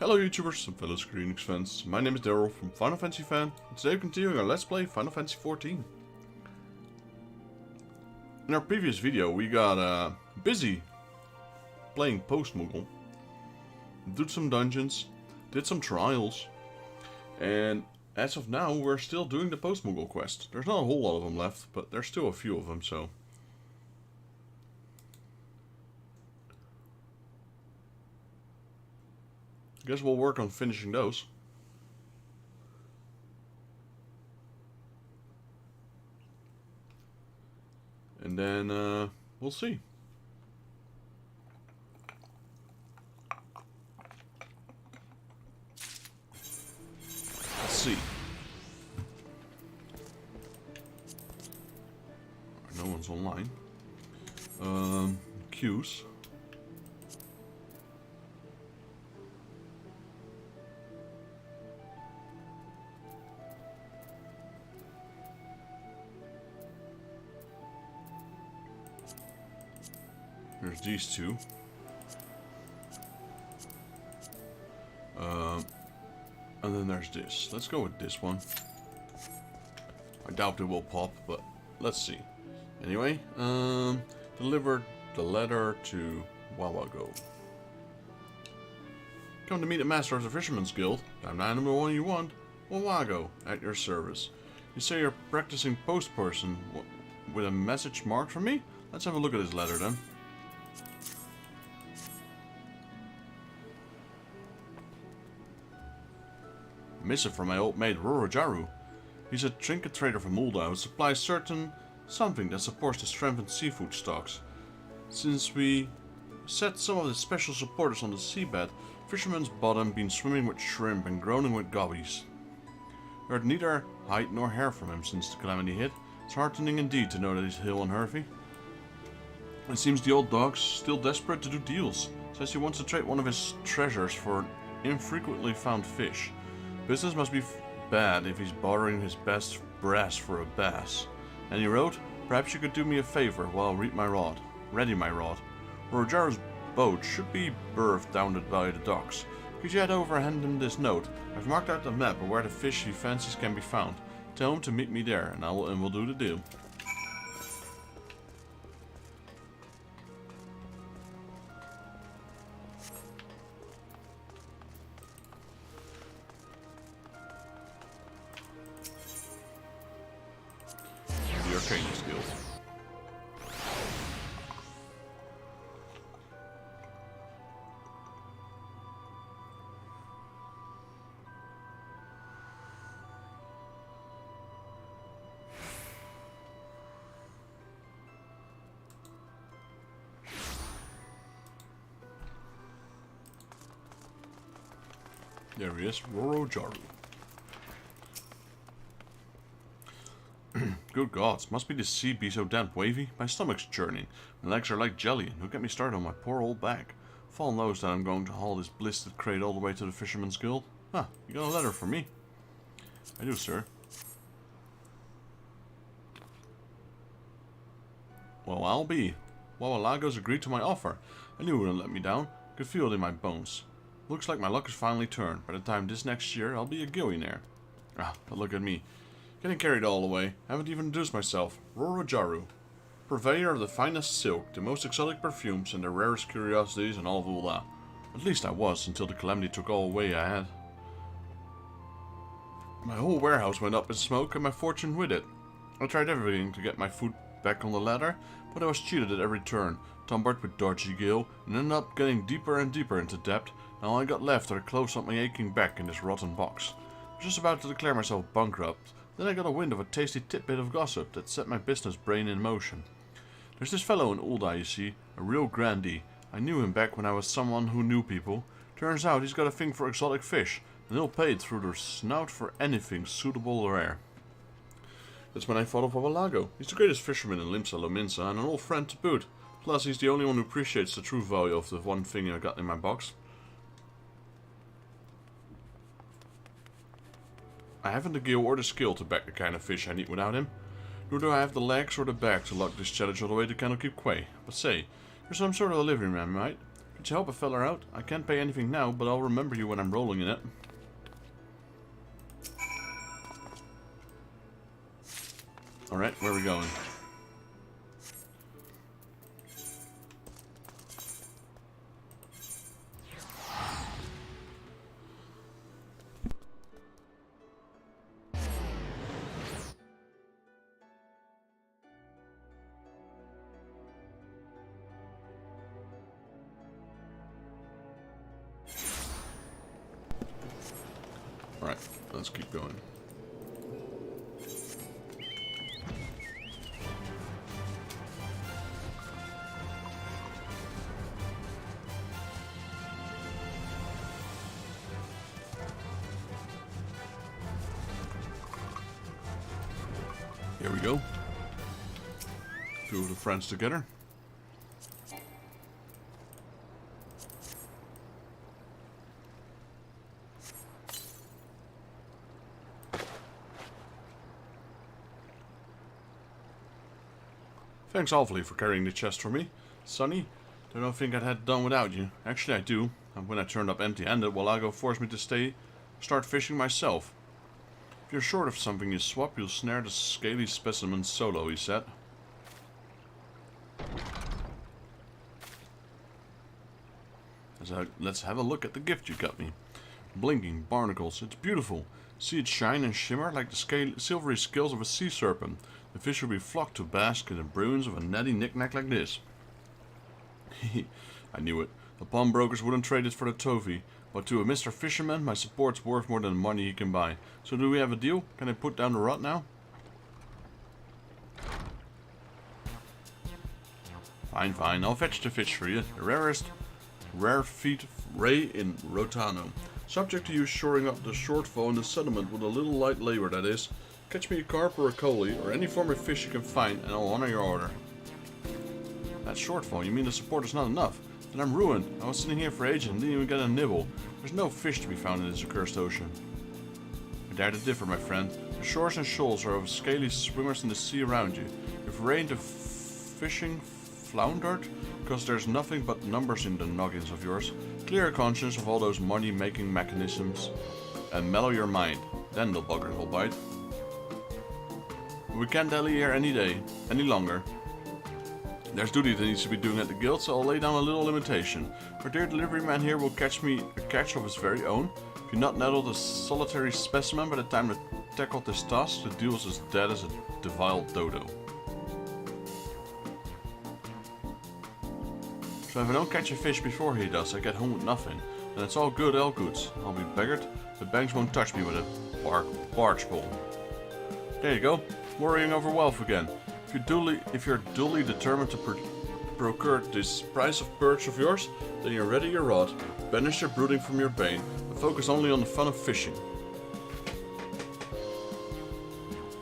Hello YouTubers and fellow Square Enix fans, my name is Daryl from Final Fantasy Fan, and today we're continuing our Let's Play Final Fantasy XIV. In our previous video we got busy playing post-Moogle, did some dungeons, did some trials, and as of now we're still doing the post-Moogle quest. There's not a whole lot of them left, but there's still a few of them, so... I guess we'll work on finishing those. And then, we'll see. Let's see. No one's online. Queues. There's these two. And then there's this. Let's go with this one. I doubt it will pop, but let's see. Anyway, deliver the letter to Wawago. Come to meet the master of the Fisherman's Guild. I'm not the one you want. Wawago, at your service. You say you're practicing post person with a message marked for me? Let's have a look at his letter then. Missive from my old mate Rorojaru. He's a trinket trader from Ulda who supplies something that supports the strengthened seafood stocks. Since we set some of the special supporters on the seabed, fishermen's bottom been swimming with shrimp and groaning with gobbies. Heard neither hide nor hair from him since the calamity hit. It's heartening indeed to know that he's hill and hervey. It seems the old dog's still desperate to do deals. Says he wants to trade one of his treasures for an infrequently found fish. Business must be bad if he's borrowing his best brass for a bass. And he wrote, perhaps you could do me a favor while I ready my rod. Rojaro's boat should be berthed down by the docks. Could you head over and hand him this note? I've marked out the map of where the fish he fancies can be found. Tell him to meet me there, and we'll do the deal. There he is, Rorojaru. Good gods, must be the sea be so damn wavy? My stomach's churning, my legs are like jelly, and who get me started on my poor old back? Fall knows that I'm going to haul this blistered crate all the way to the Fisherman's Guild. Ah, you got a letter for me. I do, sir. Well, I'll be. Wawalago's agreed to my offer. I knew he wouldn't let me down. Could feel it in my bones. Looks like my luck has finally turned. By the time this next year, I'll be a gillionaire. Ah, but look at me. Getting carried all the way. Haven't even introduced myself. Rorojaru. Purveyor of the finest silk, the most exotic perfumes, and the rarest curiosities in all of Ulda. At least I was, until the calamity took all away I had. My whole warehouse went up in smoke, and my fortune with it. I tried everything to get my foot back on the ladder, but I was cheated at every turn, tumbled with dodgy gil, and ended up getting deeper and deeper into debt. And all I got left are the clothes on my aching back in this rotten box. I was just about to declare myself bankrupt, then I got a wind of a tasty tidbit of gossip that set my business brain in motion. There's this fellow in Ulda, you see, a real grandee. I knew him back when I was someone who knew people. Turns out he's got a thing for exotic fish, and he'll pay it through their snout for anything suitable or rare. That's when I thought of Wawalago. He's the greatest fisherman in Limsa Lominsa and an old friend to boot. Plus, he's the only one who appreciates the true value of the one thing I got in my box. I haven't the gil or the skill to back the kind of fish I need without him. Nor do I have the legs or the back to lug this challenge all the way to Candlekeep Quay. But say, you're some sort of a liveryman, right? Could you help a fella out? I can't pay anything now, but I'll remember you when I'm rolling in it. Alright, where are we going? Alright, let's keep going. Here we go. Two of the friends together. Thanks awfully for carrying the chest for me, Sonny. Don't think I'd had done without you. Actually, I do. And when I turned up empty-handed, Walago forced me to start fishing myself. If you're short of something you swap, you'll snare the scaly specimen solo, he said. Let's have a look at the gift you got me. Blinking barnacles. It's beautiful. See it shine and shimmer like the silvery scales of a sea serpent. The fish will be flocked to bask in the bruins of a natty knick-knack like this. I knew it. The pawnbrokers wouldn't trade it for the trophy, but to a Mr. Fisherman, my support's worth more than the money he can buy. So do we have a deal? Can I put down the rod now? Fine, fine. I'll fetch the fish for you. The rarest rare feat ray in Rotano. Subject to you shoring up the shortfall in the settlement with a little light labor, that is. Catch me a carp or a collie, or any form of fish you can find, and I'll honor your order. That shortfall? You mean the support is not enough? Then I'm ruined. I was sitting here for ages and didn't even get a nibble. There's no fish to be found in this accursed ocean. I dare to differ, my friend. The shores and shoals are of scaly swimmers in the sea around you. If rain to fishing floundered, because there's nothing but numbers in the noggins of yours. Clear your conscience of all those money-making mechanisms, and mellow your mind. Then the buggers will bite. We can't dally here any longer. There's duty that needs to be doing at the guild, so I'll lay down a little limitation. Our dear delivery man here will catch me a catch of his very own. If you not nettle the solitary specimen by the time to tackle this task, the deal is as dead as a deviled dodo. So if I don't catch a fish before he does, I get home with nothing. And it's all good goods. I'll be beggared. The banks won't touch me with a barge pole. There you go. Worrying over wealth again. If you're duly determined to procure this price of perch of yours, then you're ready your rod, banish your brooding from your bane, and focus only on the fun of fishing.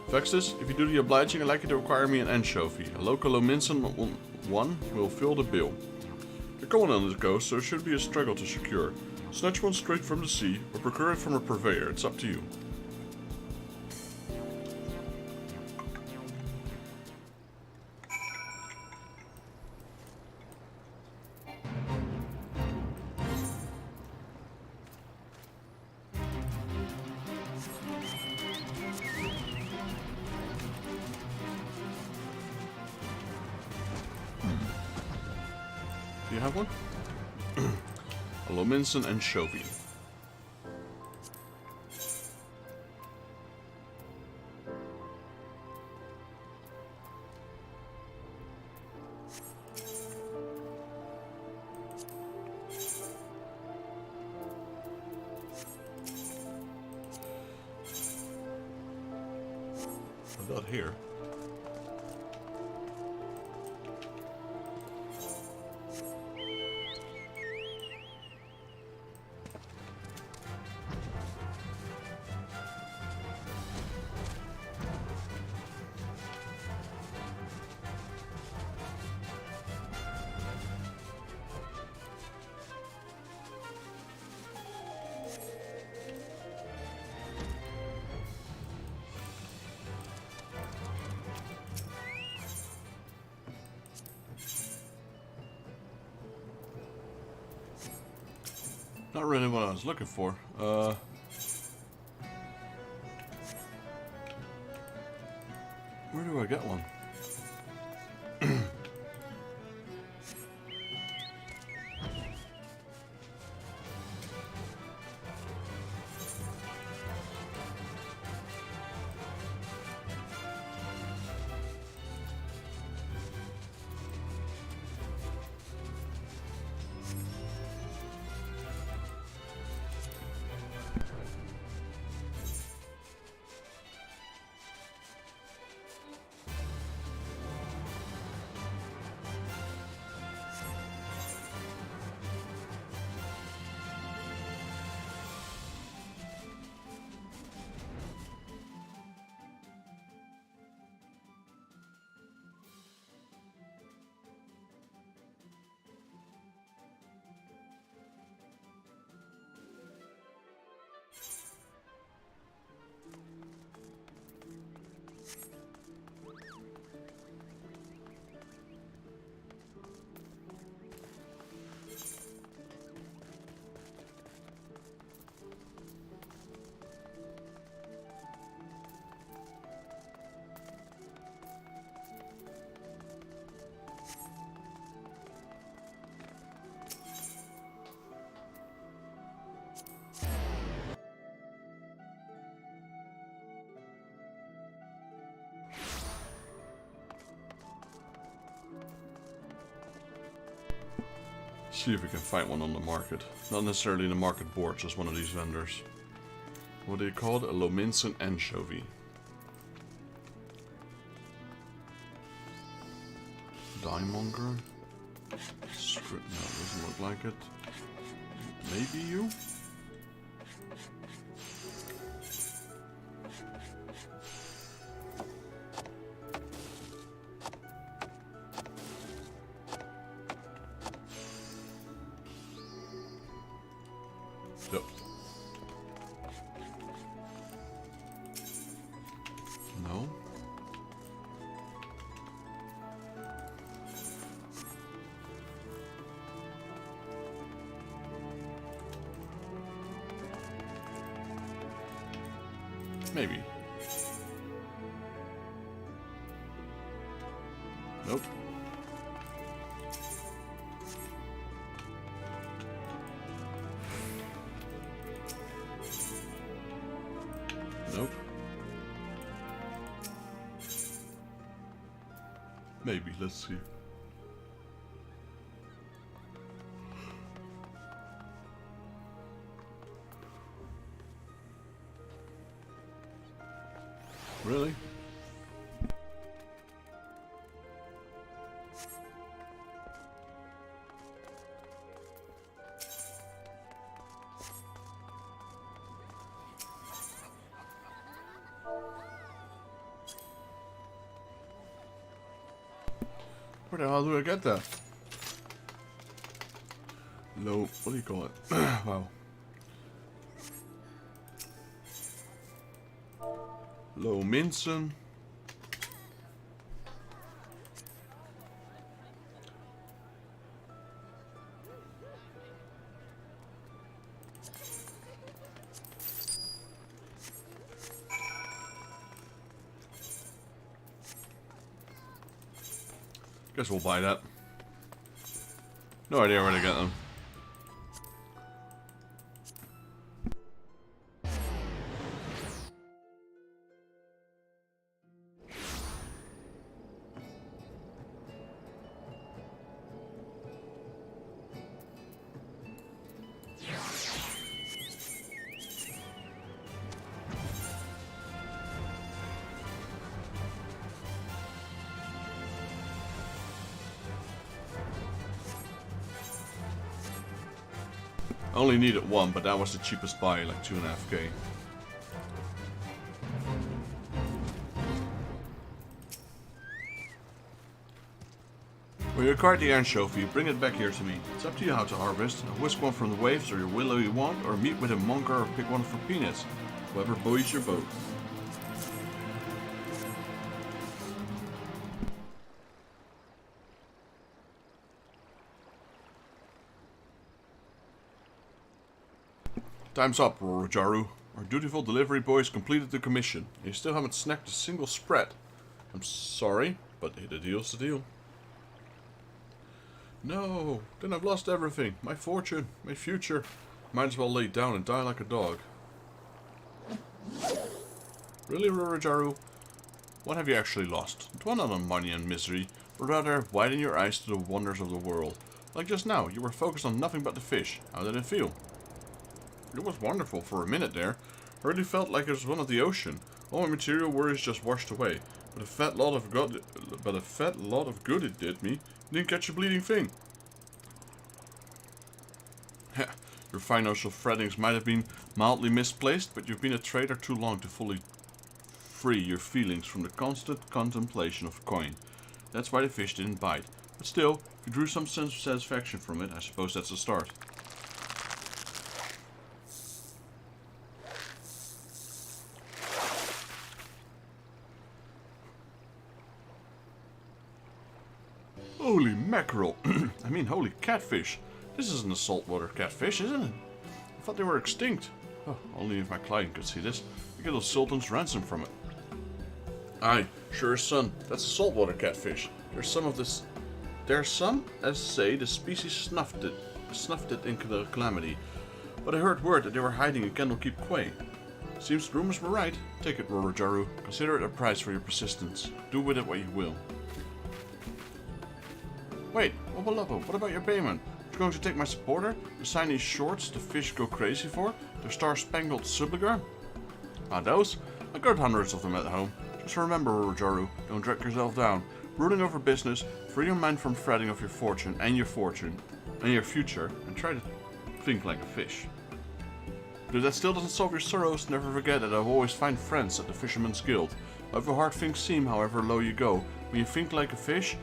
Vexus, if you do the obliging, I'd like you to acquire me an anchovy. A local Lominson one will fill the bill. They're going on the coast, so it should be a struggle to secure. Snatch one straight from the sea, or procure it from a purveyor. It's up to you. Do you have one? A Lominson anchovy. Not here. Not really what I was looking for. Where do I get one? See if we can find one on the market. Not necessarily in the market board, just one of these vendors. What do you call it? A Lominsan anchovy. Diemonger? Script, no, doesn't look like it. Maybe you? Yep. No. Maybe. Nope. Nope. Maybe, let's see. Really? Where the hell do I get that? Low, what do you call it? Wow. Lominsan. Guess we'll buy that. No idea where to get them. I only needed one, but that was the cheapest buy, like 2.5k. When you acquire the anchovy, bring it back here to me. It's up to you how to harvest. Whisk one from the waves or your willow you want, or meet with a monker or pick one for peanuts. Whoever buoys your boat. Time's up, Rorojaru. Our dutiful delivery boys completed the commission. You still haven't snacked a single spread. I'm sorry, but the deal's the deal. No, then I've lost everything. My fortune, my future. Might as well lay down and die like a dog. Really, Rorojaru? What have you actually lost? Dwell not on money and misery, but rather widen your eyes to the wonders of the world. Like just now, you were focused on nothing but the fish. How did it feel? It was wonderful for a minute there. I really felt like it was one of the ocean. All my material worries just washed away. But a fat lot of good it did me. Didn't catch a bleeding thing. Your financial frettings might have been mildly misplaced, but you've been a trader too long to fully free your feelings from the constant contemplation of coin. That's why the fish didn't bite. But still, if you drew some sense of satisfaction from it, I suppose that's a start. Holy mackerel! I mean, holy catfish! This isn't a saltwater catfish, isn't it? I thought they were extinct. Oh, only if my client could see this. I get a sultan's ransom from it. Aye, sure, son. That's a saltwater catfish. There's some, as say, the species snuffed it into the calamity. But I heard word that they were hiding in Candlekeep Quay. Seems the rumors were right. Take it, Rorojaru. Consider it a prize for your persistence. Do with it what you will. Wait, Wobble, what about your payment? You're going to take my supporter? The shiny shorts the fish go crazy for? The star-spangled subligar? Ah, those? I got hundreds of them at home. Just remember, Rorojaru, don't drag yourself down. Brooding over business, free your mind from fretting of your fortune, and your future, and try to think like a fish. If that still doesn't solve your sorrows, never forget that I've always find friends at the Fisherman's Guild. However hard things seem, however low you go, when you think like a fish,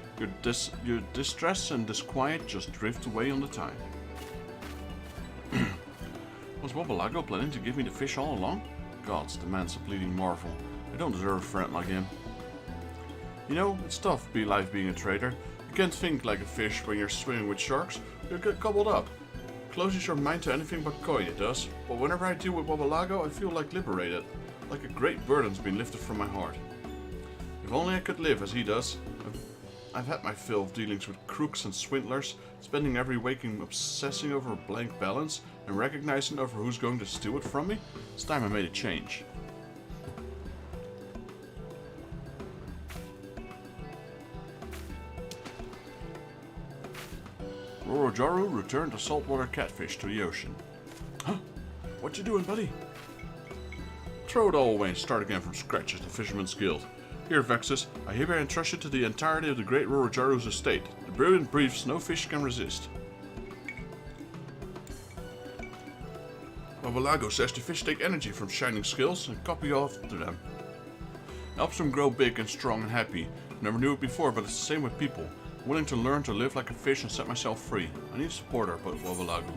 your distress and disquiet just drift away on the tide. Was Wobbalago planning to give me the fish all along? Gods, the man's a bleeding marvel. I don't deserve a friend like him. You know, it's tough life being a trader. You can't think like a fish when you're swimming with sharks. You'll get gobbled up. Closes your mind to anything but coin, it does. But whenever I deal with Wobbalago, I feel like liberated. Like a great burden's been lifted from my heart. If only I could live as he does. I've had my fill of dealings with crooks and swindlers, spending every waking obsessing over a blank balance and recognizing over who's going to steal it from me. It's time I made a change. Rorojaru returned the saltwater catfish to the ocean. Huh? What you doing, buddy? Throw it all away and start again from scratch at the Fisherman's Guild. Here, Vexus, I hereby entrust you to the entirety of the great Rorojaru's estate. The brilliant briefs no fish can resist. Wobbalago says the fish take energy from shining skills and copy off to them. Helps them grow big and strong and happy. Never knew it before, but it's the same with people. Willing to learn to live like a fish and set myself free. I need a supporter, but Wobbalago.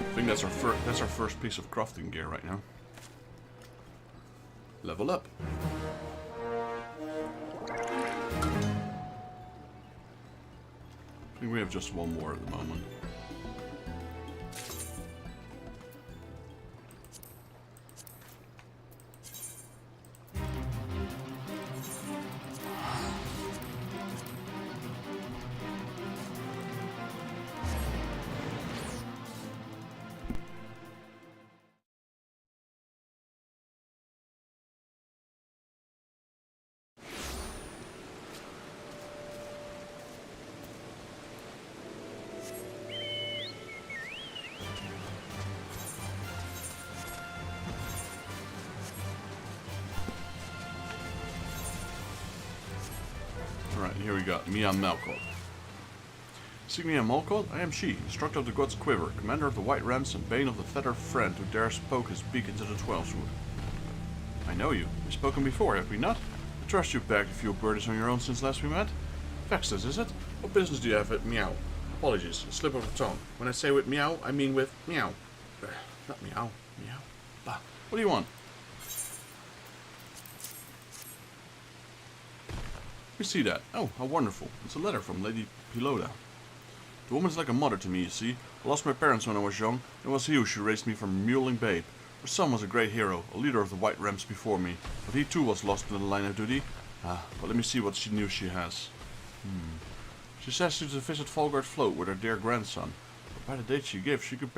I think that's our first piece of crafting gear right now. Level up. I think we have just one more at the moment. Alright, here we got Mia Malkot. Seek Mia Malkot? I am she, instructor of the God's Quiver, commander of the White Rams and bane of the feathered friend who dares poke his beak into the Twelveswood. I know you. We've spoken before, have we not? I trust you've bagged a few birdies on your own since last we met. Vexus, is it? What business do you have at Meow? Apologies, a slip of the tongue. When I say with Meow, I mean with Meow. Not Meow. Meow. Bah. What do you want? Let me see that. Oh, how wonderful. It's a letter from Lady Piloda. The woman's like a mother to me, you see. I lost my parents when I was young. It was he who raised me from a mewling babe. Her son was a great hero, a leader of the White Rams before me. But he too was lost in the line of duty. But let me see what news she has. She says she's to visit Volgard Float with her dear grandson. But by the date she gives, she could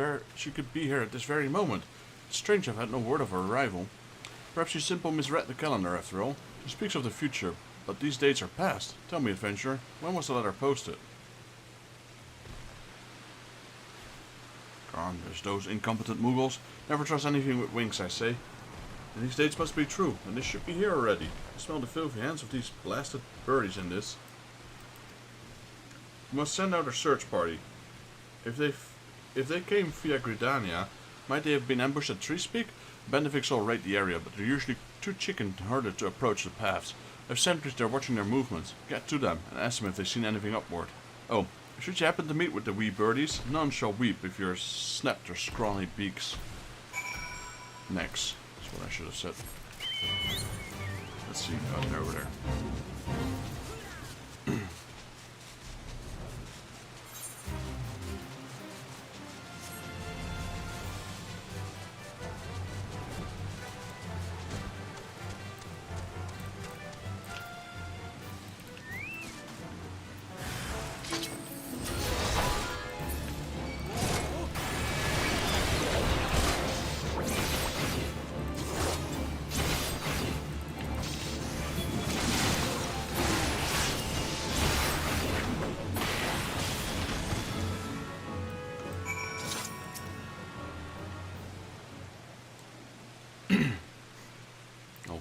be here at this very moment. It's strange I've had no word of her arrival. Perhaps she simply misread the calendar after all. She speaks of the future, but these dates are past. Tell me, adventurer, when was the letter posted? There's those incompetent Mughals. Never trust anything with wings, I say. And these dates must be true, and they should be here already. I smell the filthy hands of these blasted birdies in this. We must send out a search party. If they came via Gridania, might they have been ambushed at Treespeak? Bendevics all raid the area, but they're usually too chicken-hearted to approach the paths. I've sentries there watching their movements. Get to them and ask them if they've seen anything upward. Oh, should you happen to meet with the wee birdies, none shall weep if you're snapped their scrawny beaks. Next. That's what I should have said. Let's see. Oh, they're over there.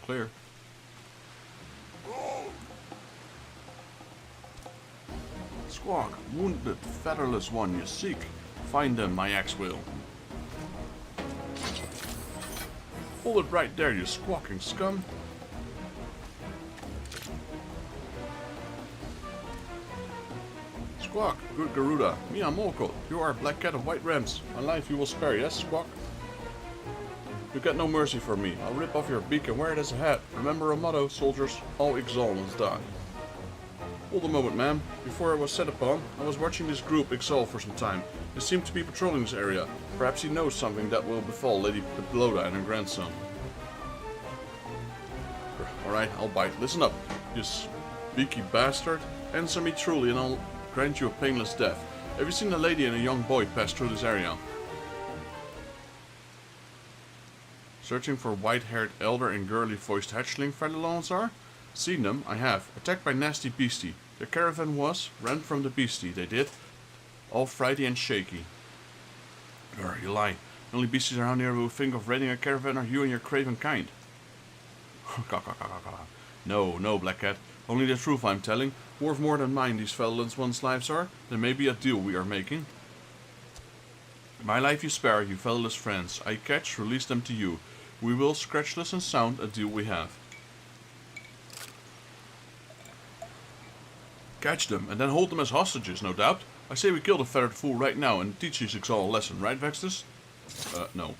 Clear. Squawk, wounded, featherless one you seek. Find them, my axe will. Hold it right there, you squawking scum. Squawk, good Garuda. Miyamoko, you are a black cat of White Rams. My life you will spare, yes, Squawk? You get no mercy from me. I'll rip off your beak and wear it as a hat. Remember a motto, soldiers, all Ixalans die. Hold a moment, ma'am. Before I was set upon, I was watching this group Ixal for some time. They seem to be patrolling this area. Perhaps he knows something that will befall Lady Piloda and her grandson. Alright, I'll bite. Listen up, you beaky bastard. Answer me truly and I'll grant you a painless death. Have you seen a lady and a young boy pass through this area? Searching for white-haired elder and girly-voiced hatchling, Featherlands? Seen them, I have. Attacked by nasty beastie. Their caravan ran from the beastie, they did. All frighty and shaky. You lie. The only beasties around here who think of raiding a caravan are you and your craven kind. No, Black Cat. Only the truth I'm telling. Worth more than mine these Featherlands one's lives are. There may be a deal we are making. My life you spare, you featherless friends. I catch, release them to you. We will, scratchless and sound, a deal we have. Catch them, and then hold them as hostages, no doubt. I say we kill the feathered fool right now and teach these Ixal a lesson, right, Vextus? No.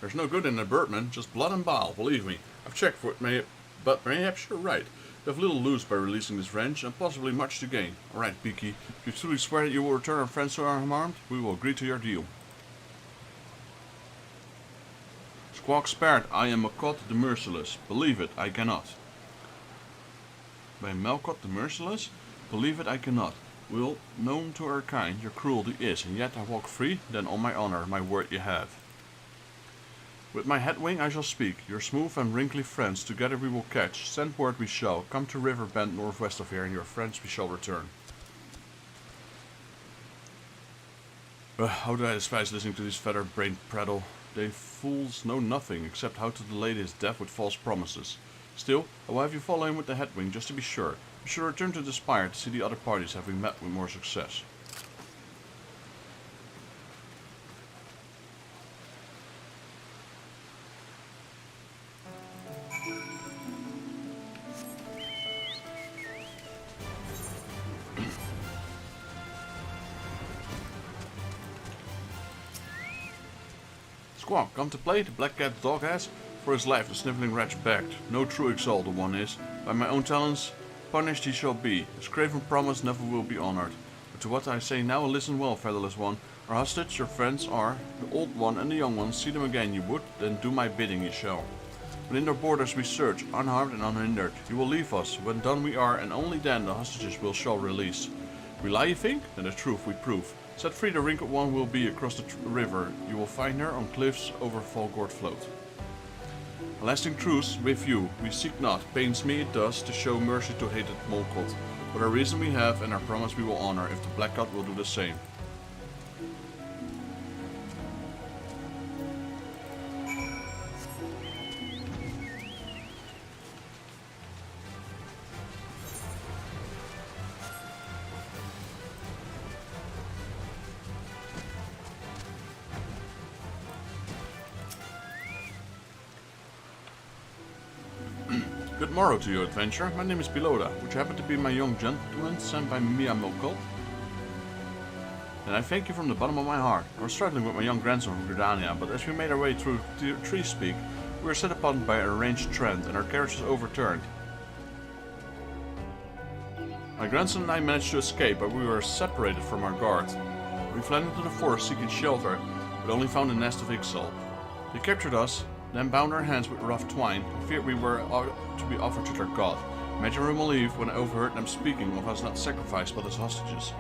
There's no good in a birdman, just blood and bile, believe me. I've checked for it, but perhaps you're right. We have little to lose by releasing this wrench, and possibly much to gain. Alright, Beaky, if you truly swear that you will return our friends who are unharmed, we will agree to your deal. Squawk spared, I am Malkot the Merciless. Believe it, I cannot. By Malkot the Merciless? Believe it, I cannot. Well, known to our kind, your cruelty is, and yet I walk free, then on my honor, my word you have. With my headwing I shall speak, your smooth and wrinkly friends together we will catch, send word we shall, come to River Bend northwest of here, and your friends we shall return. How do I despise listening to these feather-brained prattle? They fools know nothing, except how to delay his death with false promises. Still, I will have you follow him with the headwing, just to be sure. We shall return to the Spire to see the other parties having met with more success. Squawk, come to play? The black cat dog has? For his life the snivelling wretch begged. No true exalt the one is. By my own talents, punished he shall be. His craven promise never will be honored. But to what I say now, listen well, featherless one. Our hostage, your friends are, the old one and the young one. See them again you would, then do my bidding you shall. Within their borders we search, unharmed and unhindered. You will leave us. When done we are, and only then the hostages will shall release. We lie, you think? Then the truth we prove. Set free the wrinkled one will be across the river. You will find her on cliffs over Falgord float. A lasting truce with you we seek not. Pains me it does to show mercy to hated Molkot. But our reason we have, and our promise we will honor, if the Black God will do the same. Good morrow to you, adventurer. My name is Piloda, which happened to be my young gentleman sent by Mia Milkot. And I thank you from the bottom of my heart. I was struggling with my young grandson from Gridania, but as we made our way through tree speak, we were set upon by a arranged trend, and our carriage was overturned. My grandson and I managed to escape, but we were separated from our guard. We fled into the forest seeking shelter, but only found a nest of Ixal. They captured us, then bound our hands with rough twine. I feared we were to be offered to their god. Imagine room will leave when I overheard them speaking of us not sacrificed but as hostages.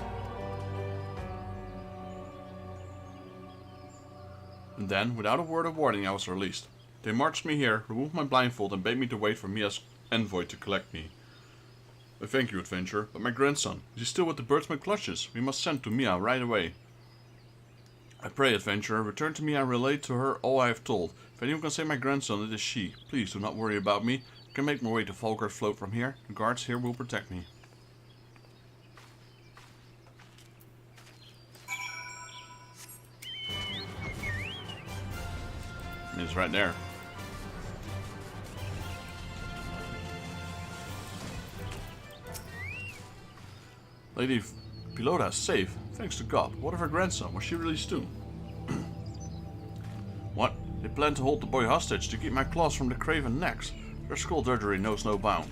And then, without a word of warning, I was released. They marched me here, removed my blindfold, and bade me to wait for Mia's envoy to collect me. I thank you, adventurer, but my grandson, is he still with the birdsman clutches? We must send to Mia right away. I pray, adventurer, return to me and relate to her all I have told. If anyone can save my grandson, it is she. Please do not worry about me. I can make my way to Falgard float from here. The guards here will protect me. It's right there. Lady Piloda is safe. Thanks to God. What of her grandson? Was she released too? What? They plan to hold the boy hostage to keep my claws from the craven necks. Their skullduggery knows no bound.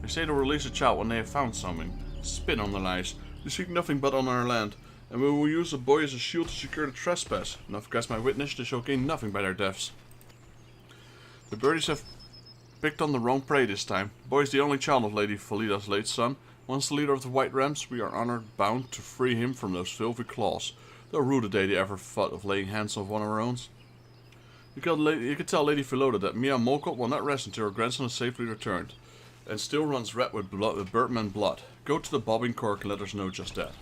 They say they'll release the child when they have found something. Spit on their lies. They seek nothing but on our land, and we will use the boy as a shield to secure the trespass. Enough against my witness, they shall gain nothing by their deaths. The birdies have picked on the wrong prey this time. The boy is the only child of Lady Falida's late son. Once the leader of the White Rams, we are honored bound to free him from those filthy claws. They'll rue the day they ever thought of laying hands on one of our own. You can tell Lady Philoda that Mia Molkot will not rest until her grandson is safely returned, and still runs red with Birdman blood. Go to the bobbing cork and let us know just that.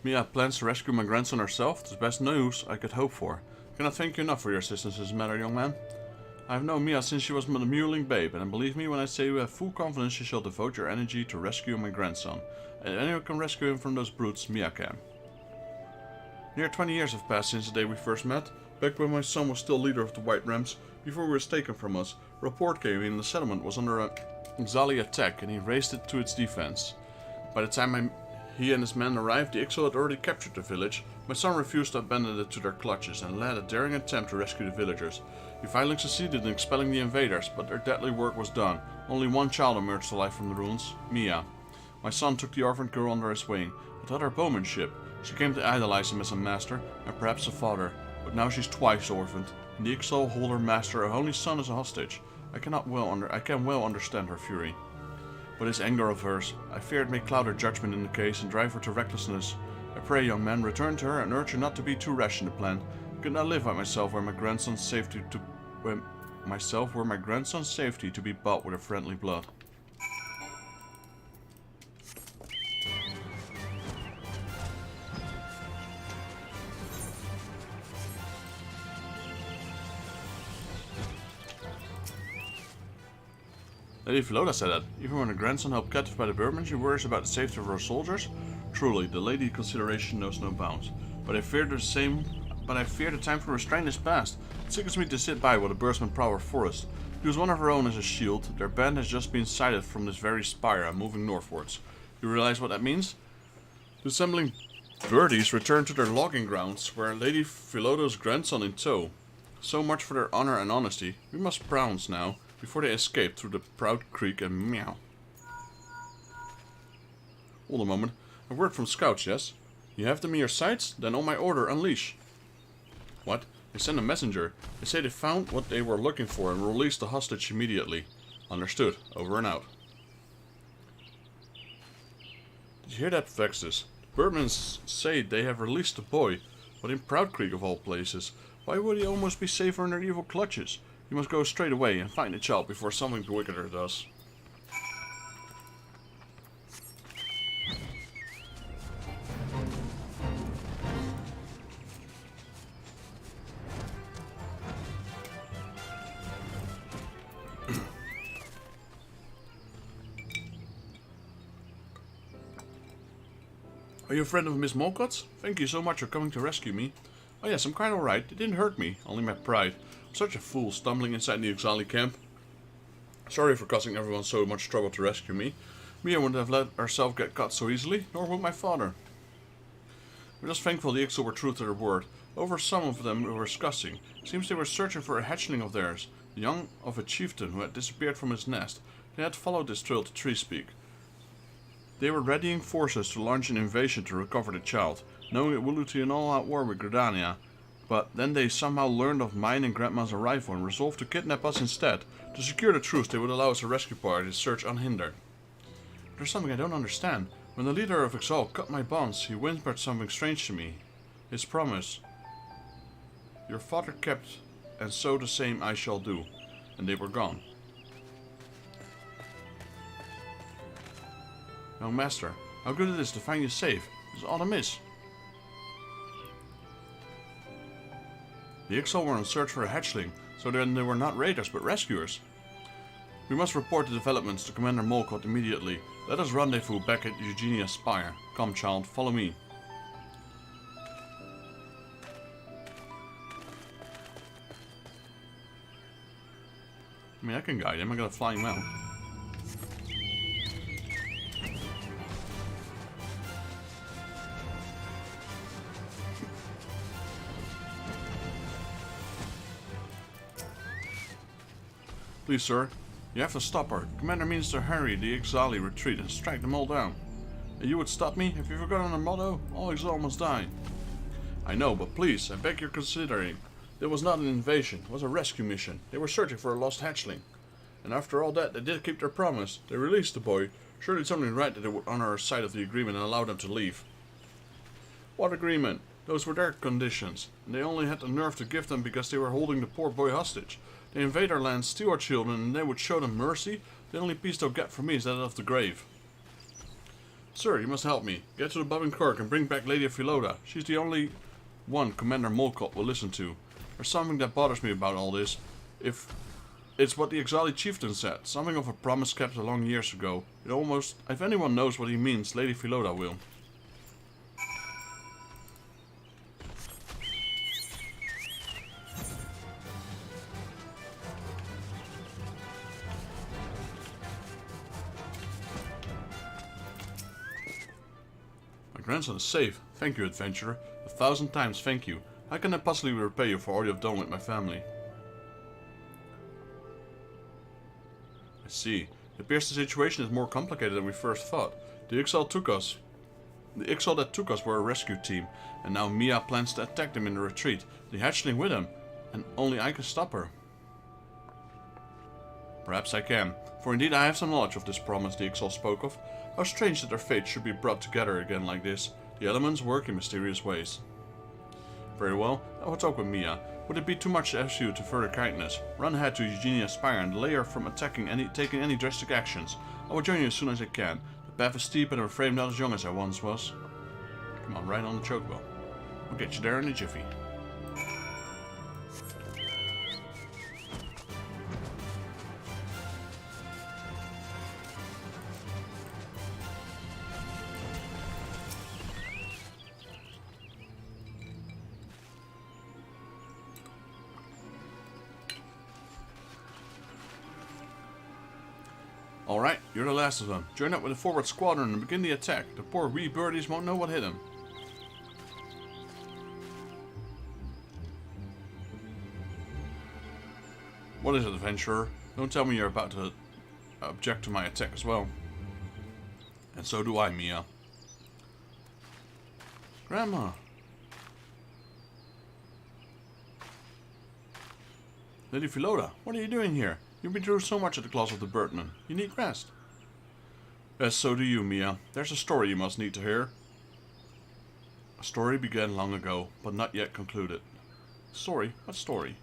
Mia plans to rescue my grandson herself. It's the best news I could hope for. I cannot thank you enough for your assistance in this matter, young man. I have known Mia since she was a mewling babe, and believe me when I say you have full confidence she shall devote your energy to rescue my grandson. And if anyone can rescue him from those brutes, Mia can. Near 20 years have passed since the day we first met. Back when my son was still leader of the White Rams, before he was taken from us, a report came in the settlement was under a Xali attack, and he raised it to its defense. By the time he and his men arrived, the Ixal had already captured the village. My son refused to abandon it to their clutches and led a daring attempt to rescue the villagers. He finally succeeded in expelling the invaders, but their deadly work was done. Only one child emerged alive from the ruins, Mia. My son took the orphaned girl under his wing, and taught her bowmanship. She came to idolize him as a master, and perhaps a father, but now she's twice orphaned, and the Ixal hold her master, her only son, as a hostage. I can well understand her fury. But this anger of hers, I fear it may cloud her judgment in the case and drive her to recklessness. I pray, young man, return to her and urge her not to be too rash in the plan. I could not live by myself where my grandson's safety to be bought with a friendly blood. Lady Philoda said that, even when her grandson held captive by the Birdmen, she worries about the safety of her soldiers. Truly, the lady consideration knows no bounds. But I fear the time for restraint is past. It sickens me to sit by while the birdsmen prowl our forest. Use one of our own as a shield. Their band has just been sighted from this very spire and moving northwards. You realize what that means? The assembling birdies return to their logging grounds, where Lady Philodo's grandson in tow. So much for their honor and honesty. We must pounce now, before they escape through the Proud Creek and meow. Hold a moment. A word from scouts, yes? You have them in your sights? Then on my order, unleash. What? They sent a messenger. They say they found what they were looking for and will release the hostage immediately. Understood. Over and out. Did you hear that, Vexus? The Birdmen say they have released the boy, but in Proud Creek of all places. Why would he almost be safer in their evil clutches? You must go straight away and find the child before something wickeder does. Are you a friend of Miss Molcott's? Thank you so much for coming to rescue me. Oh yes, I'm quite alright. It didn't hurt me, only my pride. I'm such a fool stumbling inside the Exali camp. Sorry for causing everyone so much trouble to rescue me. Mia wouldn't have let herself get caught so easily, nor would my father. I'm just thankful the Ixal were true to their word. Over some of them we were discussing. Seems they were searching for a hatchling of theirs, the young of a chieftain who had disappeared from his nest. They had followed this trail to Treespeak. They were readying forces to launch an invasion to recover the child, knowing it would lead to an all-out war with Gridania. But then they somehow learned of mine and Grandma's arrival and resolved to kidnap us instead. To secure the truth, they would allow us a rescue party to search unhindered. There's something I don't understand. When the leader of Exalt cut my bonds, he whispered something strange to me. His promise. Your father kept, and so the same I shall do. And they were gone. Young master, how good it is to find you safe. Is aught amiss? The Ixal were on search for a hatchling, so then they were not raiders but rescuers. We must report the developments to Commander Molcott immediately. Let us rendezvous back at Eugenia's Spire. Come, child, follow me. I mean, I can guide him. I got a flying mount. Please, sir, you have to stop her. Commander means to hurry the Exali retreat and strike them all down. And you would stop me? Have you forgotten our motto? All Exali must die. I know, but please, I beg your considering. It was not an invasion, it was a rescue mission. They were searching for a lost hatchling. And after all that, they did keep their promise. They released the boy. Surely it's only right that they would honor our side of the agreement and allow them to leave. What agreement? Those were their conditions, and they only had the nerve to give them because they were holding the poor boy hostage. They invade our land, steal our children, and they would show them mercy? The only peace they'll get from me is that of the grave. Sir, you must help me. Get to the Bobbing Kirk and bring back Lady Philoda. She's the only one Commander Molcott will listen to. There's something that bothers me about all this. It's what the Exali chieftain said, something of a promise kept a long years ago. If anyone knows what he means, Lady Philoda will. Grandson is safe. Thank you, adventurer. 1,000 times thank you. How can I possibly repay you for all you have done with my family? I see. It appears the situation is more complicated than we first thought. The Ixal that took us were a rescue team, and now Mia plans to attack them in the retreat. The hatchling with them, and only I can stop her. Perhaps I can, for indeed I have some knowledge of this promise the Ixal spoke of. How strange that their fates should be brought together again like this. The elements work in mysterious ways. Very well, I will talk with Mia. Would it be too much to ask you to further kindness? Run ahead to Eugenia's Spire and delay her from taking any drastic actions. I will join you as soon as I can. The path is steep and I'm afraid I'm not as young as I once was. Come on, right on the chocobo. We'll get you there in a jiffy. Alright, you're the last of them. Join up with the forward squadron and begin the attack. The poor wee birdies won't know what hit them. What is it, adventurer? Don't tell me you're about to object to my attack as well. And so do I, Mia. Grandma. Lady Philoda, what are you doing here? You've been through so much at the claws of the birdman. You need rest. Yes, so do you, Mia. There's a story you must need to hear. A story began long ago, but not yet concluded. Story? What story?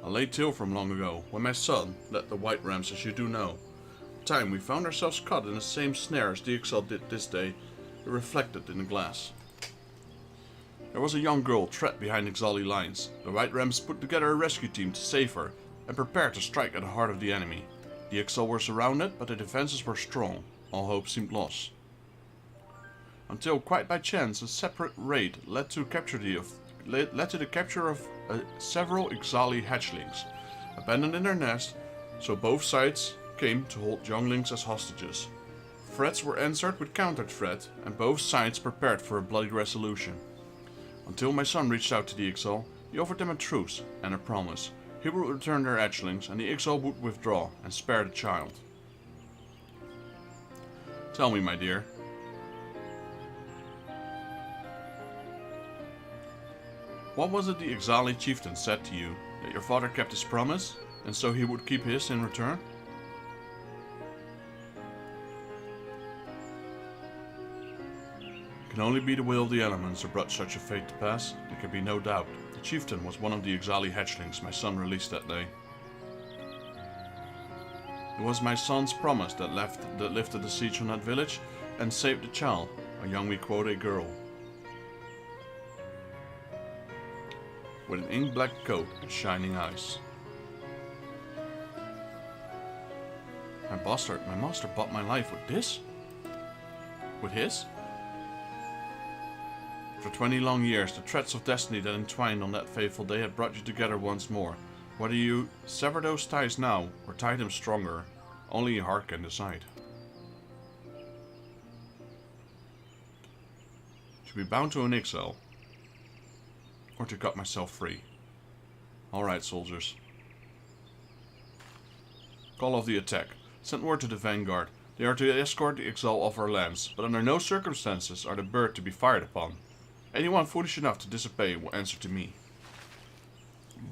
A late tale from long ago, when my son led the white rams, as you do know. Time we found ourselves caught in the same snare as the Ixal did this day, reflected in the glass. There was a young girl trapped behind Ixali lines. The white rams put together a rescue team to save her, and prepared to strike at the heart of the enemy. The Ixal were surrounded, but the defenses were strong. All hope seemed lost. Until, quite by chance, a separate raid led to the capture of several Ixali hatchlings, abandoned in their nest, so both sides came to hold younglings as hostages. Threats were answered with counter-threat, and both sides prepared for a bloody resolution. Until my son reached out to the Ixal, he offered them a truce and a promise. He would return their hatchlings, and the Ixal would withdraw and spare the child. Tell me, my dear. What was it the Ixali chieftain said to you? That your father kept his promise, and so he would keep his in return? It can only be the will of the elements who brought such a fate to pass. There can be no doubt. The chieftain was one of the Ixali hatchlings my son released that day. It was my son's promise that lifted the siege on that village and saved the child, a young Miquote girl. With an ink-black coat and shining eyes. My master bought my life with this? With his? For 20 long years, the threads of destiny that entwined on that fateful day had brought you together once more. Whether you sever those ties now, or tie them stronger, only your heart can decide. To be bound to an Ixal, or to cut myself free. Alright, soldiers. Call off the attack. Send word to the vanguard. They are to escort the Ixal off our lands, but under no circumstances are the bird to be fired upon. Anyone foolish enough to disobey will answer to me.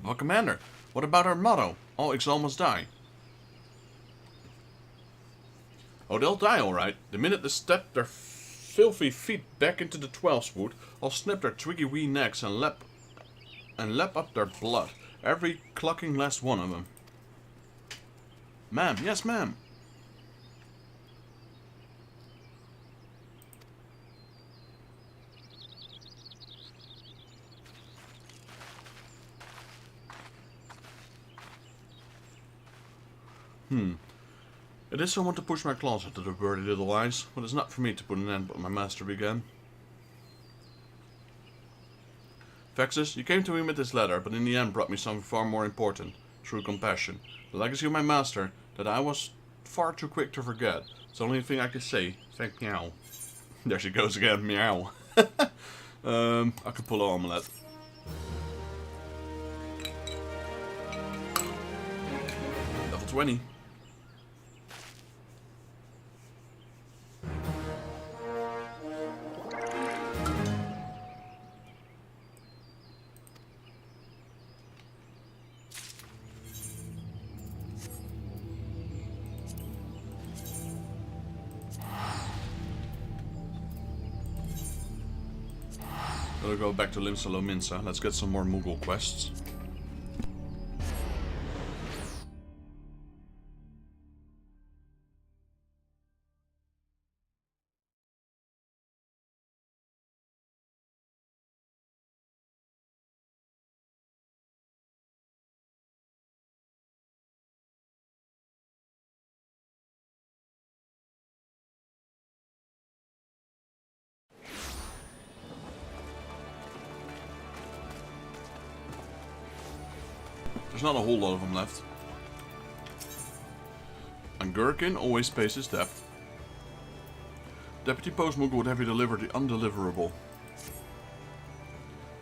But Commander, what about our motto? All Ixal must die. Oh, they'll die alright. The minute they step their filthy feet back into the 12's wood, I'll snip their twiggy wee necks and lap up their blood. Every clucking last one of them. Ma'am, yes ma'am. It is someone to push my claws into the birdy little eyes, but it's not for me to put an end what my master began. Vexus, you came to me with this letter, but in the end brought me something far more important, true compassion. The legacy of my master, that I was far too quick to forget. It's the only thing I can say. Thank meow. There she goes again, meow. I could pull an omelette. Level 20. We'll go back to Limsa Lominsa. Let's get some more Moogle quests. There's not a whole lot of them left. and Gurkin always pays his debt. Deputy Postmuggle would have you deliver the undeliverable.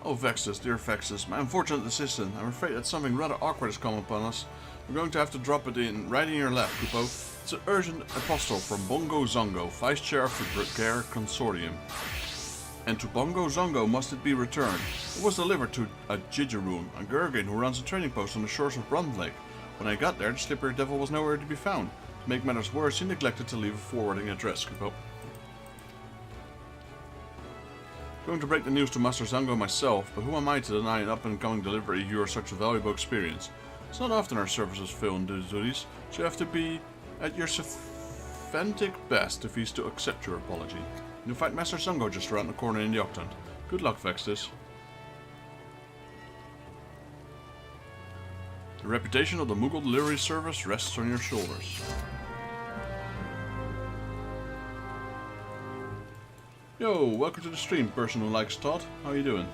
Oh, Vexus, dear Vexus, my unfortunate assistant. I'm afraid that something rather awkward has come upon us. We're going to have to drop it in right in your lap, Kupo. It's an urgent apostle from Bongo Zongo, Vice Chair of the Brigare Consortium. And to Bongo Zongo must it be returned. It was delivered to a Jijaroon, a Gurgin who runs a trading post on the shores of Brund Lake. When I got there, the slippery devil was nowhere to be found. To make matters worse, he neglected to leave a forwarding address, Kupo. Going to break the news to Master Zango myself, but who am I to deny an up-and-coming delivery you are such a valuable experience? It's not often our services fail in these duties, so you have to be at your Sephentic best if he's to accept your apology. You'll find Master Zango just around the corner in the Octant. Good luck, Vextus. The reputation of the Moogle delivery service rests on your shoulders. Yo, welcome to the stream, person who likes Todd. How you doing?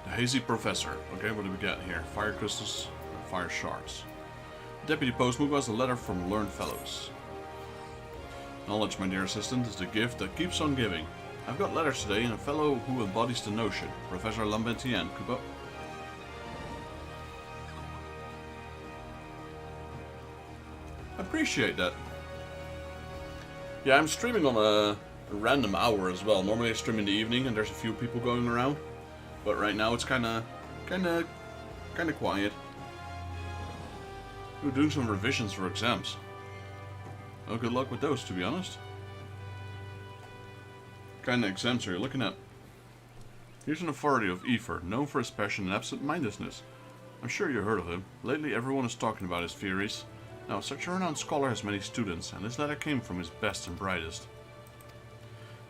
The Hazy Professor. Okay, what do we got here? Fire crystals and fire shards. Deputy Postmuggle has a letter from Learned Fellows. Knowledge, my dear assistant, is the gift that keeps on giving. I've got letters today and a fellow who embodies the notion, Professor Lambentien, Kupo. Appreciate that. Yeah, I'm streaming on a random hour as well. Normally I stream in the evening and there's a few people going around, but right now it's kind of quiet. We're doing some revisions for exams. Well, good luck with those, to be honest. What kind of exams are you looking at? Here's an authority of Ether, known for his passion and absent-mindedness. I'm sure you heard of him. Lately everyone is talking about his theories. Now, such a renowned scholar has many students, and this letter came from his best and brightest.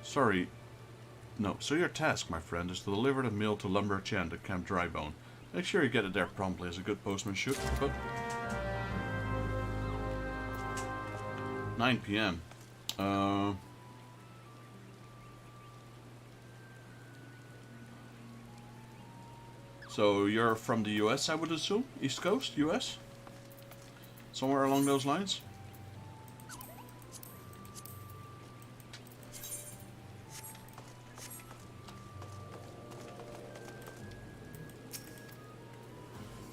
So your task, my friend, is to deliver the mail to Lumberchand at Camp Drybone. Make sure you get it there promptly, as a good postman should. But 9 PM. So you're from the US, I would assume? East Coast, US? Somewhere along those lines?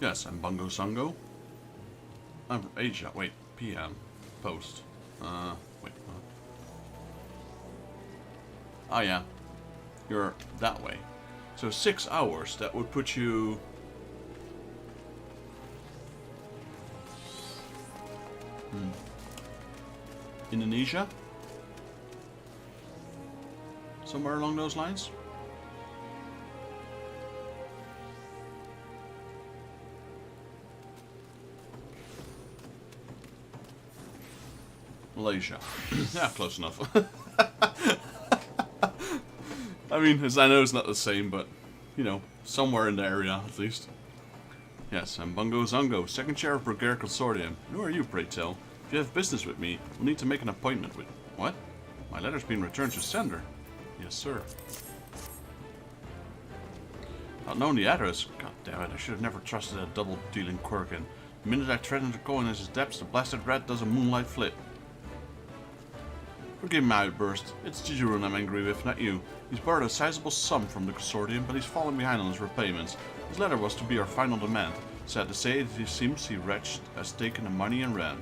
Yes, I'm Bongo Sango. I'm from Asia. Wait, PM. Post. Wait, what? Ah, yeah. You're that way. So 6 hours, that would put you... Indonesia? Somewhere along those lines? Malaysia. Yeah, close enough. I mean, as I know it's not the same, but, you know, somewhere in the area, at least. Yes, I'm Bungo Zongo, second chair of Brigare Consortium. Who are you, pray tell? If you have business with me, we'll need to make an appointment with... What? My letter's been returned to sender. Yes, sir. Not knowing the address? God damn it, I should have never trusted that double-dealing Quirkin. The minute I tread into Coin's depths, the blasted rat does a moonlight flip. Forgive my outburst. It's Jijaroon I'm angry with, not you. He's borrowed a sizable sum from the Consortium, but he's fallen behind on his repayments. His letter was to be our final demand. Sad to say, it seems he wretched has taken the money and ran.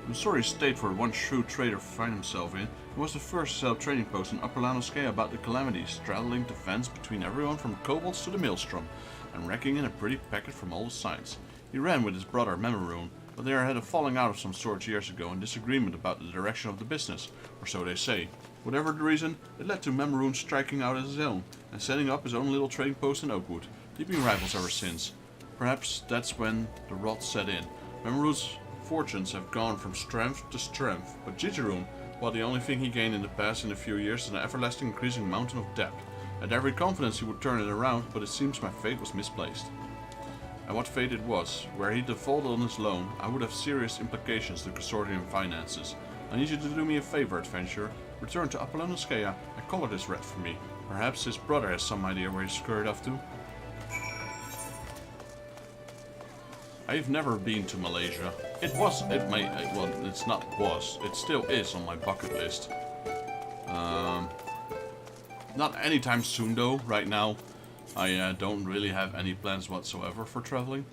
I'm sorry state for one shrewd trader to find himself in. He was the first to set up trading posts in Upper Lanoscaia about the Calamity, straddling the fence between everyone from kobolds to the Maelstrom, and raking in a pretty packet from all sides. He ran with his brother Memoroon, but they had a falling out of some sort years ago and disagreement about the direction of the business, or so they say. Whatever the reason, it led to Memoroon striking out as his own, and setting up his own little trading post in Oakwood, keeping rivals ever since. Perhaps that's when the rot set in. Memoroon's fortunes have gone from strength to strength, but Jijaroon, while the only thing he gained in the past in a few years is an everlasting increasing mountain of debt. I had every confidence he would turn it around, but it seems my fate was misplaced. And what fate it was. Where he defaulted on his loan, I would have serious implications to Consortium finances. I need you to do me a favor, adventurer. Return to Apollonoskea. A color is read for me. Perhaps his brother has some idea where he's scurried off to. I've never been to Malaysia. It still is on my bucket list. Not anytime soon though. Right now, I don't really have any plans whatsoever for traveling.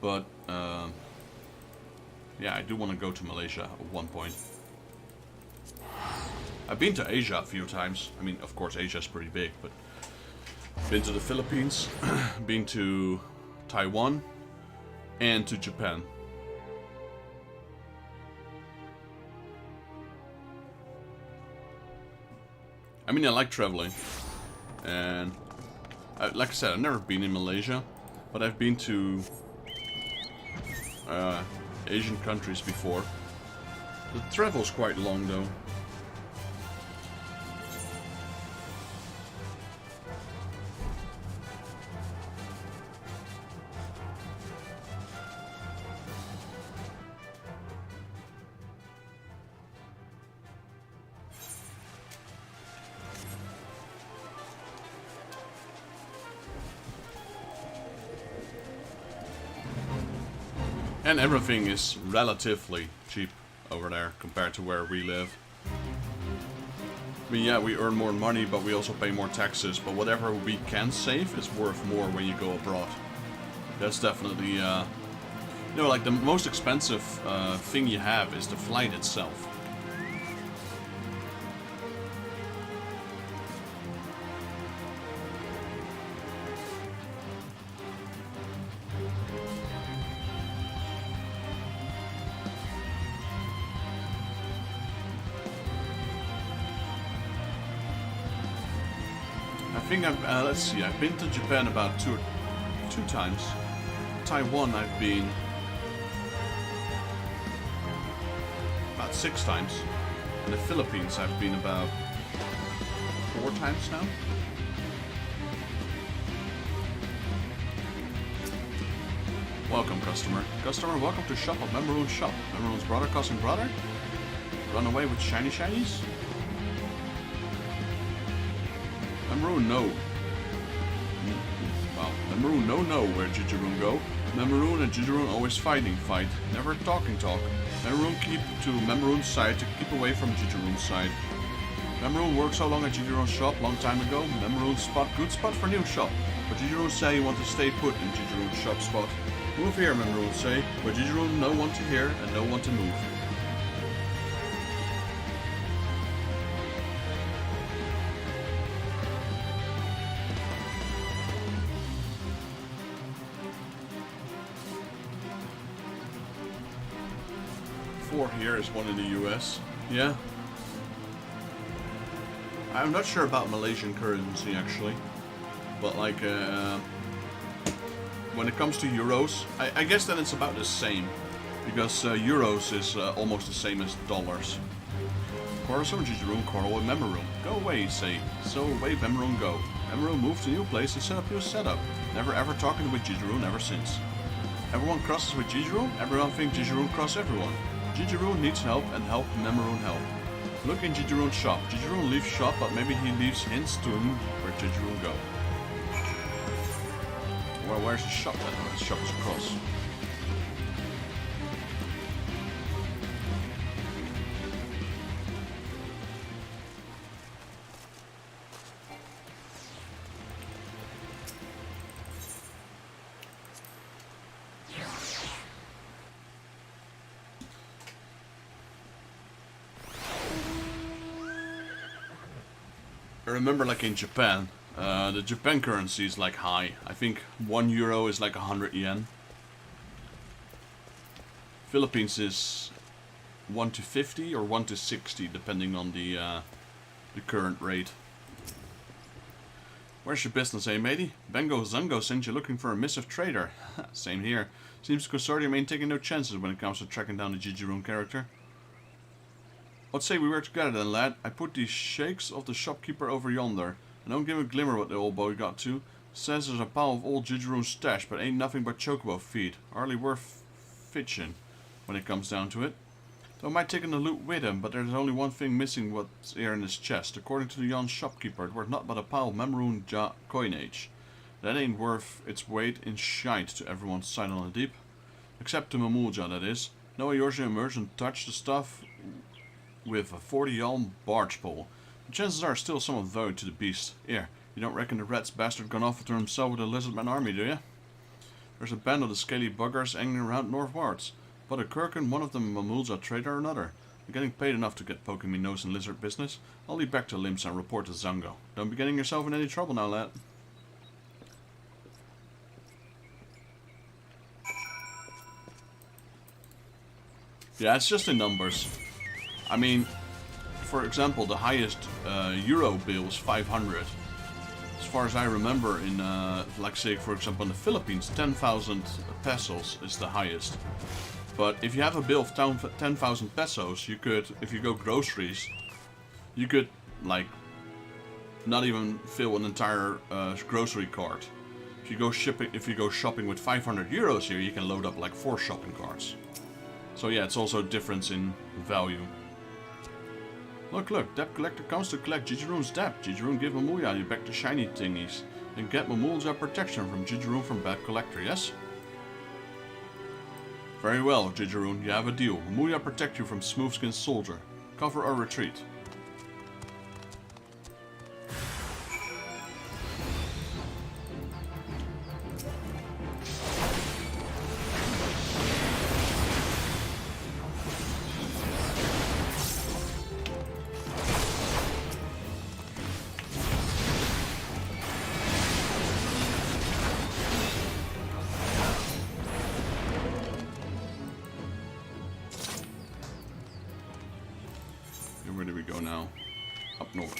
But, yeah, I do want to go to Malaysia at one point. I've been to Asia a few times. I mean, of course, Asia's pretty big, but... Been to the Philippines, been to Taiwan, and to Japan. I mean, I like traveling. And, like I said, I've never been in Malaysia, but I've been to Asian countries before. The travel's quite long though. And everything is relatively cheap over there compared to where we live. I mean, yeah, we earn more money, but we also pay more taxes. But whatever we can save is worth more when you go abroad. That's definitely, you know, like the most expensive thing you have is the flight itself. I think let's see, I've been to Japan about two times. Taiwan I've been about 6 times. And the Philippines I've been about 4 times now. Welcome, customer. Customer, welcome to shop at Memorune's shop. Memorune's brother, cousin, brother? Run away with shiny shinies? Memoruun no. Well, Memoruun no where Jijirun go. Memoruun and Jijirun always fight. Never talk. Memoruun keep to Memoruun's side to keep away from Jijirun's side. Memoruun worked so long at Jijirun's shop long time ago. Memoruun's good spot for new shop. But Jijirun say he want to stay put in Jijirun's shop spot. Move here, Memoruun say, but Jijirun no one to hear and no one to move. Here is one in the US. Yeah. I'm not sure about Malaysian currency actually. But like when it comes to euros, I guess then it's about the same. Because euros is almost the same as dollars. Corazon Jijirun quarrel with Memoruun. Go away, say. So away Memoruun go. Memoruun moved to a new place and set up new setup. Never ever talking with Jijirun ever since. Everyone crosses with Jijirun, everyone thinks Jijirun cross everyone. Jijirun needs help and help Memoruun help. Look in Jijirun's shop. Jijirun leaves shop, but maybe he leaves hints to him where Jijirun go. Well, where's his shop then? Oh, his shop is across. I remember like in Japan, the Japan currency is like high. I think €1 is like 100 yen. Philippines is 1 to 50 or 1 to 60 depending on the current rate. Where's your business, eh matey? Bengo Zungo sent you looking for a missive trader. Same here. Seems the consortium ain't taking no chances when it comes to tracking down the Jijirun character. What say we work together then, lad? I put these shakes of the shopkeeper over yonder. I don't give a glimmer what the old boy got to. Says there's a pile of old Jijirun stash, but ain't nothing but chocobo feed. Hardly worth fitching when it comes down to it. Though I might take in the loot with him, but there's only one thing missing what's here in his chest. According to the young shopkeeper, it worth not but a pile of Memroon coinage. That ain't worth its weight in shite to everyone's sight on the deep. Except to Mamulja, that is. No Eorzea merchant touched the stuff with a 40-yalm barge pole. The chances are still somewhat valued to the beast. Here, you don't reckon the rat's bastard gone off to himself with a lizardman army, do you? There's a band of the scaly buggers hanging around northwards. But a Kirkin, one of them a Mamulja trader or another. I'm getting paid enough to get poking me nose in lizard business. I'll leave back to Limbs and report to Zango. Don't be getting yourself in any trouble now, lad. Yeah, it's just in numbers. I mean, for example, the highest euro bill is 500. As far as I remember, in like say for example in the Philippines, 10,000 pesos is the highest. But if you have a bill of 10,000 pesos, you could, if you go groceries, you could like not even fill an entire grocery cart. If you go shopping with 500 euros here, you can load up like 4 shopping carts. So yeah, it's also a difference in value. Look, debt collector comes to collect Jijiroon's debt. Jijiroon give Mamuya back the shiny thingies. And get Mamulja protection from Jijiroon from bad collector, yes? Very well, Jijiroon, you have a deal. Mamuya protect you from Smoothskin soldier. Cover or retreat. Where do we go now? Up north.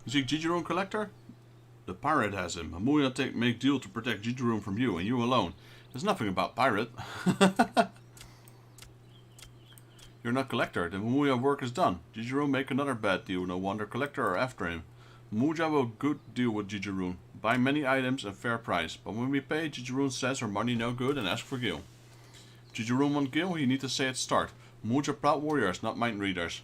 You see Jijiroon collector? The pirate has him. Mamuya make deal to protect Jijiroon from you and you alone. There's nothing about pirate. You're not collector, the Mamuya work is done. Jijiroon make another bad deal, no wonder collector are after him. Mamuya will good deal with Jijiroon. Buy many items at fair price, but when we pay, Jijiroon says her money no good and ask for gil. Jijiroon want gil, you need to say at start. Mamuya proud warriors, not mind readers.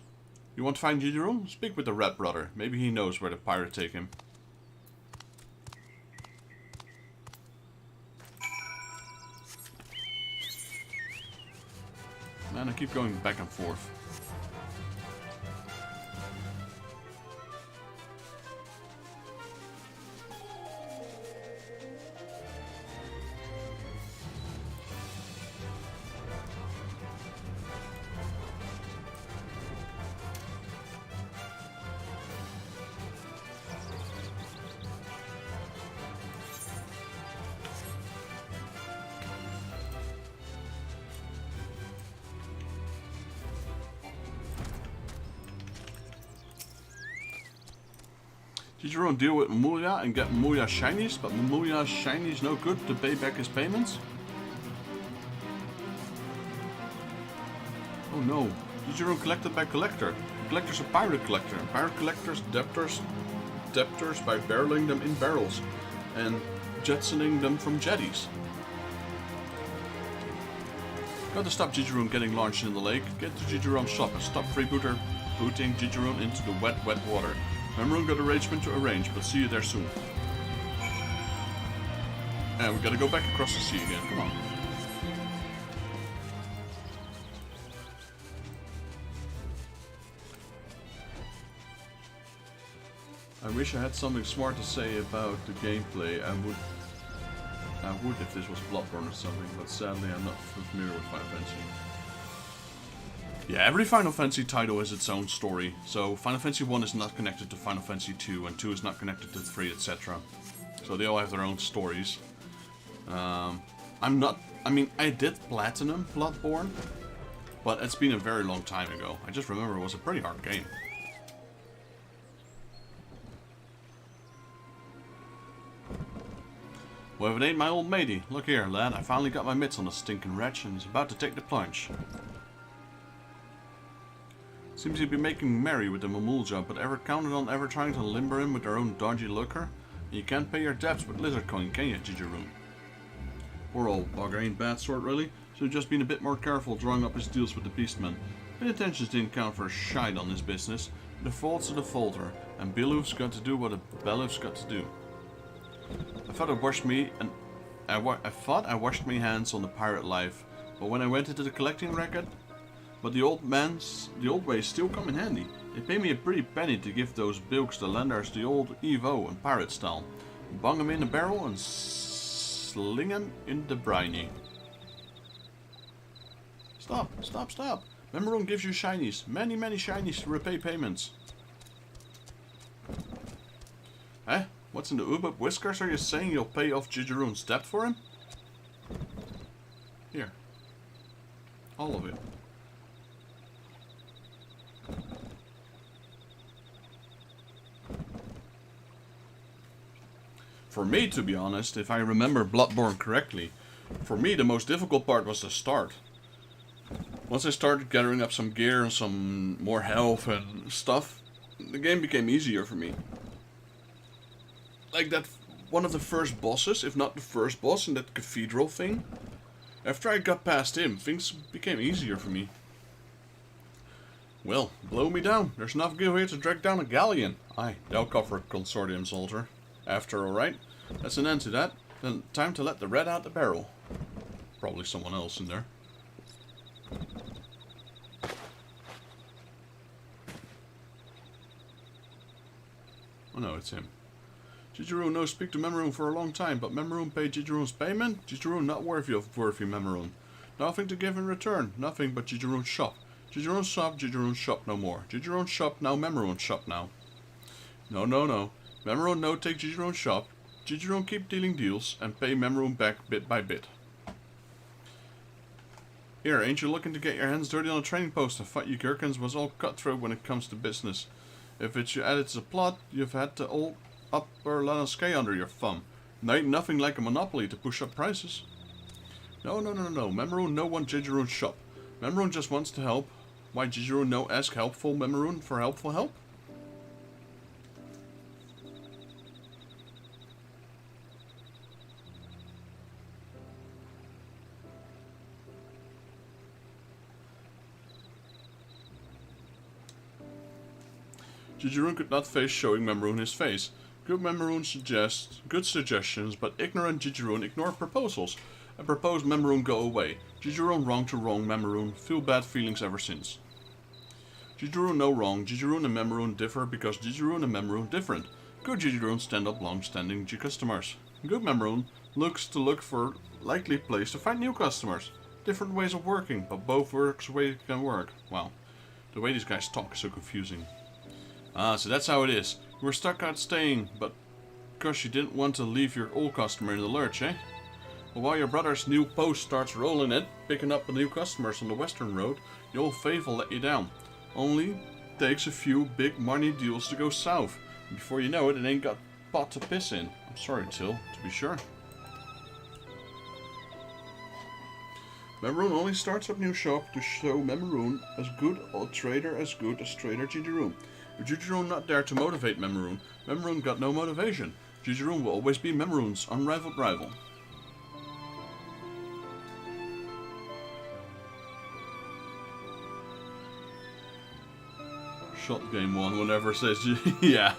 You want to find Jijiroon? Speak with the red brother, maybe he knows where the pirate take him. Man, I keep going back and forth. Jijiroon deal with Mamuya and get Mamuya shinies, but Mamuya's shinies no good to pay back his payments? Oh no, Jijiroon collected by collector. The collector's a pirate collector, and pirate collectors debtors by barreling them in barrels and jetsoning them from jetties. Got to stop Jijiroon getting launched in the lake, get to Jijiroon's shop and stop freebooting Jijiroon into the wet water. Memroon got arrangement to arrange, but see you there soon. And we gotta go back across the sea again, come on. I wish I had something smart to say about the gameplay. I would if this was Bloodborne or something, but sadly I'm not familiar with Final Fantasy. Yeah, every Final Fantasy title has its own story. So Final Fantasy 1 is not connected to Final Fantasy 2, and 2 is not connected to 3, etc. So they all have their own stories. I did Platinum Bloodborne, but it's been a very long time ago. I just remember it was a pretty hard game. Well, if it ain't my old matey. Look here, lad. I finally got my mitts on the stinking wretch, and he's about to take the plunge. Seems he'd be making merry with the Mamulja, but ever counted on ever trying to limber him with their own dodgy lucre? You can't pay your debts with lizard coin, can you, Jijiroon? Poor old bugger ain't bad sort, really. Should've just been a bit more careful drawing up his deals with the Beastmen. His intentions didn't count for a shite on this business. The default's a defaulter, and Beloof's got to do what a Beloof's got to do. I thought I washed my hands on the pirate life, but when I went into the collecting racket, the old ways still come in handy. They pay me a pretty penny to give those bilks the lenders the old Evo and pirate style. Bung 'em in a barrel and sling 'em in the briny. Stop, stop, stop. Memoron gives you shinies. Many, many shinies to repay payments. Eh? What's in the Ubub whiskers? Are you saying you'll pay off Jijiroon's debt for him? Here. All of it. For me, to be honest, if I remember Bloodborne correctly, for me the most difficult part was the start. Once I started gathering up some gear and some more health and stuff, the game became easier for me. Like that, one of the first bosses, if not the first boss in that cathedral thing. After I got past him, things became easier for me. Well, blow me down. There's enough gil here to drag down a galleon. Aye, they'll cover Consortium's altar. After, alright. That's an end to that. Then time to let the red out the barrel. Probably someone else in there. Oh no, it's him. Jijiroon no speak to Memoron for a long time, but Memoron paid Jijiroon's payment? Jijiroon not worthy of Memoron. Nothing to give in return, nothing but Jijiroon's shop. Jijiroon's shop no more. Jijiroon's shop now, Memoron's shop now. No, no, no. Memoron no take Jijiroon's shop. Jijiroon keep dealing deals and pay Memoron back bit by bit. Here, ain't you looking to get your hands dirty on a training post? I thought you Gherkins was all cutthroat when it comes to business. If it's you added to the plot, you've had the old upper Lanoske under your thumb. There ain't nothing like a monopoly to push up prices. No, no, no, no. Memoron no want Jijiroon's shop. Memoron just wants to help. Why Jijiroon no ask helpful Memoron for helpful help? Jijiroon could not face showing Memoron his face. Good Memoron suggests good suggestions, but ignorant Jijiroon ignore proposals. And proposed Memoron go away. Jijiroon wrong to wrong Memoron, feel bad feelings ever since. Jijiroon no wrong, Jijiroon and Memoron differ because Jijiroon and Memoron different. Good Jijiroon stand up long-standing customers. Good Memoron look for likely place to find new customers. Different ways of working, but both works way can work. Wow, the way these guys talk is so confusing. Ah, so that's how it is. You were stuck out staying, but because you didn't want to leave your old customer in the lurch, eh? Well, while your brother's new post starts rolling it, picking up the new customers on the western road, your old faith will let you down. Only takes a few big money deals to go south. And before you know it, it ain't got pot to piss in. I'm sorry, Till, to be sure. Memoron only starts up new shop to show Memoron as good a trader as Jijiroon. If Jijiroon not there to motivate Memoron, Memoron got no motivation. Jijiroon will always be Memoron's unrivaled rival. Shot game one, whenever it says yeah.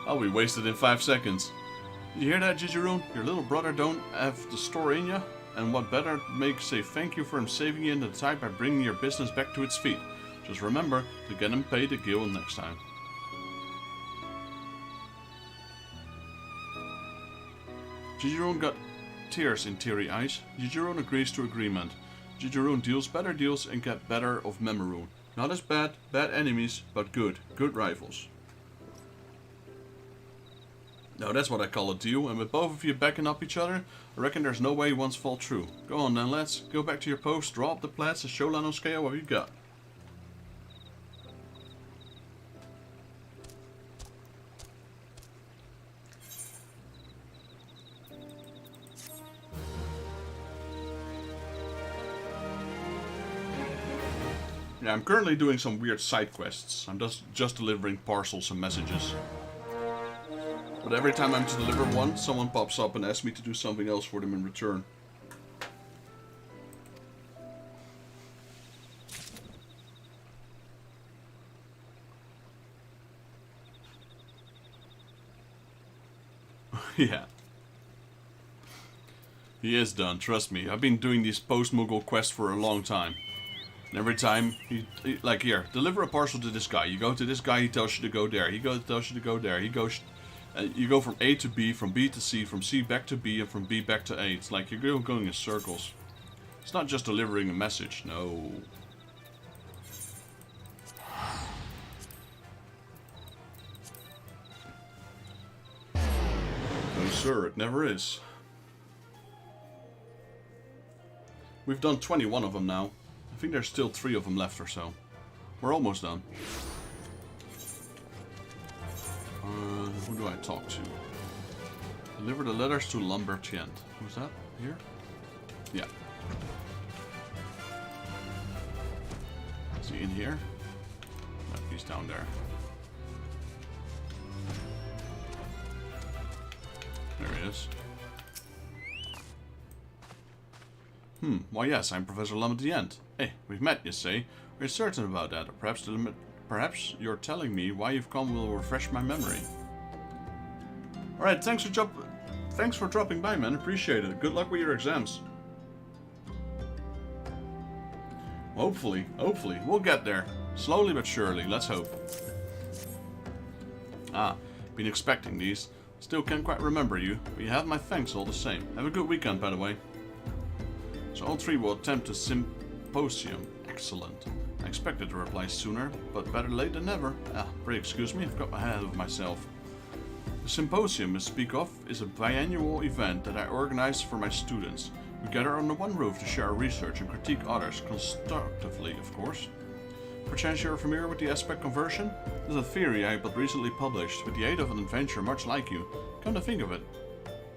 I'll be wasted in 5 seconds. You hear that, Jijiroon? Your little brother don't have the store in ya? And what better make say thank you for him saving you in the tide by bringing your business back to its feet. Just remember to get him paid the gil next time. Jijiroon got tears in teary eyes. Jijiroon agrees to agreement. Jijiroon deals better deals and get better of Memoron. Not as bad enemies, but good rivals. Now that's what I call a deal, and with both of you backing up each other, I reckon there's no way one's fall through. Go on then, lads. Go back to your post, draw up the plats, and show Lanoske what you got. Yeah, I'm currently doing some weird side quests. I'm just delivering parcels and messages. But every time I'm to deliver one, someone pops up and asks me to do something else for them in return. Yeah. He is done, trust me. I've been doing these post-Moogle quests for a long time. And every time, like here, deliver a parcel to this guy. You go to this guy, he tells you to go there. He tells you to go there. He goes... you go from A to B, from B to C, from C back to B, and from B back to A. It's like you're going in circles. It's not just delivering a message, no. No sir, it never is. We've done 21 of them now. I think there's still 3 of them left or so. We're almost done. Who do I talk to? Deliver the letters to Lambertient. Who's that? Here? Yeah. Is he in here? No, he's down there. There he is. Why yes, I'm Professor Lambertient. Hey, we've met, you say? Are you certain about that? Or perhaps you're telling me why you've come will refresh my memory. Alright, thanks for dropping by, man. Appreciate it. Good luck with your exams. Hopefully. We'll get there. Slowly but surely. Let's hope. Ah, been expecting these. Still can't quite remember you, but you have my thanks all the same. Have a good weekend, by the way. So all 3 will attempt a symposium. Excellent. I expected to reply sooner, but better late than never. Pray excuse me, I've got my head of myself. The symposium I speak of is a biannual event that I organize for my students. We gather under one roof to share our research and critique others, constructively, of course. Perchance you're familiar with the aspect conversion? There's a theory I but recently published with the aid of an adventurer much like you. Come to think of it.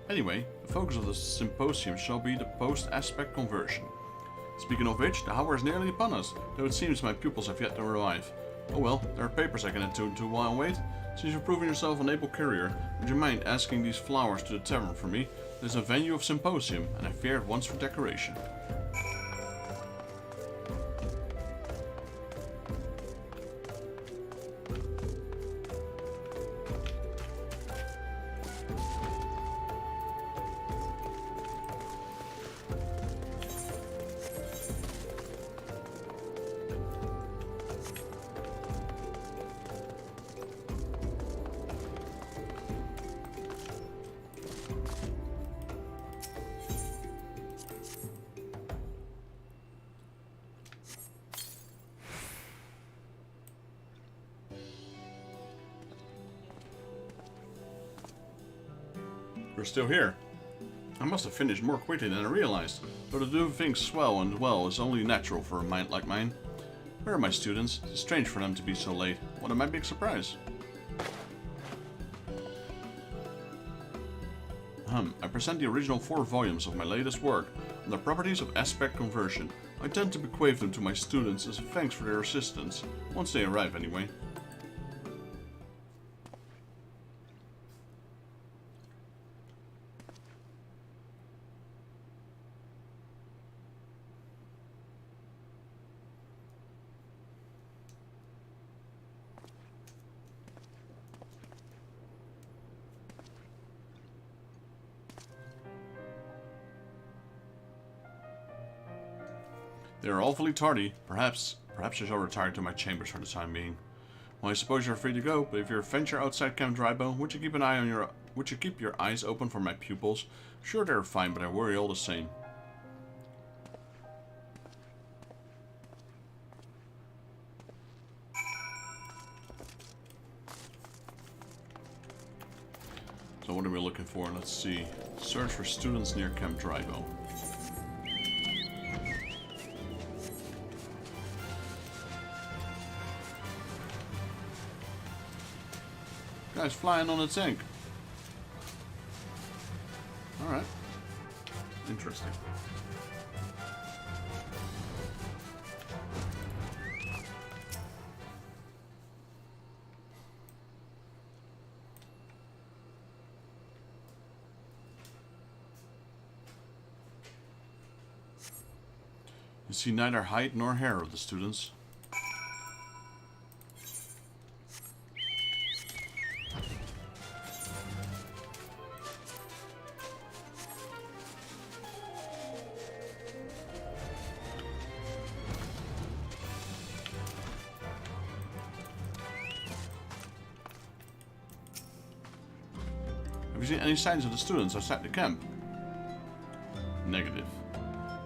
Anyway, the focus of the symposium shall be the post-aspect conversion. Speaking of which, the hour is nearly upon us, though it seems my pupils have yet to arrive. Oh well, there are papers I can attend to while I wait. Since you've proven yourself an able courier, would you mind asking these flowers to the tavern for me? There's a venue of symposium, and I fear it wants for decoration. We're still here. I must have finished more quickly than I realized, though to do things well and well is only natural for a mind like mine. Where are my students? It's strange for them to be so late. What am I big surprise? I present the original 4 volumes of my latest work on the properties of aspect conversion. I tend to bequeath them to my students as a thanks for their assistance, once they arrive anyway. They are awfully tardy. Perhaps I shall retire to my chambers for the time being. Well, I suppose you're free to go, but if you venture outside Camp Drybow, would you keep your eyes open for my pupils? Sure, they're fine, but I worry all the same. So what are we looking for? Let's see. Search for students near Camp Drybow. Guy's flying on a tank. Alright. Interesting. You see neither height nor hair of the students. Have you seen any signs of the students outside the camp? Negative.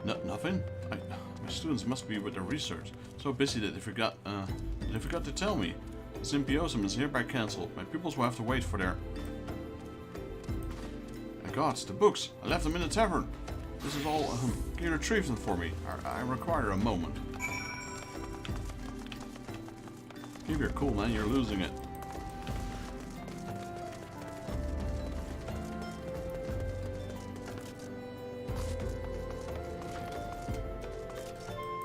Nothing? My students must be with their research. So busy that they forgot to tell me. The symposium is hereby cancelled. My pupils will have to wait for their... My gods, the books! I left them in the tavern! This is all you retrieved them for me. I require a moment. Keep your cool, man. You're losing it.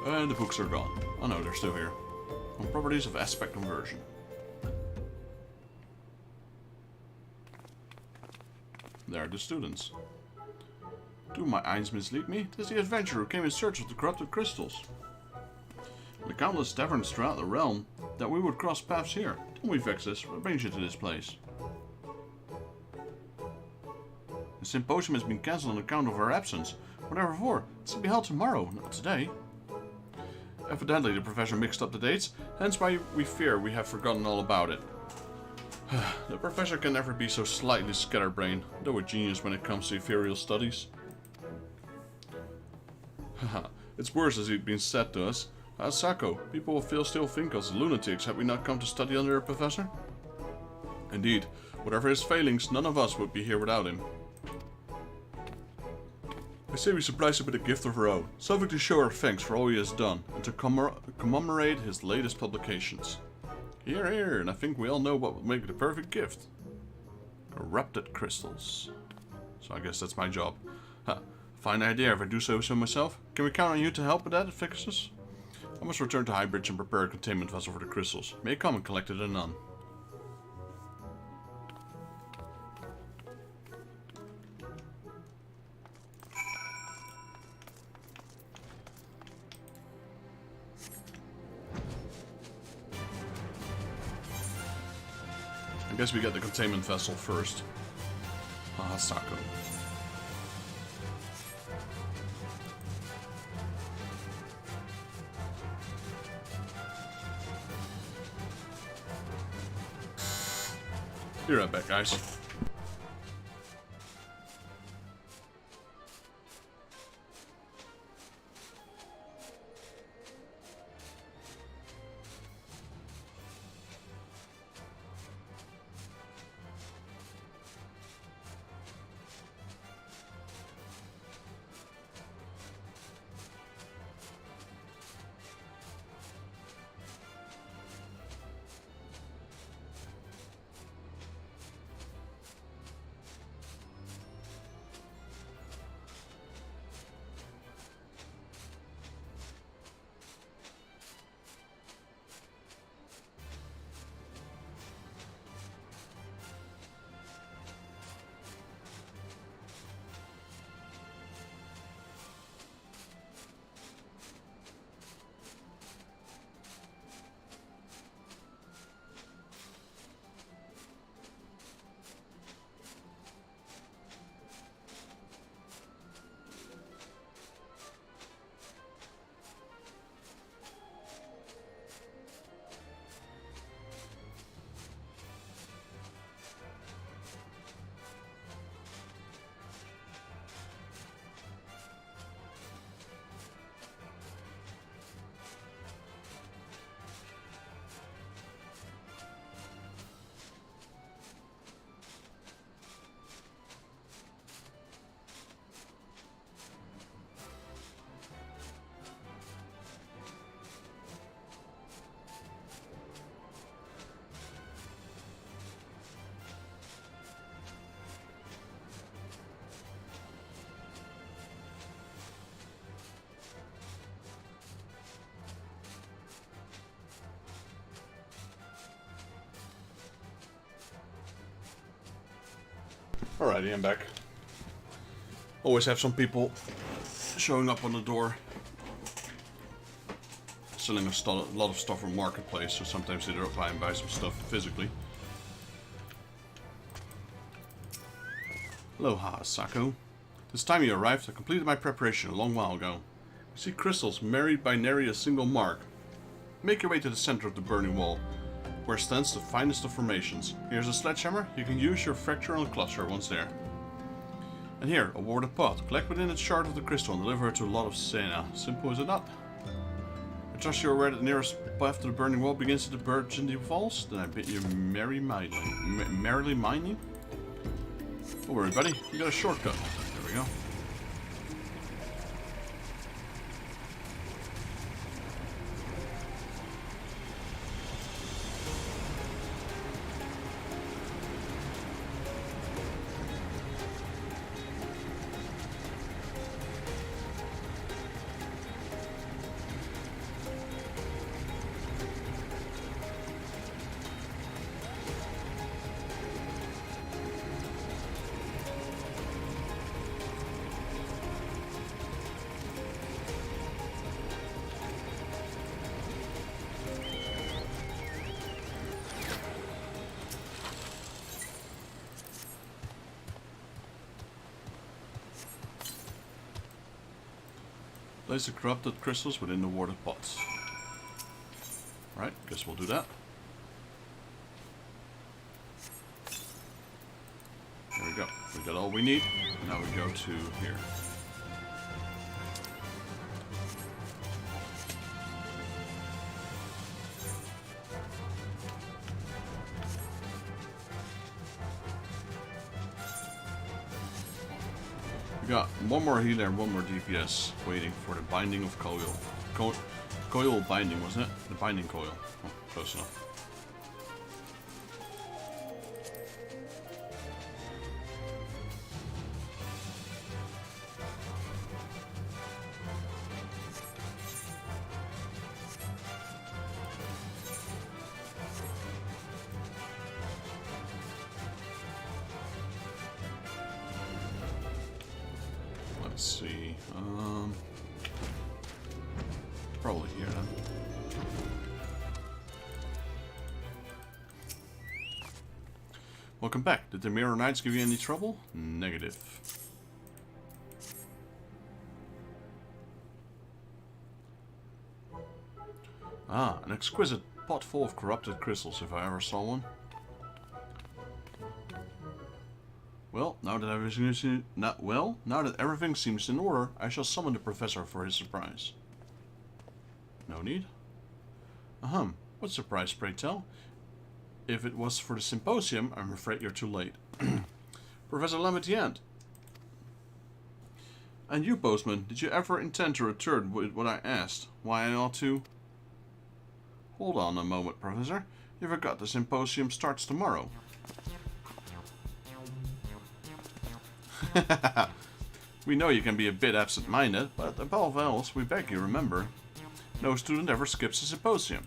And the books are gone. Oh no, they're still here. On properties of aspect conversion. There are the students. Do my eyes mislead me? It is the adventurer who came in search of the corrupted crystals. The countless taverns throughout the realm that we would cross paths here. Tell me, Vexus, what brings you to this place? The symposium has been cancelled on account of our absence. Whatever for? It's to be held tomorrow, not today. Evidently, the professor mixed up the dates, hence why we fear we have forgotten all about it. The professor can never be so slightly scatterbrained, though a genius when it comes to ethereal studies. It's worse as it's been said to us. Sako, people will still think us lunatics had we not come to study under a professor. Indeed, whatever his failings, none of us would be here without him. I say we surprise him with a gift of our own, something to show our thanks for all he has done, and to commemorate his latest publications. Here, here, and I think we all know what would make the perfect gift. Corrupted crystals. So I guess that's my job. Fine idea if I do so myself. Can we count on you to help with that, Vexus? I must return to Highbridge and prepare a containment vessel for the crystals. May come and collect it anon. I guess we get the containment vessel first. Sako. Be right back, guys. Alrighty, I'm back. Always have some people showing up on the door. selling a lot of stuff on Marketplace, so sometimes they drop by and buy some stuff physically. Aloha, Sako. This time you arrived, I completed my preparation a long while ago. You see crystals married by nary a single mark. Make your way to the center of the burning wall, where stands the finest of formations. Here's a sledgehammer. You can use your fracture on the cluster once there. And here, a warded pot. Collect within its shard of the crystal and deliver it to a lot of Sena. Simple is it not? I trust you're aware that the nearest path to the burning wall begins at the Burgundy Falls? Then I bid you merrily mining. Don't worry, buddy. You got a shortcut. There we go. Place the corrupted crystals within the warded pots. Right, guess we'll do that. There we go. We got all we need. Now we go to here. We got one more healer and one more DPS waiting for the binding of coil. Coil binding, wasn't it? The binding coil. Oh, close enough. Let's see. Probably here then. Welcome back. Did the Mirror Knights give you any trouble? Negative. Ah, an exquisite pot full of corrupted crystals, if I ever saw one. Well, now that everything seems in order, I shall summon the professor for his surprise. No need. What surprise, pray tell? If it was for the symposium, I'm afraid you're too late. Professor Lamettiant. And you, postman, did you ever intend to return with what I asked? Why I ought to... Hold on a moment, Professor. You forgot the symposium starts tomorrow. We know you can be a bit absent-minded, but above else, we beg you remember. No student ever skips a symposium.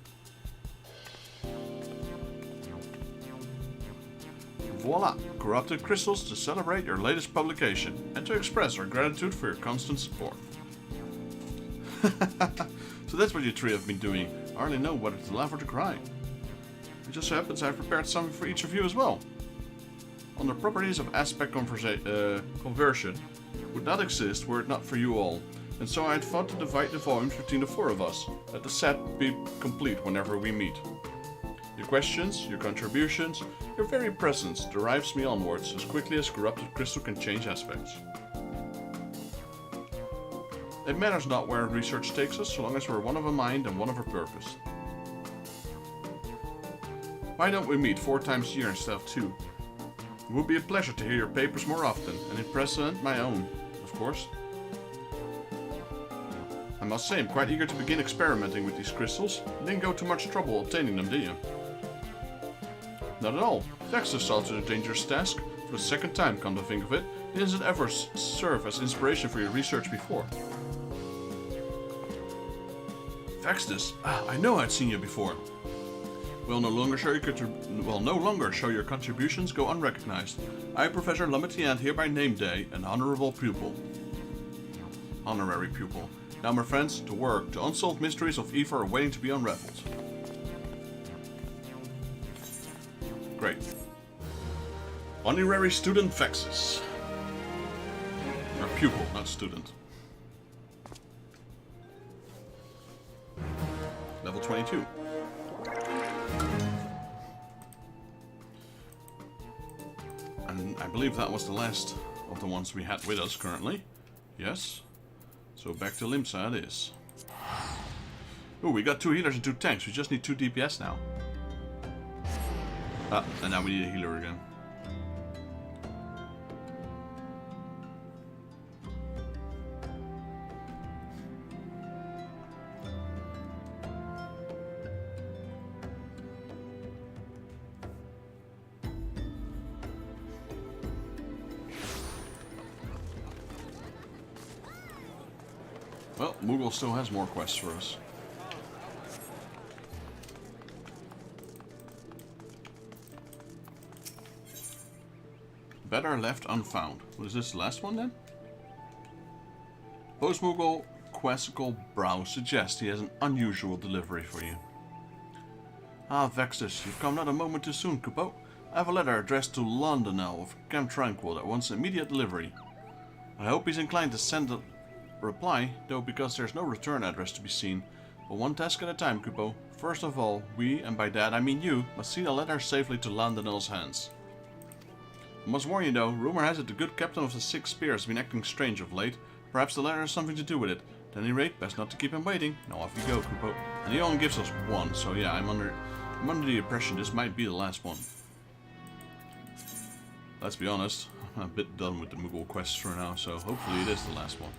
Voila! Corrupted crystals to celebrate your latest publication, and to express our gratitude for your constant support. So that's what you three have been doing. I hardly know whether to laugh or to cry. It just so happens I've prepared something for each of you as well. On the properties of aspect conversion would not exist were it not for you all, and so I had thought to divide the volumes between the four of us. Let the set be complete whenever we meet. Your questions, your contributions, your very presence drives me onwards as quickly as corrupted crystal can change aspects. It matters not where research takes us, so long as we're one of a mind and one of a purpose. Why don't we meet 4 times a year instead of 2? It would be a pleasure to hear your papers more often, and in precedent my own, of course. I must say I'm quite eager to begin experimenting with these crystals. You didn't go to much trouble obtaining them, did you? Not at all. Vexus saw to the dangerous task. For the second time, come to think of it, didn't it ever serve as inspiration for your research before? Vexus? Ah, I know I'd seen you before. We'll no longer show your contributions go unrecognized. I, Professor Lamettiant, hereby name day an honorary pupil. Now, my friends, to work. The unsolved mysteries of Eva are waiting to be unraveled. Great. Honorary student Vexus. Or pupil, not student. Level 22. And I believe that was the last of the ones we had with us currently. Yes. So back to Limsa it is. Ooh, we got 2 healers and 2 tanks. We just need 2 DPS now. Ah, and now we need a healer again. Well, Moogle still has more quests for us. Better left unfound. What is this, the last one then? Post-Moogle Questical Brow suggests he has an unusual delivery for you. Ah, Vexus, you've come not a moment too soon, Kupo. I have a letter addressed to Londonel of Camp Tranquil that wants immediate delivery. I hope he's inclined to send a reply, though, because there's no return address to be seen. But one task at a time, Kupo. First of all, we, and by that I mean you, must see the letter safely to Londonel's hands. I must warn you though, rumor has it the good captain of the Six Spears has been acting strange of late. Perhaps the letter has something to do with it. At any rate, best not to keep him waiting. Now off you go, Kupo. And he only gives us 1, so yeah, I'm under the impression this might be the last one. Let's be honest, I'm a bit done with the Moogle quests for now, so hopefully it is the last one.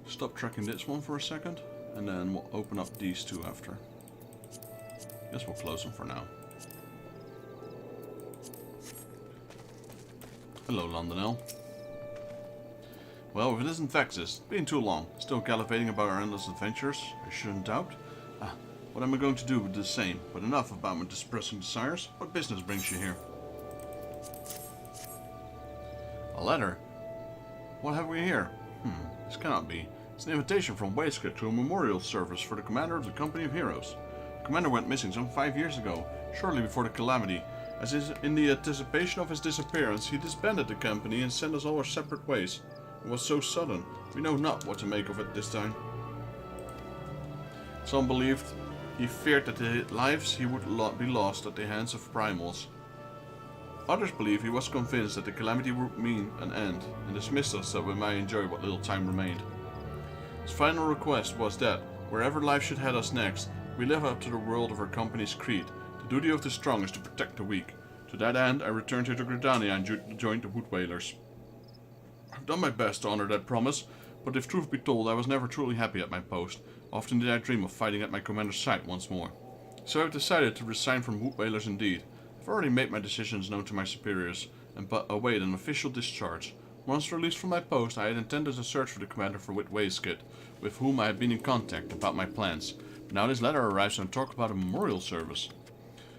Stop tracking this one for a second, and then we'll open up these 2 after. Guess we'll close them for now. Hello, Londonel. Well, if it isn't Vexus, it's been too long. Still gallivanting about our endless adventures, I shouldn't doubt. What am I going to do with the same? But enough about my distressing desires. What business brings you here? A letter? What have we here? This cannot be. It's an invitation from Waistcoat to a memorial service for the commander of the Company of Heroes. The commander went missing some 5 years ago, shortly before the Calamity. As is in the anticipation of his disappearance, he disbanded the company and sent us all our separate ways. It was so sudden, we know not what to make of it this time. Some believed he feared that the lives he would be lost at the hands of primals. Others believe he was convinced that the Calamity would mean an end, and dismissed us so we might enjoy what little time remained. His final request was that, wherever life should head us next, we live up to the world of our company's creed. The duty of the strong is to protect the weak. To that end, I returned here to Gridania and joined the Wood Whalers. I've done my best to honor that promise, but if truth be told, I was never truly happy at my post. Often did I dream of fighting at my commander's side once more. So I've decided to resign from Wood Whalers indeed. I've already made my decisions known to my superiors, and await an official discharge. Once released from my post, I had intended to search for the commander for Waistcoat, with whom I had been in contact about my plans. But now this letter arrives and talk about a memorial service.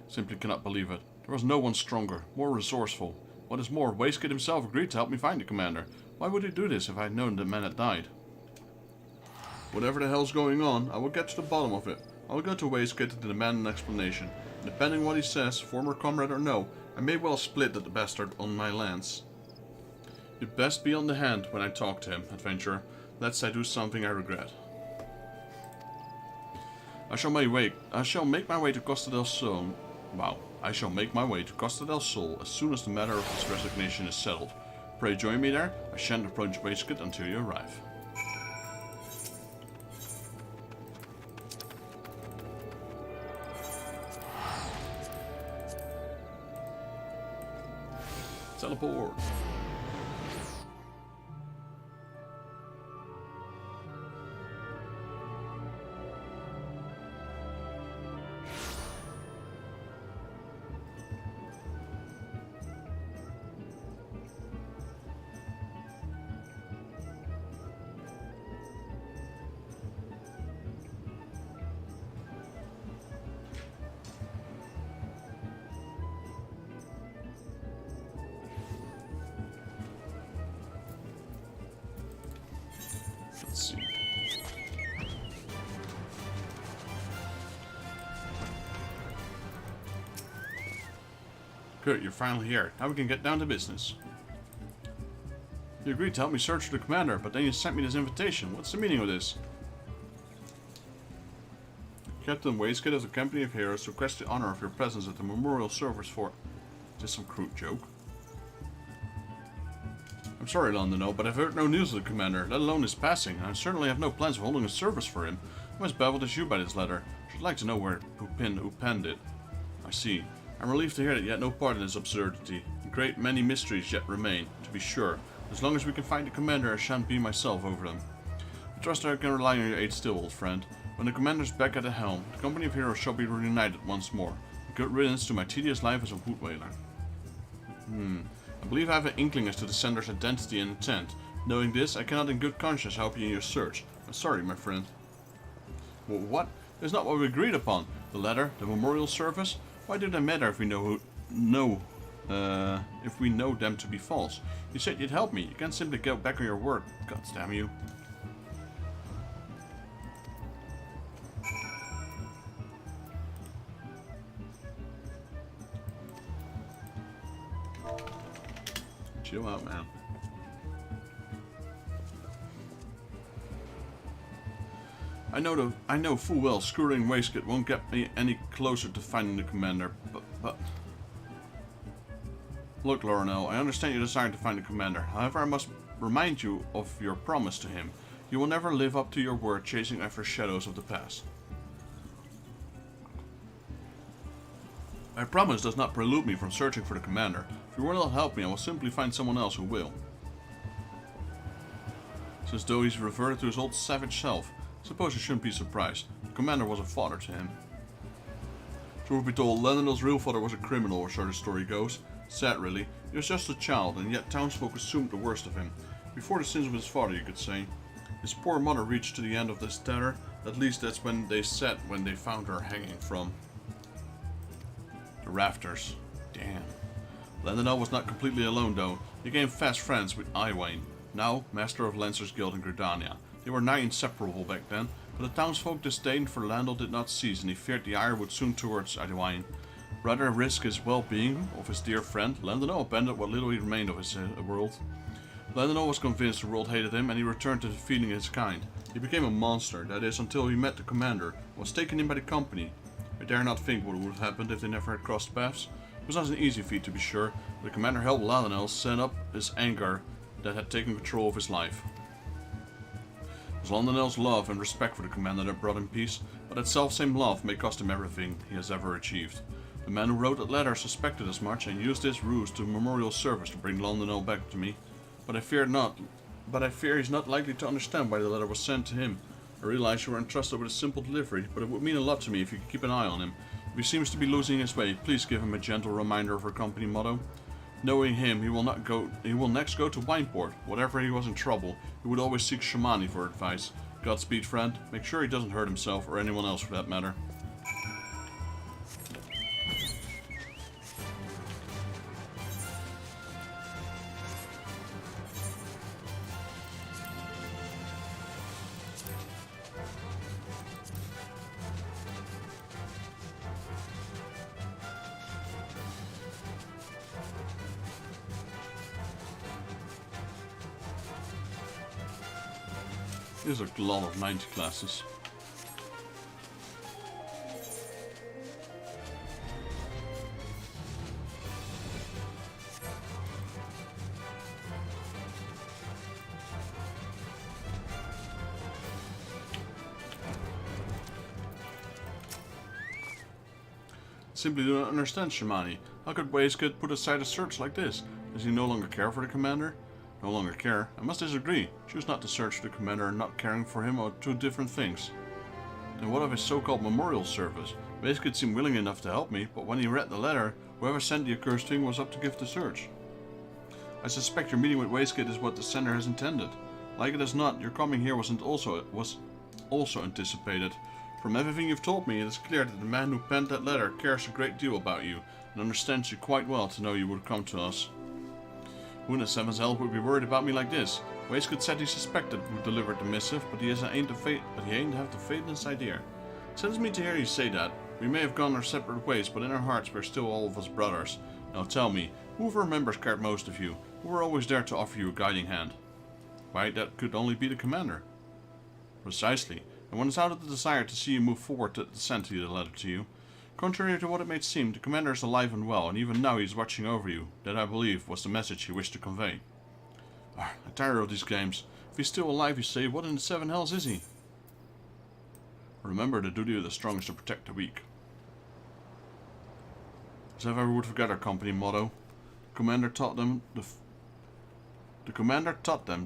Simply cannot believe it. There was no one stronger, more resourceful. What is more, Waistcoat himself agreed to help me find the commander. Why would he do this if I had known the man had died? Whatever the hell's going on, I will get to the bottom of it. I will go to Waistcoat and demand an explanation. Depending on what he says, former comrade or no, I may well split the bastard on my lands. You'd best be on the hand when I talk to him, adventurer, lest I do something I regret. I shall make my way to Costa del Sol. Wow. I shall make my way to Costa del Sol as soon as the matter of his resignation is settled. Pray join me there. I shan't approach Waistcoat until you arrive. Teleport. Good, you're finally here. Now we can get down to business. You agreed to help me search for the commander, but then you sent me this invitation. What's the meaning of this? Captain Wastegate of the Company of Heroes requests the honor of your presence at the memorial service for... Is this some crude joke? I'm sorry, London, but I've heard no news of the commander, let alone his passing, and I certainly have no plans of holding a service for him. I'm as baffled as you by this letter. Should like to know who penned it. I see. I'm relieved to hear that yet no part in this absurdity. A great many mysteries yet remain, to be sure. As long as we can find the commander, I shan't be myself over them. I trust I can rely on your aid still, old friend. When the commander's back at the helm, the Company of Heroes shall be reunited once more. A good riddance to my tedious life as a wood whaler. I believe I have an inkling as to the sender's identity and intent. Knowing this, I cannot in good conscience help you in your search. I'm sorry, my friend. Well, what? It's not what we agreed upon. The letter, the memorial service. Why do they matter if we know them to be false? You said you'd help me. You can't simply go back on your word. God damn you. Chill out, man. I know full well screwing Wastegate won't get me any closer to finding the commander, but... Look, Lorinel, I understand your desire to find the commander. However, I must remind you of your promise to him. You will never live up to your word chasing after shadows of the past. My promise does not prelude me from searching for the commander. If you will not help me, I will simply find someone else who will. It's as though he's reverted to his old savage self. I suppose you shouldn't be surprised. The commander was a father to him. Truth be told, Lenonel's real father was a criminal, or so the story goes. Sad, really. He was just a child, and yet townsfolk assumed the worst of him. Before the sins of his father, you could say. His poor mother reached to the end of this tether. At least that's when they said when they found her hanging from the rafters. Damn. Lenonel was not completely alone, though. He became fast friends with Iwain, now master of Lancers Guild in Gridania. They were nigh inseparable back then, but the townsfolk disdain for Landel did not cease, and he feared the ire would soon towards Iwain. Rather than risk his well-being of his dear friend, Lenonel abandoned what little he remained of his world. Lenonel was convinced the world hated him, and he returned to defeating his kind. He became a monster, that is, until he met the commander, and was taken in by the company. I dare not think what would have happened if they never had crossed paths. It was not an easy feat, to be sure, but the commander helped Lenonel send up his anger that had taken control of his life. It was Lenonel's love and respect for the commander that brought him peace, but that self-same love may cost him everything he has ever achieved. The man who wrote that letter suspected as much and used this ruse to memorial service to bring Lenonel back to me. But I fear he's not likely to understand why the letter was sent to him. I realize you were entrusted with a simple delivery, but it would mean a lot to me if you could keep an eye on him. If he seems to be losing his way, please give him a gentle reminder of our company motto. Knowing him, he will next go to Wineport. Whatever he was in trouble, he would always seek Shamani for advice. Godspeed, friend. Make sure he doesn't hurt himself, or anyone else for that matter. There's a lot of 90 classes. Simply do not understand, Shamani. How could Wastegate put aside a search like this? Does he no longer care for the commander? No longer care? I must disagree. Choose not to search for the commander and not caring for him are two different things. And what of his so-called memorial service? Wastegate seemed willing enough to help me, but when he read the letter, whoever sent the accursed thing was up to give the search. I suspect your meeting with Wastegate is what the sender has intended. Like it as not, your coming here was also anticipated. From everything you've told me, it is clear that the man who penned that letter cares a great deal about you, and understands you quite well to know you would come to us. Who in the seventh hell would be worried about me like this? Wastegate said he suspected who delivered the missive, but he ain't have the faith in this idea. It saddens me to hear you say that. We may have gone our separate ways, but in our hearts we're still all of us brothers. Now tell me, who of our members cared most of you? Who were always there to offer you a guiding hand? Why, that could only be the commander. Precisely, and when it's out of the desire to see you move forward that sent the letter to you. Contrary to what it may seem, the commander is alive and well, and even now he is watching over you. That, I believe, was the message he wished to convey. I'm tired of these games. If he's still alive, you say, what in the seven hells is he? Remember, the duty of the strong is to protect the weak. As if I would forget our company motto. The commander taught them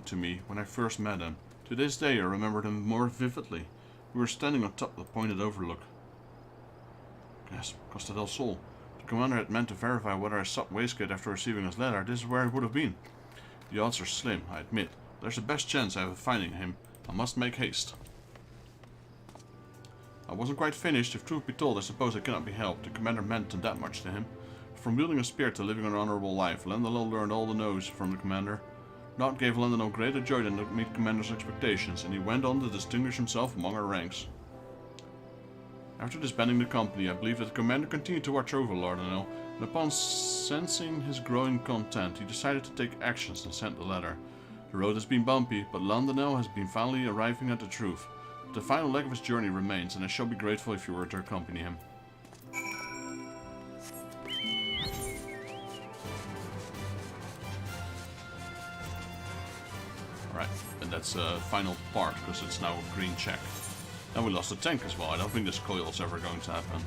to me when I first met him. To this day I remember them more vividly. We were standing on top of the pointed overlook. Yes, Costa del Sol. The commander had meant to verify whether I stopped Wastegate after receiving his letter. This is where he would have been. The odds are slim, I admit. There's the best chance I have of finding him. I must make haste. I wasn't quite finished. If truth be told, I suppose it cannot be helped. The commander meant that much to him. From wielding a spear to living an honourable life, Lendalo learned all the knows from the commander. Naught gave Lendalo greater joy than to meet the commander's expectations, and he went on to distinguish himself among our ranks. After disbanding the company, I believe that the commander continued to watch over Lendalo, and upon sensing his growing content, he decided to take actions and sent the letter. The road has been bumpy, but Lendalo has been finally arriving at the truth. The final leg of his journey remains, and I shall be grateful if you were to accompany him. Alright, and that's the final part, because it's now a green check. And we lost a tank as well. I don't think this coil is ever going to happen.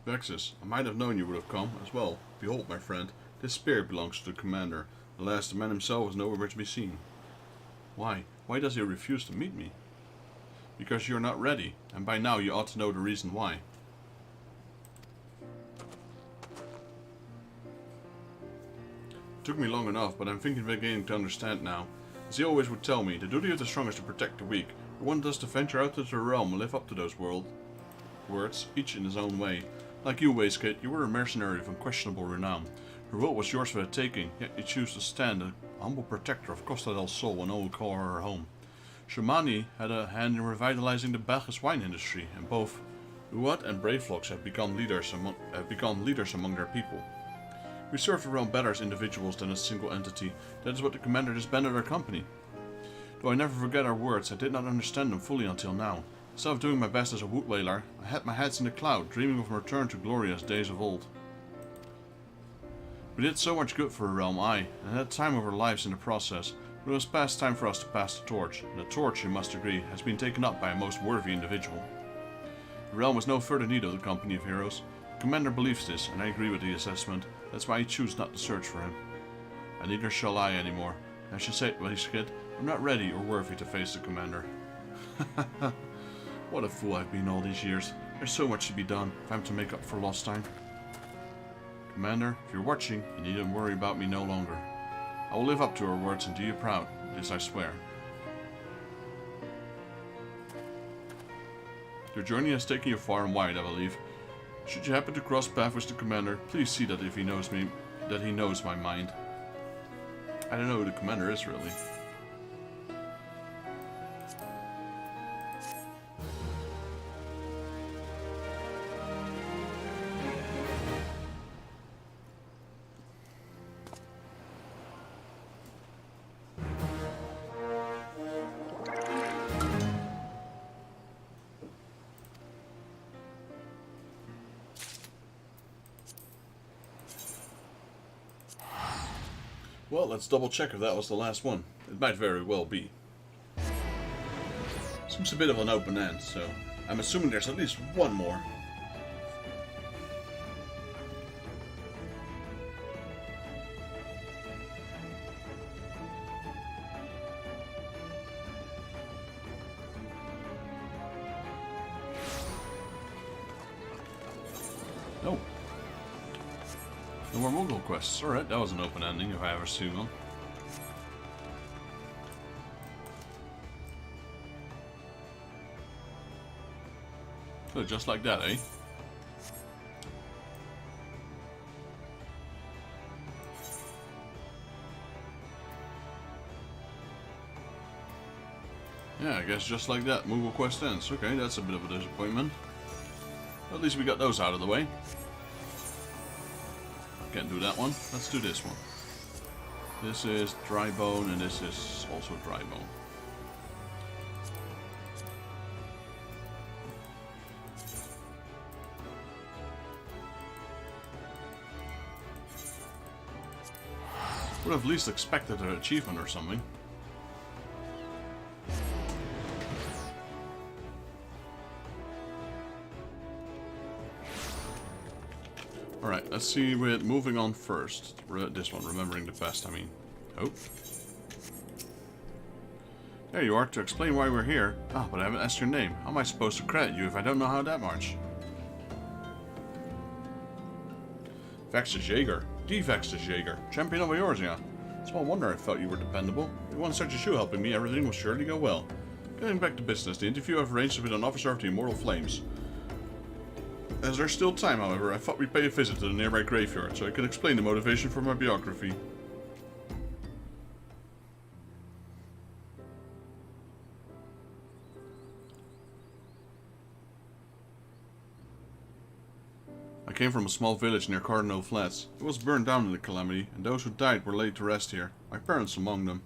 Vexus, I might have known you would have come as well. Behold, my friend, this spear belongs to the commander. Alas, the man himself is nowhere to be seen. Why? Why does he refuse to meet me? Because you're not ready, and by now you ought to know the reason why. It took me long enough, but I'm beginning to understand now. As he always would tell me, the duty of the strong is to protect the weak. One does to venture out into the realm and live up to those words, each in his own way. Like you, Wastegate, you were a mercenary of unquestionable renown. Her will was yours for the taking, yet you choose to stand a humble protector of Costa del Sol and all who call her home. Shamani had a hand in revitalizing the Belgisch wine industry, and both Uat and Braveflocks have become leaders among their people. We serve the realm better as individuals than as a single entity. That is what the commander disbanded our company. Though I never forget our words, I did not understand them fully until now. Instead of doing my best as a wood whaler, I had my heads in the cloud, dreaming of a return to glorious days of old. We did so much good for the realm, and had time of our lives in the process, but it was past time for us to pass the torch, and the torch, you must agree, has been taken up by a most worthy individual. The realm has no further need of the company of heroes. The commander believes this, and I agree with the assessment. That's why I choose not to search for him. And neither shall I anymore. I should say, Wastegate, I'm not ready or worthy to face the commander. What a fool I've been all these years. There's so much to be done if I'm to make up for lost time. Commander, if you're watching, you needn't worry about me no longer. I will live up to our words and do you proud. This I swear. Your journey has taken you far and wide, I believe. Should you happen to cross paths with the commander, please see that if he knows me, that he knows my mind. I don't know who the commander is really. Well, let's double check if that was the last one. It might very well be. Seems a bit of an open end, so I'm assuming there's at least one more. No more Moogle quests. Alright, that was an open ending if I ever seen one. Oh, just like that, eh? Yeah, I guess just like that, Moogle quest ends. Okay, that's a bit of a disappointment. At least we got those out of the way. Can't do that one. Let's do this one. This is dry bone and this is also dry bone. Would have at least expected an achievement or something. Alright, let's see with moving on first. This one, remembering the past, I mean. Oh. There you are, to explain why we're here. Ah, but I haven't asked your name. How am I supposed to credit you if I don't know how that march? Vexus Jaeger. The Vexus Jaeger. Champion of Eorzea. Small wonder I felt you were dependable. With one such as you helping me, everything will surely go well. Getting back to business, the interview I've arranged with an officer of the Immortal Flames. As there's still time, however, I thought we'd pay a visit to the nearby graveyard, so I can explain the motivation for my biography. I came from a small village near Cardinal Flats. It was burned down in the Calamity, and those who died were laid to rest here, my parents among them.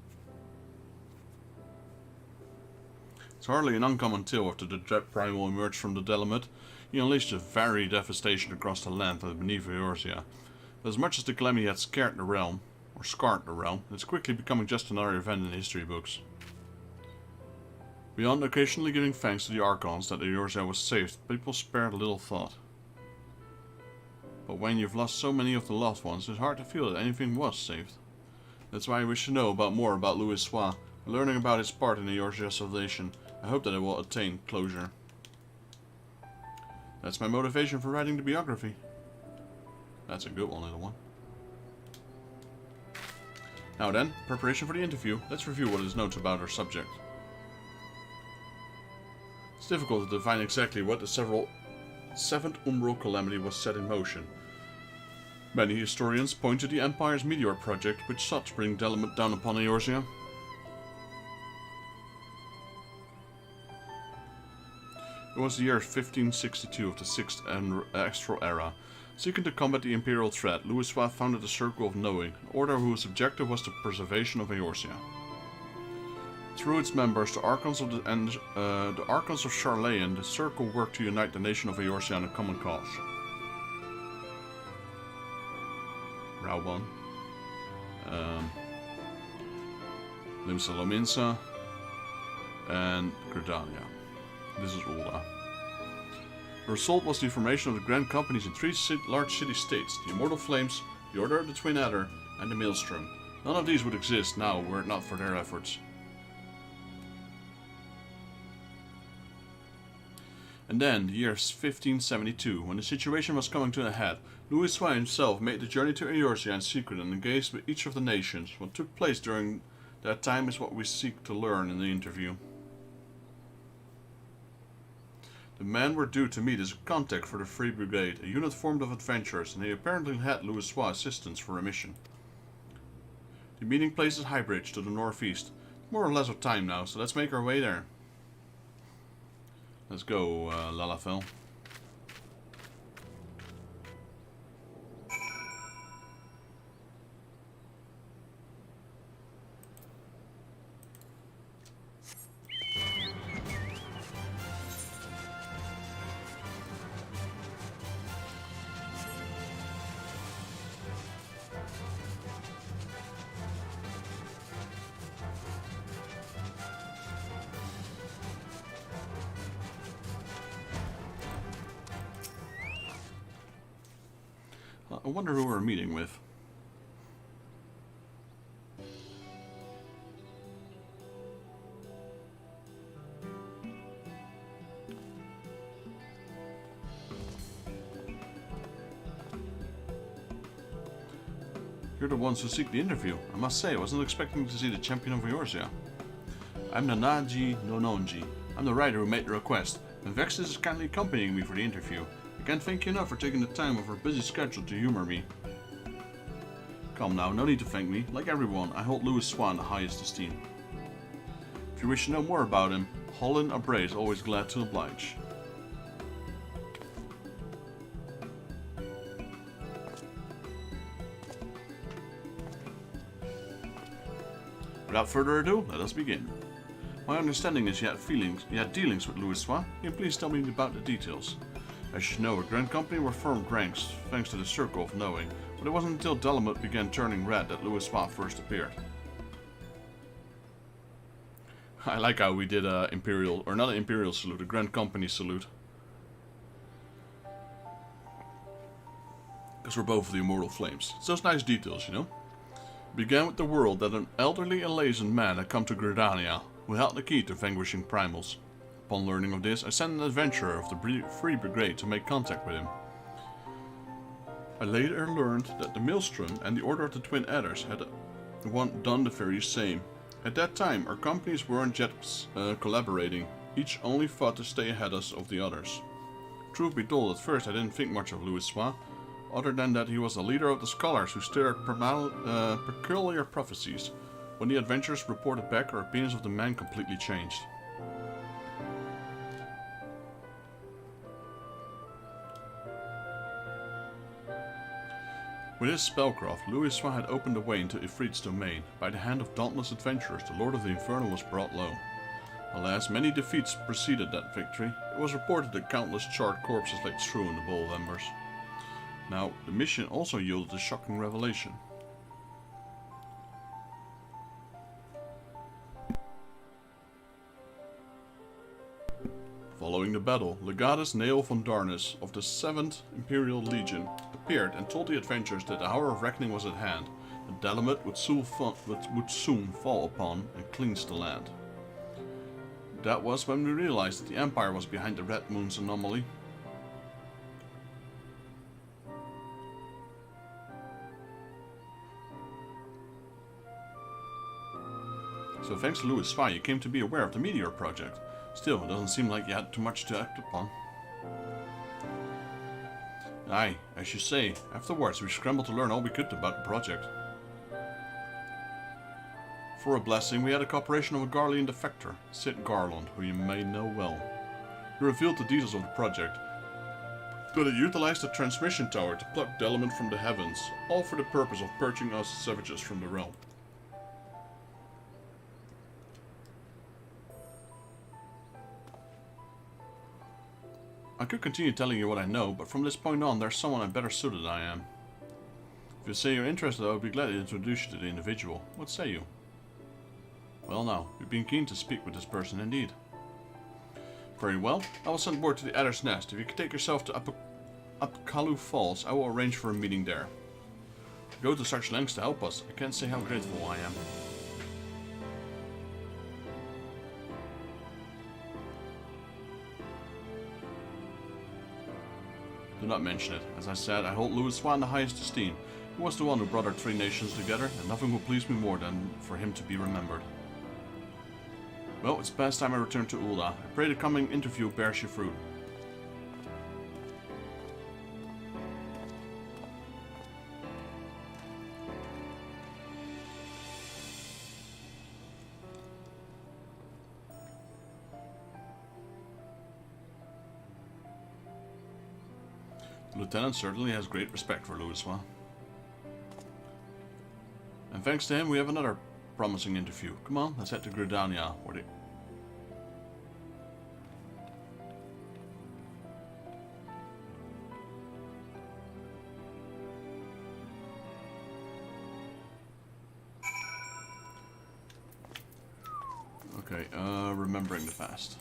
It's hardly an uncommon tale after the dread primal emerged from the Dalamud. He unleashed a very devastation across the land and beneath Eorzea. But as much as the Calamity had scared the realm, or scarred the realm, it's quickly becoming just another event in history books. Beyond occasionally giving thanks to the Archons that Eorzea was saved, people spared little thought. But when you've lost so many of the loved ones, it's hard to feel that anything was saved. That's why I wish to know more about Louis Sois, learning about his part in the Eorzea salvation. I hope that it will attain closure. That's my motivation for writing the biography. That's a good one, little one. Now then, preparation for the interview. Let's review what is known about our subject. It's difficult to define exactly what the Seventh Umbral Calamity was set in motion. Many historians point to the Empire's meteor project, which sought to bring Dalamud down upon Eorzea. It was the year 1562 of the Sixth Astral Era. Seeking to combat the Imperial threat, Louis Sois founded the Circle of Knowing, an order whose objective was the preservation of Eorzea. Through its members, the Archons of Garlean, the Circle worked to unite the nation of Eorzea in a common cause. Rauban, Limsa Lominsa, and Gridania. This is Ulda. The result was the formation of the Grand Companies in three large city-states, the Immortal Flames, the Order of the Twin Adder, and the Maelstrom. None of these would exist now were it not for their efforts. And then, the year 1572, when the situation was coming to a head, Louis Sois himself made the journey to Eorzea in secret and engaged with each of the nations. What took place during that time is what we seek to learn in the interview. The men were due to meet as a contact for the Free Brigade, a unit formed of adventurers, and they apparently had Louis Sois' assistance for a mission. The meeting place is Highbridge to the northeast. More or less of time now, so let's make our way there. Let's go, Lalafell. I wonder who we're meeting with. You're the ones who seek the interview. I must say, I wasn't expecting to see the champion of Eorzea. I'm Nanaji Nononji. I'm the writer who made the request, and Vexus is kindly accompanying me for the interview. I can't thank you enough for taking the time of her busy schedule to humor me. Come now, no need to thank me. Like everyone, I hold Louis Swan in the highest esteem. If you wish to know more about him, Holland Abreu is always glad to oblige. Without further ado, let us begin. My understanding is you had dealings with Louis Swan. Can you please tell me about the details? As you know, a grand company were formed ranks, thanks to the Circle of Knowing, but it wasn't until Dalamud began turning red that Louis Swan first appeared. I like how we did a Imperial, or not an Imperial salute, a Grand Company salute. Because we're both of the Immortal Flames. It's those nice details, you know? It began with the world that an elderly Elazian man had come to Gridania, who held the key to vanquishing primals. Upon learning of this, I sent an adventurer of the Free Brigade to make contact with him. I later learned that the Maelstrom and the Order of the Twin Adders had done the very same. At that time, our companies weren't yet collaborating. Each only fought to stay ahead of the others. Truth be told, at first I didn't think much of Louis Swan, other than that he was the leader of the scholars who stirred peculiar prophecies. When the adventurers reported back, our opinions of the man completely changed. With his spellcraft, Louis Swan had opened the way into Ifrit's domain. By the hand of dauntless adventurers, the Lord of the Inferno was brought low. Alas, many defeats preceded that victory. It was reported that countless charred corpses lay strewn in the bowl of embers. Now, the mission also yielded a shocking revelation. Following the battle, Legatus Neil von Darnus of the 7th Imperial Legion appeared and told the adventurers that the hour of reckoning was at hand, and Dalamud would soon fall upon and cleanse the land. That was when we realized that the Empire was behind the Red Moon's anomaly. So thanks to Louis Swan, you came to be aware of the Meteor Project. Still, it doesn't seem like you had too much to act upon. Aye, as you say, afterwards we scrambled to learn all we could about the project. For a blessing, we had a cooperation of a Garlean defector, Sid Garland, who you may know well. He revealed the details of the project, but it utilized the transmission tower to pluck Dalamud from the heavens, all for the purpose of purging us savages from the realm. I could continue telling you what I know, but from this point on, there's someone better suited than I am. If you say you're interested, I would be glad to introduce you to the individual. What say you? Well now, we've been keen to speak with this person indeed. Very well, I will send word to the Adder's Nest. If you can take yourself to Apkalu Falls, I will arrange for a meeting there. Go to such lengths to help us. I can't say how grateful I am. Do not mention it. As I said, I hold Louis Swan in the highest esteem. He was the one who brought our three nations together, and nothing will please me more than for him to be remembered. Well, it's past time I return to Ul'dah. I pray the coming interview bears you fruit. The lieutenant certainly has great respect for Louis Swan. And thanks to him, we have another promising interview. Come on, let's head to Gridania, where they... Okay, remembering the past.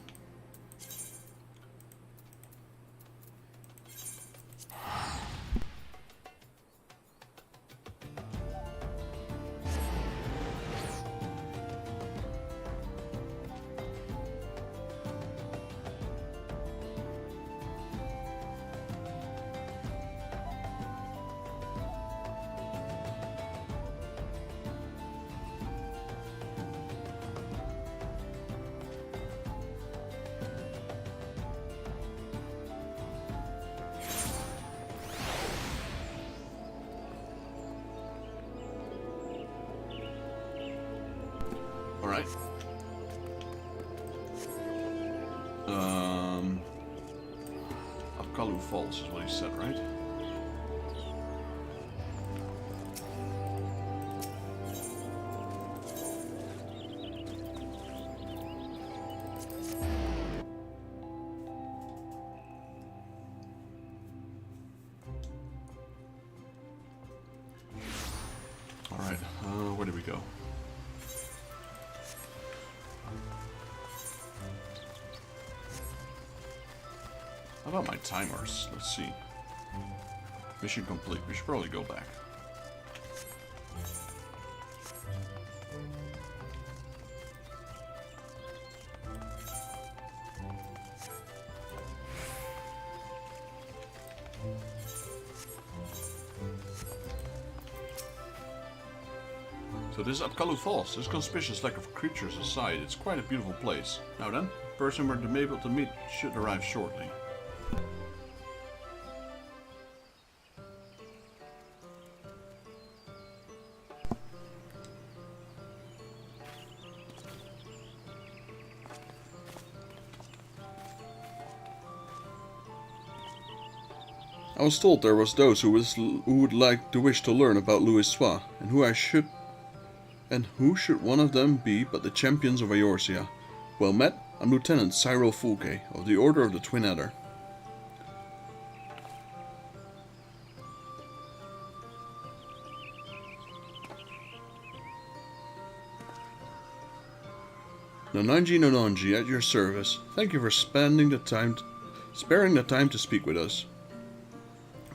Falls is what he said, right? Alright, where did we go? How about my timers? Let's see. Mission complete. We should probably go back. So this is Apkalu Falls. This conspicuous lack of creatures aside, it's quite a beautiful place. Now then, the person we're able to meet should arrive shortly. I was told there was those who would like to wish to learn about Eorzea, and who should one of them be but the champions of Eorzea. Well met, I'm Lieutenant Cyril Fulke of the Order of the Twin Adder. Nonanji Nonanji at your service. Thank you for sparing the time to speak with us.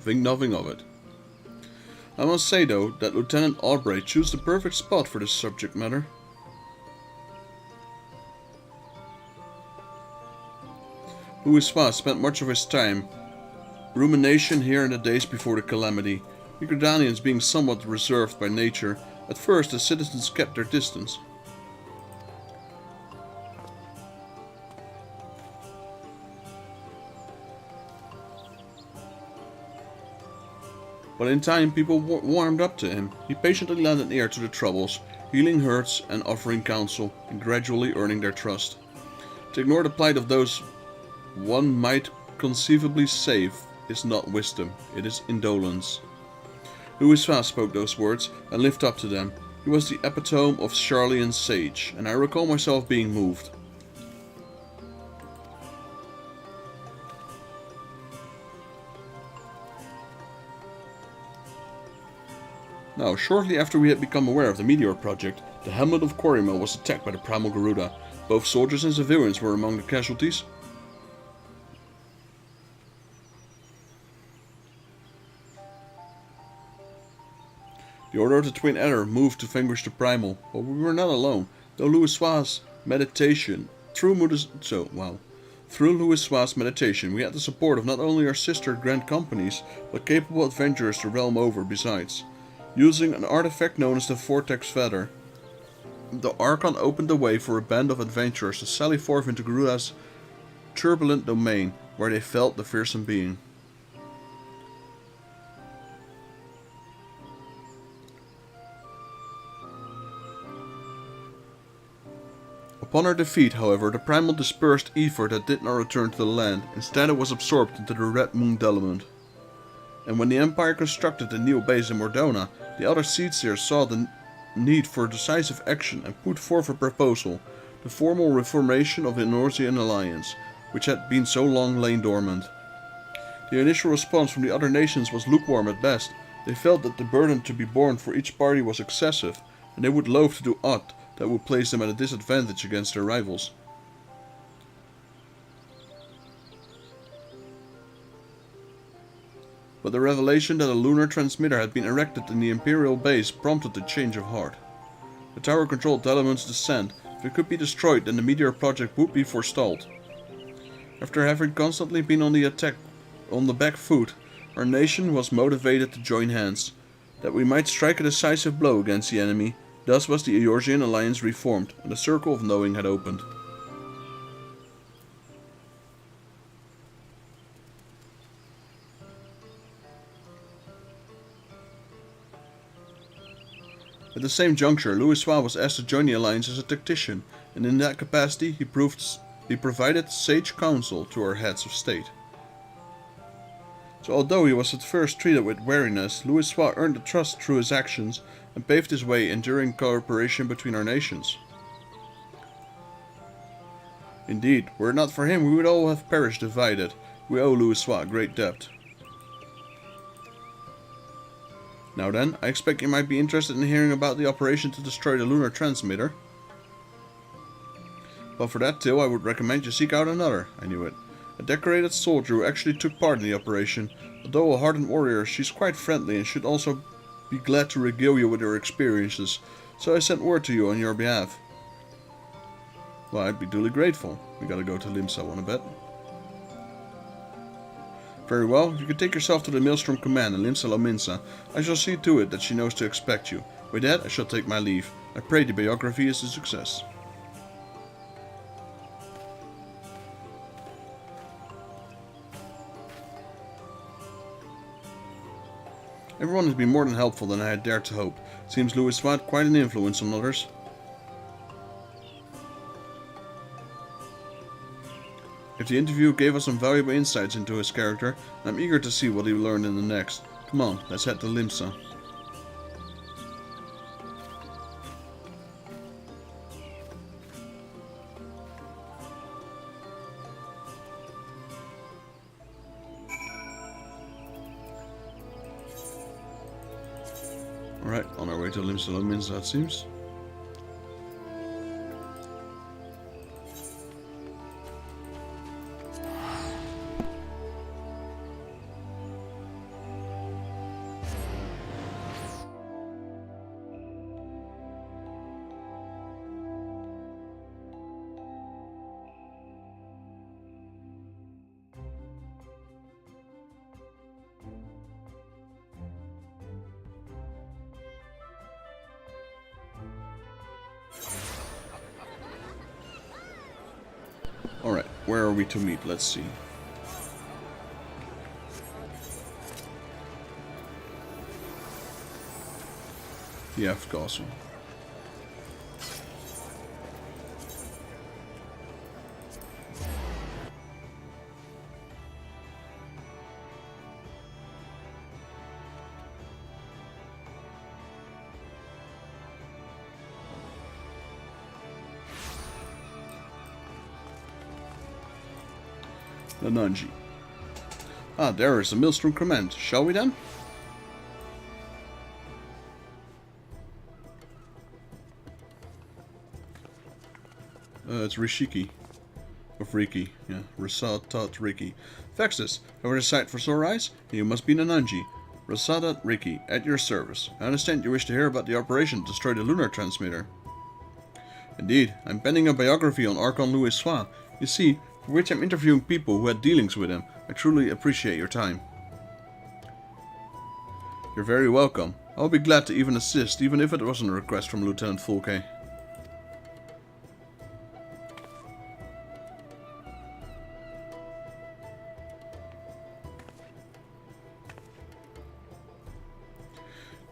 Think nothing of it. I must say though that Lieutenant Aubrey chose the perfect spot for this subject matter. Eorzea spent much of his time rumination here in the days before the calamity. We Gridanians being somewhat reserved by nature, at first the citizens kept their distance. But in time people warmed up to him. He patiently lent an ear to the troubles, healing hurts and offering counsel, and gradually earning their trust. To ignore the plight of those one might conceivably save is not wisdom, it is indolence. Eorzea spoke those words and lived up to them. He was the epitome of Charlian sage, and I recall myself being moved. Now, shortly after we had become aware of the meteor project, the hamlet of Quarrymill was attacked by the primal Garuda. Both soldiers and civilians were among the casualties. The Order of the Twin Adder moved to vanquish the primal, but we were not alone. Though Eorzea's meditation, through Eorzea's meditation, we had the support of not only our sister Grand Companies, but capable adventurers the realm over besides. Using an artifact known as the Vortex Feather, the Archon opened the way for a band of adventurers to sally forth into Garuda's turbulent domain, where they felt the fearsome being. Upon our defeat, however, the primal dispersed ether that did not return to the land. Instead it was absorbed into the red moon Dalamud. And when the Empire constructed the new base in Mordona, the other Seedseers saw the need for decisive action and put forth a proposal, the formal reformation of the Eorzean alliance, which had been so long lain dormant. The initial response from the other nations was lukewarm at best. They felt that the burden to be borne for each party was excessive, and they would loathe to do aught that would place them at a disadvantage against their rivals. But the revelation that a lunar transmitter had been erected in the Imperial base prompted a change of heart. The tower controlled Dalamud's descent. If it could be destroyed, then the meteor project would be forestalled. After having constantly been on the back foot, our nation was motivated to join hands, that we might strike a decisive blow against the enemy. Thus was the Eorzean alliance reformed, and the circle of knowing had opened. At the same juncture, Eorzea was asked to join the alliance as a tactician, and in that capacity he provided sage counsel to our heads of state. So although he was at first treated with wariness, Louisoix earned the trust through his actions and paved his way enduring cooperation between our nations. Indeed, were it not for him, we would all have perished divided. We owe Louisoix a great debt. Now then, I expect you might be interested in hearing about the operation to destroy the lunar transmitter. Well, for that tale, I would recommend you seek out another. I knew it. A decorated soldier who actually took part in the operation. Although a hardened warrior, she's quite friendly and should also be glad to regale you with her experiences. So I sent word to you on your behalf. Well, I'd be duly grateful. We gotta go to Limsa one a bit. Very well, you can take yourself to the Maelstrom Command in Limsa Lominsa. I shall see to it that she knows to expect you. With that, I shall take my leave. I pray the biography is a success. Everyone has been more than helpful than I had dared to hope. Seems Louisoix had quite an influence on others. If the interview gave us some valuable insights into his character, I'm eager to see what he learned in the next. Come on, let's head to Limsa. Alright, on our way to Limsa Lominsa it seems. Alright, where are we to meet? Let's see. The F Castle. The Nunji. Ah, there is a Maelstrom Command. Shall we then? It's Rishiki. Of Riki. Yeah, Rasatat Riki. Vexus, ever decide for sore eyes? You must be the Nunji. Rasatat Riki, at your service. I understand you wish to hear about the operation to destroy the lunar transmitter. Indeed, I'm penning a biography on Archon Louisoix. You see, for which I'm interviewing people who had dealings with him. I truly appreciate your time. You're very welcome. I'll be glad to even assist, even if it wasn't a request from Lieutenant Fulke.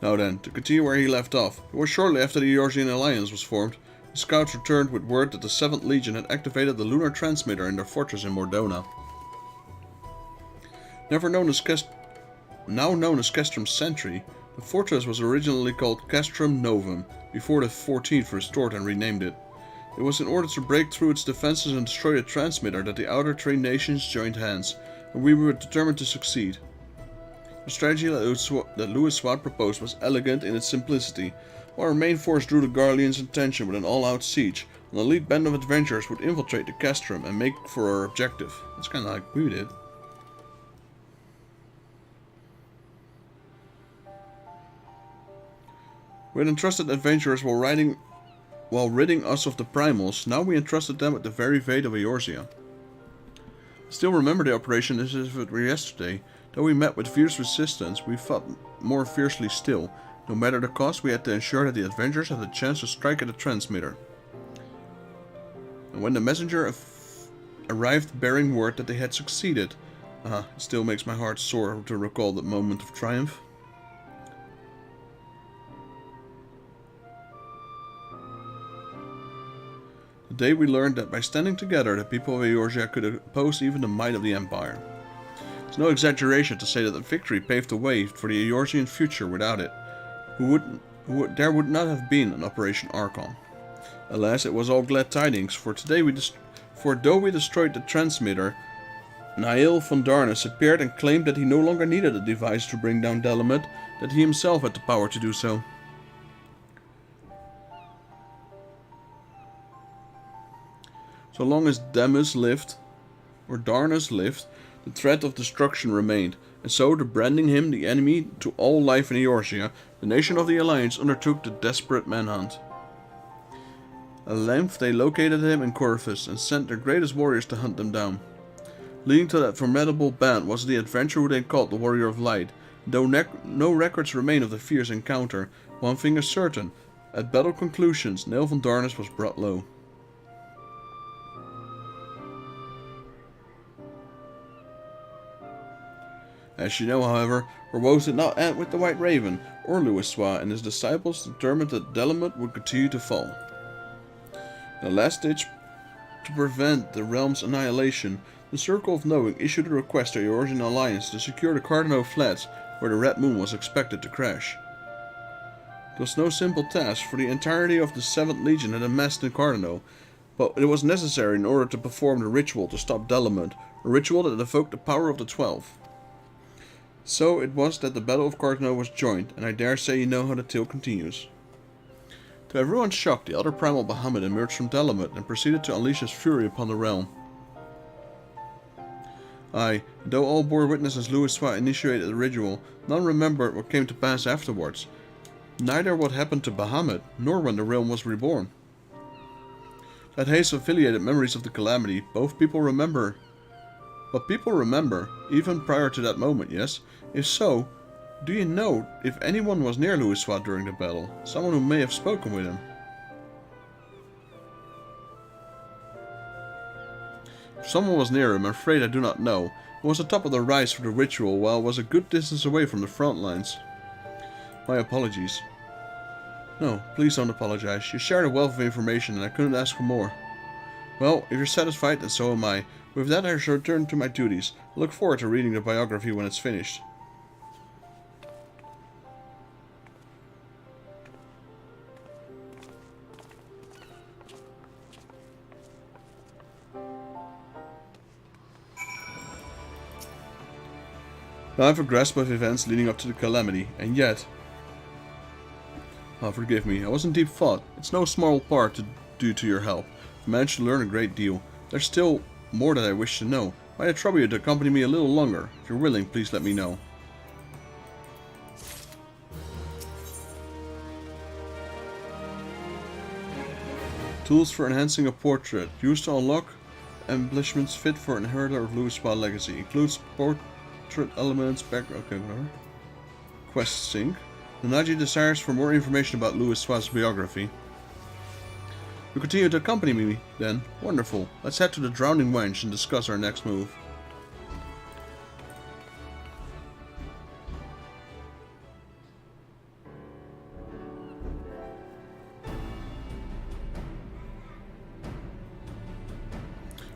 Now then, to continue where he left off, it was shortly after the Eorzean alliance was formed. The scouts returned with word that the 7th Legion had activated the lunar transmitter in their fortress in Mordona. Now known as Castrum's Sentry, the fortress was originally called Castrum Novum, before the 14th restored and renamed it. It was in order to break through its defenses and destroy the transmitter that the outer 3 nations joined hands, and we were determined to succeed. The strategy that Louisoix proposed was elegant in its simplicity. While our main force drew the Garleans' attention with an all-out siege, an elite band of adventurers would infiltrate the Castrum and make for our objective. That's kind of like we did. We had entrusted adventurers while ridding us of the primals. Now we entrusted them with the very fate of Eorzea. I still remember the operation as if it were yesterday. Though we met with fierce resistance, we fought more fiercely still. No matter the cost, we had to ensure that the adventurers had the chance to strike at the transmitter. And when the messenger arrived bearing word that they had succeeded, it still makes my heart sore to recall that moment of triumph. Today we learned that by standing together, the people of Eorzea could oppose even the might of the Empire. It's no exaggeration to say that the victory paved the way for the Eorzean future. Without it, there would not have been an Operation Archon. Alas, it was all glad tidings, for though we destroyed the transmitter, Nael von Darnus appeared and claimed that he no longer needed a device to bring down Dalamud, that he himself had the power to do so. So long as Darnus lived, the threat of destruction remained, and so, branding him the enemy to all life in Eorzea, the nation of the Alliance undertook the desperate manhunt. At length they located him in Corvus and sent their greatest warriors to hunt them down. Leading to that formidable band was the adventurer who they called the Warrior of Light. Though no records remain of the fierce encounter, one thing is certain: at battle conclusions, Nael von Darnus was brought low. As you know, however, our woes did not end with the White Raven, or Louisoix and his disciples determined that Dalamud would continue to fall. In a last ditch to prevent the realm's annihilation, the Circle of Knowing issued a request to the Eorzean Alliance to secure the Cardinal Flats, where the Red Moon was expected to crash. It was no simple task, for the entirety of the 7th Legion had amassed in Cardinal, but it was necessary in order to perform the ritual to stop Dalamud, a ritual that evoked the power of the 12. So it was that the Battle of Cardinal was joined, and I dare say you know how the tale continues. To everyone's shock, the other primal Bahamut emerged from Dalamud and proceeded to unleash his fury upon the realm. Aye, though all bore witness as Louisoix initiated the ritual, none remembered what came to pass afterwards. Neither what happened to Bahamut, nor when the realm was reborn. That haze of affiliated memories of the calamity, both people remember. But people remember, even prior to that moment, yes? If so, do you know if anyone was near Louisoix during the battle? Someone who may have spoken with him? If someone was near him, I'm afraid I do not know. It was atop of the rise for the ritual, while it was a good distance away from the front lines. My apologies. No, please don't apologize. You shared a wealth of information and I couldn't ask for more. Well, if you're satisfied, then so am I. With that, I shall return to my duties. I look forward to reading the biography when it's finished. Now I have a grasp of events leading up to the calamity, and yet... Oh, forgive me, I was in deep thought. It's no small part due to your help. I managed to learn a great deal. There's still more that I wish to know. Might I trouble you to accompany me a little longer? If you're willing, please let me know. Tools for enhancing a portrait. Used to unlock embellishments fit for an inheritor of Louisoix legacy. Includes portrait elements, okay, whatever. Quest sync. The Naji desires for more information about Louisoix's biography. You continue to accompany me, then? Wonderful. Let's head to the Drowning Wench and discuss our next move.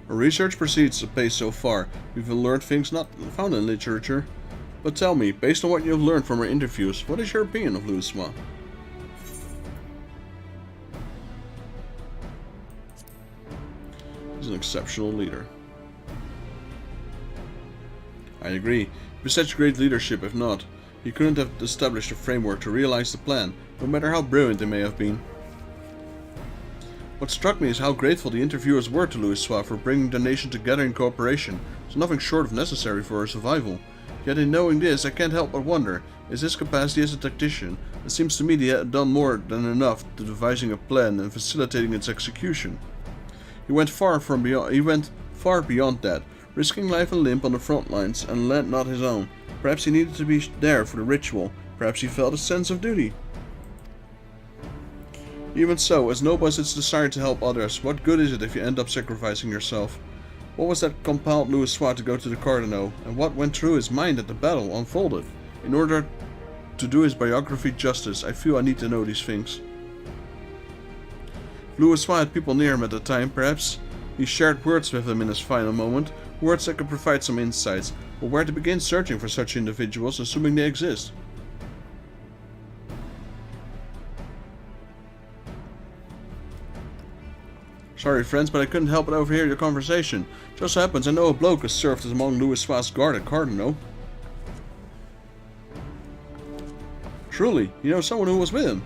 Our research proceeds apace so far. We've learned things not found in literature. But tell me, based on what you've learned from our interviews, what is your opinion of Louisoix? He's an exceptional leader. I agree. With such great leadership, if not, he couldn't have established a framework to realize the plan, no matter how brilliant they may have been. What struck me is how grateful the interviewers were to Louisoix for bringing the nation together in cooperation. It's nothing short of necessary for our survival. Yet in knowing this, I can't help but wonder, is his capacity as a tactician? It seems to me that he had done more than enough to devising a plan and facilitating its execution. He went far beyond that, risking life and limb on the front lines and land not his own. Perhaps he needed to be there for the ritual. Perhaps he felt a sense of duty. Even so, as noble as its desire to help others, what good is it if you end up sacrificing yourself? What was that compelled Louisoix to go to the Cardinal, and what went through his mind as the battle unfolded? In order to do his biography justice, I feel I need to know these things. If Louisoix had people near him at the time, perhaps he shared words with them in his final moment, words that could provide some insights. But where to begin searching for such individuals, assuming they exist? Sorry friends, but I couldn't help but overhear your conversation. Just so happens I know a bloke who served as among Louis Swa's guard at Cardinal. Truly, you know someone who was with him?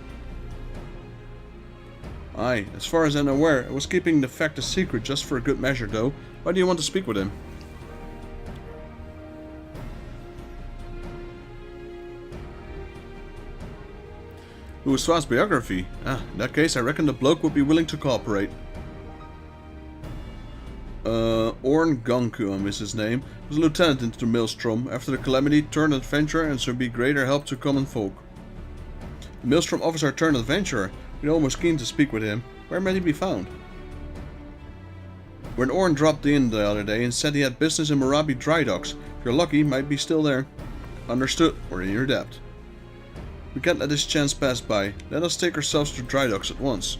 Aye, as far as I'm aware, I was keeping the fact a secret just for a good measure though. Why do you want to speak with him? Louis Swa's biography? Ah, in that case I reckon the bloke would be willing to cooperate. Orn Gunku is his name, was a lieutenant into the Maelstrom, after the Calamity turned adventurer and should be greater help to common folk. The Maelstrom officer turned adventurer, we're almost keen to speak with him. Where may he be found? When Orn dropped in the other day and said he had business in Morabi dry docks, if you're lucky, he might be still there. Understood, we're in your debt. We can't let this chance pass by, let us take ourselves to dry docks at once.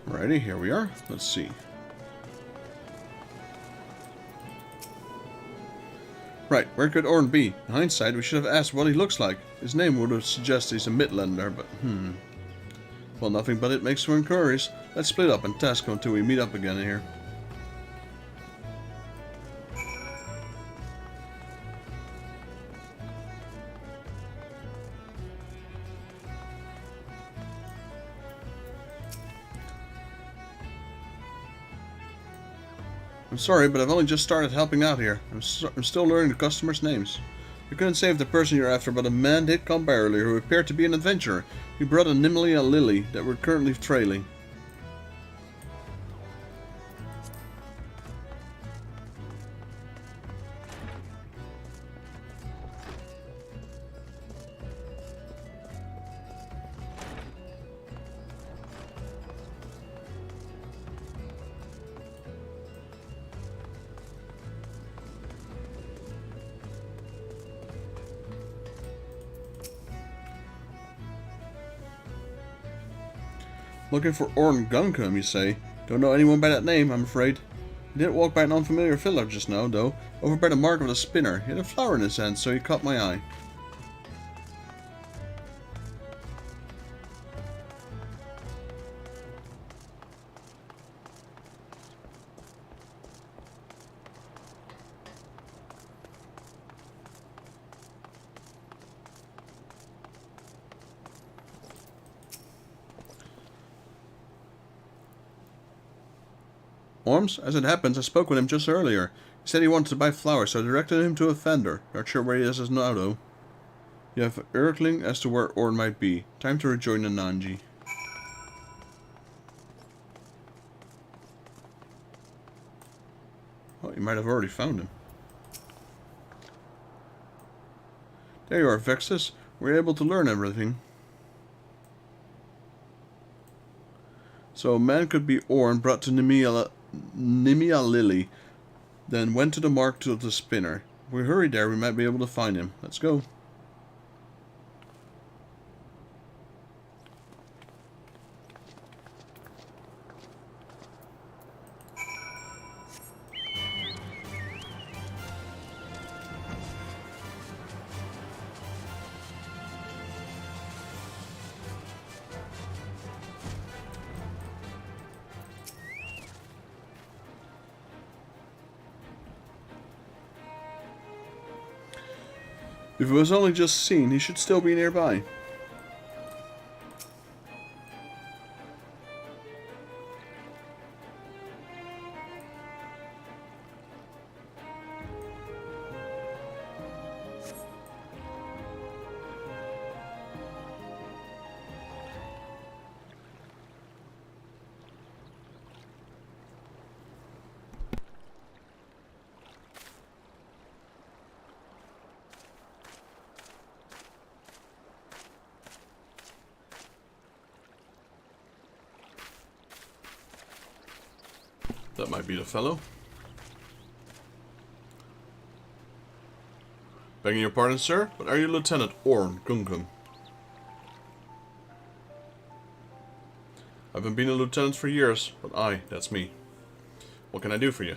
Alrighty, here we are. Let's see. Right, where could Orn be? In hindsight, we should have asked what he looks like. His name would have suggested he's a Midlander, but well, nothing but it makes for inquiries. Let's split up and task him until we meet up again here. I'm sorry, but I've only just started helping out here. I'm still learning the customers' names. We couldn't save the person you're after, but a man did come by earlier who appeared to be an adventurer. He brought a Nimlia lily that we're currently trailing. Looking for Orn Gunkum, you say? Don't know anyone by that name, I'm afraid. He didn't walk by an unfamiliar village just now, though. Over by the mark of the spinner. He had a flower in his hand, so he caught my eye. Orms, as it happens, I spoke with him just earlier. He said he wanted to buy flowers, so I directed him to a vendor. Not sure where he is now, though. You have an inkling as to where Orn might be. Time to rejoin the Nanji. Oh, you might have already found him. There you are, Vexus. We're able to learn everything. So a man could be Orn, brought to Nimia Lily, then went to the mark to the spinner. If we hurry there, we might be able to find him. Let's go. If it was only just seen, he should still be nearby. That might be the fellow. Begging your pardon, sir, but are you Lieutenant Orn Gunkum? I haven't been a lieutenant for years, but aye, that's me. What can I do for you?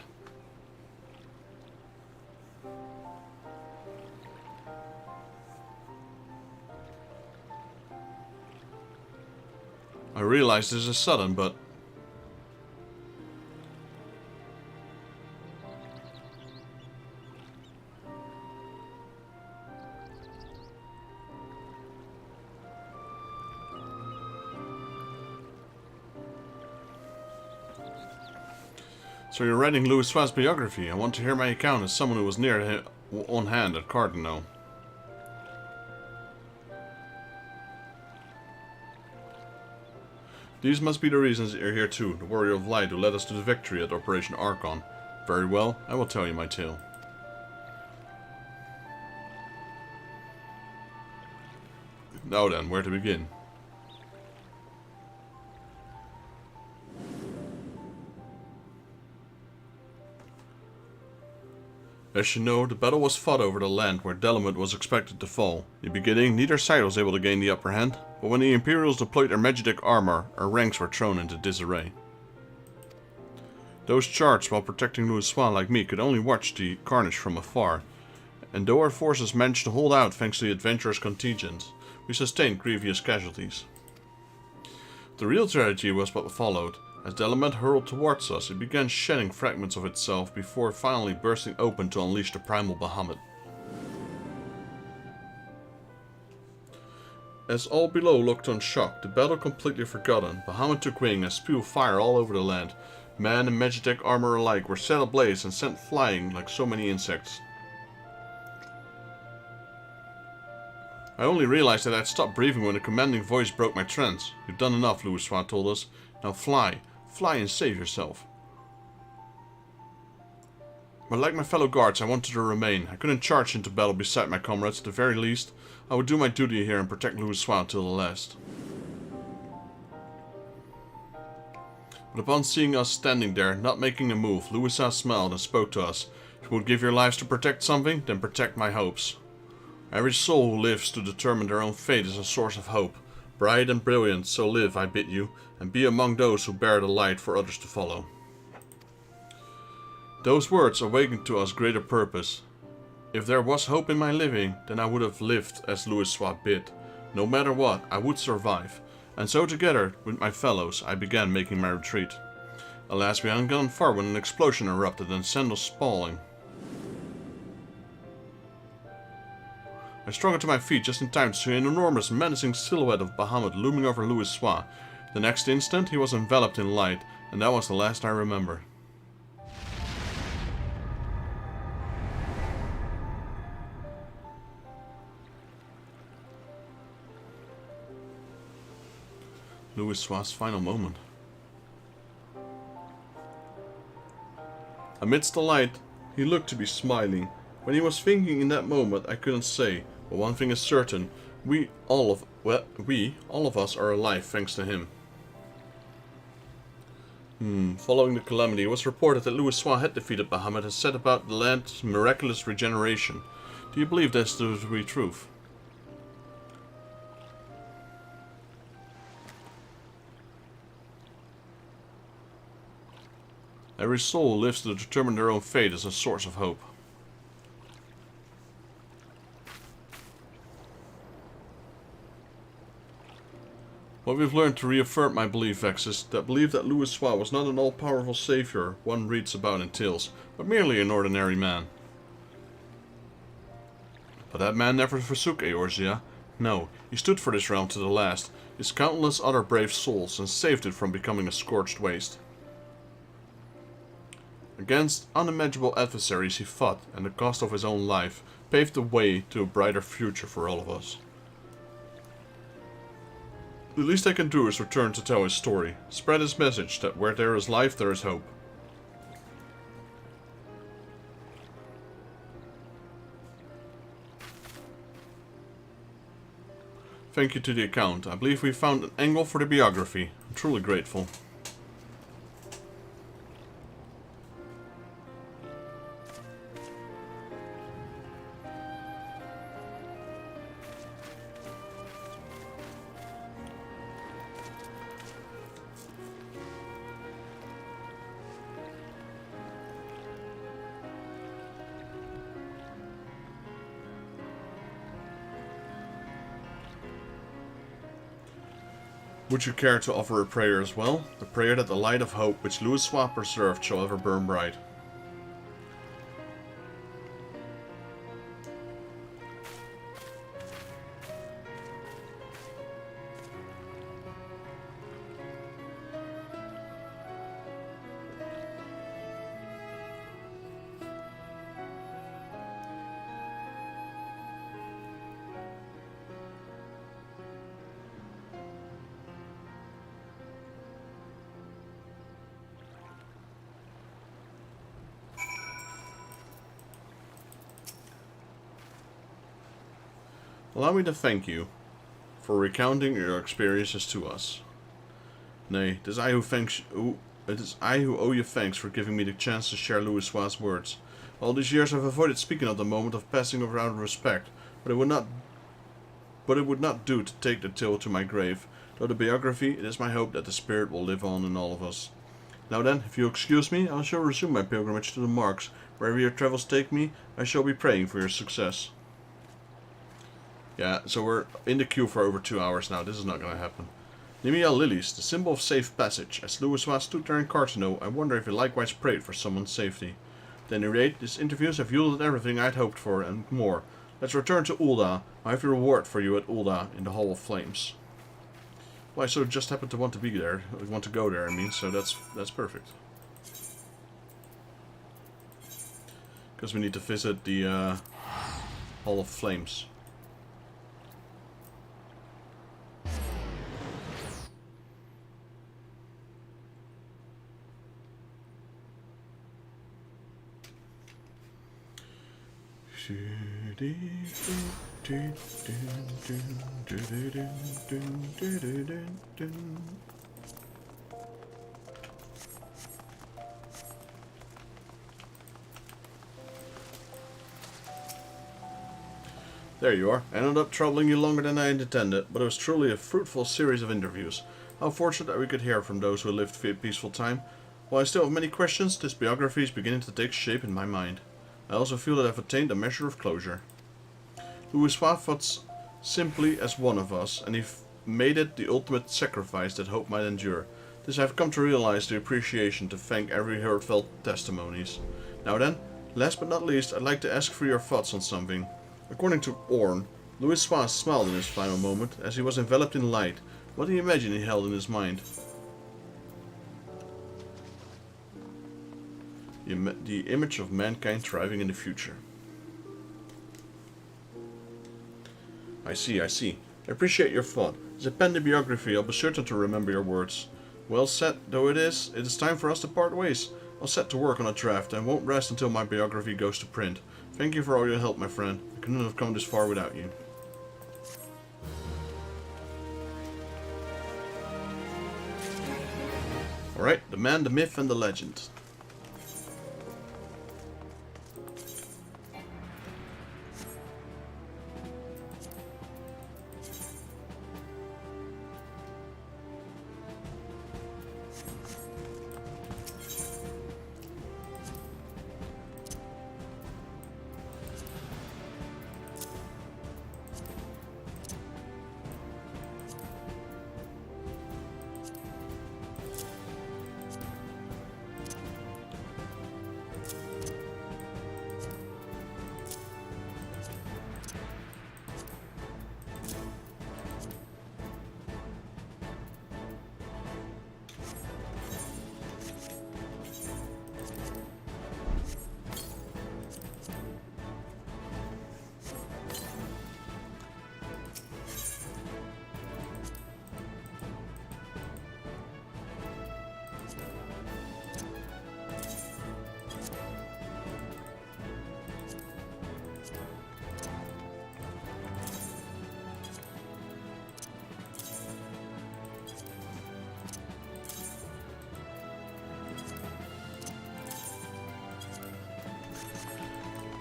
I realize this is sudden, but... So you're writing Louis Swa's biography. I want to hear my account as someone who was near him on hand at Cardinal. These must be the reasons that you're here too, the warrior of light who led us to the victory at Operation Archon. Very well, I will tell you my tale. Now then, where to begin? As you know, the battle was fought over the land where Dalamud was expected to fall. In the beginning, neither side was able to gain the upper hand, but when the Imperials deployed their magic armor, our ranks were thrown into disarray. Those charged while protecting Louis Swan like me could only watch the carnage from afar, and though our forces managed to hold out thanks to the adventurous contingent, we sustained grievous casualties. The real tragedy was what followed. As the element hurled towards us, it began shedding fragments of itself before finally bursting open to unleash the primal Bahamut. As all below looked on shocked, the battle completely forgotten, Bahamut took wing and spewed fire all over the land. Man and Magitech armor alike were set ablaze and sent flying like so many insects. I only realized that I had stopped breathing when a commanding voice broke my trance. You've done enough, Louis Swan told us. Now fly. Fly and save yourself. But like my fellow guards, I wanted to remain. I couldn't charge into battle beside my comrades. At the very least, I would do my duty here and protect Louis Swan till the last. But upon seeing us standing there, not making a move, Louis Swan smiled and spoke to us. If you would give your lives to protect something, then protect my hopes. Every soul who lives to determine their own fate is a source of hope. Bright and brilliant, so live, I bid you, and be among those who bear the light for others to follow. Those words awakened to us greater purpose. If there was hope in my living, then I would have lived as Louis Swat bid. No matter what, I would survive. And so together, with my fellows, I began making my retreat. Alas, we hadn't gone far when an explosion erupted and sent us spalling. I struggled to my feet just in time to see an enormous, menacing silhouette of Bahamut looming over Louis Swa. The next instant, he was enveloped in light, and that was the last I remember. Louis Swa's final moment. Amidst the light, he looked to be smiling. When he was thinking in that moment, I couldn't say. But one thing is certain, all of us are alive thanks to him. Following the calamity, it was reported that Louis Swa had defeated Bahamut and set about the land's miraculous regeneration. Do you believe this to be truth? Every soul who lives to determine their own fate is a source of hope. What we've learned to reaffirm my belief, Vex, is that belief that Louis Swa was not an all-powerful savior one reads about in tales, but merely an ordinary man. But that man never forsook Eorzea. No, he stood for this realm to the last, his countless other brave souls, and saved it from becoming a scorched waste. Against unimaginable adversaries he fought, and the cost of his own life paved the way to a brighter future for all of us. The least I can do is return to tell his story, spread his message that where there is life, there is hope. Thank you to the account. I believe we found an angle for the biography. I'm truly grateful. Would you care to offer a prayer as well? The prayer that the light of hope which Louisoix preserved shall ever burn bright. Allow me to thank you for recounting your experiences to us. Nay, it is I who owe you thanks for giving me the chance to share Louisoix's words. All these years I've avoided speaking of the moment of passing without respect, but it would not do to take the tale to my grave. Though the biography, it is my hope that the spirit will live on in all of us. Now then, if you excuse me, I shall resume my pilgrimage to the marks. Wherever your travels take me, I shall be praying for your success. Yeah, so we're in the queue for over 2 hours now. This is not going to happen. Nimiel Lilies, the symbol of safe passage. As Louisoix stood there in Cartano, I wonder if he likewise prayed for someone's safety. At any rate, these interviews have yielded everything I'd hoped for and more. Let's return to Ul'dah. I have a reward for you at Ul'dah in the Hall of Flames. Well, I sort of just happened to want to be there. Want to go there, I mean, so that's perfect. Because we need to visit the Hall of Flames. There you are. I ended up troubling you longer than I intended, but it was truly a fruitful series of interviews. How fortunate that we could hear from those who lived a peaceful time. While I still have many questions, this biography is beginning to take shape in my mind. I also feel that I've attained a measure of closure. Louisoix fought simply as one of us, and he made it the ultimate sacrifice that hope might endure. This I've come to realize the appreciation to thank every heartfelt testimonies. Now then, last but not least, I'd like to ask for your thoughts on something. According to Orn, Louisoix smiled in his final moment, as he was enveloped in light. What do you imagine he held in his mind? The image of mankind thriving in the future. I see. I appreciate your thought. As I pen the biography, I'll be certain to remember your words. Well said though it is time for us to part ways. I'll set to work on a draft and won't rest until my biography goes to print. Thank you for all your help, my friend. I couldn't have come this far without you. Alright, the man, the myth, and the legend.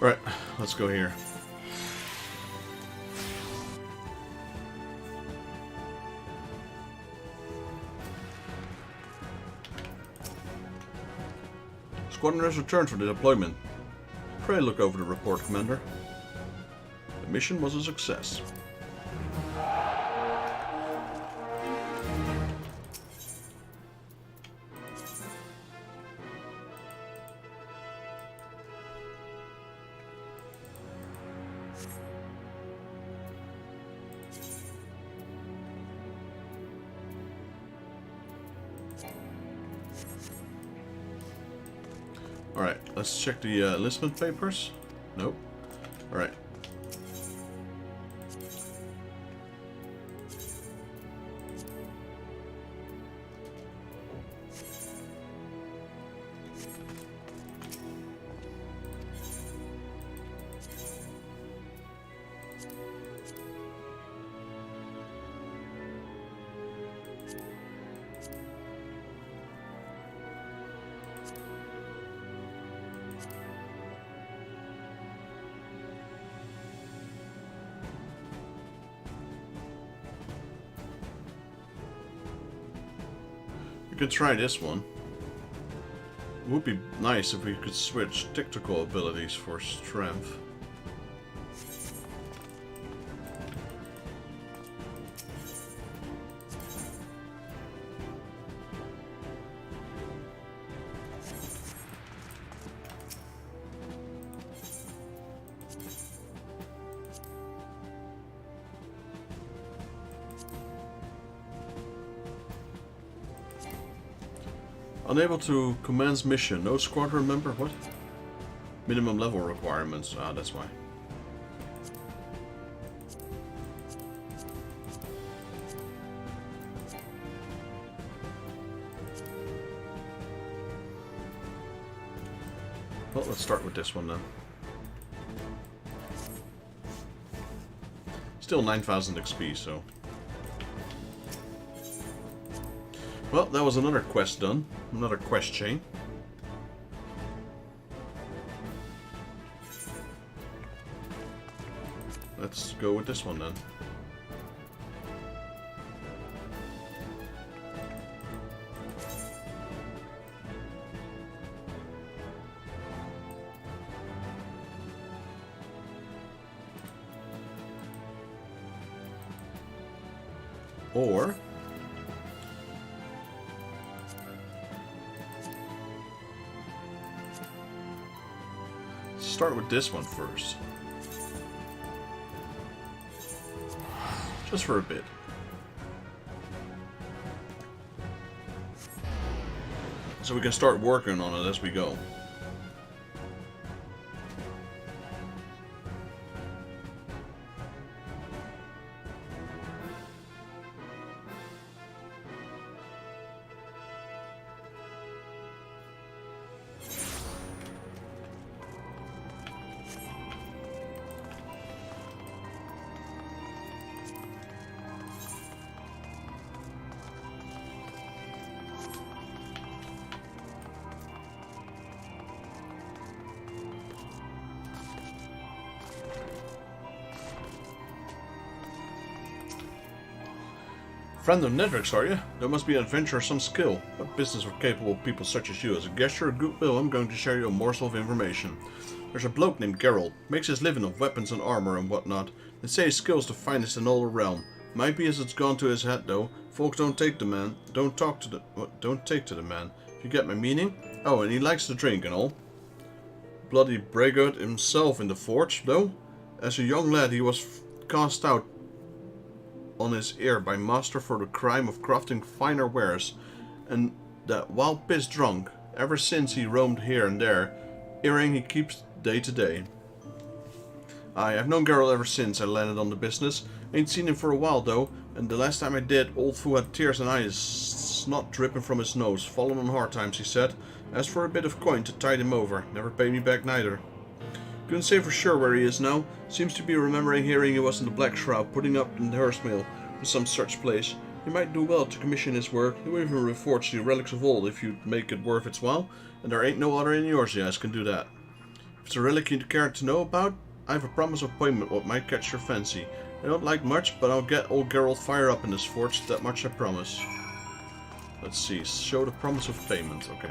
Alright, let's go here. Squadron has returned from the deployment. Pray look over the report, Commander. The mission was a success. Alright, let's check the enlistment papers. Nope. Alright. We could try this one. It would be nice if we could switch tactical abilities for strength. Unable to commence mission. No squadron member? What? Minimum level requirements. Ah, that's why. Well, let's start with this one then. Still 9,000 XP, so... Well, that was another quest done. Another quest chain. Let's go with this one then. Or... start with this one first. Just for a bit. So we can start working on it as we go. Friend of Nedric's, are you? There must be an adventure or some skill. What business with capable people such as you? As a gesture of goodwill, I'm going to share you a morsel of information. There's a bloke named Geralt. Makes his living off weapons and armor and whatnot. They say his skill's the finest in all the realm. Might be as it's gone to his head though. Folks don't take the man. Don't take to the man. If you get my meaning? Oh, and he likes to drink and all. Bloody braggart himself in the forge, though. As a young lad he was cast out on his ear by master for the crime of crafting finer wares, and that while piss drunk, ever since he roamed here and there, earring he keeps day to day. I've known Geralt ever since I landed on the business. Ain't seen him for a while though, and the last time I did, old fool had tears and eyes, snot dripping from his nose, fallen on hard times, he said. Asked for a bit of coin to tide him over, never paid me back neither. Couldn't say for sure where he is now. Seems to be remembering hearing he was in the Black Shroud, putting up in the Hearst Mill, or some such place. He might do well to commission his work. He'll even reforge the relics of old if you make it worth its while, and there ain't no other in Eorzea as can do that. If it's a relic you care to know about, I have a promise of payment what might catch your fancy. I don't like much, but I'll get old Geralt fire up in this forge, that much I promise. Let's see, show the promise of payment, okay.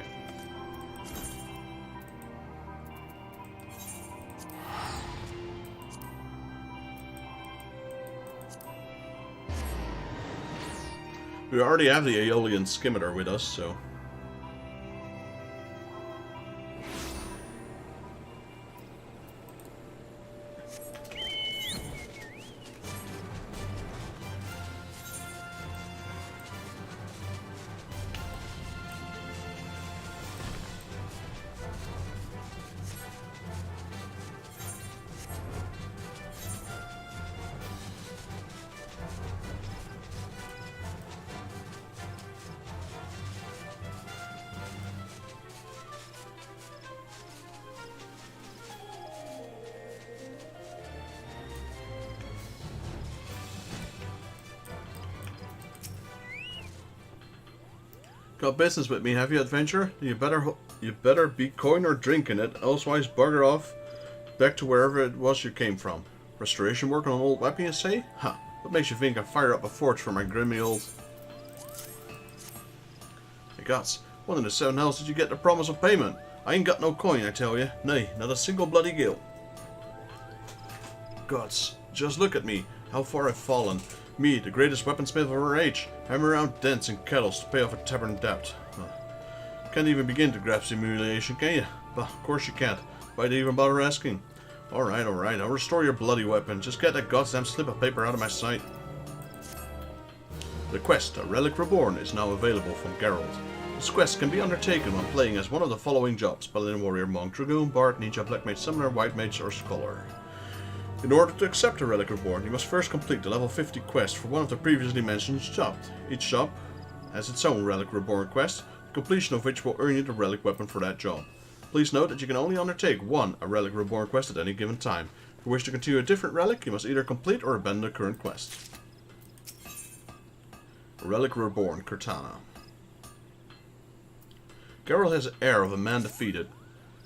We already have the Aeolian Scimitar with us, so... Got business with me, have you, adventurer? You better be coin or drinking it, elsewise bugger off back to wherever it was you came from. Restoration work on an old weapon, you say? Ha! What makes you think I fire up a forge for my grimy old... Hey gods, what in the seven hells did you get the promise of payment? I ain't got no coin, I tell you. Nay, not a single bloody gil. Gods, just look at me, how far I've fallen. Me, the greatest weaponsmith of our age, hammer out dents and kettles to pay off a tavern debt. Can't even begin to grasp the humiliation, can you? Bah, of course you can't. Why'd you even bother asking? Alright, I'll restore your bloody weapon. Just get that goddamn slip of paper out of my sight. The quest, A Relic Reborn, is now available from Geralt. This quest can be undertaken when playing as one of the following jobs: Paladin, Warrior, Monk, Dragoon, Bard, Ninja, Black Mage, Summoner, White Mage, or Scholar. In order to accept A Relic Reborn, you must first complete the level 50 quest for one of the previously mentioned jobs. Each job has its own Relic Reborn quest, the completion of which will earn you the relic weapon for that job. Please note that you can only undertake one A Relic Reborn quest at any given time. If you wish to continue a different relic, you must either complete or abandon the current quest. A Relic Reborn, Cortana. Geralt has the air of a man defeated.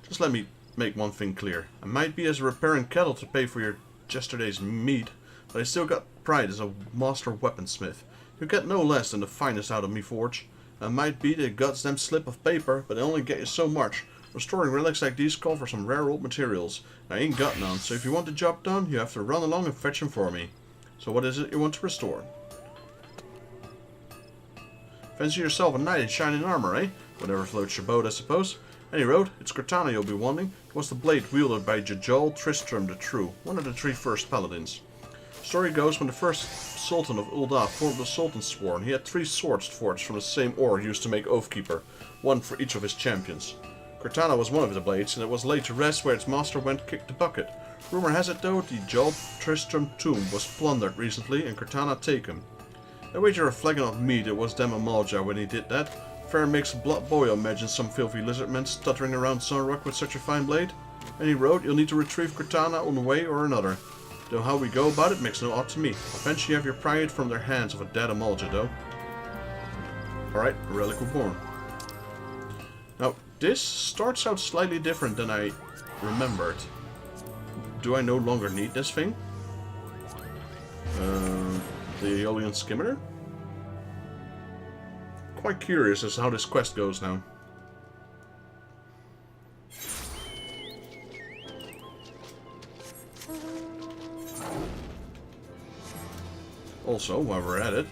Just let me make one thing clear. I might be as repairing cattle to pay for your yesterday's meat, but I still got pride as a master weaponsmith. You get no less than the finest out of me forge. I might be the goddamn slip of paper, but I only get you so much. Restoring relics like these call for some rare old materials. I ain't got none, so if you want the job done, you have to run along and fetch them for me. So what is it you want to restore? Fancy yourself a knight in shining armor, eh? Whatever floats your boat, I suppose. Any road, it's Cortana you'll be wanting. It was the blade wielded by Jajal Tristram the True, one of the three first paladins. Story goes, when the first Sultan of Ul'dah formed the Sultan's Sworn, he had 3 swords forged from the same ore used to make Oathkeeper, one for each of his champions. Cortana was one of the blades, and it was laid to rest where its master went kick the bucket. Rumor has it though, the Jajal Tristram tomb was plundered recently and Cortana taken. I wager a flagon of meat it was Damalja when he did that. Fair makes blood boil, imagine some filthy lizardman stuttering around Sunrock with such a fine blade. Any road, you'll need to retrieve Cortana on one way or another. Though how we go about it makes no odds to me. Eventually you have your pride from their hands of a dead Amalja though. Alright, A Relic Reborn. Now, this starts out slightly different than I remembered. Do I no longer need this thing? The Aeolian Scimitar? Quite curious as to how this quest goes now. Also, while we're at it,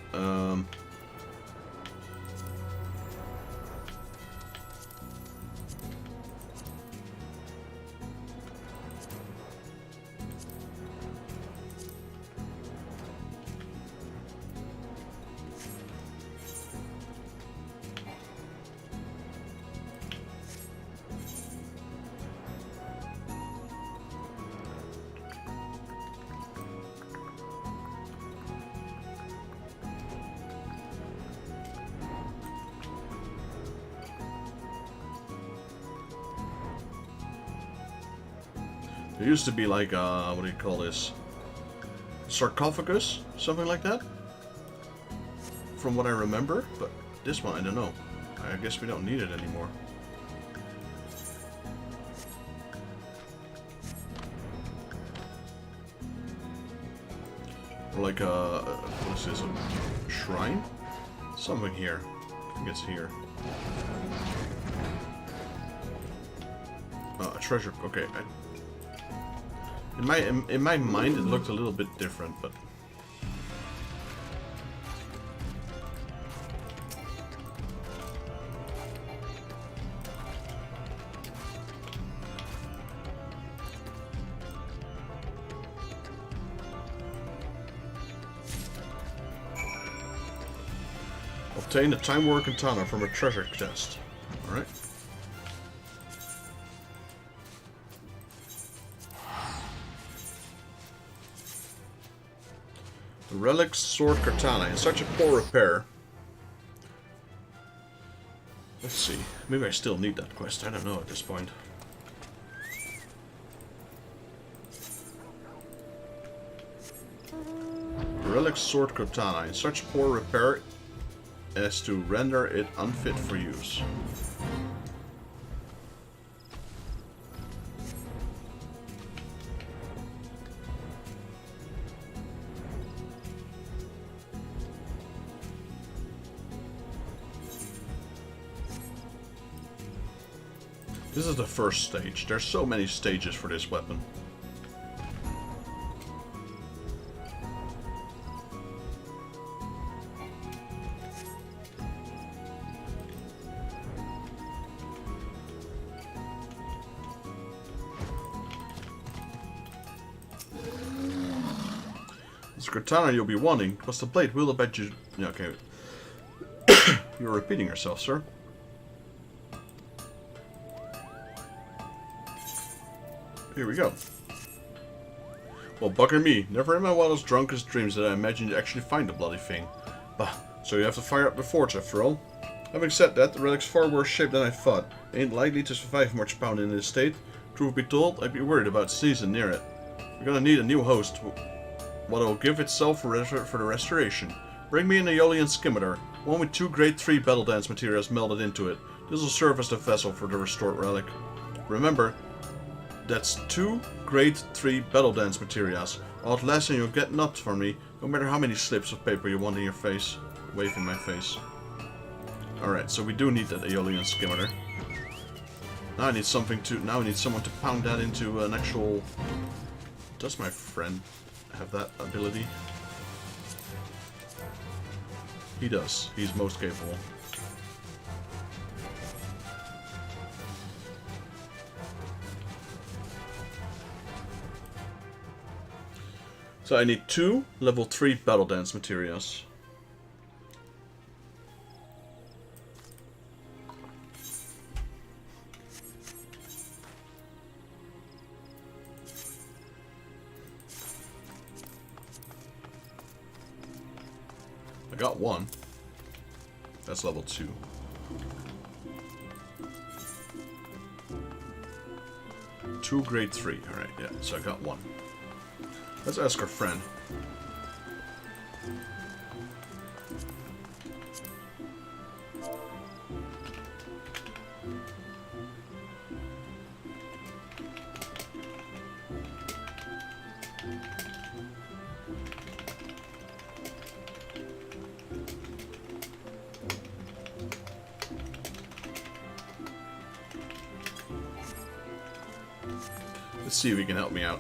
there used to be like, what do you call this? Sarcophagus? Something like that? From what I remember, but this one I don't know. I guess we don't need it anymore. Or like a what is this? A shrine? Something here. I think it's here. A treasure. Okay. In my mind, it looked a little bit different, but. Obtain a Time War Katana from a treasure chest. Alright. The Relic Sword Katana in such a poor repair. Let's see. Maybe I still need that quest. I don't know at this point. The Relic Sword Katana in such poor repair as to render it unfit for use. This is the first stage. There's so many stages for this weapon. This katana you'll be wanting, was the blade will bet you... Yeah, okay. You're repeating yourself, sir. Here we go. Well, bugger me. Never in my wildest, drunkest dreams did I imagine you'd actually find the bloody thing. Bah, so you have to fire up the forge after all. Having said that, the relic's far worse shape than I thought. Ain't likely to survive much pounding in this state. Truth be told, I'd be worried about sneezing near it. We're gonna need a new host. What will give itself for the restoration. Bring me an Aeolian scimitar, one with 2 grade 3 battle dance materials melded into it. This will serve as the vessel for the restored relic. Remember, that's 2 grade 3 battle dance materials. All less than you'll get nuts from me, no matter how many slips of paper you want in your face. Wave in my face. Alright, so we do need that Aeolian scimitar. Now I need something to... Now I need someone to pound that into an actual... Does my friend have that ability? He does. He's most capable. So I need 2 level 3 battle dance materials. I got 1. That's level 2. Two grade 3. Alright, yeah, so I got 1. Let's ask our friend. Let's see if he can help me out.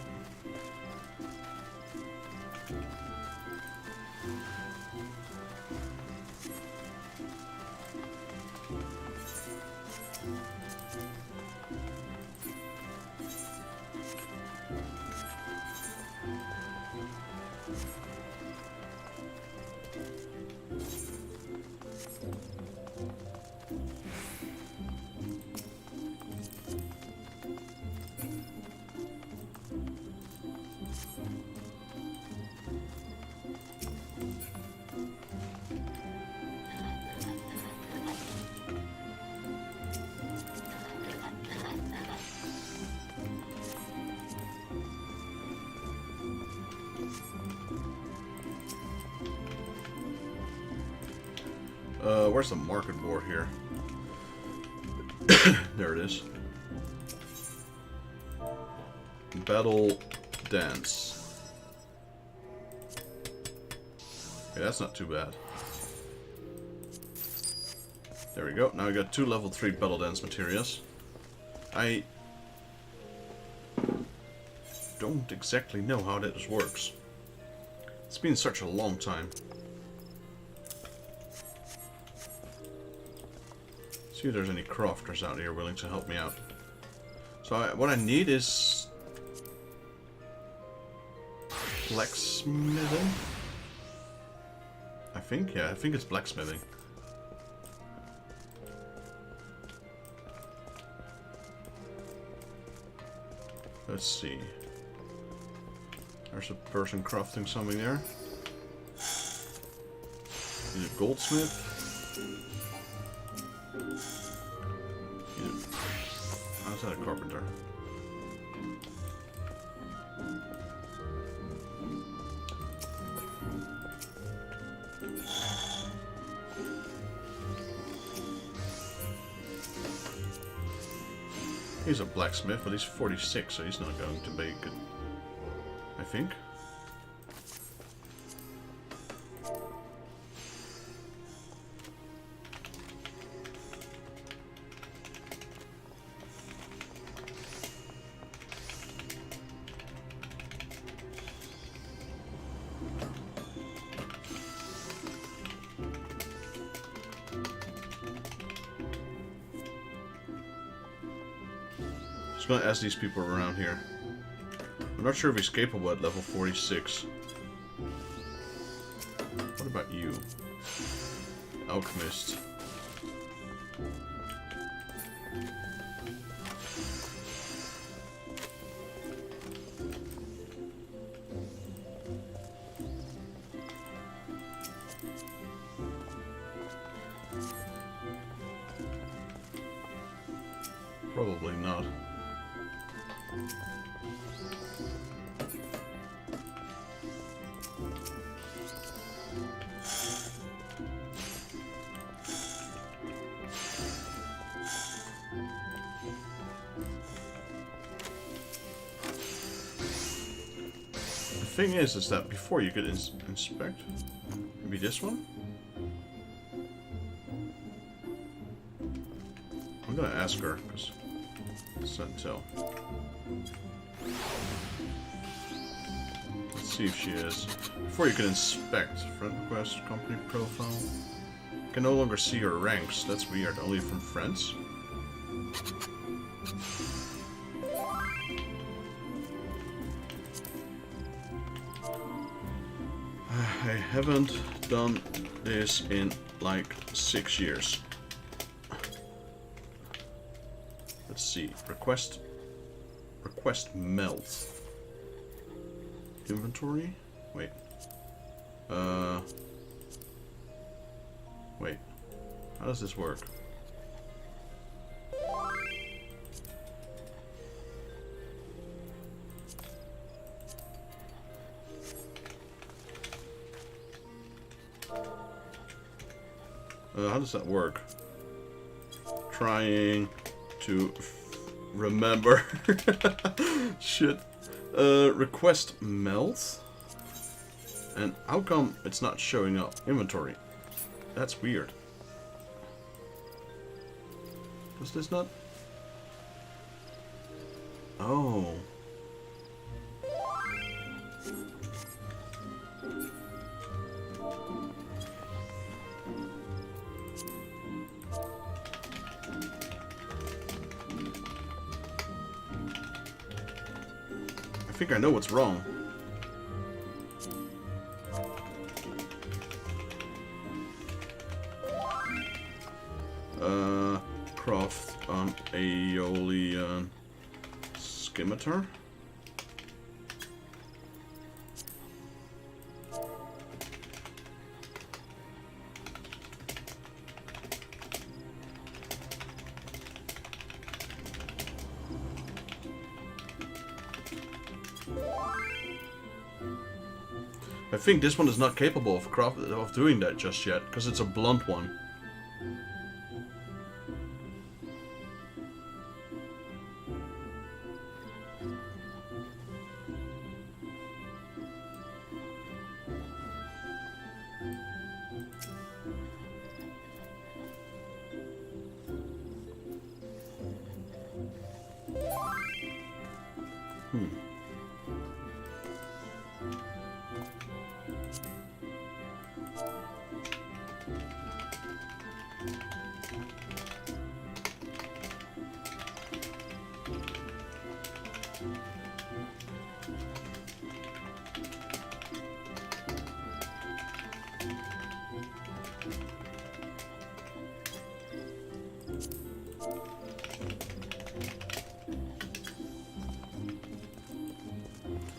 Where's the market board here? There it is. Battle dance. Okay, that's not too bad. There we go. Now we got 2 level 3 Battle Dance materials. I don't exactly know how this works. It's been such a long time. See if there's any crafters out here willing to help me out. So what I need is blacksmithing. I think it's blacksmithing. Let's see. There's a person crafting something there. He's a goldsmith. How's that a carpenter? He's a blacksmith, but he's 46, so he's not going to be good. I think. I'm gonna ask these people around here. I'm not sure if he's capable at level 46. What about you? Alchemist. Probably not. The thing is that before you could inspect, maybe this one? I'm gonna ask her, because it's not tell. Let's see if she is. Before you can inspect, friend request, company profile. You can no longer see your ranks, that's weird, only from friends. I haven't done this in like 6 years. Let's see. Request melt. Inventory? Wait. Wait. How does this work? How does that work? Trying to remember. Shit. Request melt? And how come it's not showing up? Inventory. That's weird. Does this not? Oh. I think I know what's wrong. Craft an Aeolian scimitar. I think this one is not capable of doing that just yet, because it's a blunt one.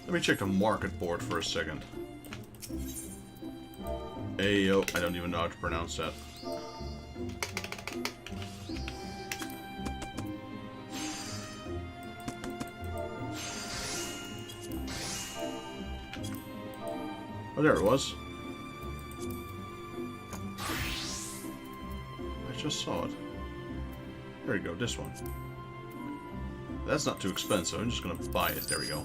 Let me check the market board for a second. Ayo, I don't even know how to pronounce that. Oh, there it was. I just saw it. There you go, this one. That's not too expensive, I'm just gonna buy it. There we go.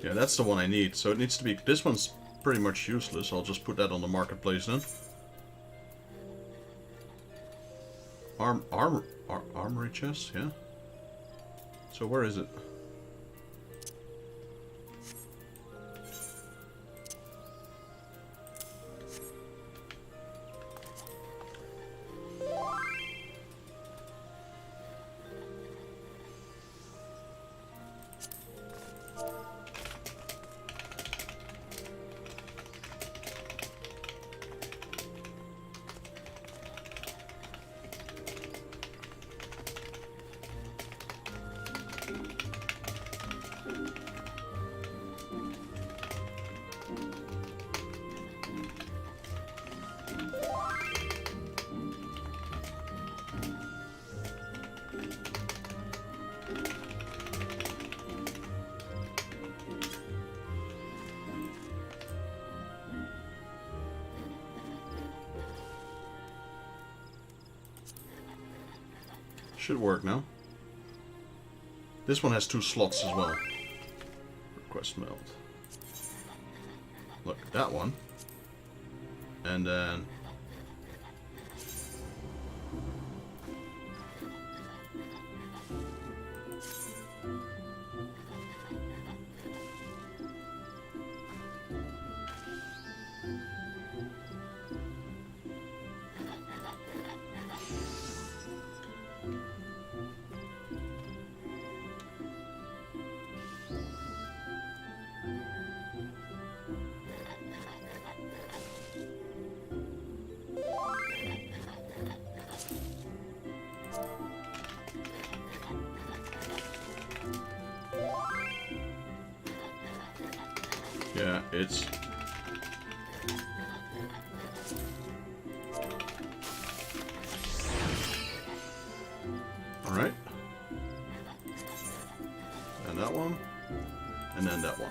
Yeah, that's the one I need. So it needs to be... This one's pretty much useless. I'll just put that on the marketplace then. Armory chest, yeah. So where is it? Should work now. This one has 2 slots as well. Request meld. Look, that one. And then... yeah, it's... Alright. And that one. And then that one.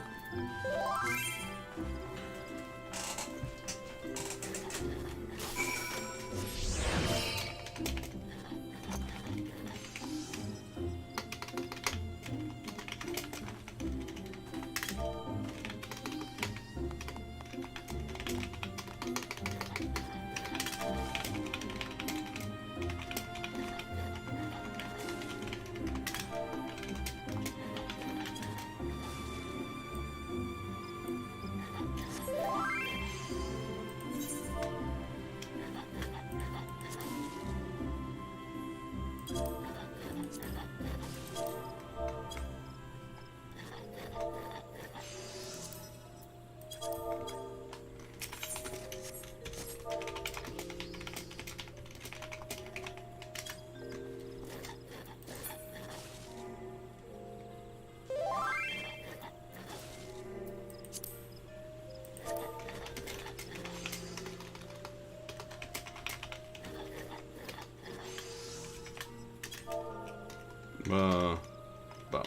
But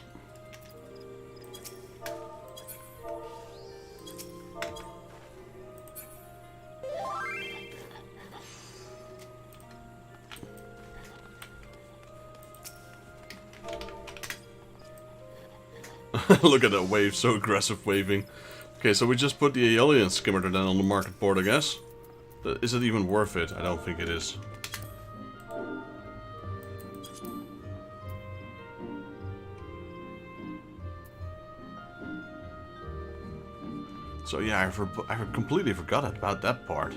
look at that wave, so aggressive waving. Okay, so we just put the Aeolian skimmer then on the market board, I guess. Is it even worth it? I don't think it is. So yeah, I completely forgot about that part.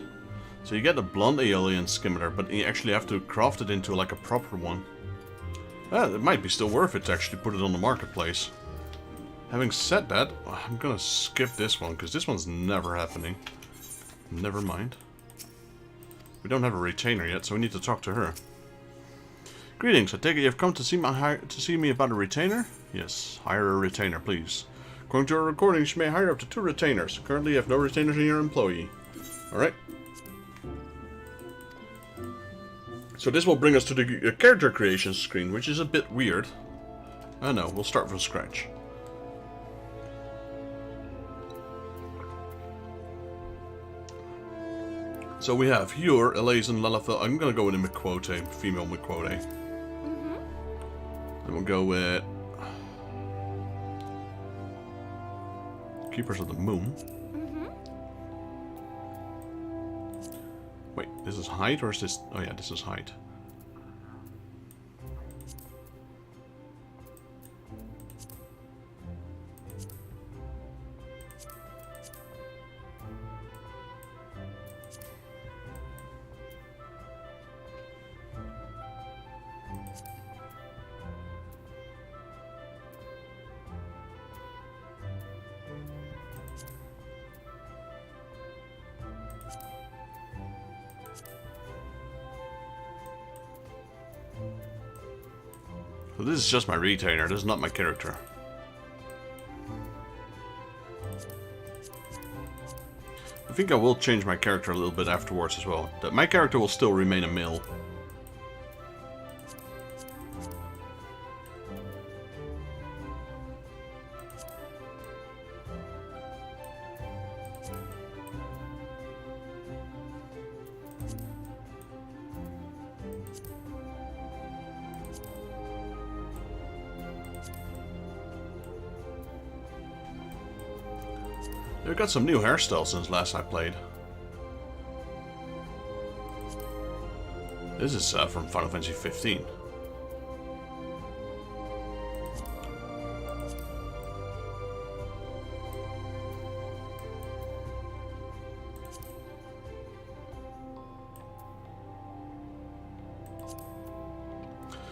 So you get a blonde Aeolian skimmer, but you actually have to craft it into like a proper one. It might be still worth it to actually put it on the marketplace. Having said that, I'm gonna skip this one, because this one's never happening. Never mind. We don't have a retainer yet, so we need to talk to her. Greetings, I take it you've come to see me about a retainer? Yes, hire a retainer, please. According to our recordings, you may hire up to 2 retainers. Currently, you have no retainers in your employee. Alright. So this will bring us to the character creation screen, which is a bit weird. I know, we'll start from scratch. So we have Yor, Elazin, Lalafel. I'm gonna go with a McQuote, female McQuote. Then we'll go with Keepers of the Moon. Wait, this is height or is this? Oh yeah, this is height. So this is just my retainer, this is not my character. I think I will change my character a little bit afterwards as well. That my character will still remain a male. They've got some new hairstyles since last I played. This is from Final Fantasy XV.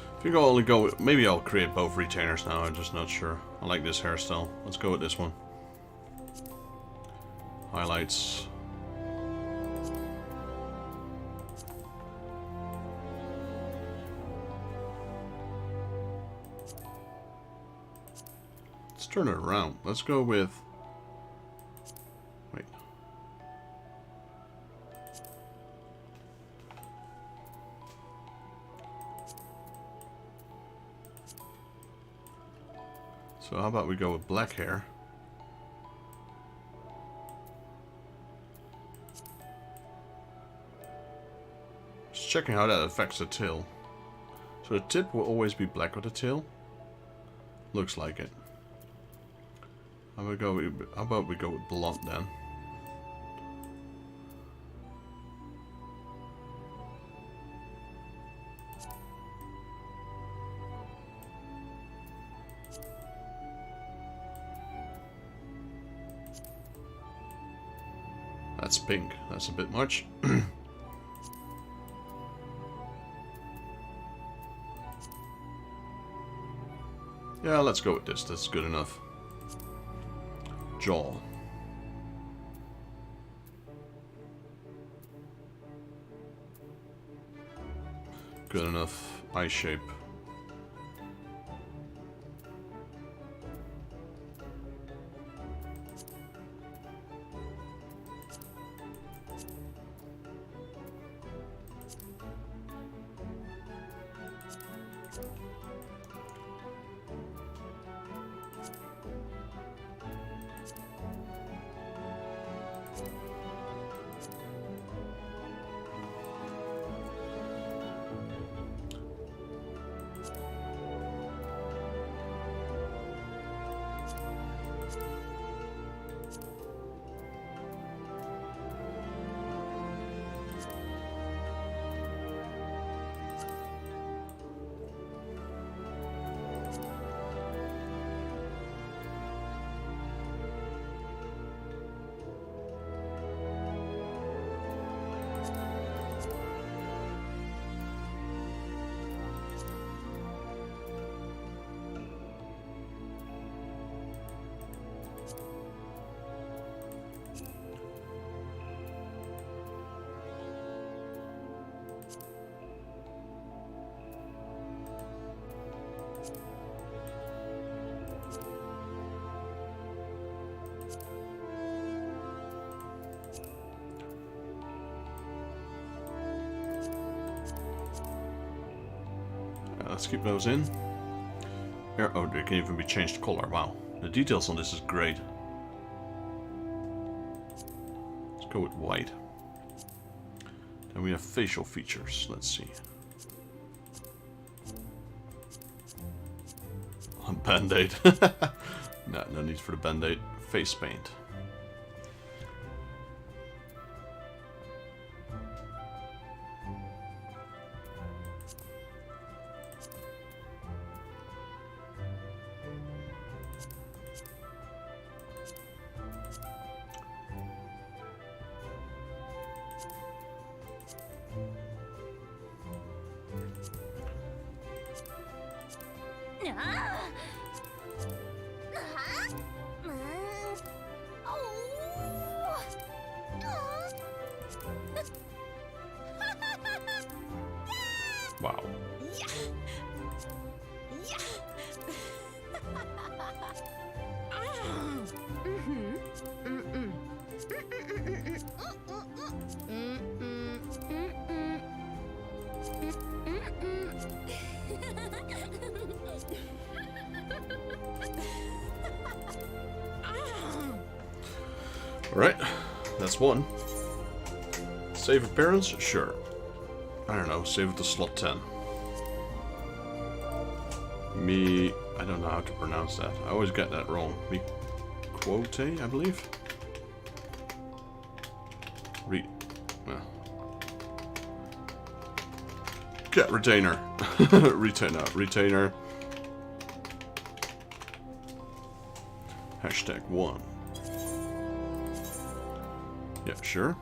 I think I'll only go with, maybe I'll create both retainers now, I'm just not sure. I like this hairstyle. Let's go with this one. Highlights. Let's turn it around. Let's go with... Wait. So how about we go with black hair? Checking how that affects the tail. So the tip will always be black with the tail. Looks like it. How about we go with blonde then? That's pink. That's a bit much. Yeah, let's go with this. That's good enough. Jaw. Good enough. Eye shape. let's keep those in. Here, oh, they can even be changed color. Wow, the details on this is great. Let's go with white. Then we have facial features. Let's see. Band-aid. No need for the band-aid. Face paint. Wow. Alright, that's one. Save appearance? Sure. I don't know, save it to slot 10. I don't know how to pronounce that. I always get that wrong. Quote, I believe? Get retainer. Retainer. Hashtag 1. Yeah, sure.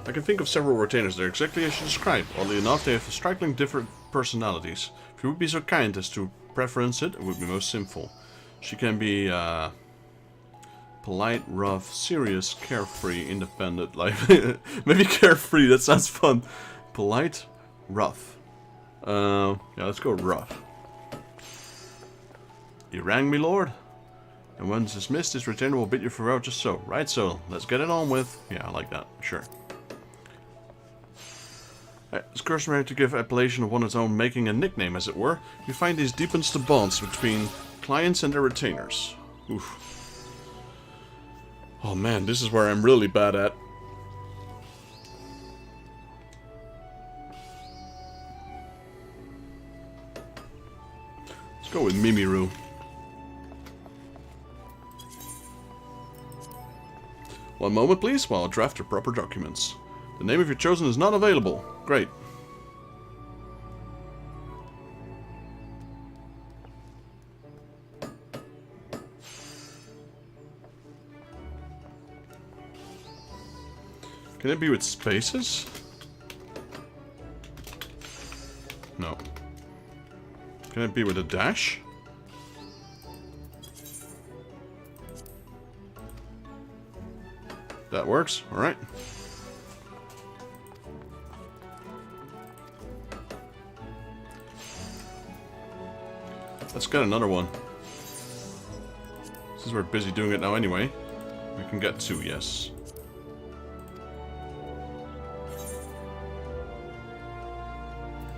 I can think of several retainers there exactly as you described. Oddly enough, they have strikingly different personalities. If you would be so kind as to preference it, it would be most simple. She can be polite, rough, serious, carefree, independent, like maybe carefree, that sounds fun. Polite, rough. Yeah, let's go rough. You rang me, lord? And once dismissed, this retainer will bid you farewell just so. Right so, let's get it on with. Yeah, I like that, sure. It's customary to give appellation of one its own, making a nickname, as it were. You find these deepens the bonds between clients and their retainers. Oof. Oh man, this is where I'm really bad at. Let's go with Mimiru. One moment, please, while I draft the proper documents. The name of your chosen is not available. Great. Can it be with spaces? No. Can it be with a dash? That works, alright. Let's get another one. Since we're busy doing it now anyway. We can get 2, yes.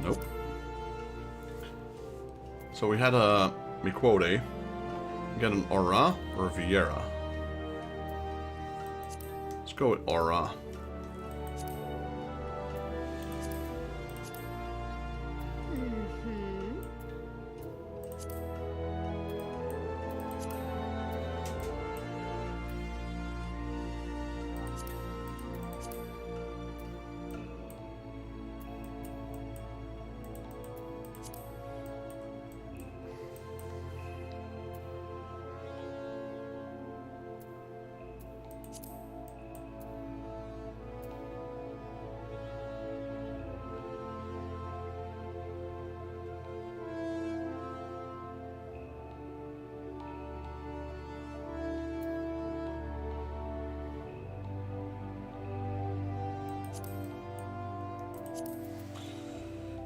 Nope. So we had a Miquote. Get an Aura or a Viera. Let's go with Aura.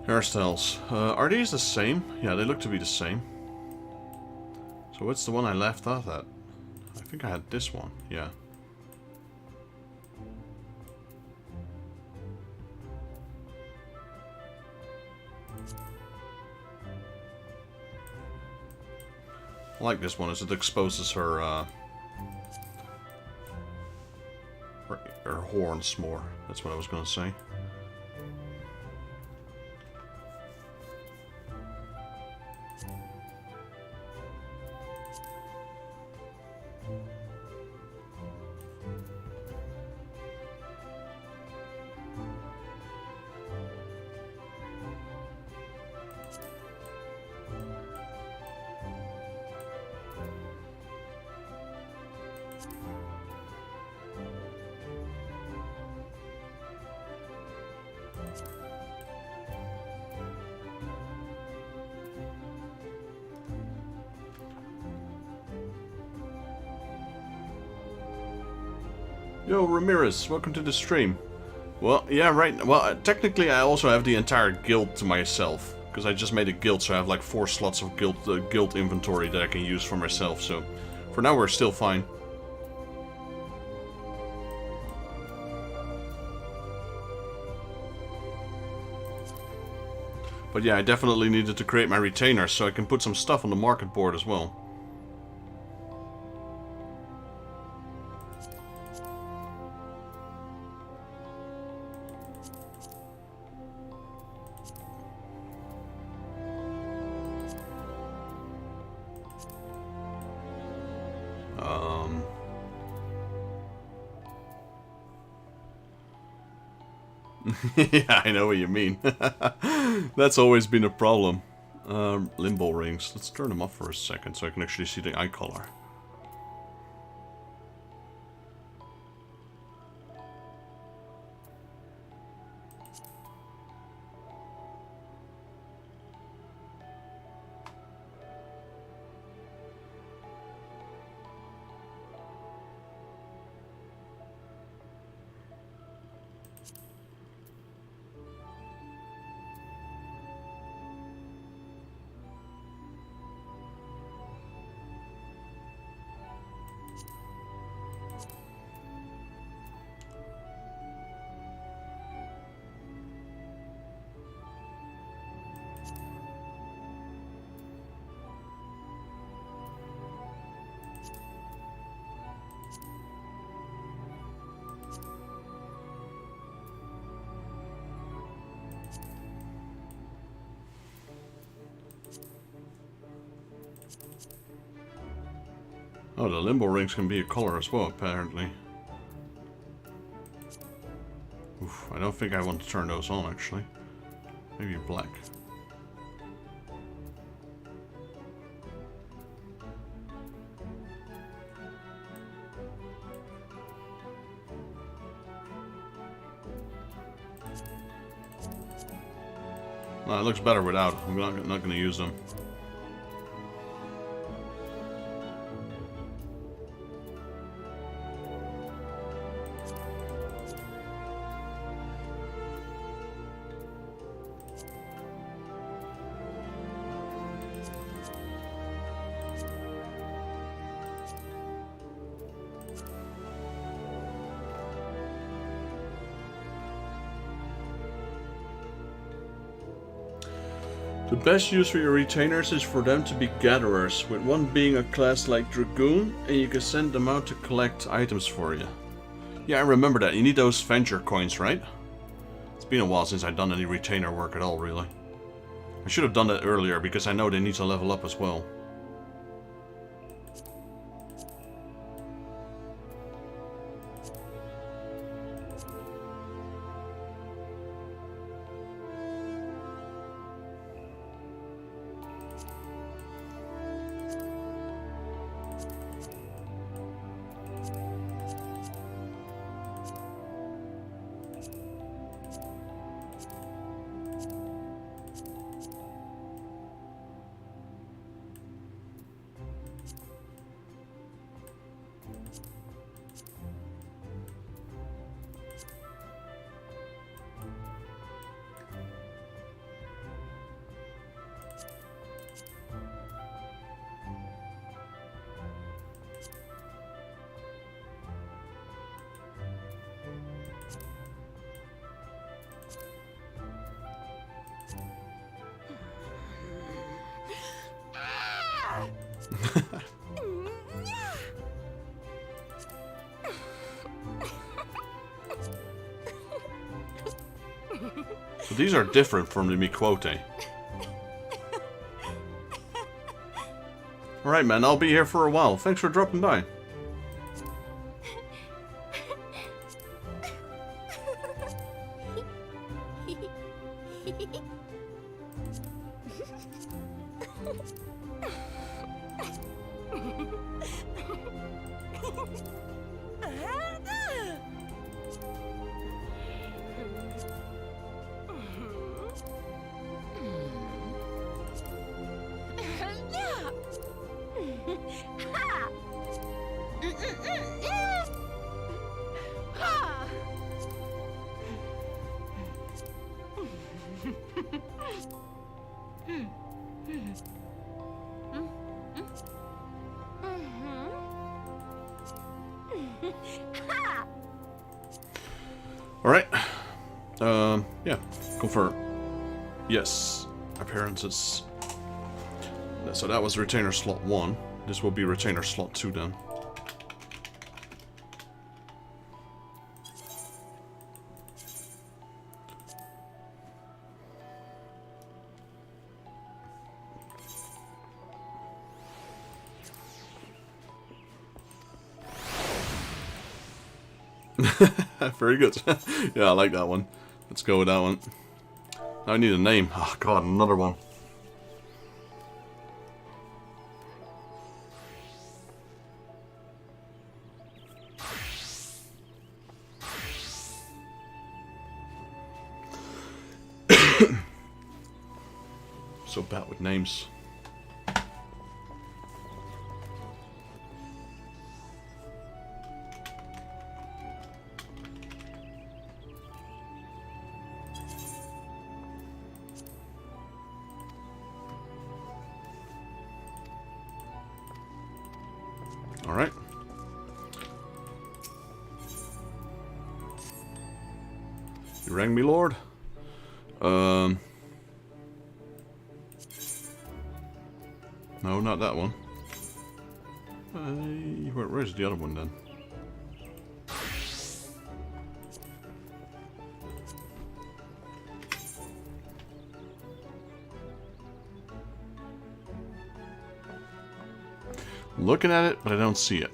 Hairstyles. Are these the same? Yeah, they look to be the same. So what's the one I left off at? I think I had this one, yeah. I like this one as it exposes her, her horns more. That's what I was going to say. Yo, Ramirez, welcome to the stream. Well, yeah, right. Well, technically I also have the entire guild to myself. Because I just made a guild, so I have like 4 slots of guild inventory that I can use for myself. So, for now we're still fine. But yeah, I definitely needed to create my retainers so I can put some stuff on the market board as well. Yeah, I know what you mean. That's always been a problem. Limbo rings. Let's turn them off for a second so I can actually see the eye color. Oh, the limbo rings can be a color as well, apparently. Oof, I don't think I want to turn those on, actually. Maybe black. No, it looks better without. I'm not going to use them. The best use for your retainers is for them to be gatherers, with one being a class like Dragoon, and you can send them out to collect items for you. Yeah, I remember that. You need those venture coins, right? It's been a while since I've done any retainer work at all, really. I should have done that earlier, because I know they need to level up as well. So these are different from the Miquote. Alright man, I'll be here for a while. Thanks for dropping by. Alright. Yeah. Confirm. Yes. Appearances. So that was retainer slot 1. This will be retainer slot 2 then. Very good. Yeah, I like that one. Let's go with that one. Now I need a name. Oh god, another one. So bad with names. Alright. You rang me, Lord? No, not that one. Where's the other one then? Looking at it, but I don't see it.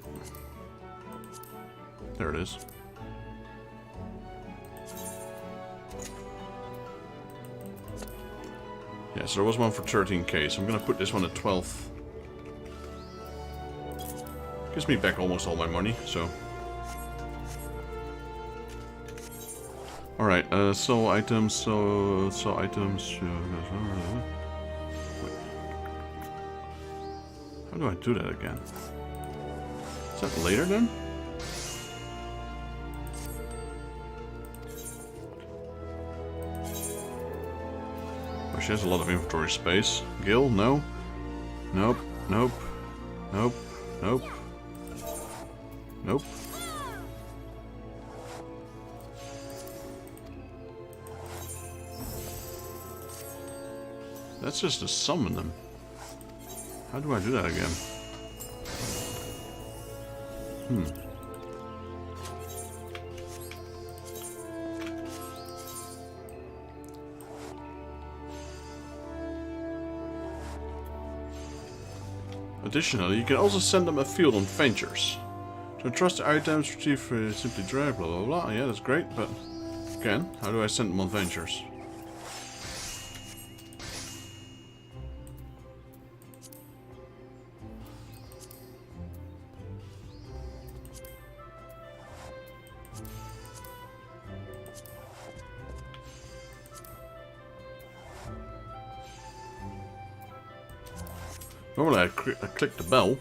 There it is. Yeah, so there was one for 13k, so I'm gonna put this one at 12th. Gives me back almost all my money, so. Alright, so items, so items. Wait. How do I do that again? Is that later then? Oh, she has a lot of inventory space. Gil, no. Nope, nope, nope, nope. Nope. That's just to summon them. How do I do that again? Additionally, you can also send them a field on ventures. So trust the items, retrieve simply drag, blah blah blah. Yeah, that's great, but again, how do I send them on ventures? Normally I click the bell.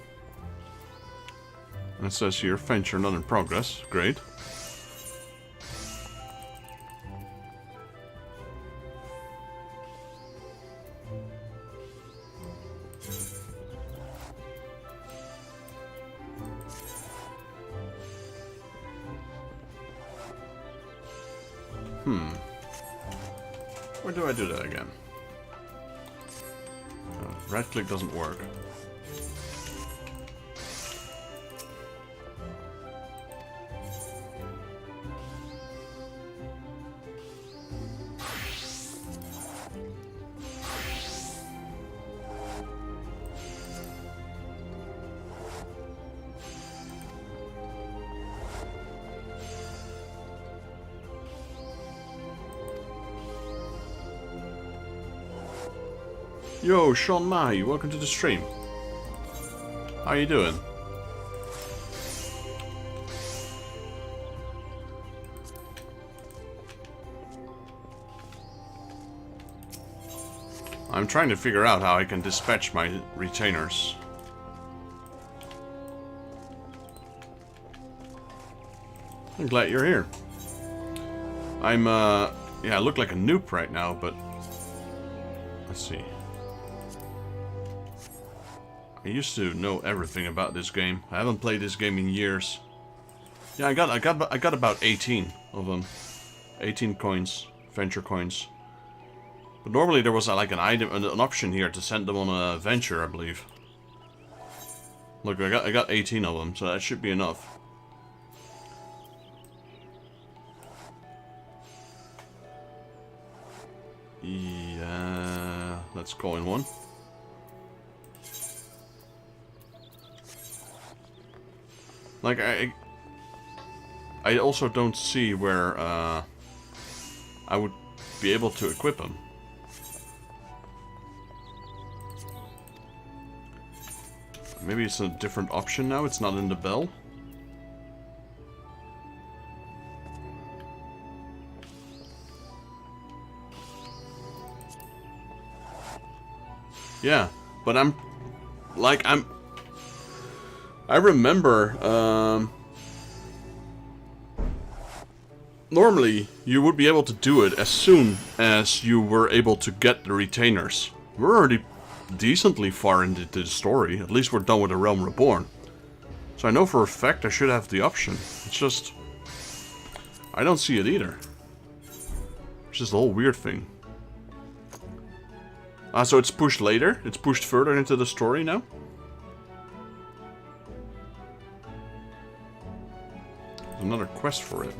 And it says here, venture not in progress. Great. Where do I do that again? Right click doesn't work. Yo, Sean Mahi, welcome to the stream. How you doing? I'm trying to figure out how I can dispatch my retainers. I'm glad you're here. I'm, yeah, I look like a noob right now, but... Let's see. I used to know everything about this game. I haven't played this game in years. Yeah, I got about 18 of them. 18 coins, venture coins. But normally there was like an option here to send them on a venture, I believe. Look, I got 18 of them, so that should be enough. Yeah, let's go in one. Like I also don't see where I would be able to equip them. Maybe it's a different option now. It's not in the bell. Yeah, but I remember, normally you would be able to do it as soon as you were able to get the retainers. We're already decently far into the story. At least we're done with A Realm Reborn. So I know for a fact I should have the option. It's just... I don't see it either. It's just a whole weird thing. So it's pushed later? It's pushed further into the story now? There's another quest for it.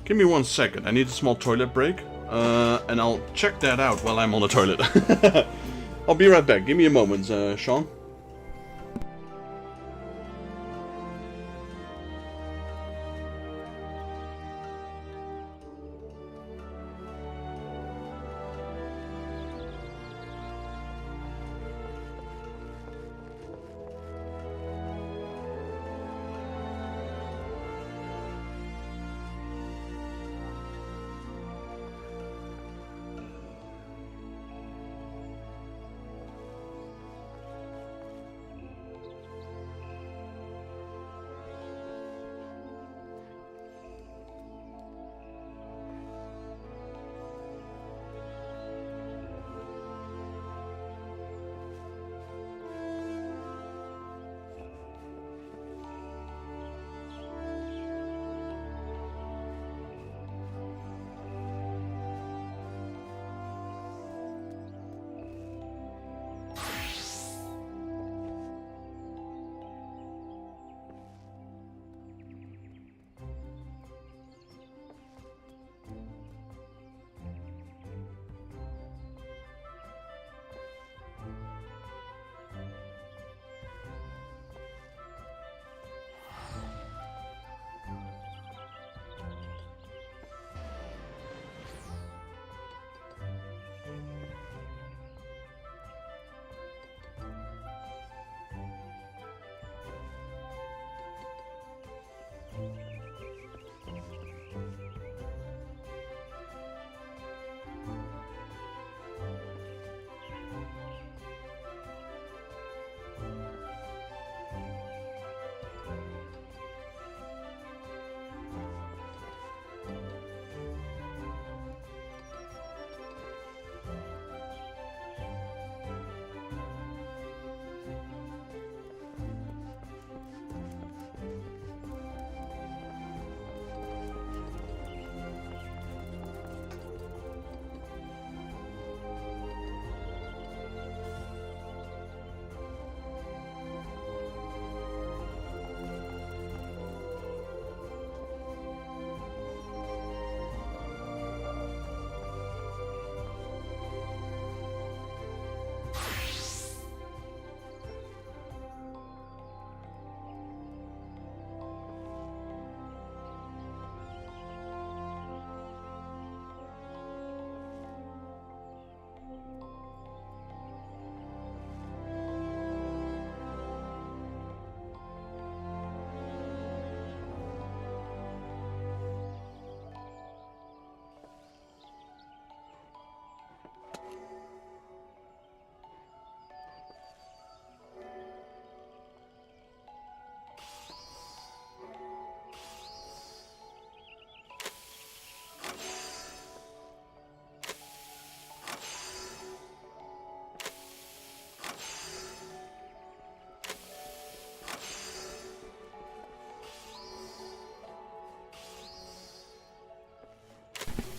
Give me 1 second. I need a small toilet break. And I'll check that out while I'm on the toilet. I'll be right back. Give me a moment, Sean.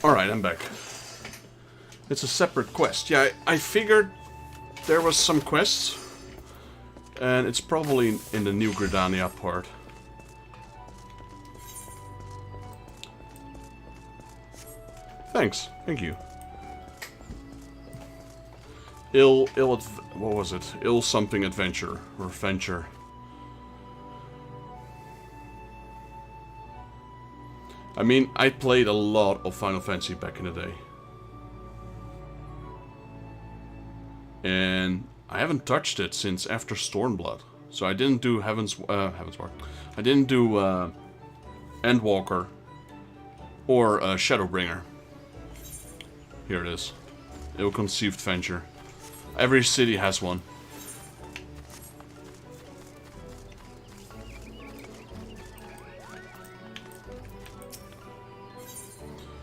Alright, I'm back. It's a separate quest. Yeah, I figured there was some quests. And it's probably in the New Gridania part. Thanks. Thank you. What was it? Ill something adventure. Or venture. I mean, I played a lot of Final Fantasy back in the day. And I haven't touched it since after Stormblood. So I didn't do Heavensward. I didn't do Endwalker or Shadowbringer. Here it is. Ill-conceived venture. Every city has one.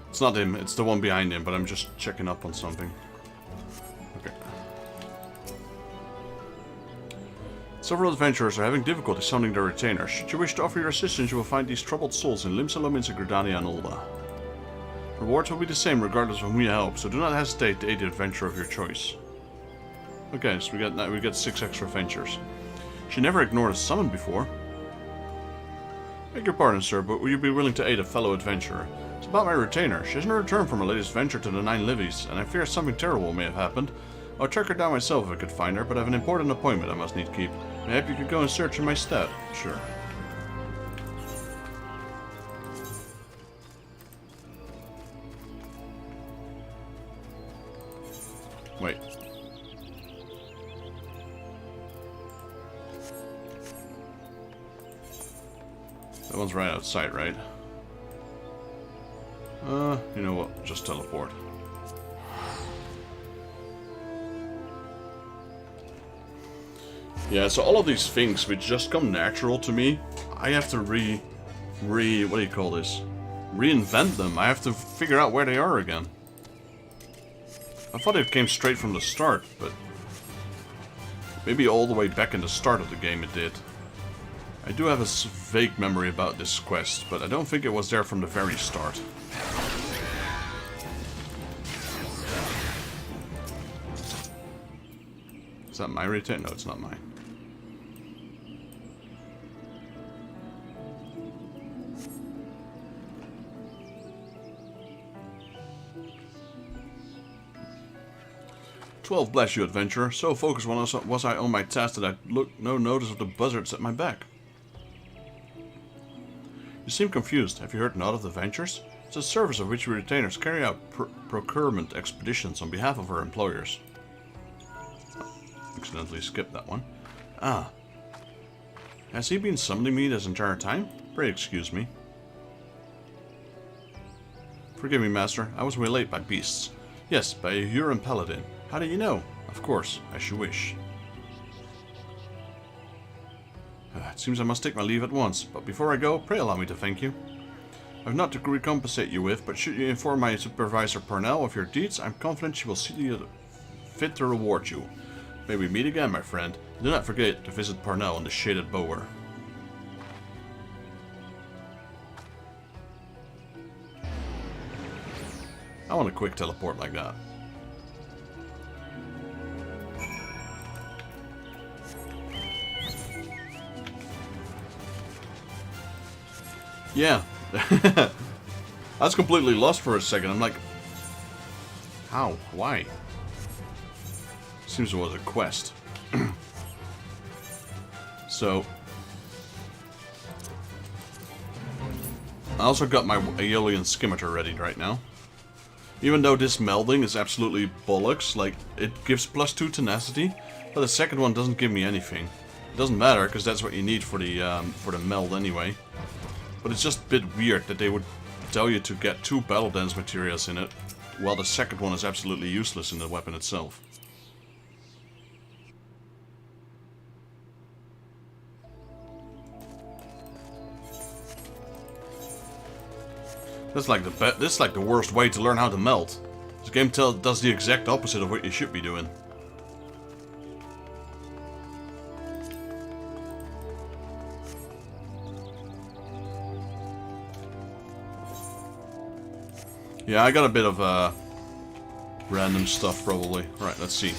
It's not him, it's the one behind him, but I'm just checking up on something. Okay. Several adventurers are having difficulty summoning their retainer. Should you wish to offer your assistance, you will find these troubled souls in Limsalom, Gridania, and Ulda. Rewards will be the same regardless of whom you help, so do not hesitate to aid the adventurer of your choice. Okay, so we get 6 extra adventures. She never ignored a summon before. Beg your pardon, sir, but will you be willing to aid a fellow adventurer? It's about my retainer. She hasn't returned from her latest venture to the 9 Livies, and I fear something terrible may have happened. I'll track her down myself if I could find her, but I have an important appointment I must need keep. Maybe you could go and search in my stead. Sure. Wait. That one's right outside, right? You know what? Just teleport. Yeah, so all of these things which just come natural to me, I have to what do you call this? Reinvent them. I have to figure out where they are again. I thought it came straight from the start, but maybe all the way back in the start of the game it did. I do have a vague memory about this quest, but I don't think it was there from the very start. Is that my retain? No, it's not mine. Bless you, adventurer. So focused was I on my task that I took no notice of the buzzards at my back. You seem confused. Have you heard naught of the Ventures? It's a service of which we retainers carry out procurement expeditions on behalf of our employers. Oh, accidentally skipped that one. Ah. Has he been summoning me this entire time? Pray excuse me. Forgive me, master. I was waylaid by beasts. Yes, by a Huron paladin. How do you know? Of course, as you wish. It seems I must take my leave at once, but before I go, pray allow me to thank you. I've not to recompensate you with, but should you inform my supervisor Parnell of your deeds, I'm confident she will see you fit to reward you. May we meet again, my friend. Do not forget to visit Parnell in the Shaded Bower. I want a quick teleport like that. Yeah. I was completely lost for a second. I'm like, how? Why? Seems it was a quest. So, I also got my Aeolian Scimitar ready right now. Even though this melding is absolutely bollocks, like, it gives +2 tenacity, but the second one doesn't give me anything. It doesn't matter, because that's what you need for the meld anyway. But it's just a bit weird that they would tell you to get 2 battle dance materials in it, while the second one is absolutely useless in the weapon itself. This is like the worst way to learn how to melt. This game does the exact opposite of what you should be doing. Yeah, I got a bit of random stuff probably. Alright, let's see.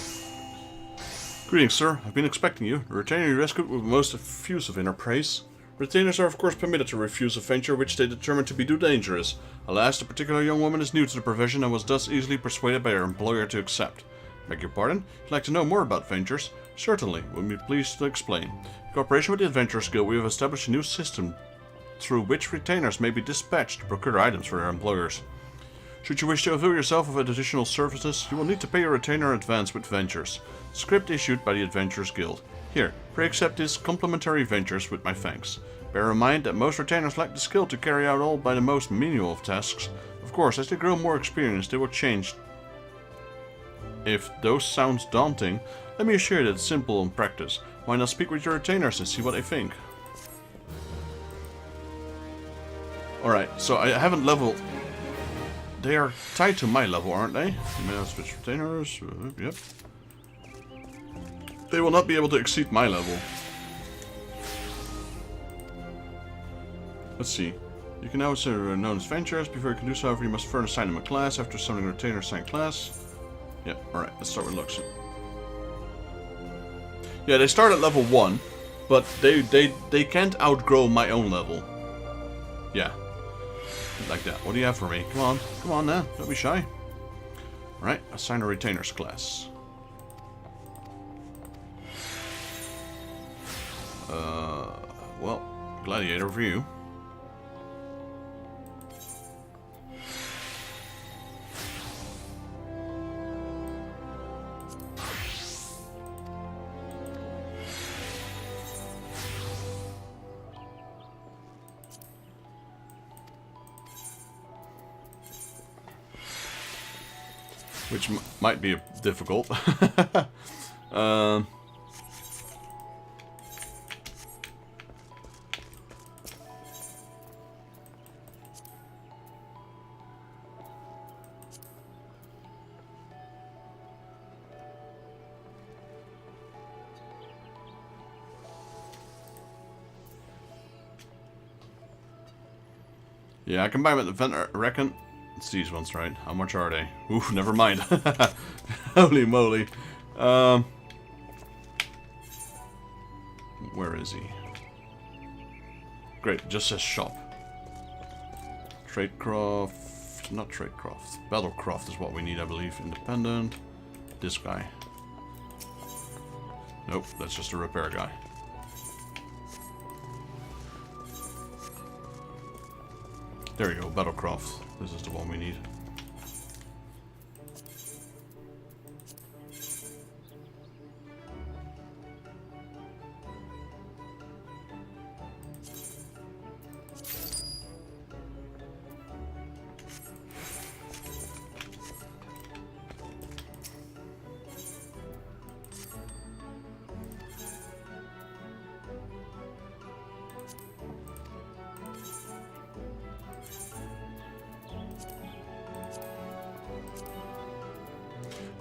Greetings, sir. I've been expecting you. The retainer you rescued with most effusive inner praise. Retainers are of course permitted to refuse a venture which they determine to be too dangerous. Alas, the particular young woman is new to the profession and was thus easily persuaded by her employer to accept. Beg your pardon? You'd like to know more about ventures? Certainly, we'll be pleased to explain. In cooperation with the Adventurers Guild, we have established a new system through which retainers may be dispatched to procure items for their employers. Should you wish to avail yourself of additional services, you will need to pay your retainer in advance with ventures. Script issued by the Adventurers Guild. Here, pray accept these complimentary ventures with my thanks. Bear in mind that most retainers lack the skill to carry out all by the most menial of tasks. Of course, as they grow more experienced, they will change. If those sounds daunting, let me assure you that it's simple in practice. Why not speak with your retainers and see what they think? Alright, so I haven't leveled. They are tied to my level, aren't they? May I switch retainers? Yep. They will not be able to exceed my level. Let's see. You can now consider known as ventures. Before you can do so, however, you must first assign them a class. After summoning a retainer assigned class. Yep, alright, let's start with looks. Yeah, they start at level 1, but they can't outgrow my own level. Yeah. Like that. What do you have for me? Come on now, don't be shy. Alright, assign a retainers class. Well, gladiator view. Which might be difficult. Yeah, I can buy them at the event, I reckon. It's these ones, right? How much are they? Ooh, never mind. Holy moly. Where is he? Great, just says shop. Tradecraft. Not Tradecraft. Battlecraft is what we need, I believe. Independent. This guy. Nope, that's just a repair guy. There you go, Battlecraft. This is the one we need.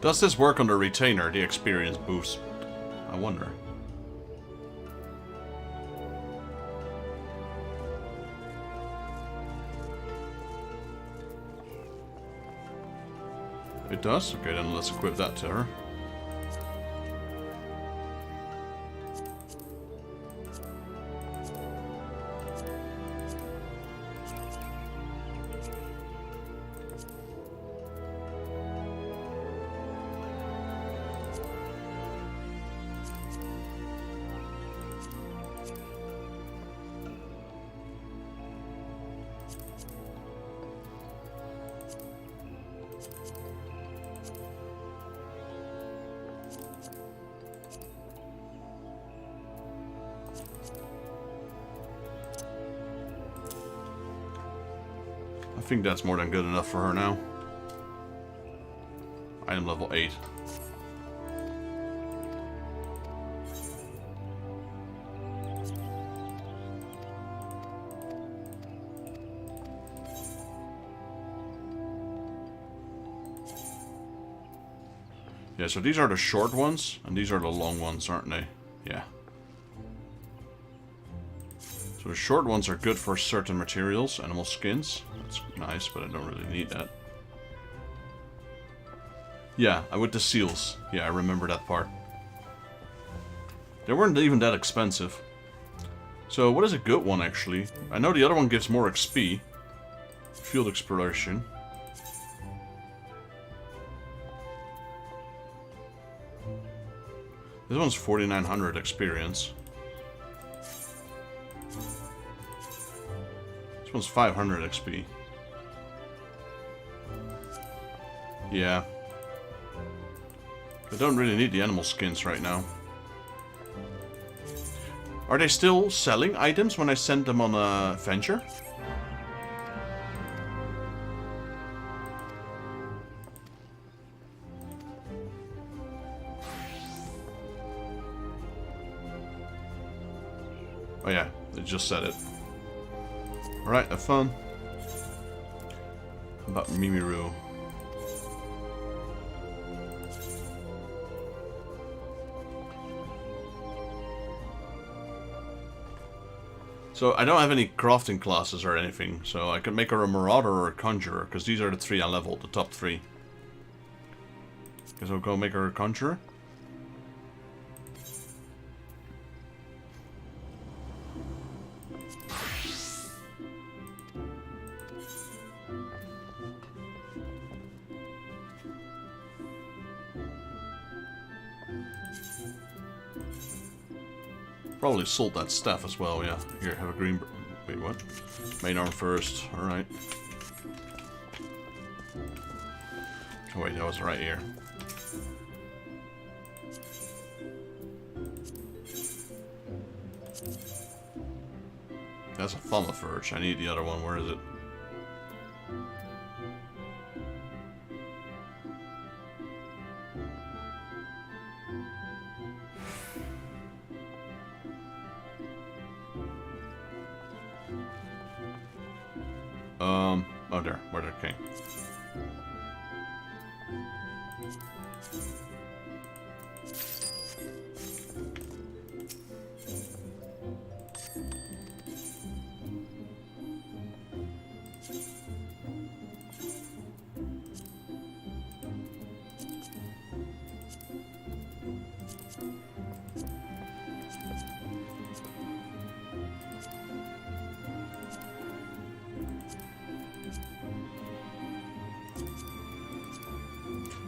Does this work on the retainer, the experience boost? I wonder. It does? Okay, then let's equip that to her. I think that's more than good enough for her now. Item level 8. Yeah, so these are the short ones, and these are the long ones, aren't they? Yeah. So the short ones are good for certain materials, animal skins. That's nice, but I don't really need that. Yeah, with the seals. Yeah, I remember that part. They weren't even that expensive. So, what is a good one, actually? I know the other one gives more XP. Field exploration. This one's 4,900 experience. This one's 500 XP. Yeah. I don't really need the animal skins right now. Are they still selling items when I send them on a venture? Oh yeah, they just said it. Alright, have fun. How about Mimiru? So I don't have any crafting classes or anything, so I can make her a Marauder or a Conjurer, because these are the three I leveled, the top three. Guess I'll go make her a Conjurer. Probably sold that staff as well, yeah. Here, have a green... Wait, what? Main arm first, alright. Oh wait, that was right here. That's a Thaumaphurge. I need the other one. Where is it? Oh there, where it came.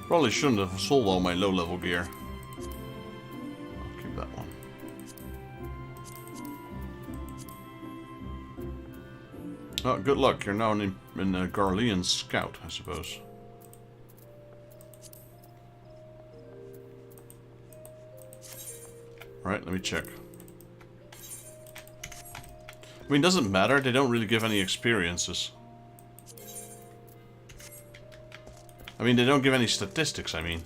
Probably shouldn't have sold all my low-level gear. I'll keep that one. Oh, good luck. You're now in a Garlean Scout, I suppose. Right, let me check. I mean, doesn't matter. They don't really give any experiences. I mean, they don't give any statistics, I mean.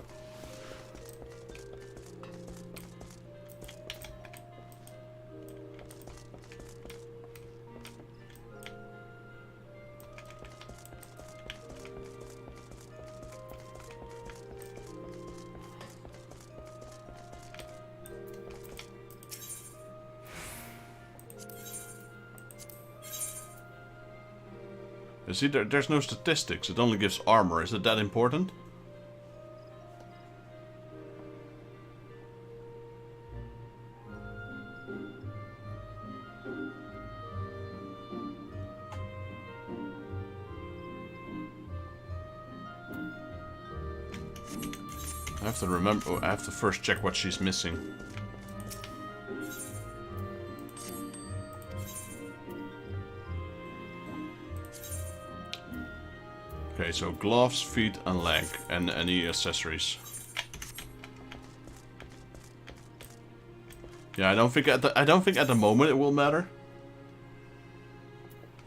You see, there's no statistics. It only gives armor. Is it that important? I have to remember. Oh, I have to first check what she's missing. Okay, so gloves, feet, and leg, and any accessories. Yeah, I don't think at the moment it will matter.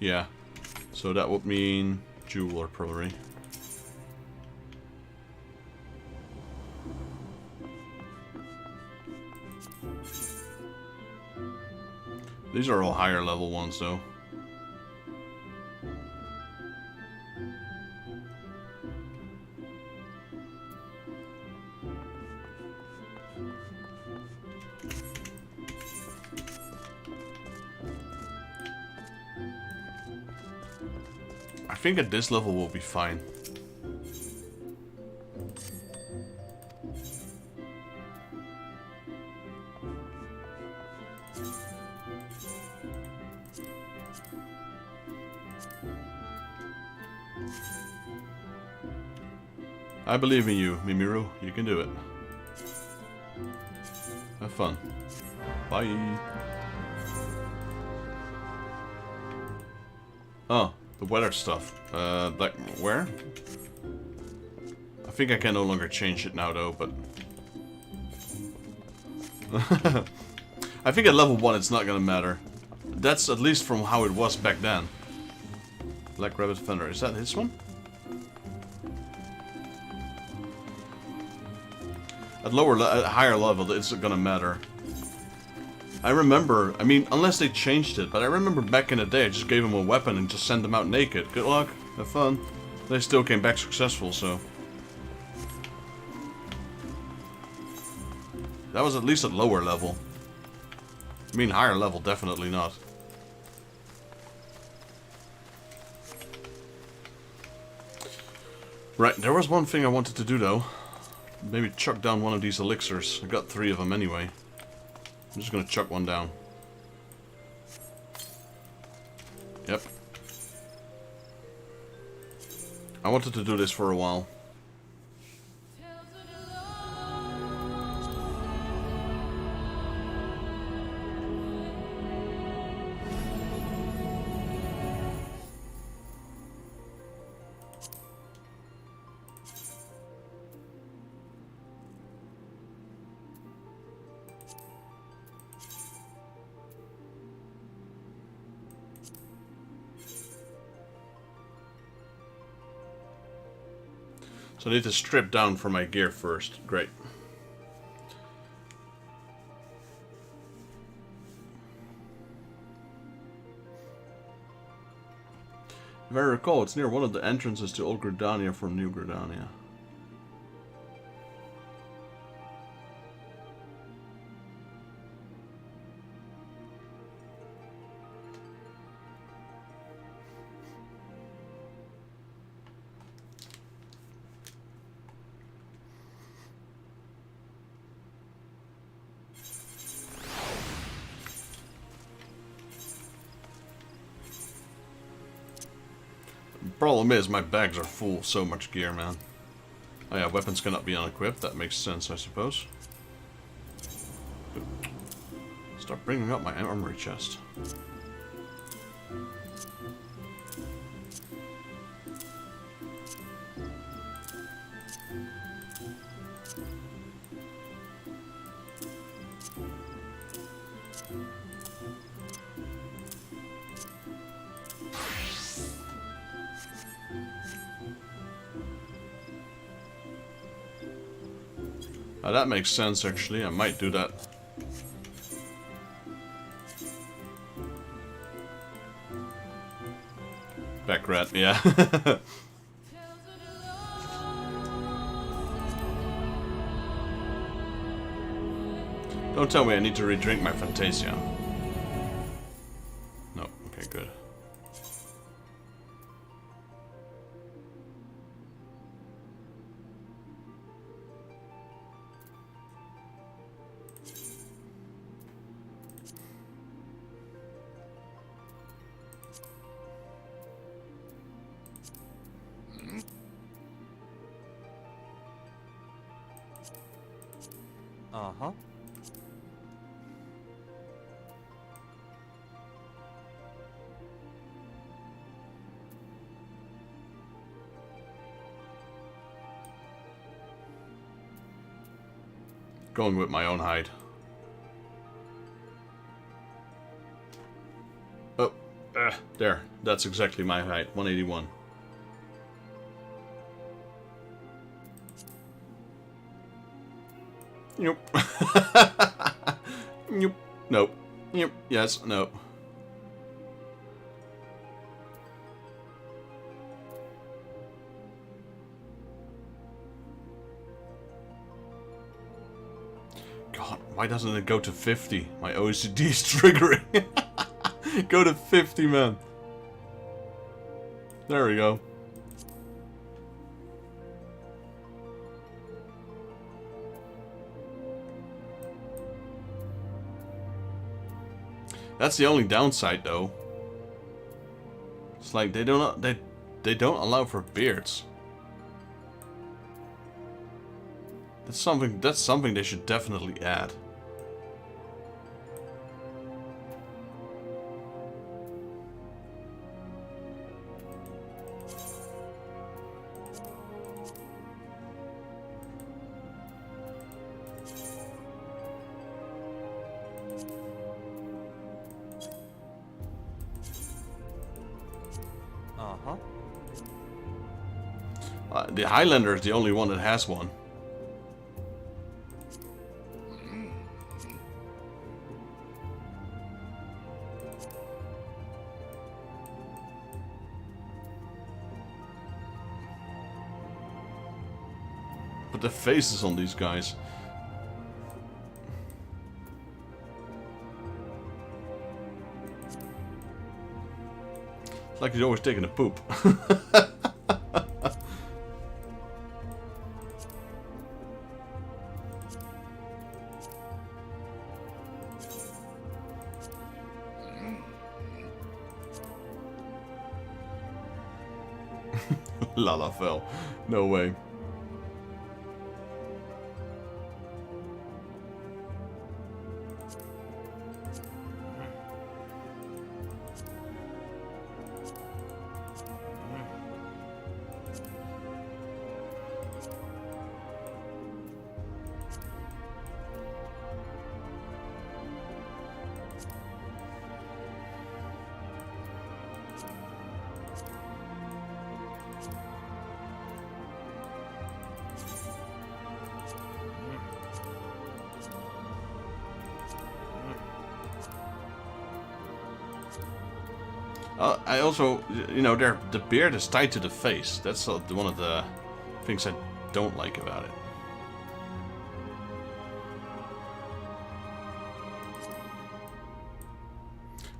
Yeah, so that would mean jeweler probably. These are all higher level ones though. I think at this level we'll be fine. I believe in you, Mimiru. You can do it. Have fun. Bye. Oh, the weather stuff. Like, where? I think I can no longer change it now, though, but... I think at level 1 it's not gonna matter. That's at least from how it was back then. Black Rabbit Fender. Is that his one? At higher level, it's gonna matter. I remember, I mean, unless they changed it, but I remember back in the day, I just gave him a weapon and just sent them out naked. Good luck, have fun. They still came back successful, so... That was at least at lower level. I mean, higher level, definitely not. Right, there was one thing I wanted to do, though. Maybe chuck down one of these elixirs. I got 3 of them anyway. I'm just gonna chuck one down. Yep. I wanted to do this for a while. So I need to strip down for my gear first. Great. If I recall, it's near one of the entrances to Old Gridania from New Gridania. Problem is, my bags are full of so much gear, man. Oh yeah, weapons cannot be unequipped. That makes sense, I suppose. Start bringing up my armory chest. That makes sense, actually. I might do that. Back rat, yeah. Don't tell me I need to re-drink my Fantasia. No, okay, good. Uh-huh. Going with my own hide. Oh, there. That's exactly my height. 181. Nope. Nope. Nope. Nope. Yes. Nope. God, why doesn't it go to 50? My OCD is triggering. Go to 50, man. There we go. That's the only downside, though. It's like they don't allow for beards. That's something they should definitely add. The Highlander is the only one that has one. But the faces on these guys. It's like he's always taking a poop. Lalafell. No way. I also, you know, the beard is tied to the face. That's one of the things I don't like about it.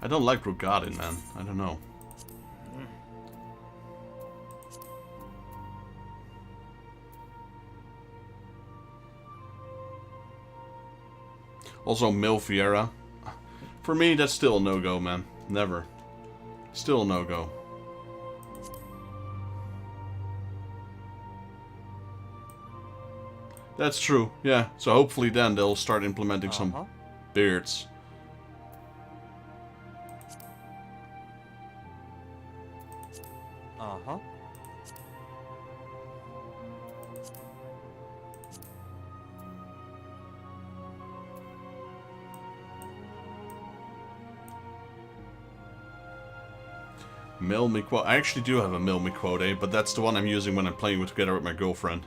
I don't like Rogadin, man. I don't know. Also, Milfiera. For me, that's still a no-go, man. Never. Still a no-go. That's true, yeah. So hopefully then they'll start implementing some beards. Milmiquote. I actually do have a Milmiquote, but that's the one I'm using when I'm playing together with my girlfriend.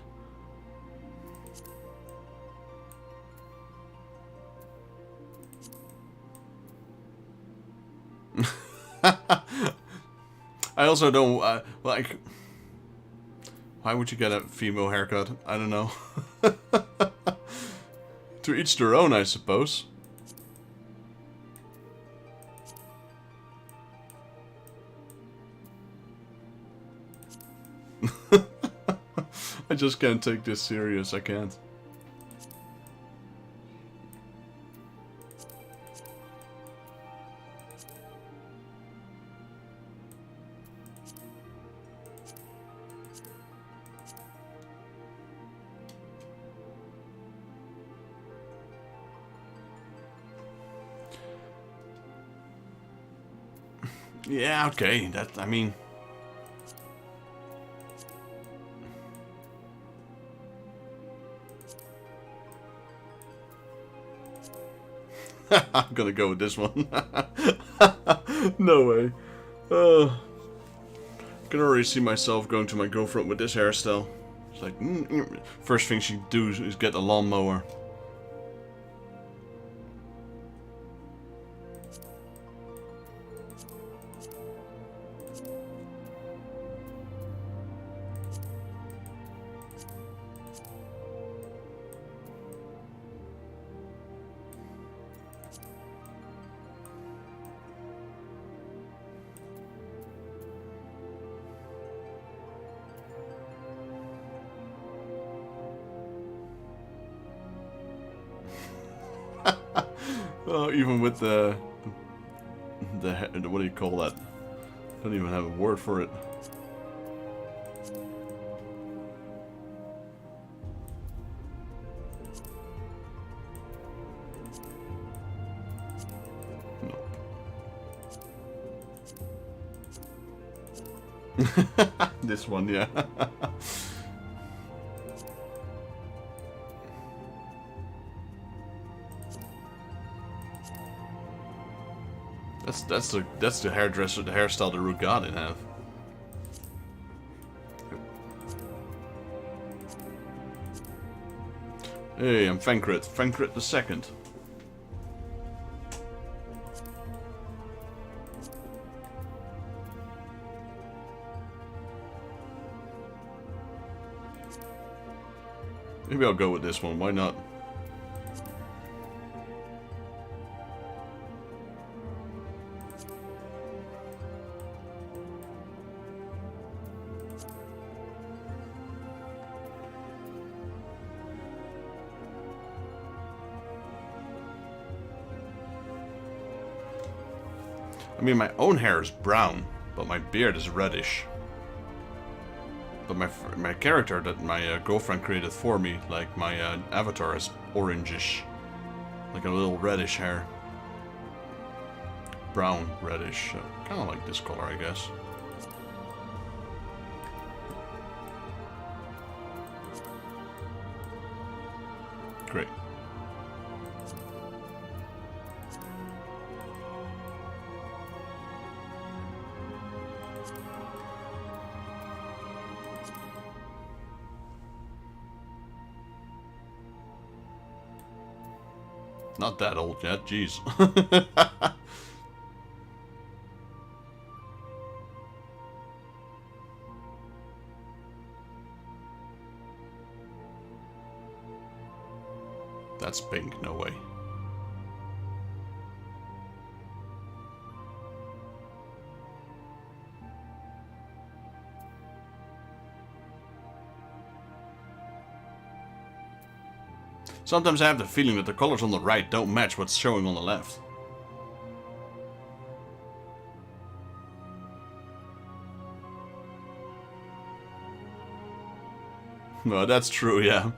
I also don't, like... Why would you get a female haircut? I don't know. To each their own, I suppose. I just can't take this serious, I can't. Yeah, okay, that, I mean... I'm gonna go with this one. No way. I can already see myself going to my girlfriend with this hairstyle. It's like, first thing she'd do is get a lawnmower. Oh, even with the what do you call that? I don't even have a word for it. This one, yeah. That's the hairdresser, the hairstyle the Root Godin have. Hey, I'm Fenkrit the second. Maybe I'll go with this one, why not? I mean, my own hair is brown, but my beard is reddish. But my character that my girlfriend created for me, like my avatar, is orangish. Like a little reddish hair. Brown, reddish. Kind of like this color, I guess. Great. Not that old yet, jeez. That's pink, no way. Sometimes I have the feeling that the colors on the right don't match what's showing on the left. No, that's true, yeah.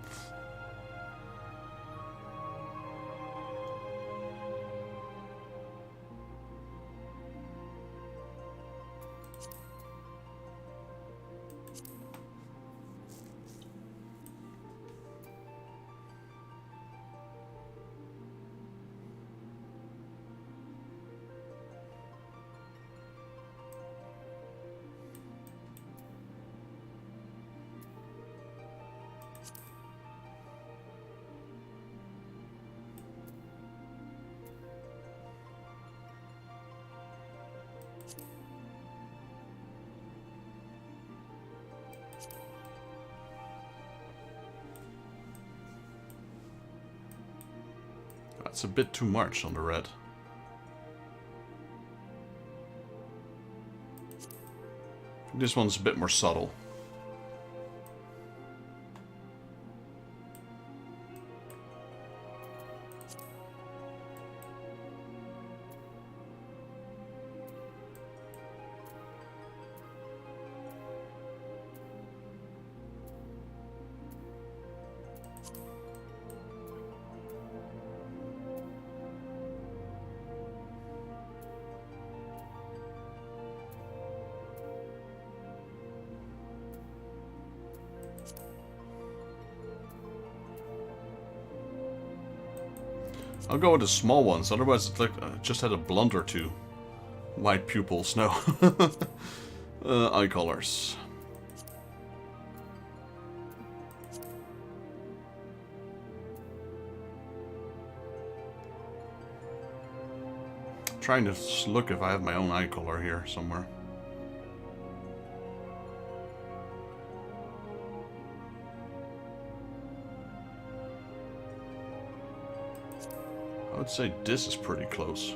That's a bit too much on the red. This one's a bit more subtle. I'll go with the small ones, otherwise it's like just had a blunt or two. White pupils, no. Eye colors. Trying to look if I have my own eye color here somewhere. I would say this is pretty close.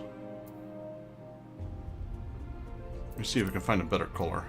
Let me see if I can find a better color.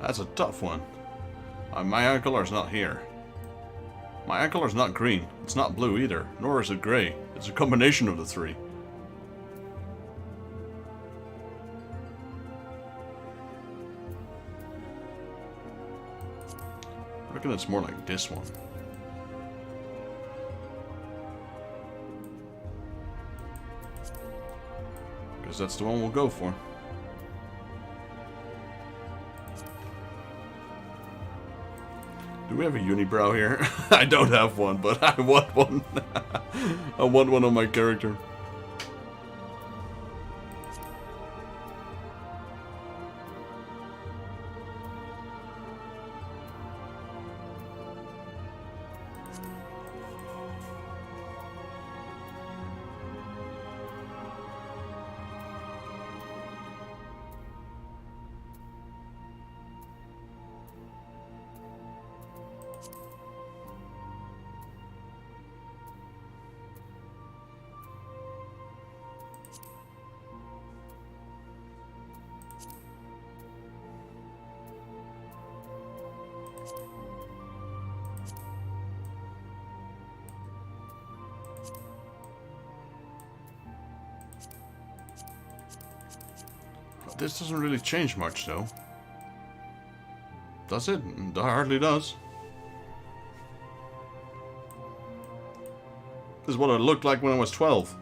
That's a tough one. My eye color is not here. My eye color is not green. It's not blue either. Nor is it grey. It's a combination of the three. I reckon it's more like this one. Because that's the one we'll go for. Do we have a unibrow here? I don't have one, but I want one. I want one on my character. This doesn't really change much, though. Does it? It hardly does. This is what I looked like when I was 12.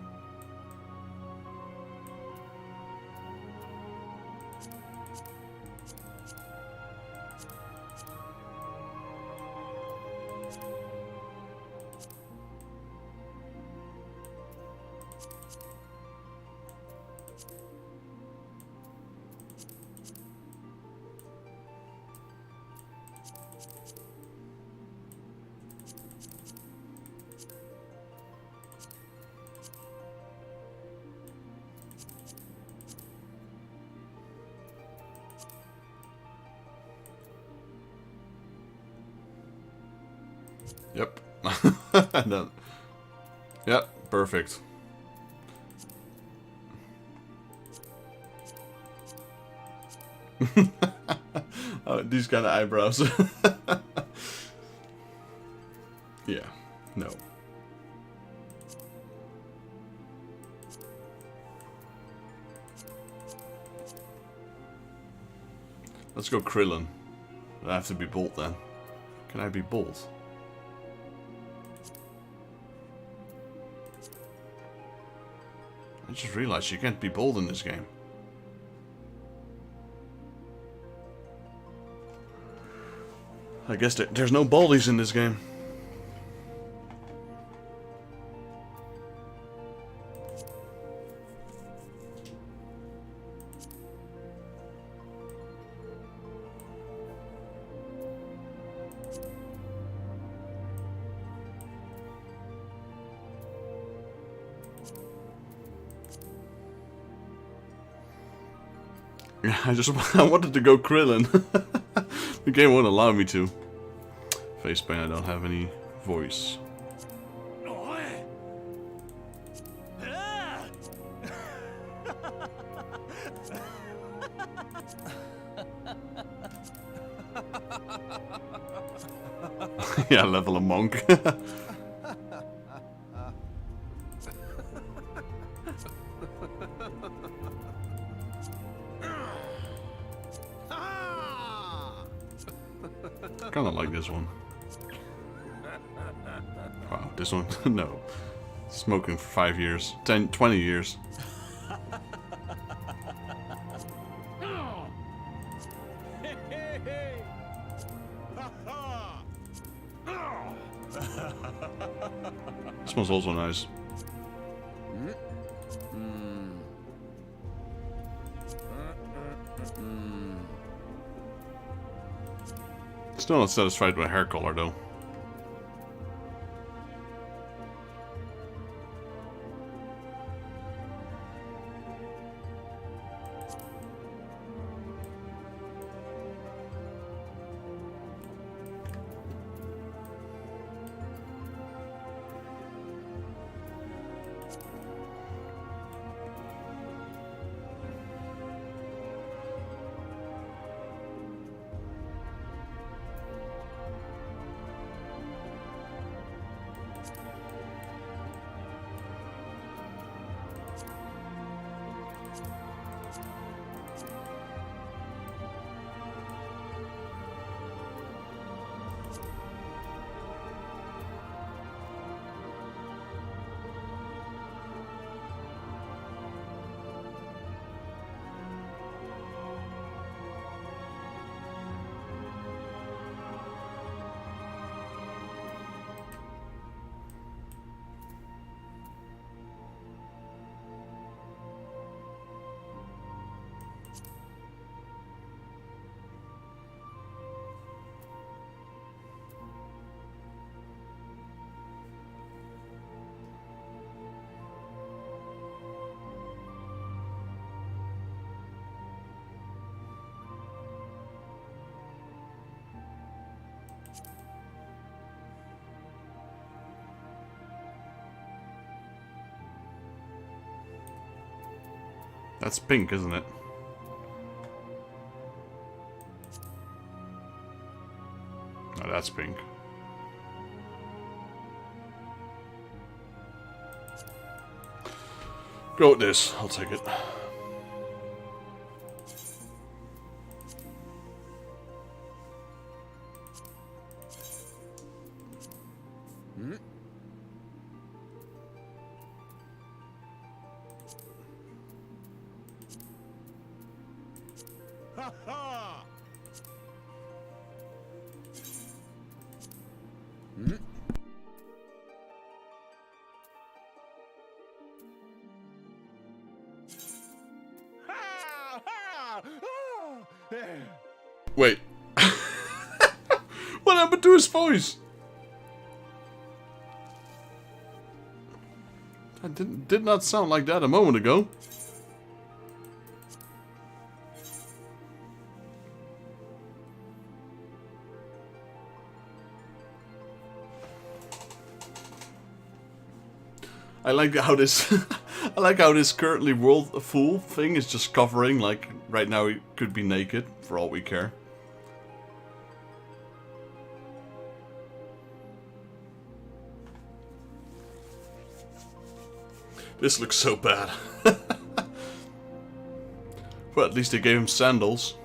Yep. No. Yep, perfect. Oh, these kind of eyebrows. Yeah, no. Let's go Krillin. I have to be bold then. Can I be bold? I just realized you can't be bold in this game. I guess there's no baldies in this game. I wanted to go Krillin. The game won't allow me to. Facepaint, I don't have any voice. Yeah, level a monk. Kinda like this one. Wow, this one? No. Smoking for 5 years. 10, 20 years. This one's also nice. Still not satisfied with hair color though. That's pink, isn't it? No, that's pink. Go with this. I'll take it. Wait. What happened to his voice? That did not sound like that a moment ago. I like how this I like how this currently world full thing is just covering, like right now he could be naked for all we care. This looks so bad. Well, at least they gave him sandals.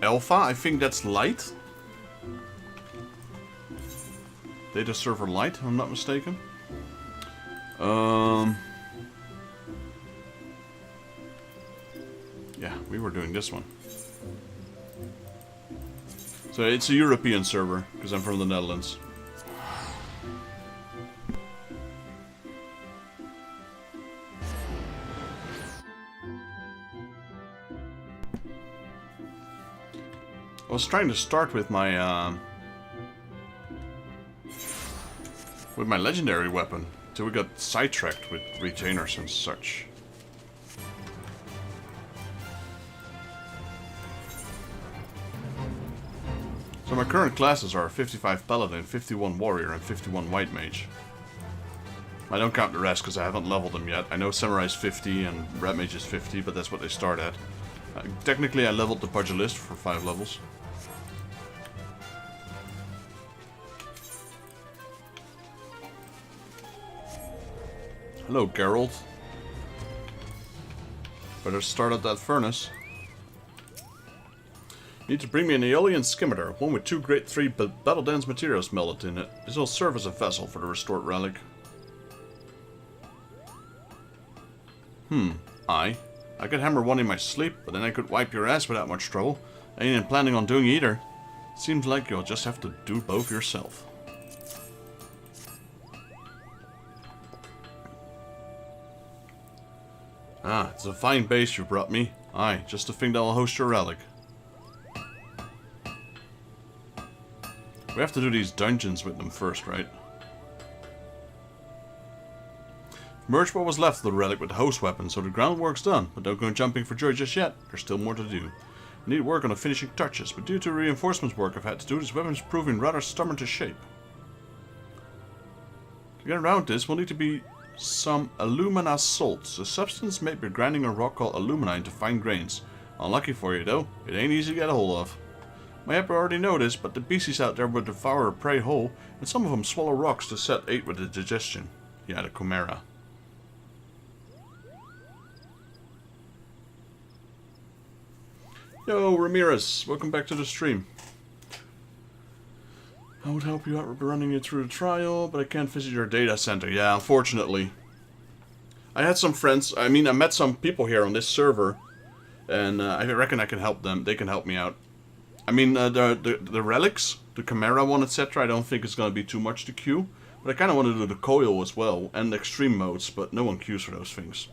Alpha, I think that's light. Data server light, if I'm not mistaken. Yeah, we were doing this one. So it's a European server, because I'm from the Netherlands. I was trying to start with my legendary weapon, till we got sidetracked with retainers and such. So my current classes are 55 Paladin, 51 Warrior, and 51 White Mage. I don't count the rest because I haven't leveled them yet. I know Samurai's 50 and Red Mage is 50, but that's what they start at. Technically I leveled the Pugilist for 5 levels. Hello, Geralt. Better start at that furnace. Need to bring me an Aeolian scimitar, one with 2 grade 3 battle dance materials melted in it. This will serve as a vessel for the restored relic. I could hammer one in my sleep, but then I could wipe your ass without much trouble. I ain't planning on doing either. Seems like you'll just have to do both yourself. Ah, it's a fine base you brought me. Aye, just to think that will host your relic. We have to do these dungeons with them first, right? Merge what was left of the relic with the host weapon, so the groundwork's done, but don't go jumping for joy just yet. There's still more to do. I need work on the finishing touches, but due to reinforcements work I've had to do, this weapon's proving rather stubborn to shape. To get around this, we'll need to be some alumina salts, a substance made by grinding a rock called alumina into fine grains. Unlucky for you though, it ain't easy to get a hold of. My Emperor already noticed, but the beasties out there would devour a prey whole, and some of them swallow rocks to set aid with the digestion. Yeah, the Chimera. Yo, Ramirez, welcome back to the stream. I would help you out with running you through the trial, but I can't visit your data center. Yeah, unfortunately. I had some friends, I met some people here on this server, and I reckon I can help them. They can help me out. I mean, the relics, the Chimera one, etc. I don't think it's going to be too much to queue. But I kind of want to do the coil as well, and extreme modes, but no one queues for those things.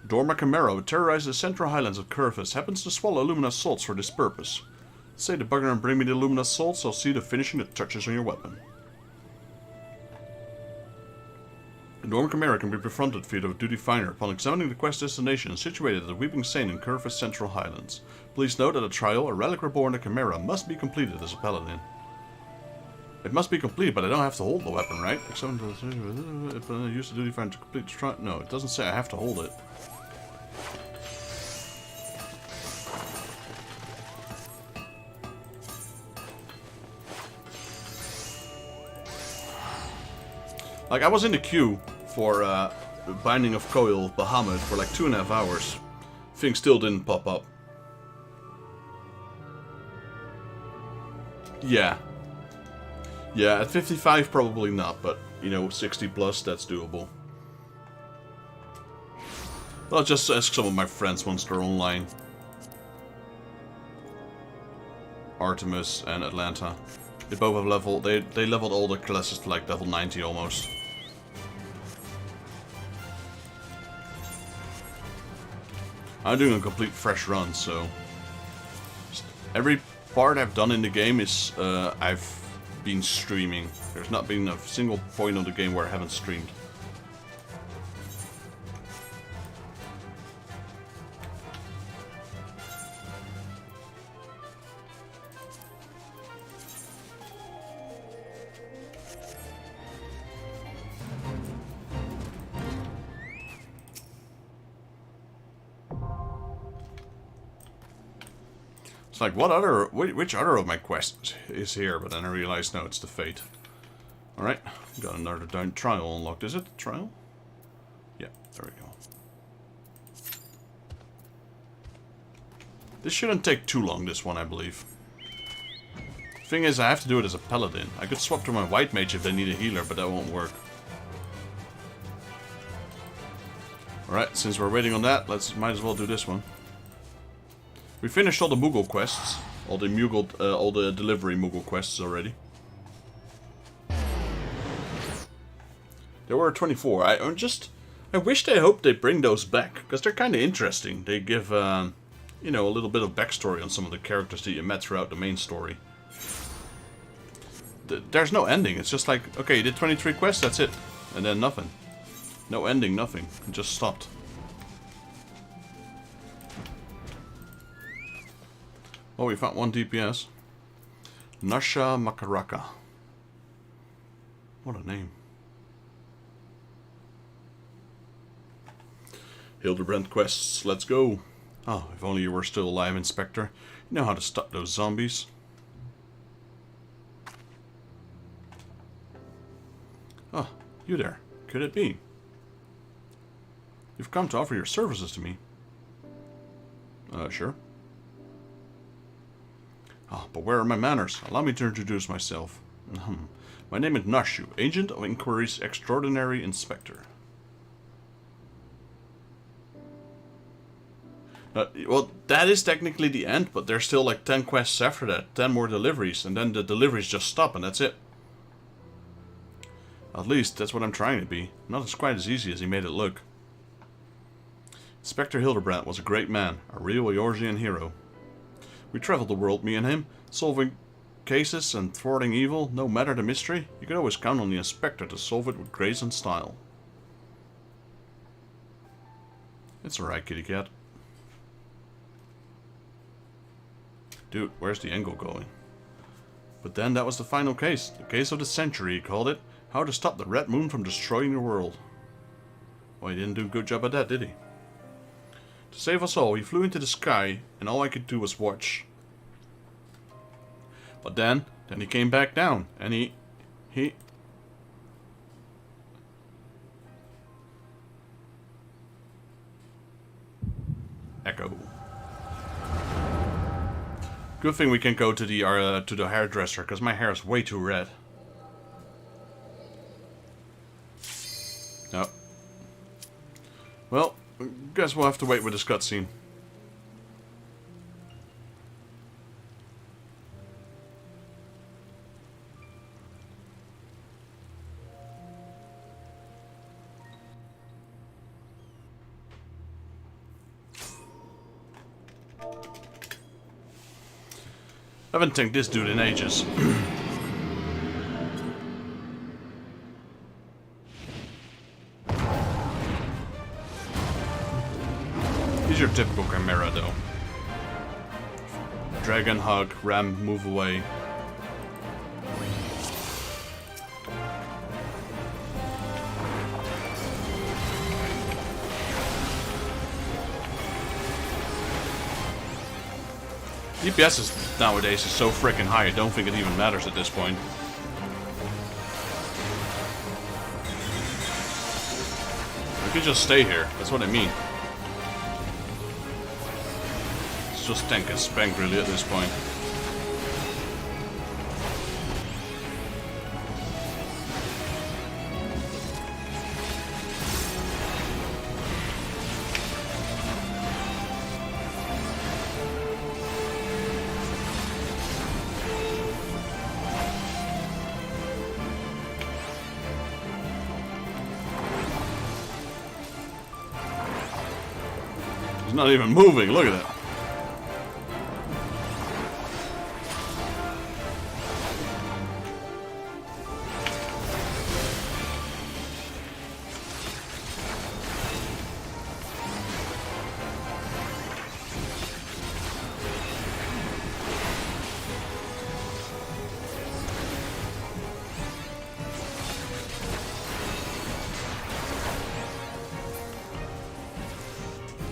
Dorma Chimera, who terrorizes the central highlands of Curvis, happens to swallow luminous salts for this purpose. Say the bugger and bring me the luminous salts, I'll see the finishing the touches on your weapon. The Dorma Chimera can be befriended via the duty finder upon examining the quest destination situated at the Weeping Saint in Curvis Central Highlands. Please note that a trial, A Relic Reborn, a Chimera, must be completed as a paladin. It must be complete, but I don't have to hold the weapon, right? Except if I use the duty finder to complete the trial. No, it doesn't say I have to hold it. Like, I was in the queue for the Binding of Coil of Bahamut for like 2.5 hours. Thing still didn't pop up. Yeah. Yeah, at 55 probably not, but, you know, 60 plus, that's doable. I'll just ask some of my friends once they're online. Artemis and Atlanta. They both have leveled, they leveled all the classes to like level 90 almost. I'm doing a complete fresh run, so... Every part I've done in the game is, I've been streaming. There's not been a single point of the game where I haven't streamed. It's like, which other of my quests is here? But then I realized, no, it's the Fate. Alright, got another down trial unlocked. Is it the trial? Yeah, there we go. This shouldn't take too long, this one, I believe. Thing is, I have to do it as a paladin. I could swap to my white mage if they need a healer, but that won't work. Alright, since we're waiting on that, might as well do this one. We finished all the Moogle quests, all the delivery Moogle quests already. There were 24. I hope they bring those back, because they're kind of interesting. They give, you know, a little bit of backstory on some of the characters that you met throughout the main story. There's no ending. It's just like, okay, you did 23 quests, that's it, and then nothing. No ending, nothing. It just stopped. Oh, we found one DPS. Nasha Makaraka. What a name. Hildebrand quests, let's go. Oh, if only you were still alive, Inspector. You know how to stop those zombies. Oh, you there. Could it be? You've come to offer your services to me. Sure. Ah, but where are my manners? Allow me to introduce myself. My name is Nashu, Agent of Inquiry's Extraordinary Inspector. Well, that is technically the end, but there's still like 10 quests after that. 10 more deliveries, and then the deliveries just stop, and that's it. At least, that's what I'm trying to be. Not as quite as easy as he made it look. Inspector Hildebrand was a great man, a real Eorzean hero. We traveled the world, me and him, solving cases and thwarting evil, no matter the mystery. You could always count on the Inspector to solve it with grace and style. It's alright, kitty cat. Dude, where's the angle going? But then that was the final case. The case of the century, he called it. How to stop the Red Moon from destroying the world. Well, he didn't do a good job at that, did he? To save us all, he flew into the sky, and all I could do was watch. But then he came back down, and he... Echo. Good thing we can go to the hairdresser, because my hair is way too red. No. Well, guess we'll have to wait with this cutscene. Haven't tanked this dude in ages. He's your typical Chimera, though. Dragon hug, ram, move away. DPS is nowadays is so freaking high, I don't think it even matters at this point. We could just stay here, that's what I mean. It's just tank and spank really at this point. Not even moving, look at that.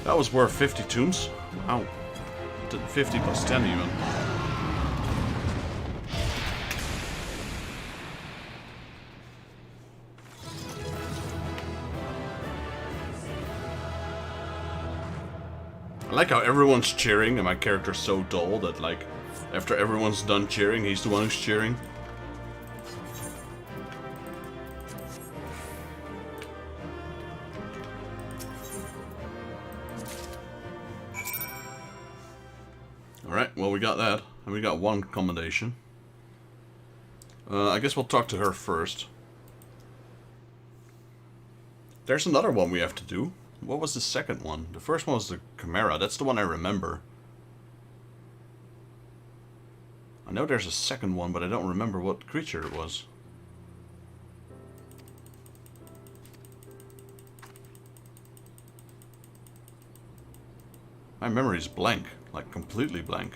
That was worth 50 tombs. Ow. 50 plus 10 even. I like how everyone's cheering and my character's so dull that, like, after everyone's done cheering, he's the one who's cheering. Alright, well we got that, and we got one commendation. I guess we'll talk to her first. There's another one we have to do. What was the second one? The first one was the Chimera, that's the one I remember. I know there's a second one, but I don't remember what creature it was. My memory's blank. Like, completely blank.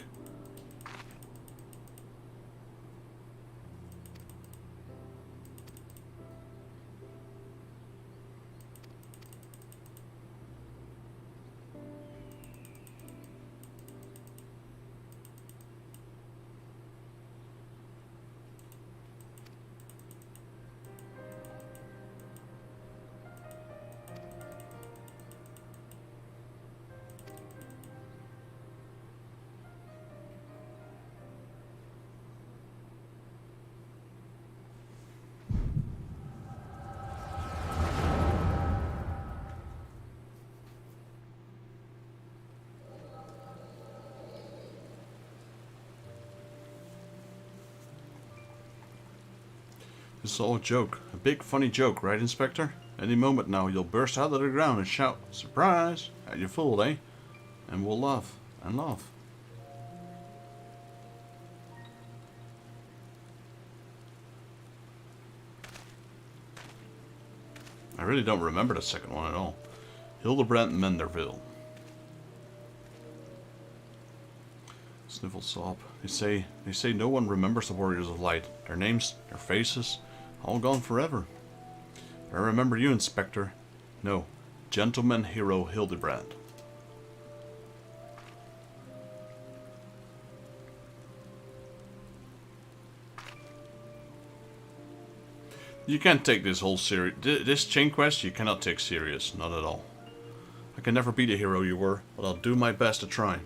This is all a joke. A big funny joke, right, Inspector? Any moment now you'll burst out of the ground and shout, "Surprise!" at your fool, eh? And we'll laugh and laugh. I really don't remember the second one at all. Hildebrand Menderville. Sniffle sob. They say no one remembers the Warriors of Light. Their names, their faces, all gone forever. But I remember you, Inspector. No, Gentleman Hero Hildebrand. You can't take this whole series, this chain quest you cannot take serious, not at all. I can never be the hero you were, but I'll do my best to try.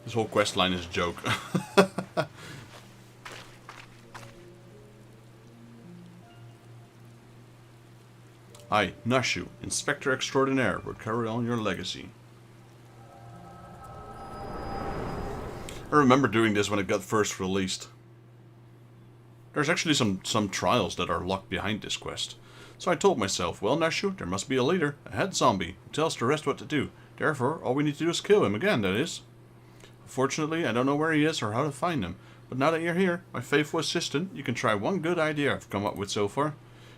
This whole quest line is a joke. I, Nashu, Inspector Extraordinaire, will carry on your legacy. I remember doing this when it got first released. There's actually some trials that are locked behind this quest. So I told myself, well, Nashu, there must be a leader, a head zombie, who tells the rest what to do. Therefore, all we need to do is kill him again, that is. Unfortunately, I don't know where he is or how to find him. But now that you're here, my faithful assistant, you can try one good idea I've come up with so far.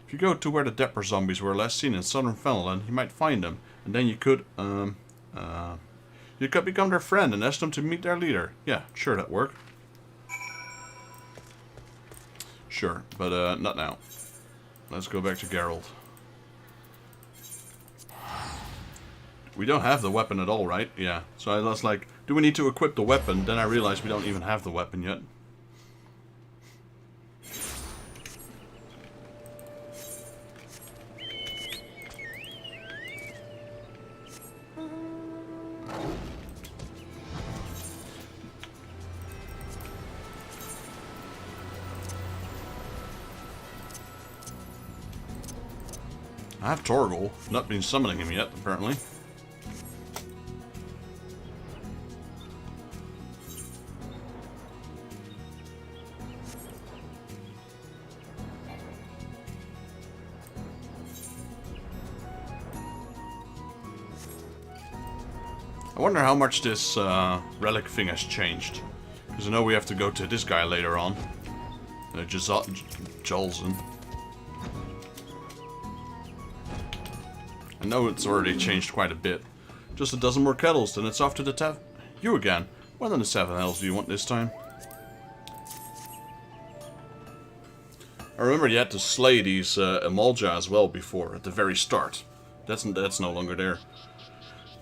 If you go to where the Dapper zombies were last seen in southern Fenland, you might find them. And then you could become their friend and ask them to meet their leader. Yeah, sure, that'd work. Sure, but not now. Let's go back to Geralt. We don't have the weapon at all, right? Yeah. So I was like, do we need to equip the weapon? Then I realized we don't even have the weapon yet. I have Torgal. Not been summoning him yet, apparently. I wonder how much this relic thing has changed. Because I know we have to go to this guy later on. Jolzen. I know it's already changed quite a bit. Just a dozen more kettles, then it's off to the tavern. You again. What in the 7 hells do you want this time? I remember you had to slay these Eorzea as well before, at the very start. That's no longer there.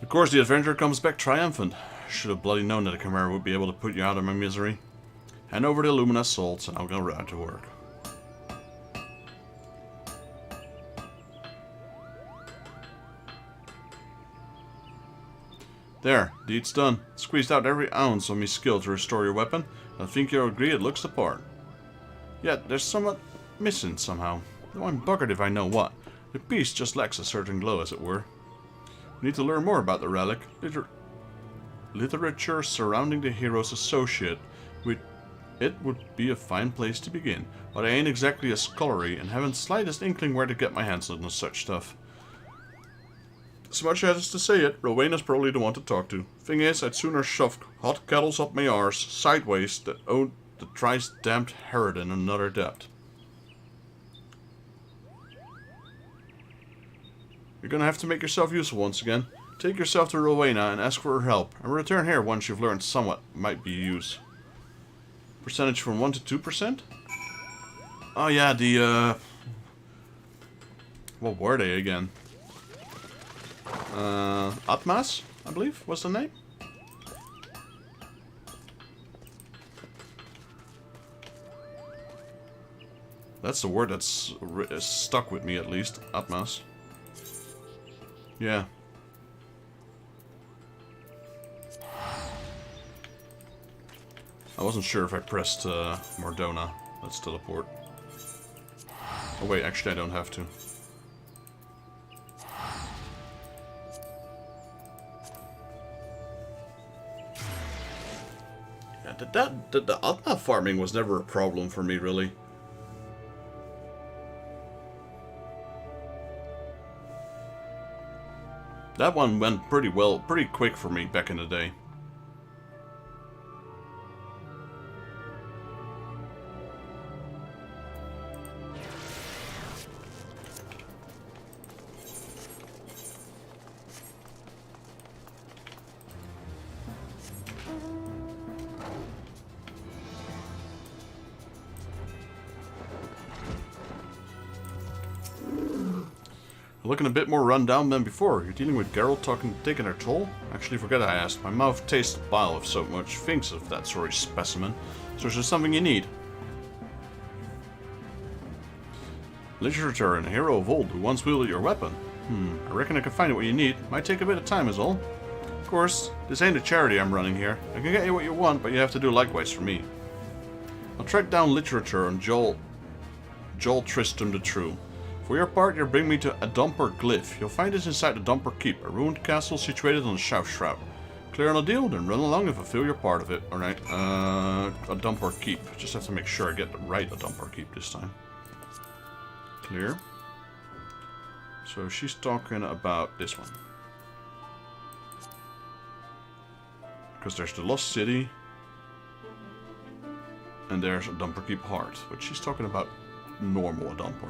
Of course, the adventurer comes back triumphant. Should have bloody known that a Chimera would be able to put you out of my misery. Hand over the luminous salts and I'll go right to work. There, deed's done. Squeezed out every ounce of me skill to restore your weapon. I think you'll agree it looks the part. Yet, there's somewhat missing somehow. Though I'm buggered if I know what. The piece just lacks a certain glow, as it were. We need to learn more about the relic. Literature surrounding the hero's associate. It would be a fine place to begin. But I ain't exactly a scholarly and haven't the slightest inkling where to get my hands on such stuff. As much as to say it, Rowena's probably the one to talk to. Thing is, I'd sooner shove hot kettles up my arse, sideways, than own the thrice-damned Herod in another debt. You're gonna have to make yourself useful once again. Take yourself to Rowena and ask for her help, and return here once you've learned somewhat might be use. Percentage from 1 to 2%? Oh yeah, the what were they again? Atmas, I believe, was the name? That's the word that's stuck with me, at least. Atmas. Yeah. I wasn't sure if I pressed Mordona. Let's teleport. Oh wait, actually I don't have to. Yeah, the Atma farming was never a problem for me, really. That one went pretty quick for me back in the day. Looking a bit more run down than before. You're dealing with Geralt taking her toll? Actually, forget I asked. My mouth tastes bile of so much thinks of that sorry specimen. So is there something you need? Literature and a hero of old who once wielded your weapon. I reckon I can find what you need. Might take a bit of time is all. Of course, this ain't a charity I'm running here. I can get you what you want, but you have to do likewise for me. I'll track down literature on Joel Tristram the True. For your part, you'll bring me to a Dumper Glyph. You'll find this inside the Dumper Keep, a ruined castle situated on the South Shroud. Clear on a deal? Then run along and fulfill your part of it. Alright, a Dumper Keep. Just have to make sure I get the right Dumper Keep this time. Clear. So she's talking about this one. Because there's the Lost City. And there's a Dumper Keep Heart. But she's talking about normal Dumper.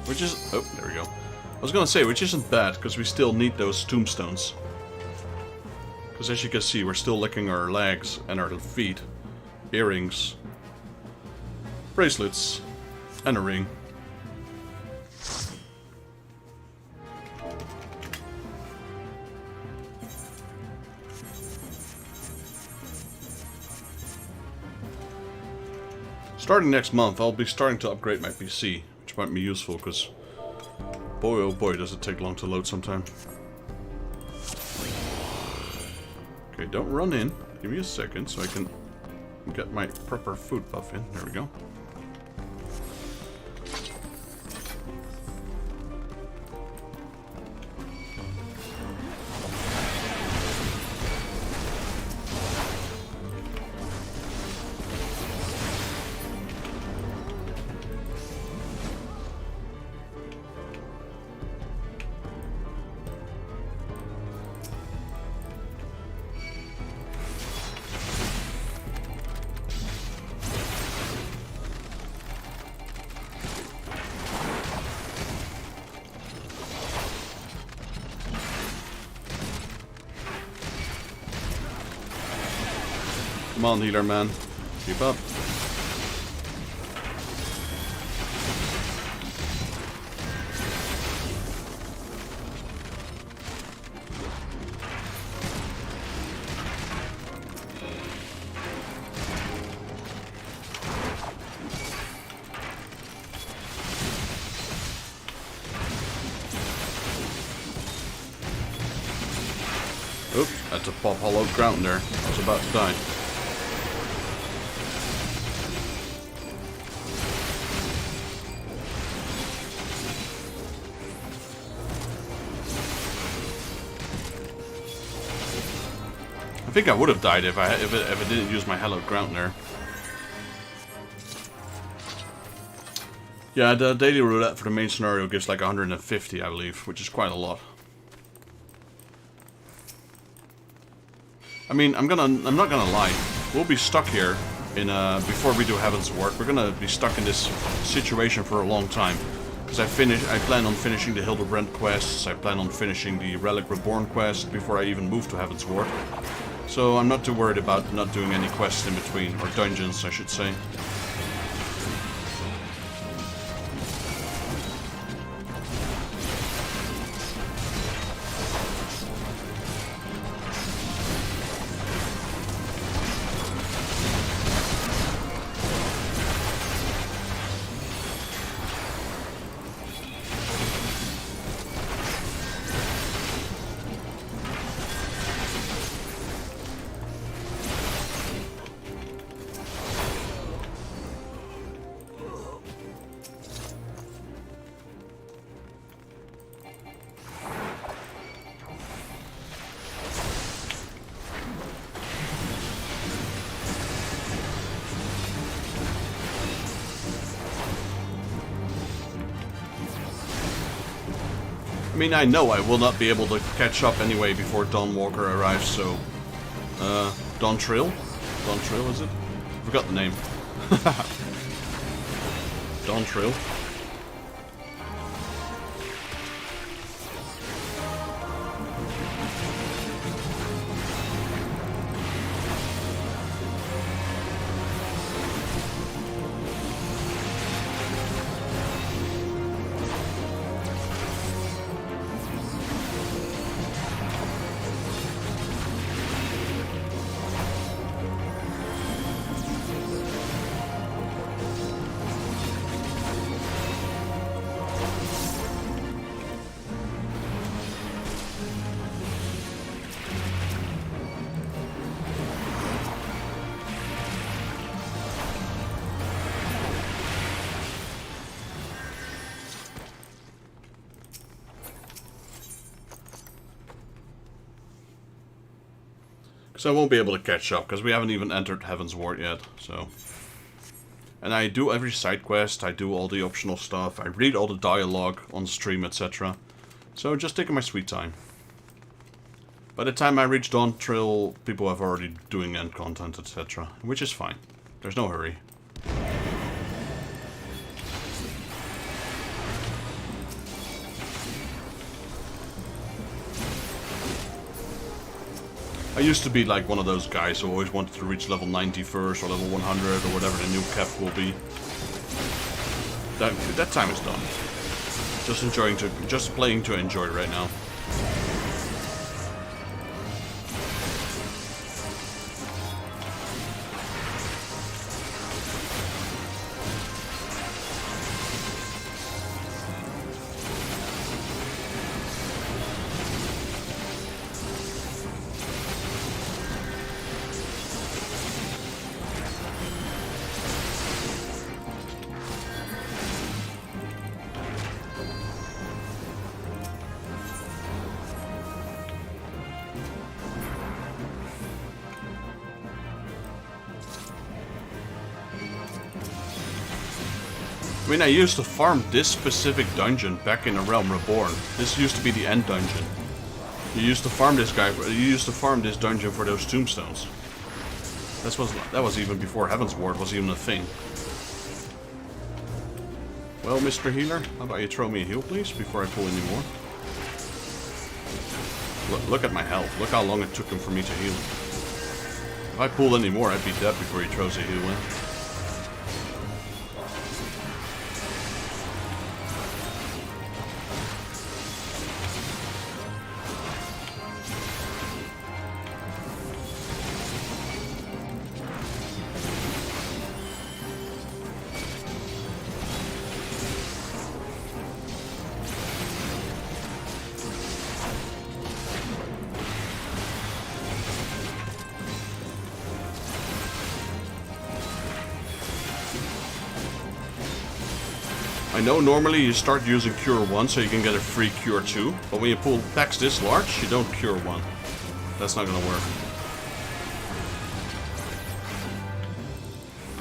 Which is... oh, there we go. I was gonna say, which isn't bad, because we still need those tombstones. Because as you can see, we're still licking our legs and our feet. Earrings. Bracelets. And a ring. Starting next month, I'll be starting to upgrade my PC, which might be useful, because boy oh boy does it take long to load sometime. Okay, don't run in. Give me a second so I can get my proper food buff in. There we go. Come on, healer man. Keep up. Oops, had to pop hollowed ground there. I was about to die. I think I would have died if I didn't use my hallowed ground there. Yeah, the daily roulette for the main scenario gives like 150, I believe, which is quite a lot. I mean, I'm not gonna lie. We'll be stuck here in before we do Heaven's Ward. We're gonna be stuck in this situation for a long time. Because I plan on finishing the Hildebrand quests. I plan on finishing the Relic Reborn quest before I even move to Heaven's Ward. So I'm not too worried about not doing any quests in between, or dungeons, I should say. I mean, I know I will not be able to catch up anyway before Dawnwalker arrives, so... Dawntrail? Dawntrail, is it? Forgot the name. Dawntrail. So I won't be able to catch up, because we haven't even entered Heaven's Ward yet, so... And I do every side quest, I do all the optional stuff, I read all the dialogue on stream, etc. So just taking my sweet time. By the time I reach Dawn Trail, people have already doing end content, etc. Which is fine. There's no hurry. I used to be like one of those guys who always wanted to reach level 90 first, or level 100, or whatever the new cap will be. That time is done. Just playing to enjoy right now. I mean, I used to farm this specific dungeon back in A Realm Reborn. This used to be the end dungeon. You used to farm this guy. You used to farm this dungeon for those tombstones. That was even before Heaven's Ward was even a thing. Well, Mr. Healer, how about you throw me a heal, please, before I pull any more? Look at my health. Look how long it took him for me to heal. If I pulled any more, I'd be dead before he throws a heal in. I know normally you start using Cure 1 so you can get a free Cure 2, but when you pull packs this large, you don't Cure 1. That's not gonna work.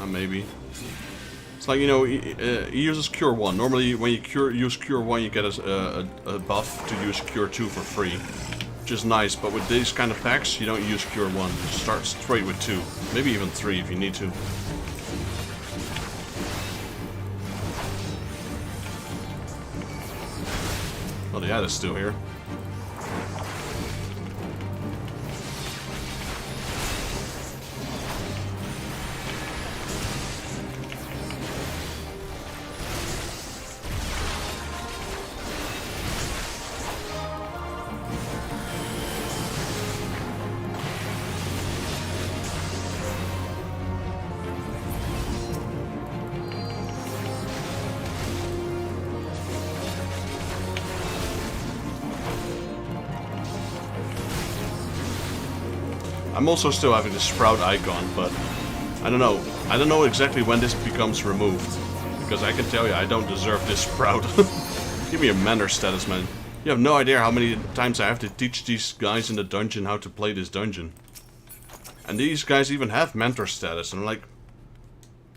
Maybe. It's like, you know, he uses Cure 1. Normally when you use Cure 1 you get a buff to use Cure 2 for free. Which is nice, but with these kind of packs you don't use Cure 1. You start straight with 2. Maybe even 3 if you need to. Oh, the ad is still here. I'm also still having the sprout icon, but I don't know. I don't know exactly when this becomes removed. Because I can tell you, I don't deserve this sprout. Give me a manner status, man. You have no idea how many times I have to teach these guys in the dungeon how to play this dungeon. And these guys even have mentor status, and I'm like,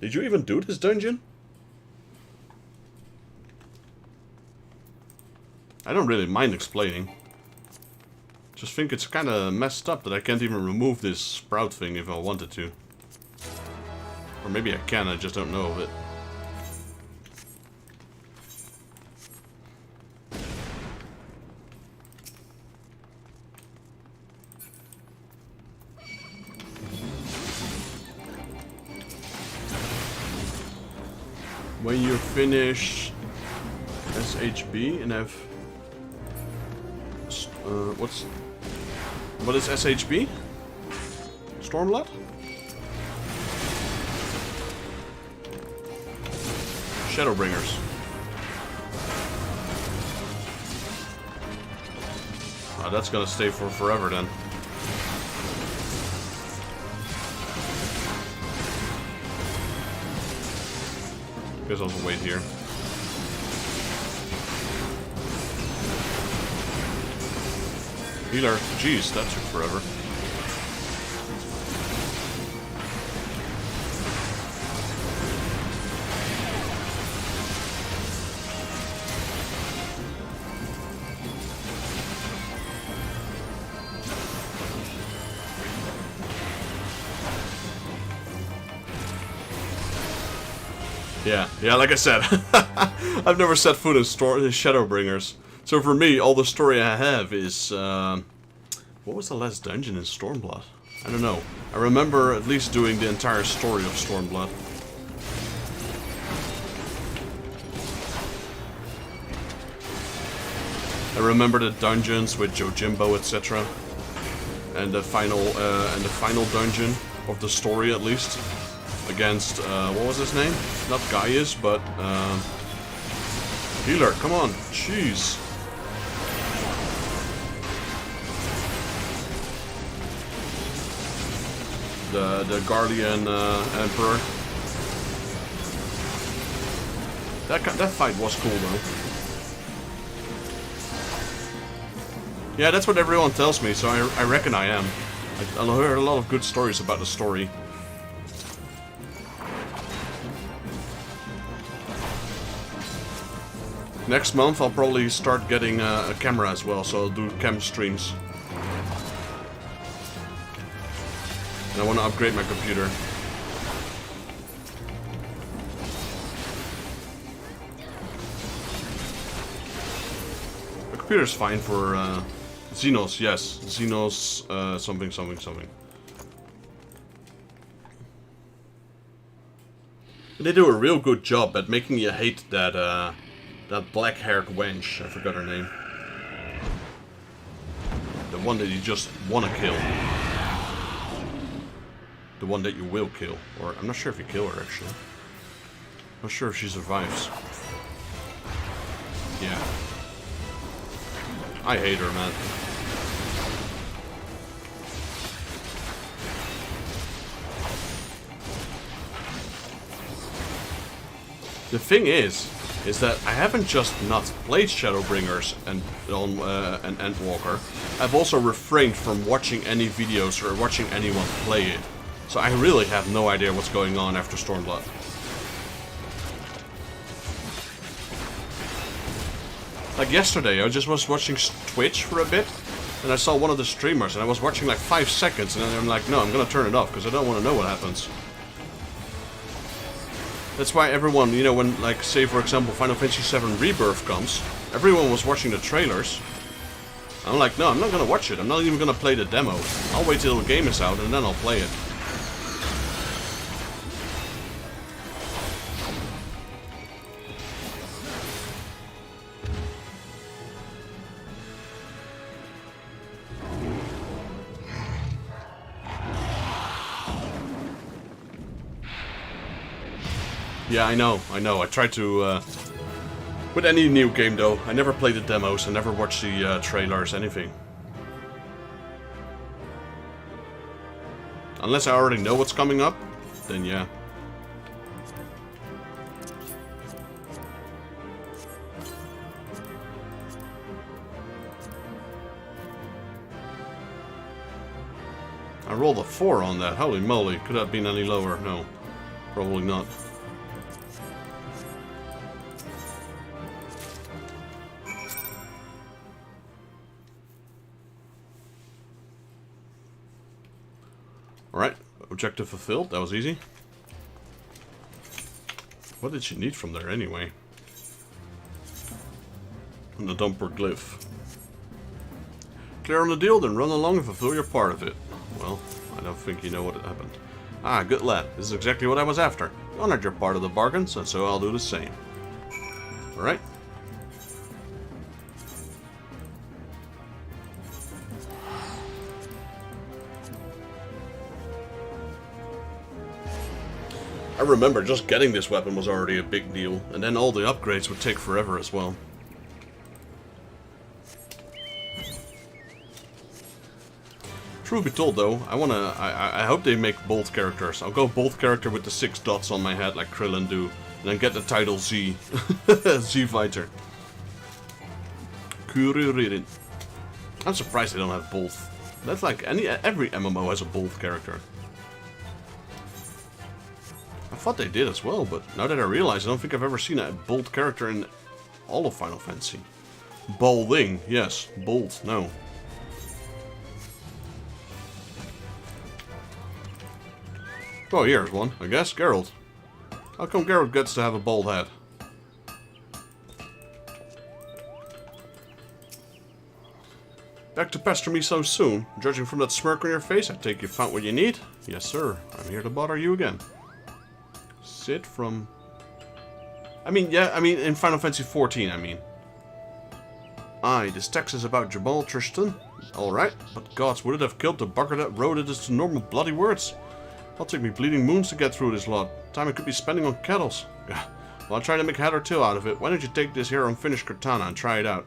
did you even do this dungeon? I don't really mind explaining. Just think it's kind of messed up that I can't even remove this sprout thing if I wanted to. Or maybe I can, I just don't know of it. When you finish SHB and have... What is SHB? Stormblood? Shadowbringers. Oh, that's gonna stay for forever then. Guess I'll wait here. Healer. Jeez, that took forever. Yeah, like I said, I've never set foot in Shadowbringers. So for me, all the story I have is... what was the last dungeon in Stormblood? I don't know. I remember at least doing the entire story of Stormblood. I remember the dungeons with Jojimbo, etc. And the final dungeon of the story, at least. Against, what was his name? Not Gaius, but, Healer, come on, jeez. The Garlean Empire. That fight was cool, though. Yeah, that's what everyone tells me, so I reckon I am. I heard a lot of good stories about the story. Next month I'll probably start getting a camera as well, so I'll do cam streams. And I want to upgrade my computer. My computer's fine for Xenos, yes. Xenos something. They do a real good job at making you hate that that black-haired wench. I forgot her name. The one that you just want to kill. The one that you will kill. Or, I'm not sure if you kill her, actually. Not sure if she survives. Yeah. I hate her, man. The thing is that I haven't just not played Shadowbringers and Endwalker. I've also refrained from watching any videos or watching anyone play it. So I really have no idea what's going on after Stormblood. Like yesterday, I just was watching Twitch for a bit, and I saw one of the streamers, and I was watching like 5 seconds, and then I'm like, no, I'm gonna turn it off, because I don't want to know what happens. That's why everyone, you know, when, like, say for example, Final Fantasy VII Rebirth comes, everyone was watching the trailers. I'm like, no, I'm not gonna watch it, I'm not even gonna play the demo. I'll wait till the game is out, and then I'll play it. Yeah, I know. I tried to, with any new game though, I never played the demos, I never watched the trailers, anything. Unless I already know what's coming up, then yeah. I rolled a 4 on that, holy moly, could that have been any lower? No, probably not. Alright, objective fulfilled, that was easy. What did she need from there anyway? And the dumper glyph. Clear on the deal, then run along and fulfill your part of it. Well, I don't think you know what happened. Ah, good lad, this is exactly what I was after. You honored your part of the bargain, so I'll do the same. Alright. I remember just getting this weapon was already a big deal, and then all the upgrades would take forever as well. Truth be told though, I hope they make bold characters. I'll go bold character with the 6 dots on my head like Krillin do, and then get the title Z. Z Fighter. Kuririn. I'm surprised they don't have bold. That's like every MMO has a bold character. I thought they did as well, but now that I realize, I don't think I've ever seen a bold character in all of Final Fantasy. Bolding, yes. Bold, no. Oh, here's one, I guess. Geralt. How come Geralt gets to have a bald head? Back to pester me so soon? Judging from that smirk on your face, I take you found what you need? Yes, sir. I'm here to bother you again. Sid from... in Final Fantasy XIV, I mean. Aye, this text is about Jabal Tristan. Alright, but gods, would it have killed the bugger that wrote it as to normal bloody words? It'll take me bleeding moons to get through this lot. Time I could be spending on kettles. Well, I'll try to make head or tail out of it. Why don't you take this here unfinished katana and try it out?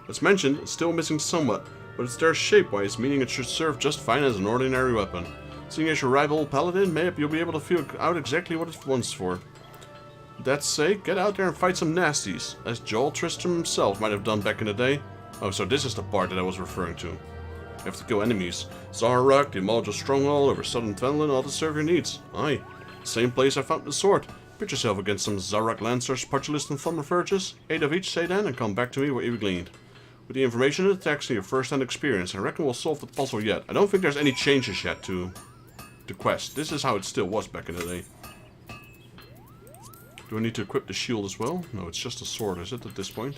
As mentioned, it's still missing somewhat, but it's there shape-wise, meaning it should serve just fine as an ordinary weapon. Seeing as your rival paladin, maybe you'll be able to feel out exactly what it wants for. That say, get out there and fight some nasties, as Joel Tristram himself might have done back in the day. Oh, so this is the part that I was referring to. You have to kill enemies. Zaharrak, the Malja stronghold over southern Fenland, all to serve your needs. Aye, same place I found the sword. Put yourself against some Zarak Lancers, Pugilists and Thunderverges. 8 of each, say then, and come back to me what you've gleaned. With the information in the text and your first-hand experience, I reckon we'll solve the puzzle yet. I don't think there's any changes yet to the quest. This is how it still was back in the day. Do I need to equip the shield as well? No, it's just a sword, is it, at this point?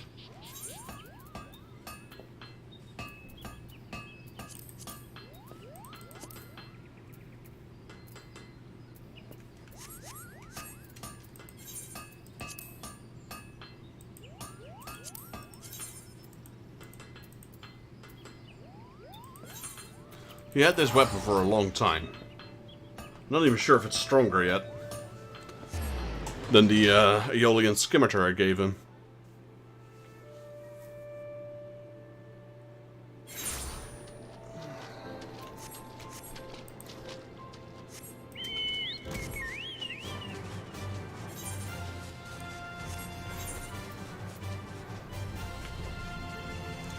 He had this weapon for a long time. Not even sure if it's stronger yet than the Aeolian Scimitar I gave him.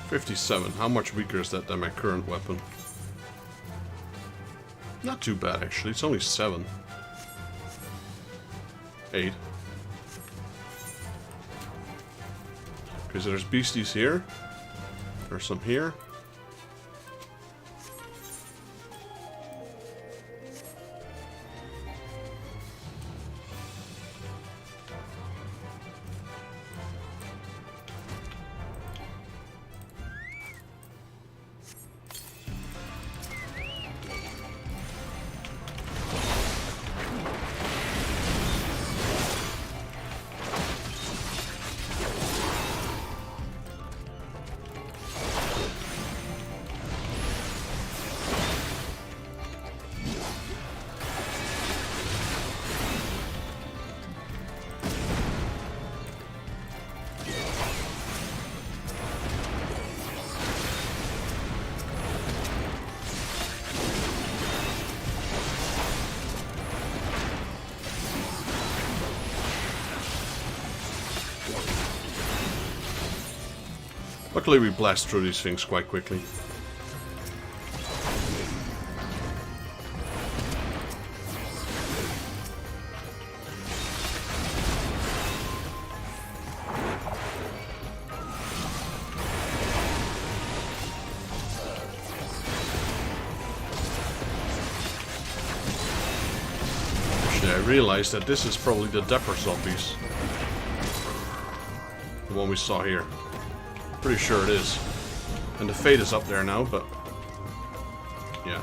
$57. How much weaker is that than my current weapon? Not too bad, actually. It's only 7. 8. Okay, so there's beasties here. There's some here. Luckily we blast through these things quite quickly. Actually, I realized that this is probably the Dapper zombies. The one we saw here. Pretty sure it is. And the fate is up there now, but... yeah.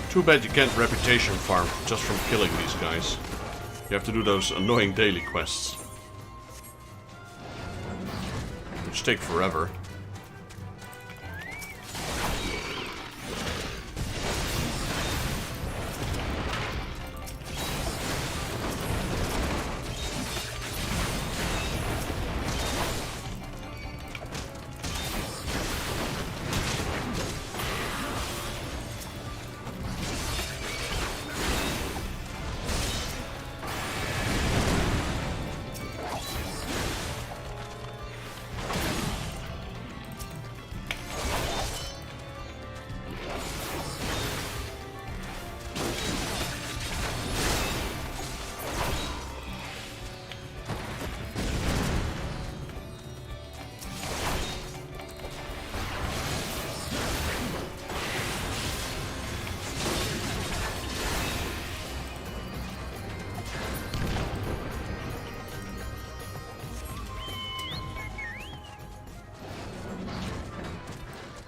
Too bad you can't reputation farm just from killing these guys. You have to do those annoying daily quests. Which take forever.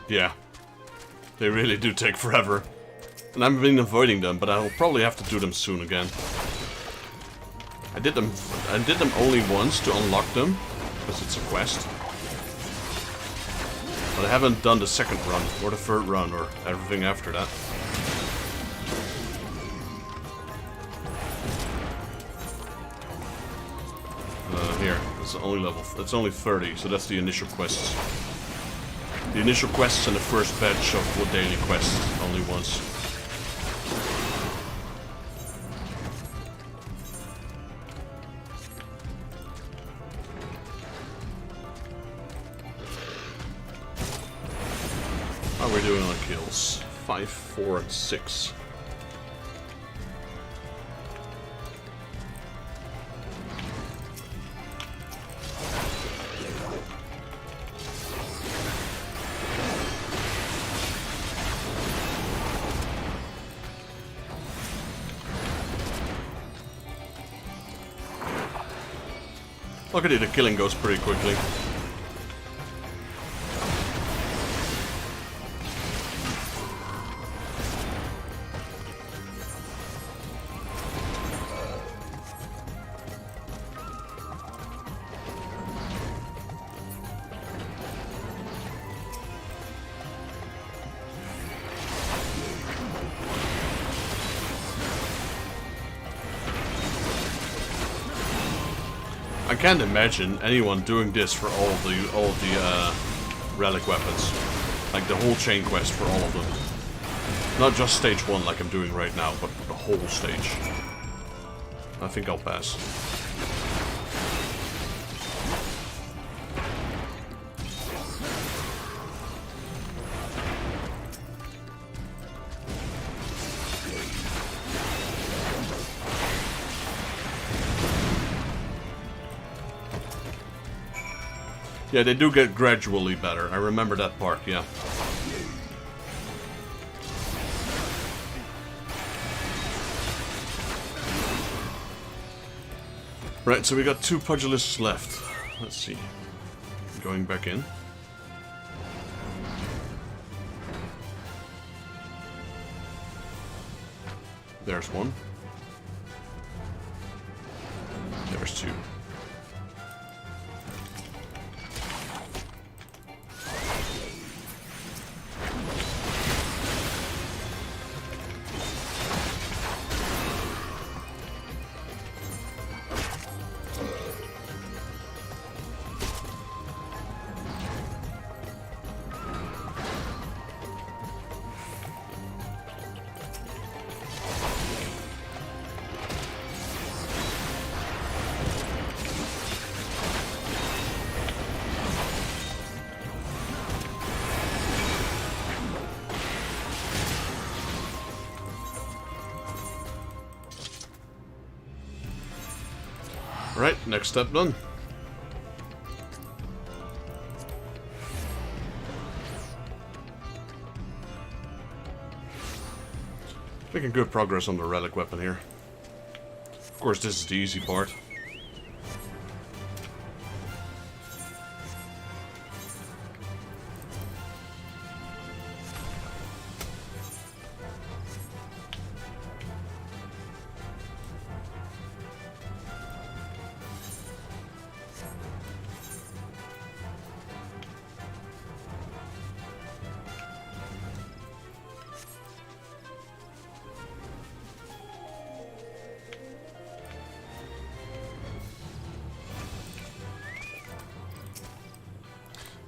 Yeah, they really do take forever. And I've been avoiding them, but I'll probably have to do them soon again. I did them only once to unlock them, because it's a quest. But I haven't done the second run, or the third run, or everything after that. Here, it's only level, it's only 30, so that's the initial quests. The initial quests and the first batch of daily quests, only once. How are we doing on kills? 5, 4, and 6. Luckily, the killing goes pretty quickly. I can't imagine anyone doing this for all of the relic weapons, like the whole chain quest for all of them. Not just stage 1 like I'm doing right now, but the whole stage. I think I'll pass. Yeah, they do get gradually better. I remember that part, yeah. Right, so we got 2 pugilists left. Let's see. Going back in. There's one. There's 2. Right, next step done. Making good progress on the relic weapon here. Of course, this is the easy part.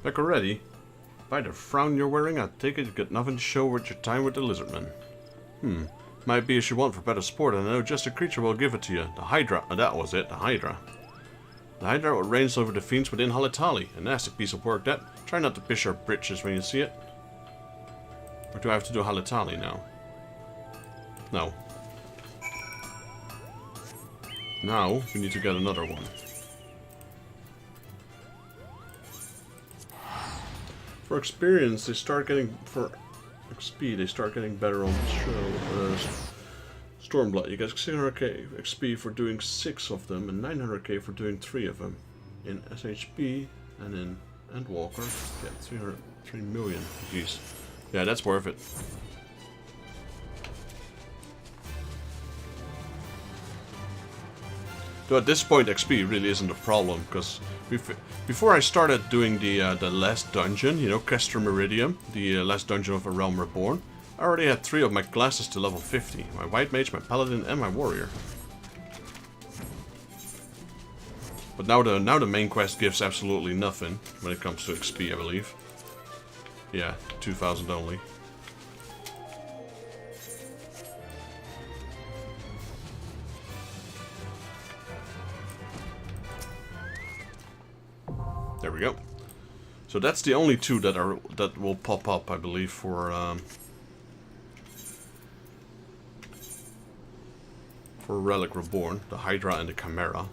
Back already? By the frown you're wearing, I take it you got nothing to show with your time with the lizardmen. Might be as you want for better sport, and I know just a creature will give it to you. The Hydra. That was it, the Hydra. The Hydra reigns over the fiends within Halatali. A nasty piece of work that. Try not to piss your britches when you see it. Or do I have to do Halatali now? No. Now, we need to get another one. For experience, they start getting... For XP, they start getting better on the show. Stormblood, you get 600k XP for doing 6 of them, and 900k for doing 3 of them. In SHP and in Endwalker, get 3 million. Jeez. Yeah, that's worth it. Though at this point XP really isn't a problem, because before I started doing the last dungeon, you know, Castor Meridian, the last dungeon of A Realm Reborn, I already had 3 of my classes to level 50. My White Mage, my Paladin, and my Warrior. But now the main quest gives absolutely nothing when it comes to XP, I believe. Yeah, 2,000 only. There we go. So that's the only 2 that will pop up, I believe, for Relic Reborn, the Hydra and the Chimera.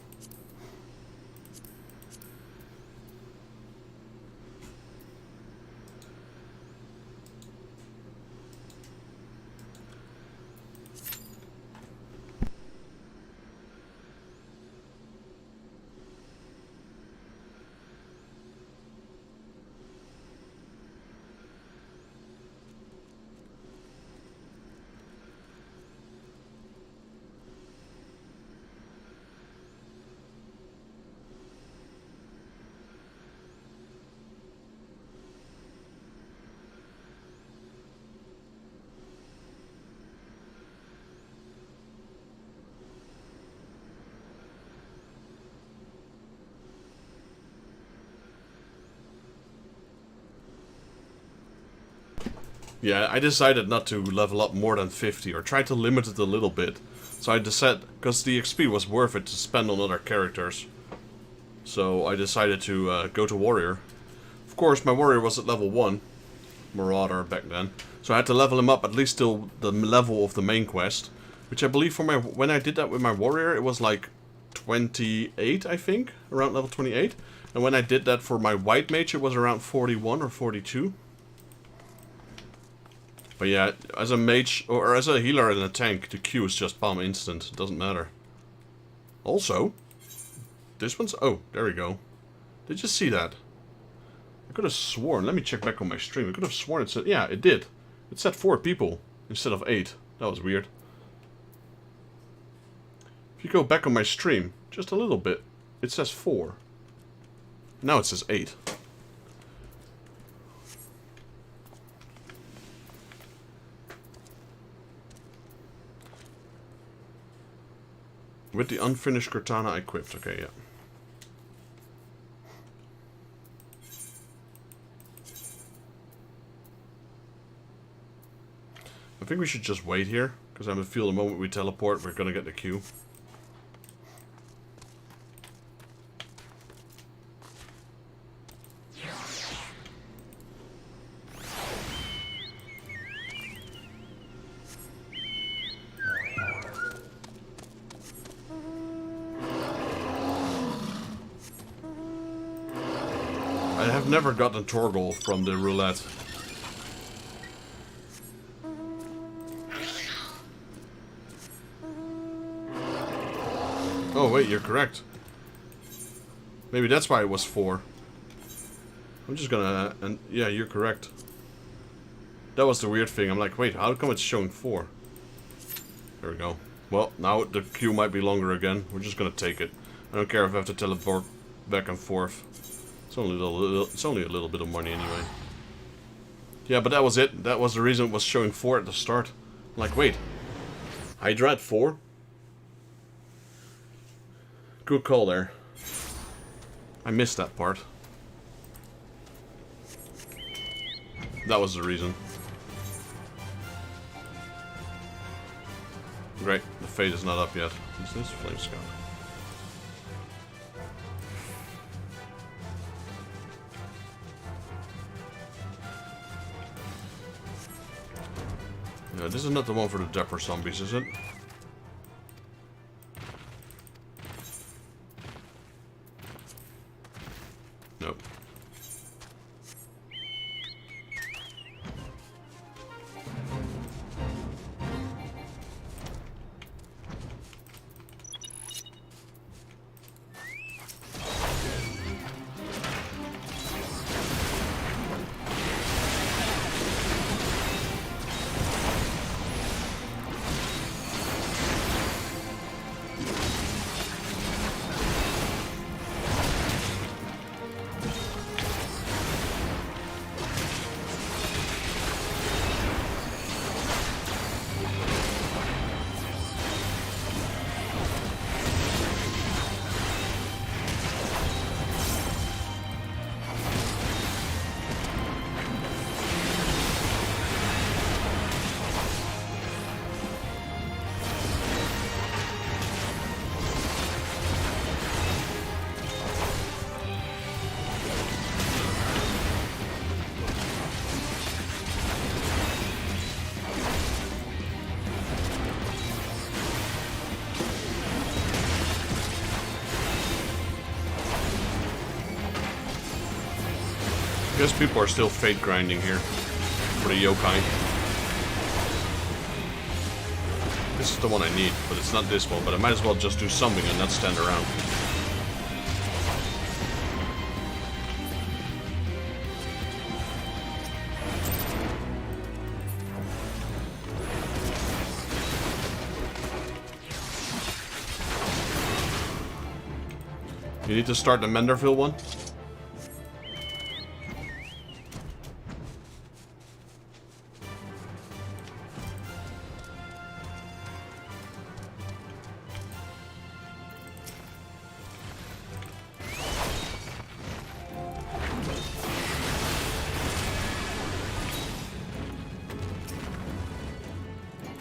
Yeah, I decided not to level up more than 50, or try to limit it a little bit. So I decided, because the XP was worth it to spend on other characters. So I decided to go to Warrior. Of course, my Warrior was at level 1, Marauder back then. So I had to level him up at least till the level of the main quest. Which I believe for when I did that with my Warrior, it was like 28, I think. Around level 28. And when I did that for my White Mage, it was around 41 or 42. But yeah, as a mage, or as a healer and a tank, the Q is just palm instant. It doesn't matter. Also, this one's... Oh, there we go. Did you see that? I could have sworn... Let me check back on my stream. I could have sworn it said... Yeah, it did. It said 4 people instead of 8. That was weird. If you go back on my stream, just a little bit, it says 4. Now it says 8. With the unfinished katana equipped. Okay, yeah. I think we should just wait here, because I have a feel the moment we teleport, we're gonna get the queue. I have never gotten Torgal from the roulette. Oh wait, you're correct. Maybe that's why it was 4. I'm just gonna... and yeah, you're correct. That was the weird thing. I'm like, wait, how come it's showing 4? There we go. Well, now the queue might be longer again. We're just gonna take it. I don't care if I have to teleport back and forth. It's only a little bit of money anyway. Yeah, but that was it. That was the reason it was showing 4 at the start. I'm like, wait. Hydra at 4? Good call there. I missed that part. that was the reason. Great, the fate is not up yet. Is this Flame Scout? Yeah, this is not the one for the Dapper Zombies, is it? Nope. I guess people are still fate grinding here for the yokai. This is the one I need, but it's not this one. But I might as well just do something and not stand around. You need to start the Menderville one?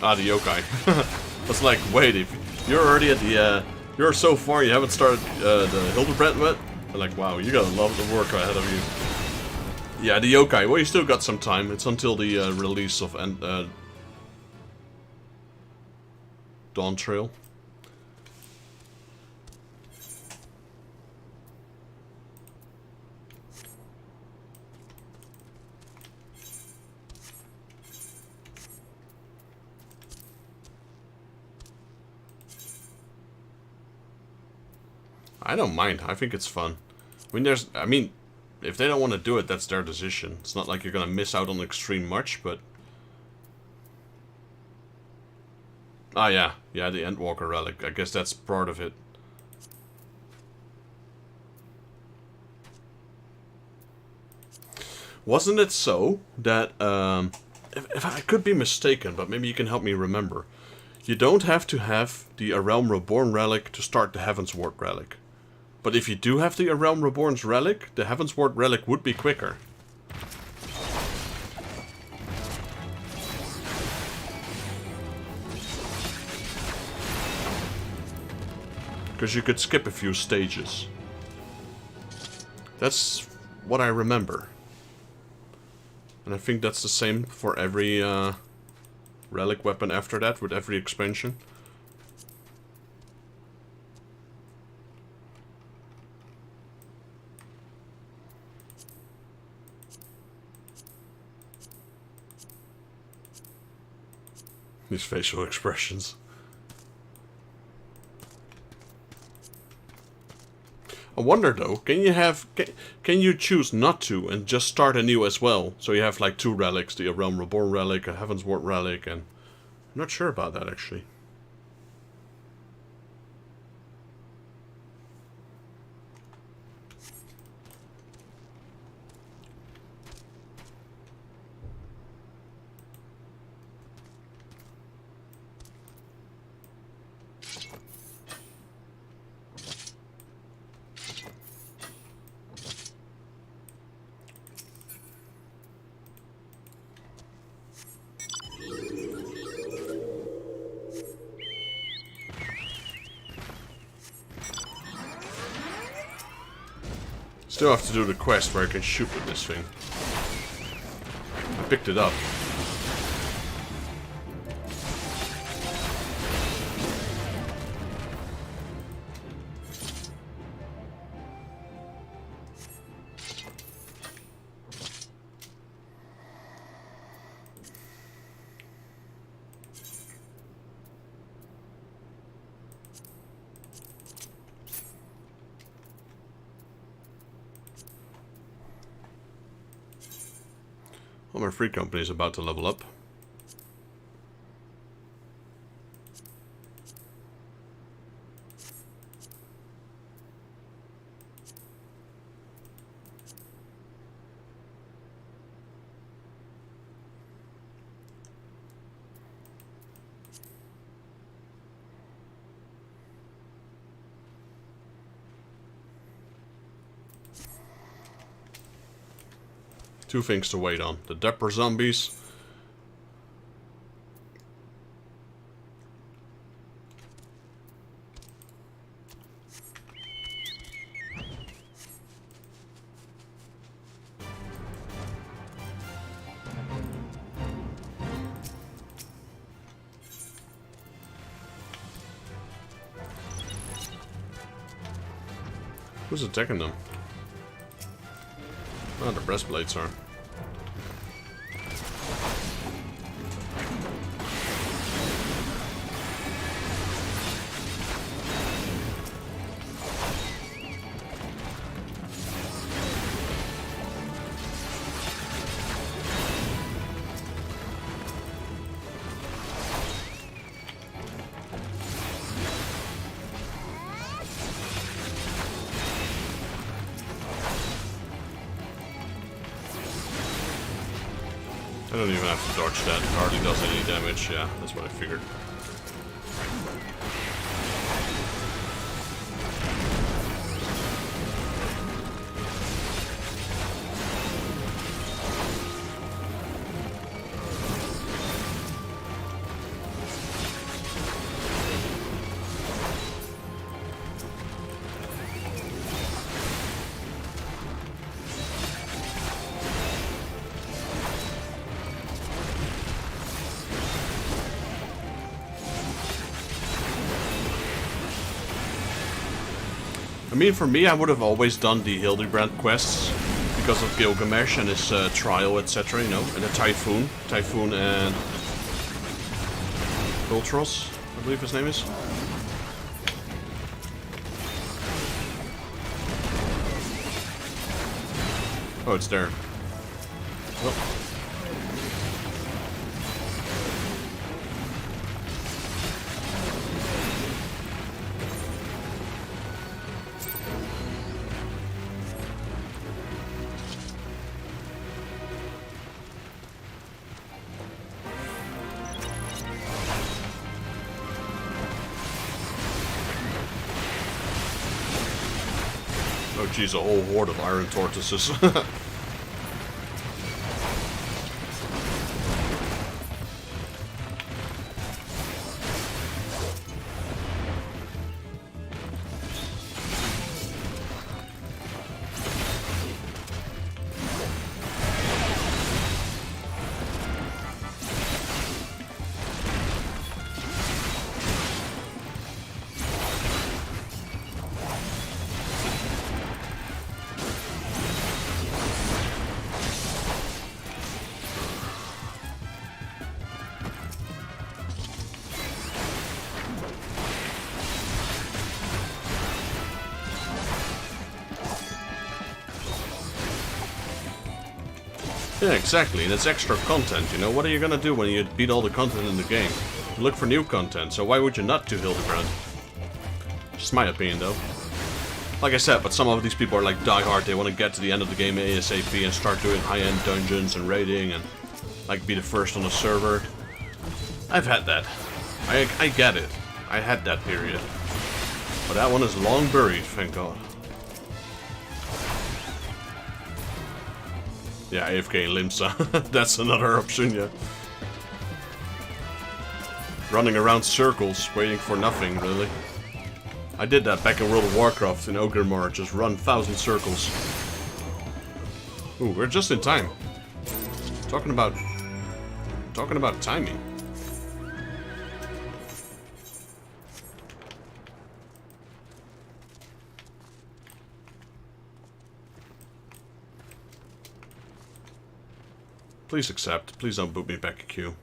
Ah, the yokai. I was like, wait, if you're already at the, you're so far, you haven't started the Hildebrand yet? I'm like, wow, you gotta love the work ahead of you. Yeah, the yokai. Well, you still got some time. It's until the release of Dawn Trail. I don't mind. I think it's fun. I mean, if they don't want to do it, that's their decision. It's not like you're gonna miss out on extreme much, but... Ah, yeah. Yeah, the Endwalker Relic. I guess that's part of it. Wasn't it so that, if I could be mistaken, but maybe you can help me remember. You don't have to have the A Realm Reborn Relic to start the Heavensward Relic. But if you do have the A Realm Reborn's Relic, the Heavensward Relic would be quicker. Because you could skip a few stages. That's what I remember. And I think that's the same for every relic weapon after that, with every expansion. These facial expressions. I wonder though, can you choose not to and just start anew as well? So you have like two relics, the A Realm Reborn relic, a Heavensward relic, and I'm not sure about that actually. Still have to do the quest where I can shoot with this thing. I picked it up. Well, my free company is about to level up. Two things to wait on. The Depper zombies. Who's attacking them? Oh, the breastplates are. I don't even have to dodge that. It hardly does any damage. Yeah, that's what I figured. I mean, for me, I would have always done the Hildebrand quests because of Gilgamesh and his trial, etc., you know, and the Typhoon and Ultros, I believe his name is. Oh, it's there. Oh. Oh geez, a whole horde of iron tortoises. Yeah, exactly, and it's extra content, you know? What are you gonna do when you beat all the content in the game? You look for new content, so why would you not do Hildebrand? Just my opinion, though. Like I said, but some of these people are like diehard, they want to get to the end of the game ASAP and start doing high-end dungeons and raiding and like be the first on the server. I've had that. I get it. I had that period. But that one is long buried, thank God. Yeah, AFK in Limsa. That's another option, yeah. Running around circles, waiting for nothing, really. I did that back in World of Warcraft in Ogrimmar, just run 1,000 circles. Ooh, we're just in time. Talking about timing. Please accept. Please don't boot me back a queue.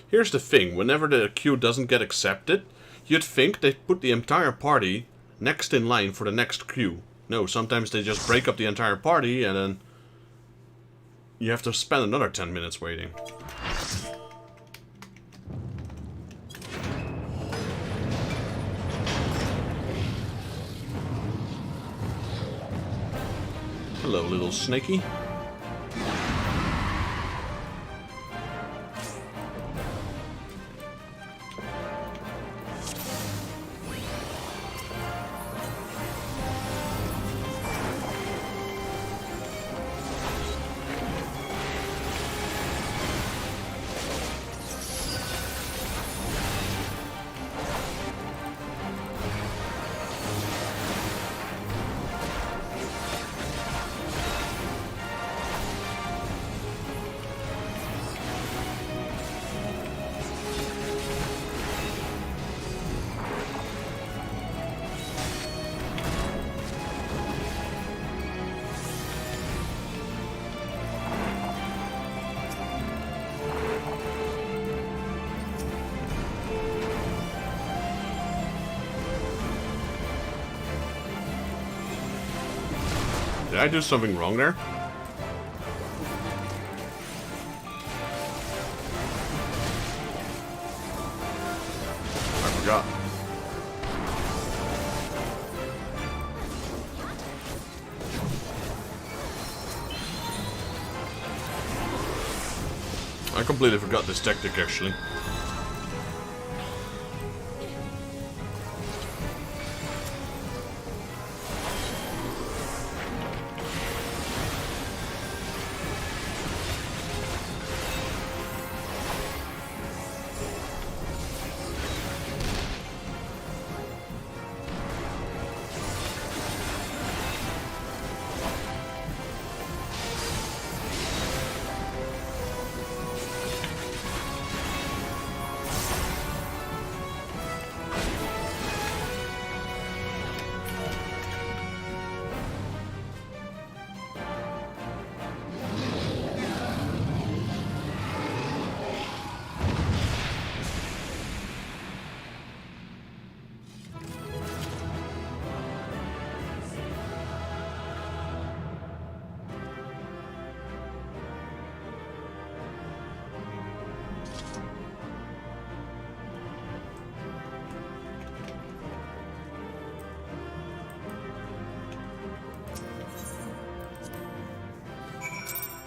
Here's the thing. Whenever the queue doesn't get accepted, you'd think they'd put the entire party next in line for the next queue. No, sometimes they just break up the entire party and then you have to spend another 10 minutes waiting. Hello, little snaky. Did I do something wrong there? I forgot. I completely forgot this tactic, actually.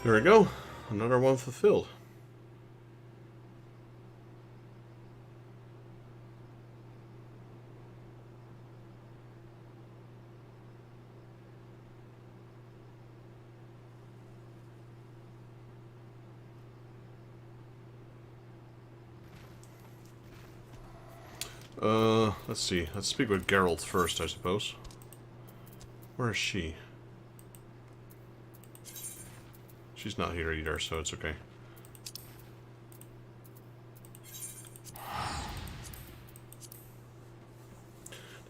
There we go. Another one fulfilled. Let's see. Let's speak with Geralt first, I suppose. Where is she? She's not here either, so it's okay.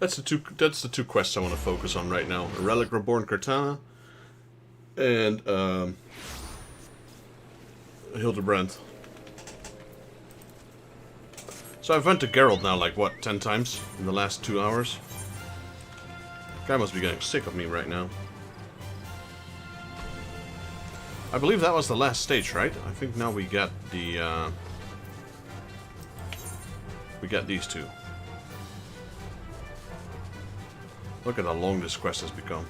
That's the two quests I want to focus on right now. A Relic Reborn Cortana and Hildebrand. So I've went to Geralt now like what, 10 times in the last 2 hours? Guy must be getting sick of me right now. I believe that was the last stage, right? I think now we get the we get these two. Look at how long this quest has become.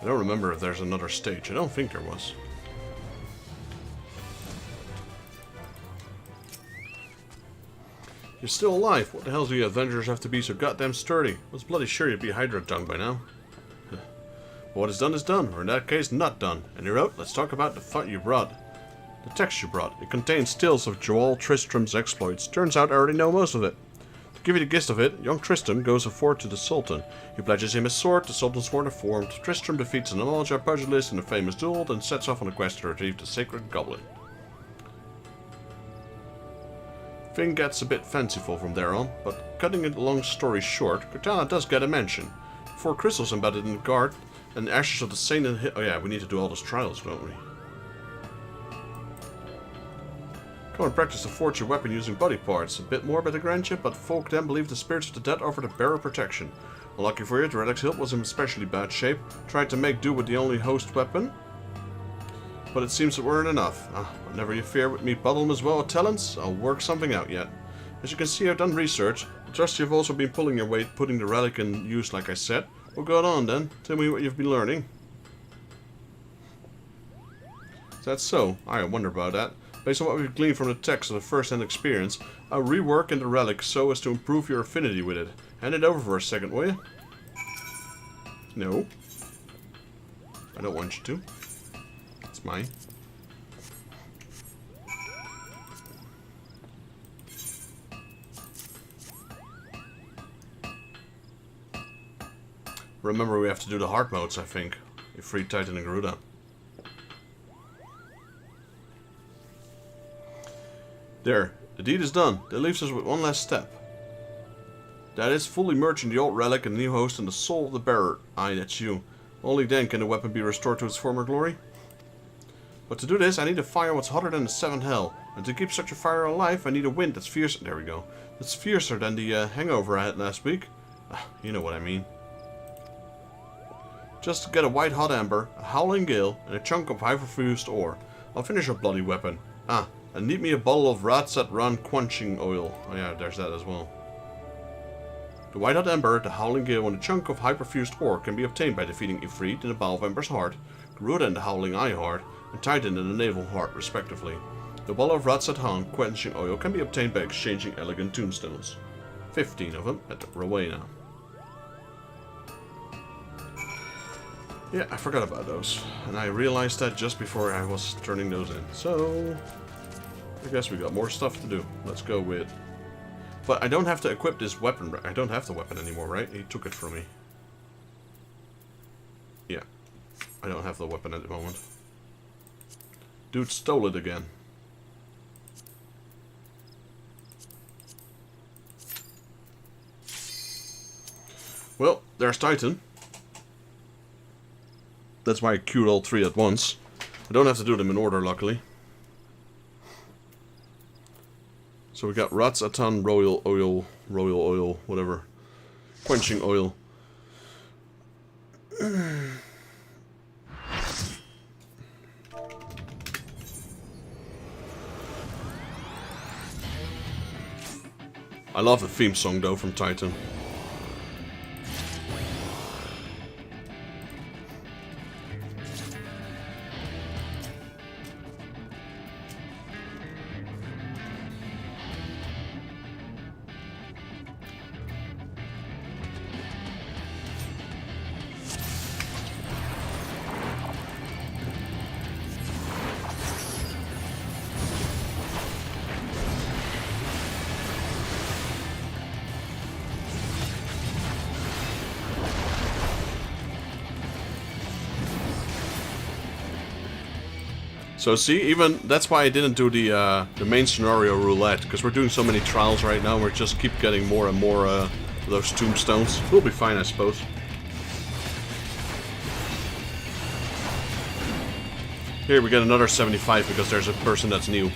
I don't remember if there's another stage. I don't think there was. You're still alive. What the hell do you Avengers have to be so goddamn sturdy? I was bloody sure you'd be Hydra dung by now. What is done, or in that case, not done. And you're out. Let's talk about the fight you brought. The text you brought. It contains tales of Joel Tristram's exploits. Turns out I already know most of it. To give you the gist of it, young Tristram goes a fort to the Sultan. He pledges him his sword, the Sultan's sword are formed. Tristram defeats an Alja pugilist in a famous duel, then sets off on a quest to retrieve the sacred goblet. Thing gets a bit fanciful from there on, but cutting a long story short, Cortana does get a mention. 4 crystals embedded in the guard, and the ashes of the saint and oh yeah, we need to do all those trials, don't we? Come and practice to forge your weapon using body parts. A bit more better grant you, but folk then believe the spirits of the dead offer the bearer protection. Unlucky for you, the relic's hilt was in especially bad shape. Tried to make do with the only host weapon, but it seems it weren't enough. But never you fear, with me Buddle as well as talents, I'll work something out yet. As you can see, I've done research. I trust you've also been pulling your weight, putting the relic in use like I said. Well, go on then. Tell me what you've been learning. Is that so? I wonder about that. Based on what we've gleaned from the text of the first-hand experience, I'll rework in the relic so as to improve your affinity with it. Hand it over for a second, will you? No. I don't want you to. It's mine. Remember, we have to do the hard modes, I think. You free Titan and Garuda. There, the deed is done. That leaves us with one last step. That is, fully merging the old relic and the new host in the soul of the bearer. Aye, that's you. Only then can the weapon be restored to its former glory. But to do this, I need a fire what's hotter than the 7th hell. And to keep such a fire alive, I need a wind that's fiercer. There we go. That's fiercer than the hangover I had last week. You know what I mean. Just to get a white hot ember, a howling gale, and a chunk of hyperfused ore. I'll finish a bloody weapon. And need me a bottle of Ratsat-Ran quenching oil. Oh yeah, there's that as well. The white hot ember, the howling gale, and a chunk of hyperfused ore can be obtained by defeating Ifrit in the Bow of Ember's heart, Garuda in the howling eye heart, and Titan in the navel heart, respectively. The bottle of Ratsat-Han quenching oil can be obtained by exchanging elegant tombstones. 15 of them at Rowena. Yeah, I forgot about those, and I realized that just before I was turning those in. So I guess we got more stuff to do. Let's go with... But I don't have to equip this weapon. I don't have the weapon anymore, right? He took it from me. Yeah. I don't have the weapon at the moment. Dude stole it again. Well, there's Titan. That's why I queued all 3 at once. I don't have to do them in order, luckily. So we got Ratsatan, royal oil, whatever. Quenching oil. I love the theme song though from Titan. So see, even that's why I didn't do the main scenario roulette, because we're doing so many trials right now. We're just keep getting more and more of those tombstones. We'll be fine, I suppose. Here we get another 75 because there's a person that's new.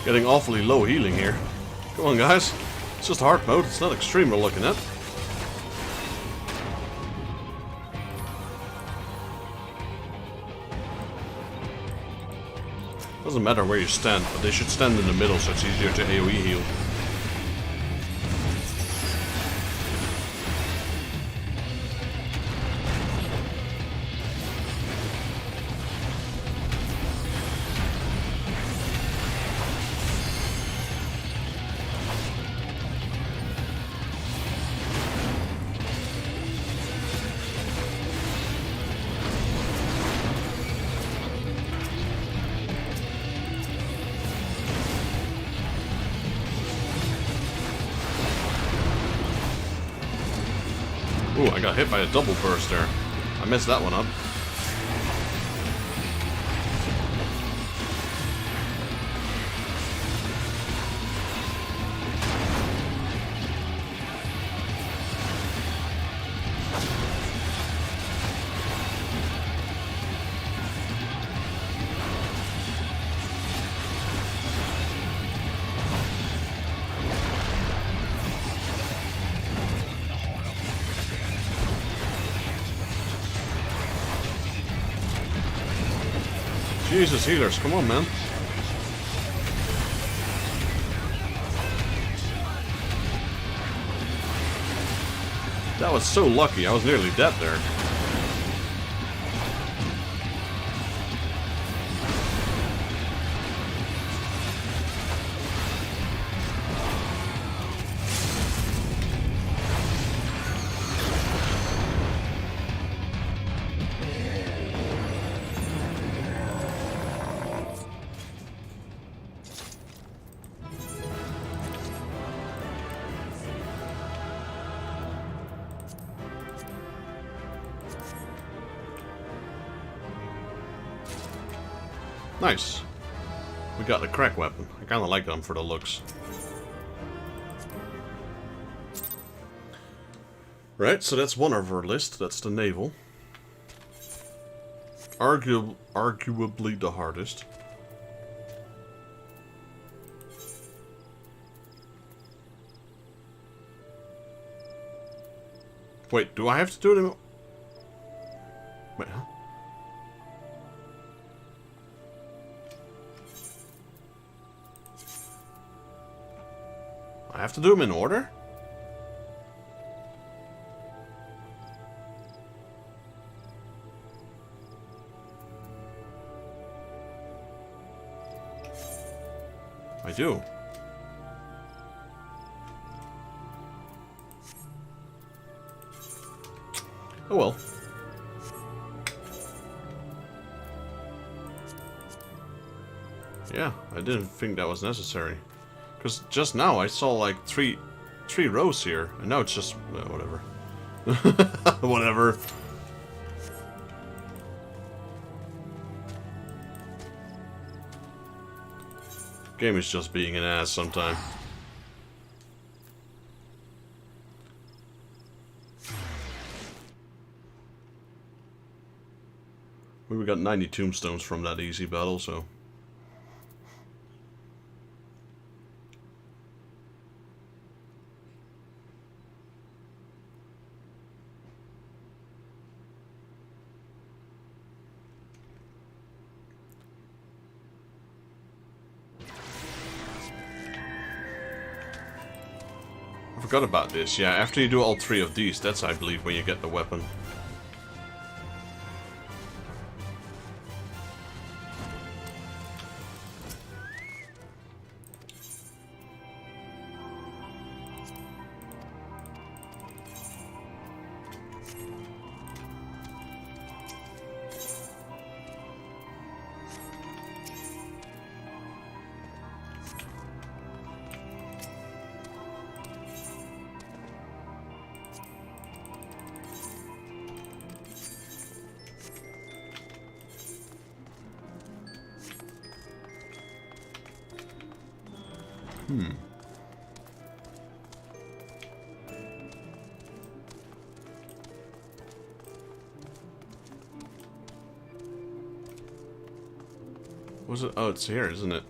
Getting awfully low healing here. Come on, guys. It's just hard mode. It's not extreme we're looking at. Doesn't matter where you stand, but they should stand in the middle so it's easier to AoE heal. Ooh, I got hit by a double burst there. I messed that one up. Jesus, healers, come on, man. That was so lucky, I was nearly dead there. Nice. We got the crack weapon. I kinda like them for the looks. Right, so that's one of our list. That's the naval. Arguably the hardest. Wait, do I have to do it in... Wait, huh? I have to do them in order? I do. Oh well. Yeah, I didn't think that was necessary. Because just now I saw like three rows here, and now it's just whatever. Whatever. Game is just being an ass sometime. We got 90 tombstones from that easy battle, so. I forgot about this. Yeah, after you do all three of these, that's, I believe, when you get the weapon. Was it? Oh, it's here, isn't it?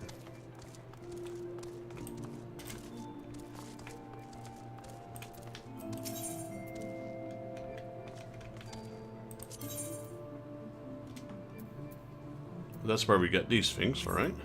That's where we get these things, alright?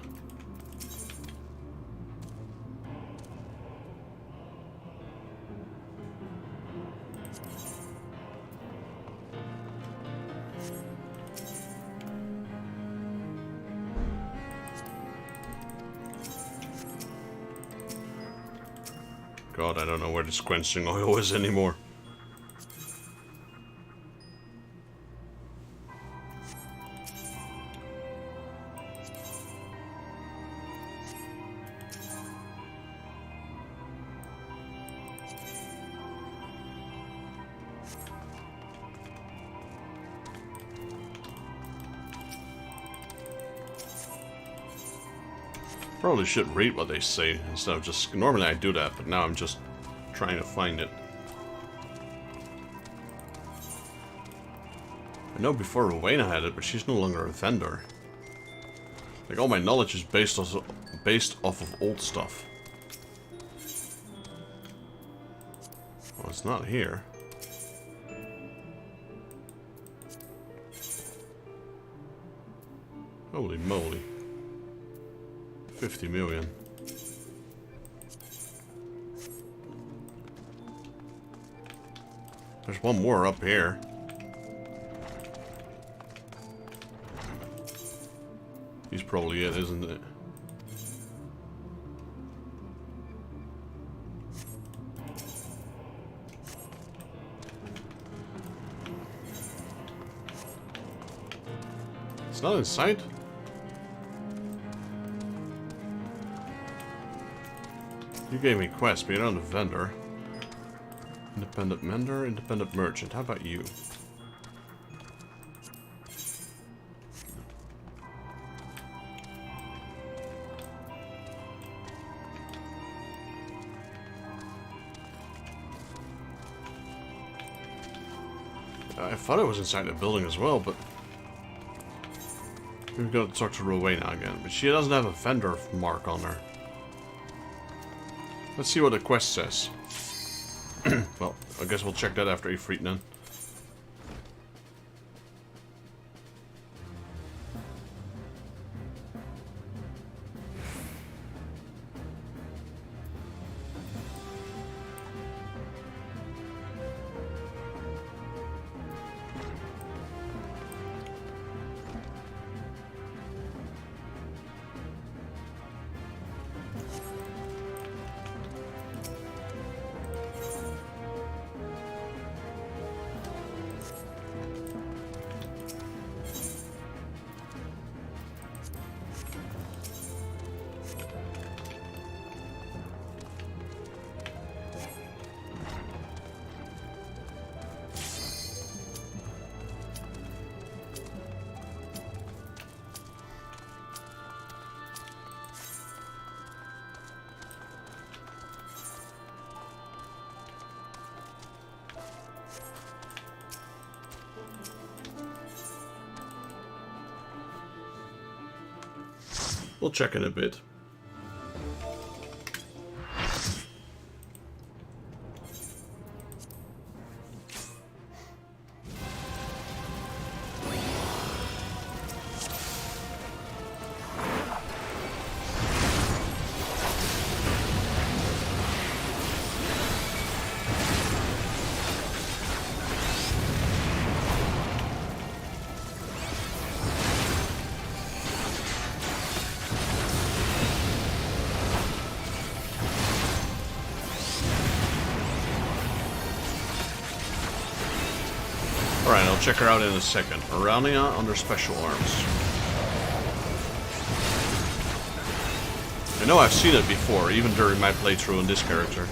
God, I don't know where this quenching oil is anymore. Probably should read what they say instead of just... Normally I do that, but now I'm just trying to find it. I know before Rowena had it, but she's no longer a vendor. Like, all my knowledge is based off of old stuff. Well, it's not here. Holy moly. 50 million. There's one more up here. He's probably it, isn't it? It's not in sight? You gave me quests, but you're not a vendor. Independent vendor, independent merchant. How about you? I thought I was inside the building as well, but... We've got to talk to Rowena again, but she doesn't have a vendor mark on her. Let's see what the quest says. Well, I guess we'll check that after Ifrit then. We'll check in a bit. Alright, I'll check her out in a second. Aurania under special arms. I know I've seen it before, even during my playthrough in this character.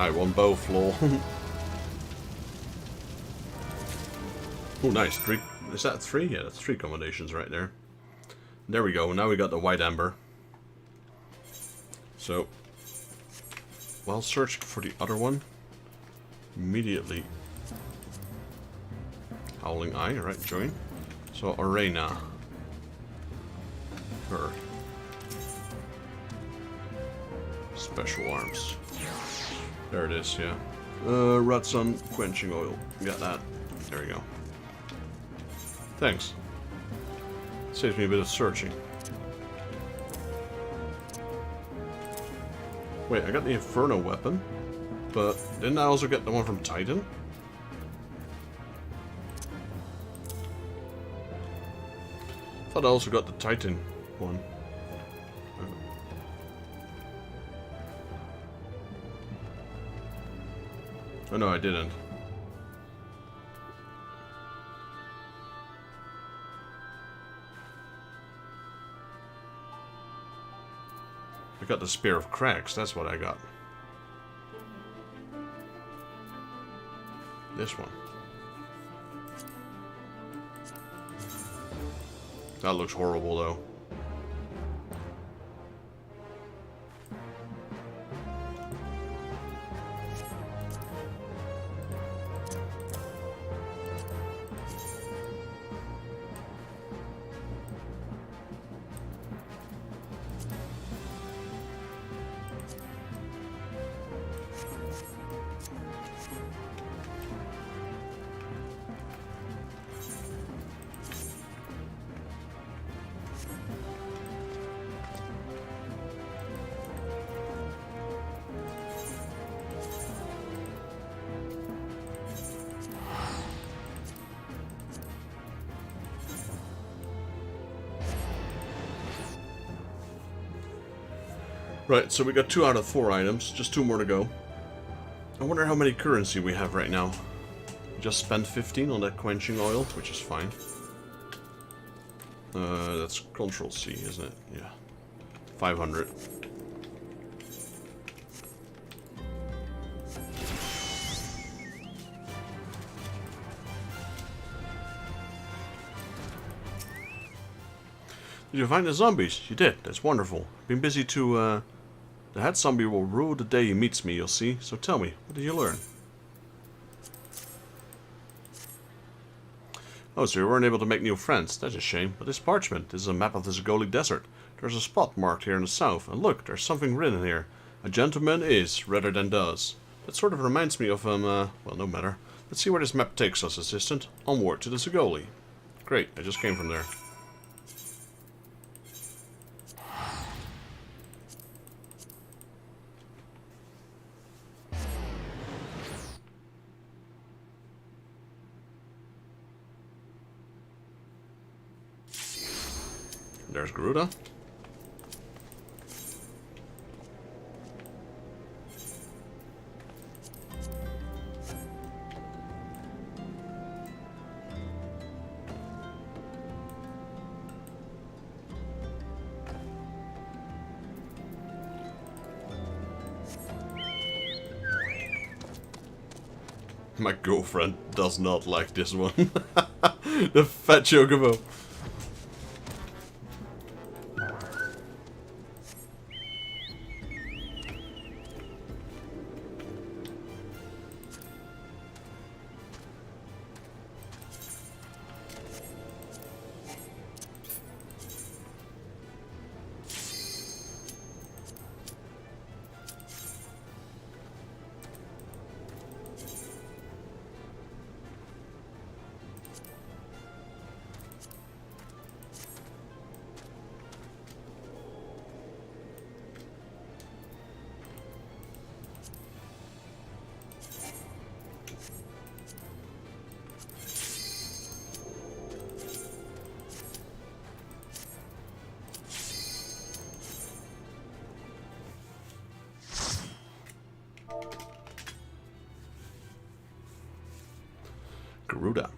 I won both, lol. Oh, nice. 3. Is that 3? Yeah, that's 3 combinations right there. There we go. Now we got the white amber. So, while searching for the other one, immediately Howling Eye, right, join. So, Arena. Her. Special arms. There it is, yeah. Red Sun Quenching Oil. Got that. There we go. Thanks. Saves me a bit of searching. Wait, I got the Inferno weapon, but didn't I also get the one from Titan? I thought I also got the Titan one. Oh no, I didn't. I got the Spear of Cracks, that's what I got. This one. That looks horrible though. Right, so we got 2 out of 4 items, just 2 more to go. I wonder how many currency we have right now. Just spent 15 on that quenching oil, which is fine. That's Control C, isn't it? Yeah. 500. Did you find the zombies? You did. That's wonderful. Been busy to, The head zombie will rule the day he meets me, you'll see. So tell me, what did you learn? Oh, so you weren't able to make new friends. That's a shame. But this parchment, this is a map of the Zagoli Desert. There's a spot marked here in the south. And look, there's something written here. A gentleman is, rather than does. That sort of reminds me of, well, no matter. Let's see where this map takes us, assistant. Onward to the Zagoli. Great, I just came from there. There's Garuda. My girlfriend does not like this one. The fat chocobo. Garuda.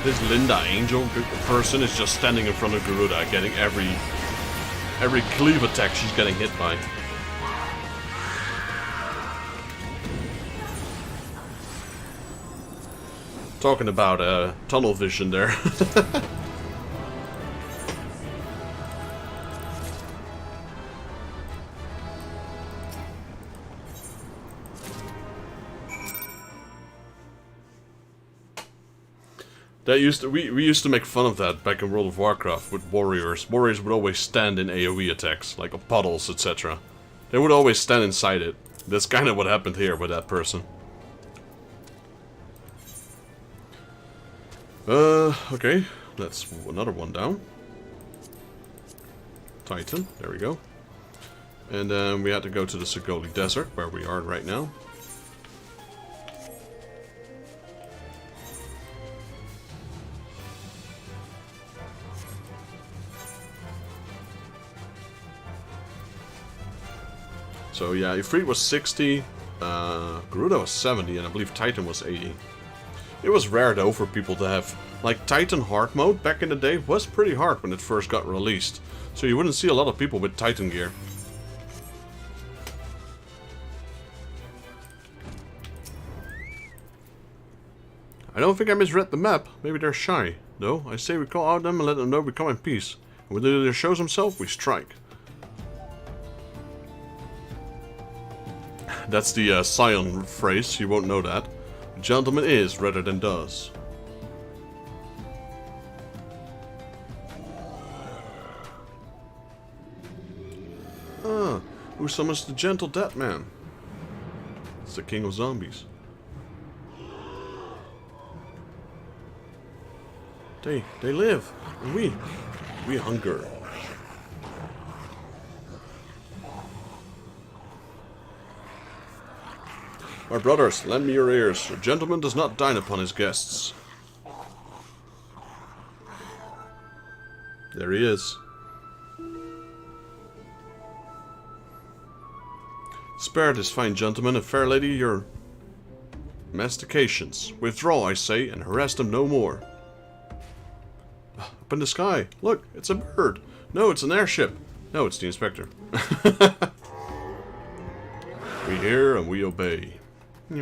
This Linda Angel person is just standing in front of Garuda, getting every cleave attack she's getting hit by. Talking about tunnel vision there. We used to make fun of that back in World of Warcraft with warriors. Warriors would always stand in AoE attacks, like puddles, etc. They would always stand inside it. That's kind of what happened here with that person. Okay, that's another one down. Titan, there we go. And then we had to go to the Sagoli Desert, where we are right now. So yeah, Ifrit was 60, Garuda was 70, and I believe Titan was 80. It was rare though for people to have, like, Titan hard mode back in the day was pretty hard when it first got released. So you wouldn't see a lot of people with Titan gear. I don't think I misread the map. Maybe they're shy. No, I say we call out them and let them know we come in peace. And when the leader shows himself, we strike. That's the Scion phrase, you won't know that. A gentleman is rather than does. Ah, who summons the gentle dead man? It's the king of zombies. They live, and we hunger. My brothers, lend me your ears. A gentleman does not dine upon his guests. There he is. Spare this fine gentleman and fair lady your mastications. Withdraw, I say, and harass them no more. Up in the sky. Look, it's a bird. No, it's an airship. No, it's the inspector. We hear and we obey. It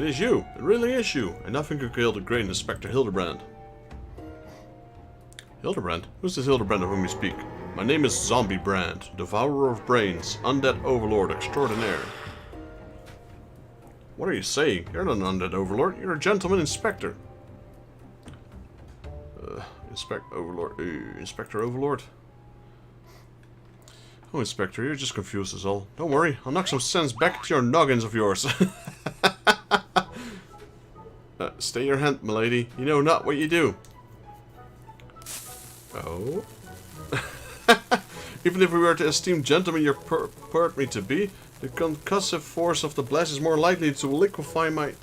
is you. It really is you. And nothing could kill the great Inspector Hildebrand. Hildebrand? Who's this Hildebrand of whom you speak? My name is Zombie Brand, Devourer of Brains, Undead Overlord Extraordinaire. What are you saying? You're not an undead overlord. You're a gentleman inspector. Inspector Overlord. Oh, Inspector, you're just confused as all. Don't worry, I'll knock some sense back into your noggins of yours. Stay your hand, milady. You know not what you do. Oh. Even if we were to esteem gentlemen you purport me to be, the concussive force of the blast is more likely to liquefy my...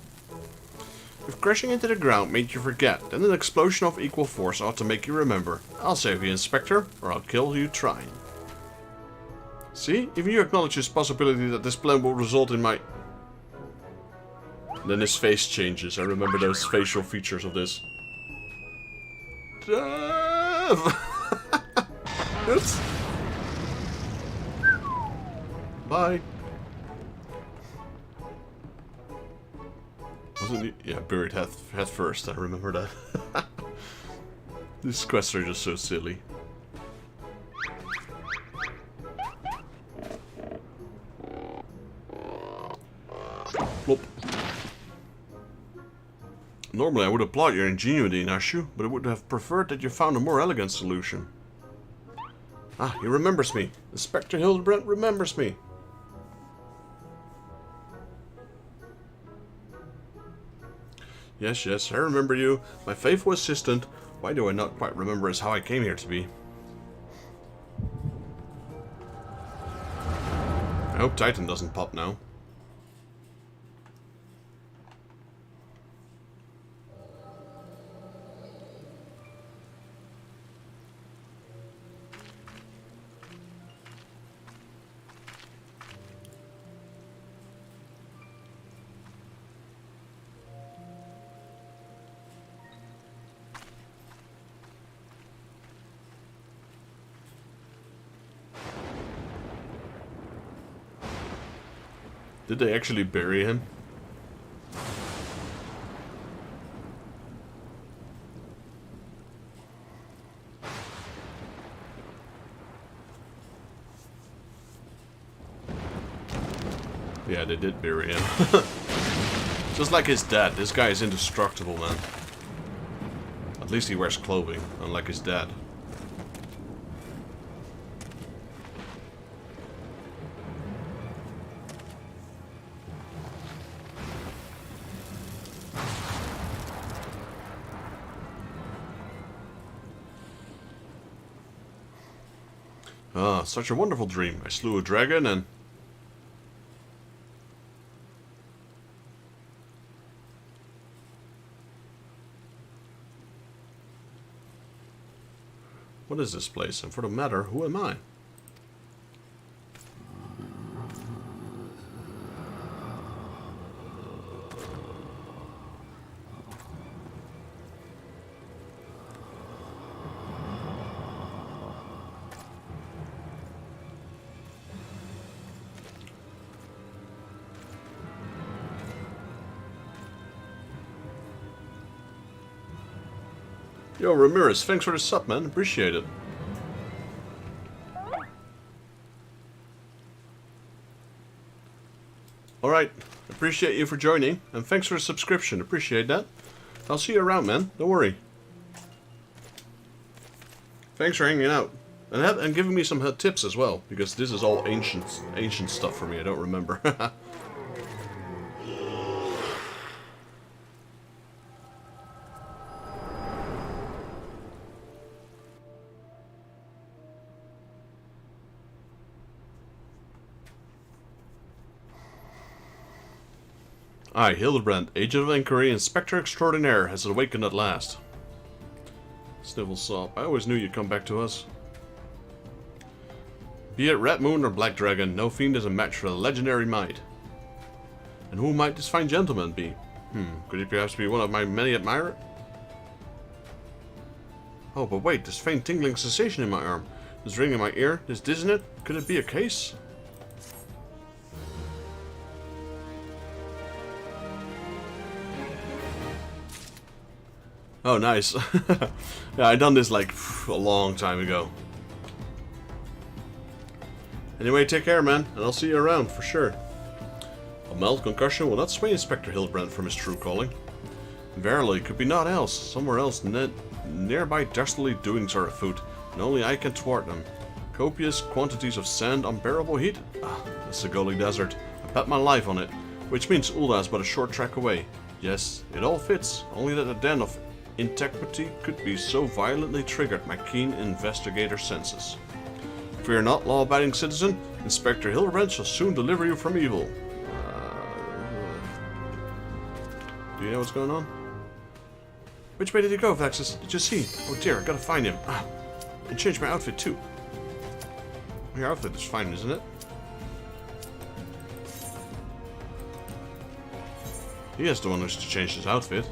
If crashing into the ground made you forget, then an explosion of equal force ought to make you remember. I'll save you, Inspector, or I'll kill you trying. See? Even you acknowledge this possibility that this plan will result in my... Then his face changes. I remember those facial features of this. Oops. Bye. Wasn't he? Yeah, buried head first. I remember that. These quests are just so silly. Plop. Normally I would applaud your ingenuity, Nashu, but I would have preferred that you found a more elegant solution. Ah, he remembers me. Inspector Hildebrand remembers me. Yes, yes, I remember you. My faithful assistant. Why do I not quite remember as how I came here to be? I hope Titan doesn't pop now. Did they actually bury him? Yeah, they did bury him. Just like his dad, this guy is indestructible, man. At least he wears clothing, unlike his dad. Ah, such a wonderful dream. I slew a dragon and... What is this place? And for the matter, who am I? Yo, Ramirez, thanks for the sub, man. Appreciate it. Alright, appreciate you for joining, and thanks for the subscription. Appreciate that. I'll see you around, man. Don't worry. Thanks for hanging out. And giving me some tips as well, because this is all ancient stuff for me. I don't remember. Aye, Hildebrand, Agent of Inquiry, Inspector Extraordinaire, has awakened at last. Snivel Sop, I always knew you'd come back to us. Be it Red Moon or Black Dragon, no fiend is a match for the legendary might. And who might this fine gentleman be? Could he perhaps be one of my many admirers? Oh, but wait, this faint tingling sensation in my arm, this ring in my ear, this dizziness, could it be a case? Oh, nice. Yeah, I done this like a long time ago. Anyway, take care, man, and I'll see you around for sure. A mild concussion will not sway Inspector Hildebrand from his true calling. Verily, could be naught else. Somewhere else, nearby dastardly doings are afoot, and only I can thwart them. Copious quantities of sand, unbearable heat. Ah, the Sagoli Desert. I bet my life on it, which means Ulda is but a short track away. Yes, it all fits, only that the den of integrity could be so violently triggered my keen investigator senses. Fear not, law-abiding citizen. Inspector Hildebrand shall soon deliver you from evil. Do you know what's going on? Which way did he go, Vexus? Did you see? Oh dear, I gotta find him. And change my outfit too. Your outfit is fine, isn't it? He is the one who's to change his outfit.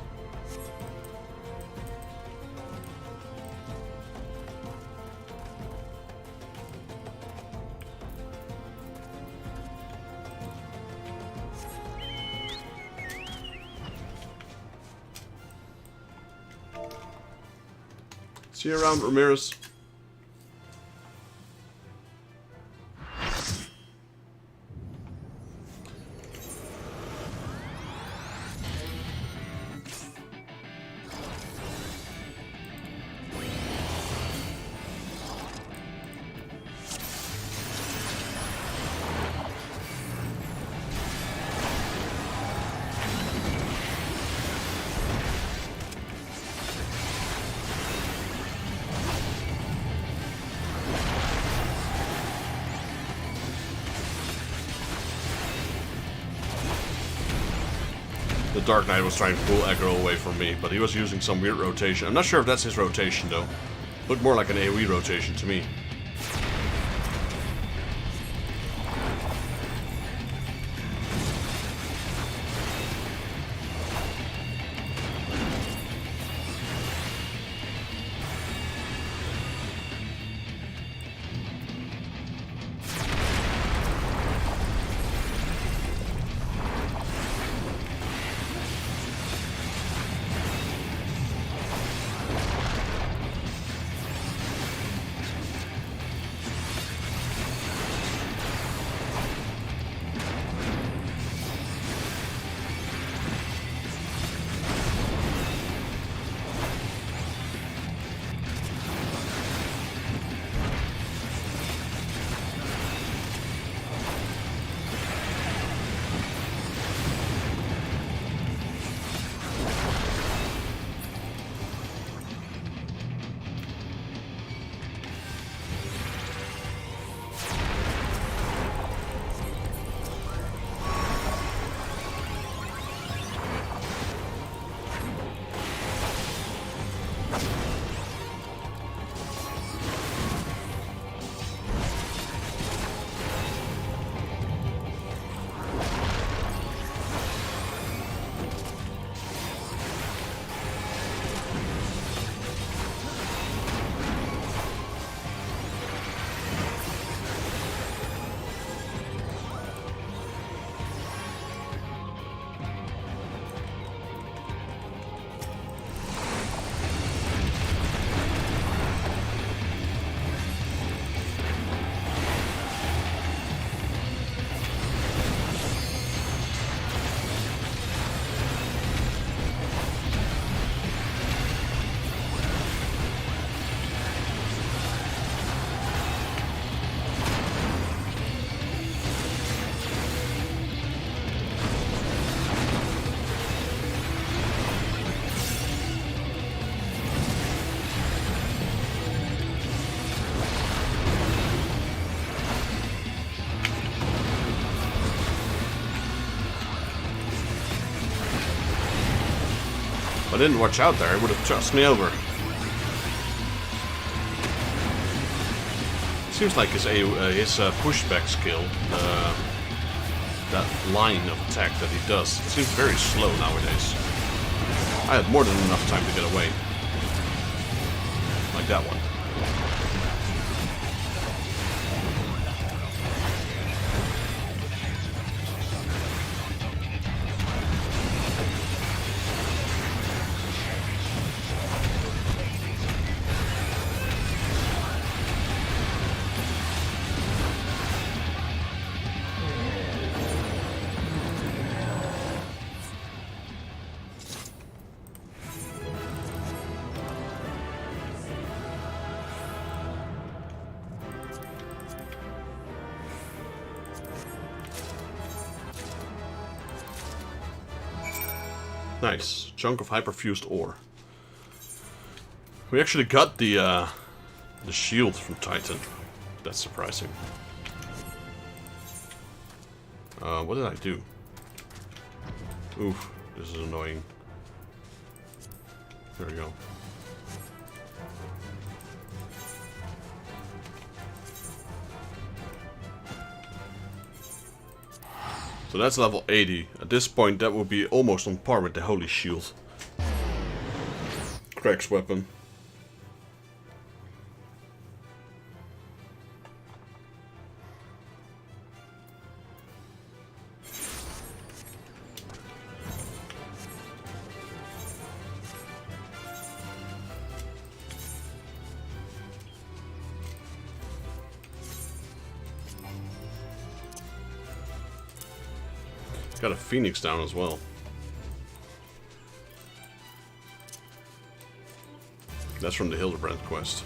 See you around, Ramirez. The Dark Knight was trying to pull aggro away from me, but he was using some weird rotation. I'm not sure if that's his rotation, though. Looked more like an AoE rotation to me. If I didn't watch out there, it would have tossed me over. Seems like his pushback skill, that line of attack that he does, it seems very slow nowadays. I had more than enough time to get away. Like that one. Nice. Chunk of hyperfused ore. We actually got the shield from Titan. That's surprising. What did I do? Oof, this is annoying. There we go. So that's level 80. At this point, that would be almost on par with the Holy Shield. Crack's weapon. Got a phoenix down as well. That's from the Hildebrand quest.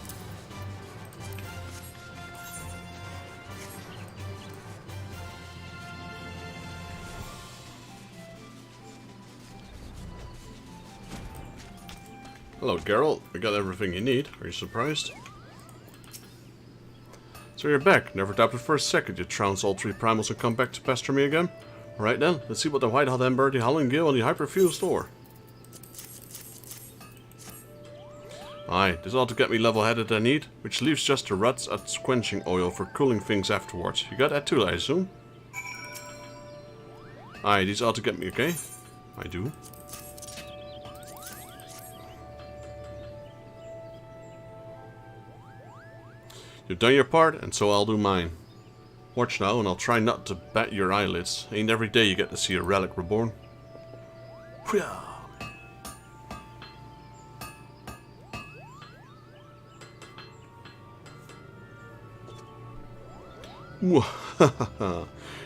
Hello, Geralt. We got everything you need. Are you surprised? So you're back. Never doubted for a second you'd trounce all 3 primals and come back to pester me again. Alright then, let's see what the White Hot Ember, the Howling Gale, and the Hyperfused ore. Aye, this ought to get me level-headed I need, which leaves just the ruts at quenching oil for cooling things afterwards. You got that too, I assume? Aye, these ought to get me, okay? I do. You've done your part, and so I'll do mine. Watch now, and I'll try not to bat your eyelids. Ain't every day you get to see a relic reborn.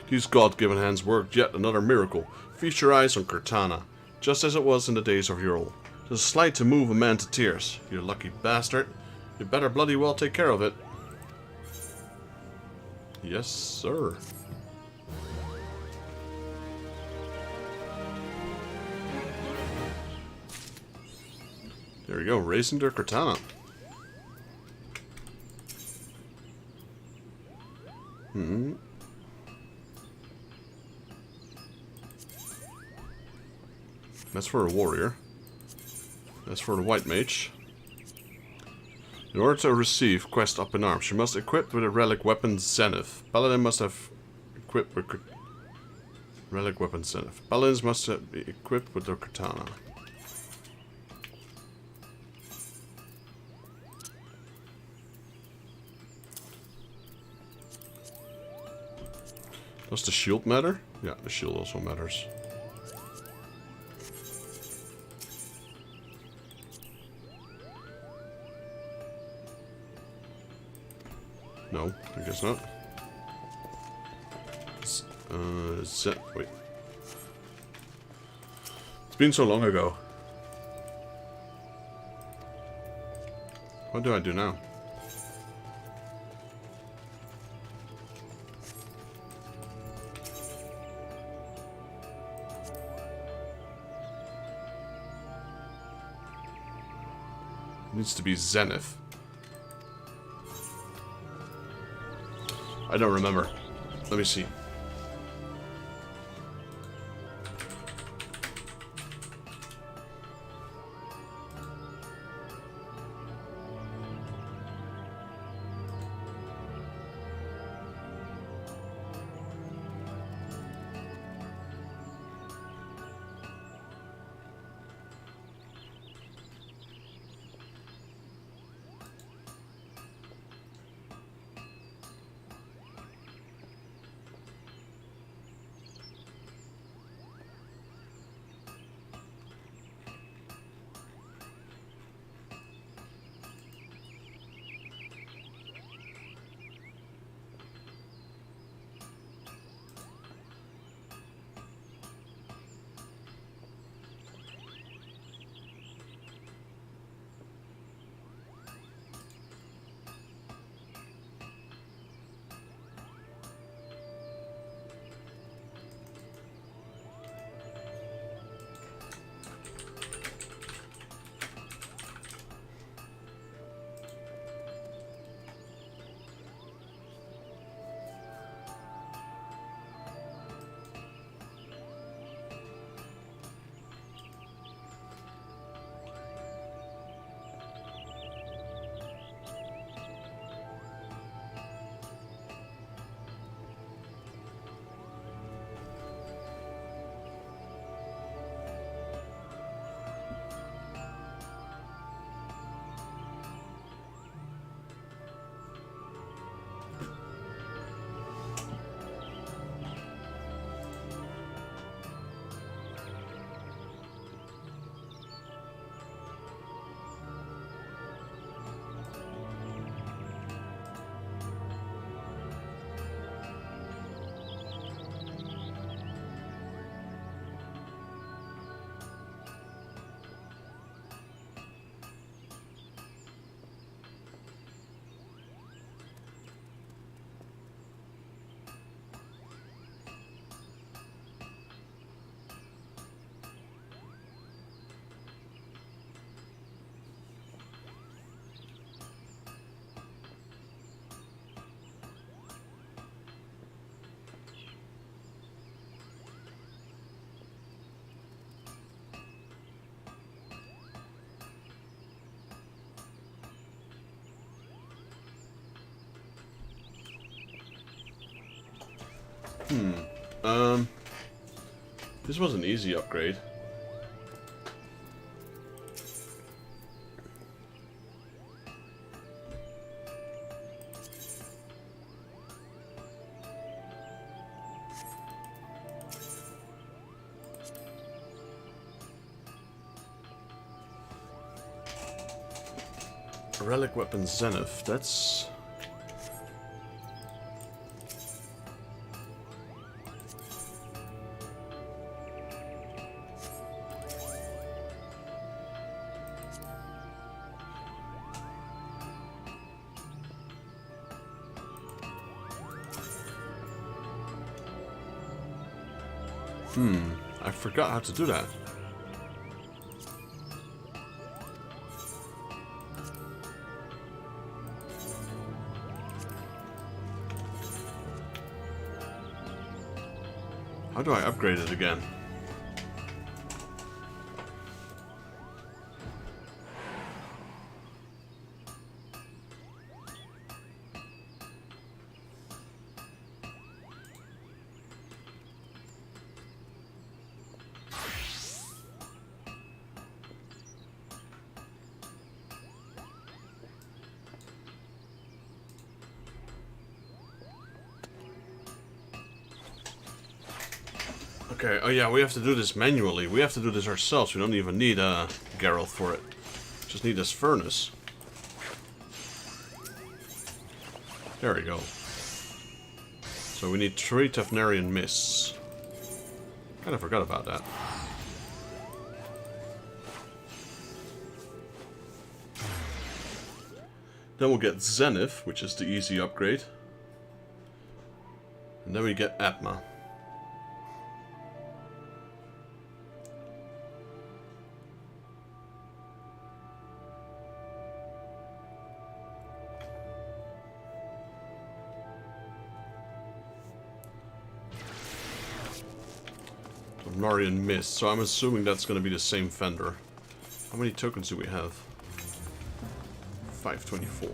These God-given hands worked yet another miracle. Feast your eyes on Cortana, just as it was in the days of yore. Just a slight to move a man to tears. You lucky bastard. You better bloody well take care of it. Yes, sir. There we go, racing to Cortana. That's for a warrior. That's for the white mage. In order to receive quest up in arms, you must equip with a relic weapon Zenith. Paladin must have equipped with relic weapon Zenith. Paladins must be equipped with their katana. Does the shield matter? Yeah, the shield also matters. No, I guess not. Wait. It's been so long ago. What do I do now? It needs to be Zenith. I don't remember. Let me see. This was an easy upgrade. Relic weapon Zenith, that's... I forgot how to do that. How do I upgrade it again? Okay, oh yeah, we have to do this manually. We have to do this ourselves. We don't even need Geralt for it. Just need this furnace. There we go. So we need 3 Tefnarian mists. Kinda forgot about that. Then we'll get Zenith, which is the easy upgrade. And then we get Atma. Marian Mist, so I'm assuming that's going to be the same vendor. How many tokens do we have? 524.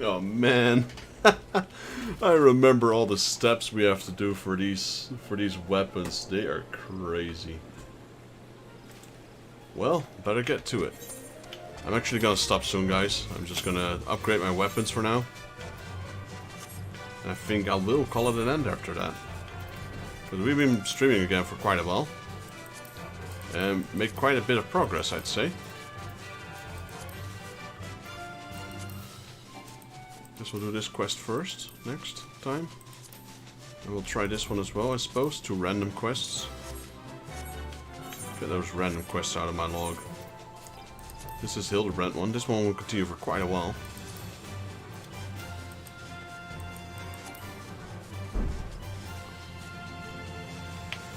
Oh man, I remember all the steps we have to do for these weapons. They are crazy. Well, better get to it. I'm actually gonna stop soon, guys. I'm just gonna upgrade my weapons for now. And I think I will call it an end after that. Because we've been streaming again for quite a while. And make quite a bit of progress, I'd say. Guess we'll do this quest first, next time. And we'll try this one as well, I suppose. 2 random quests. Get those random quests out of my log. This is Hildebrand one. This one will continue for quite a while.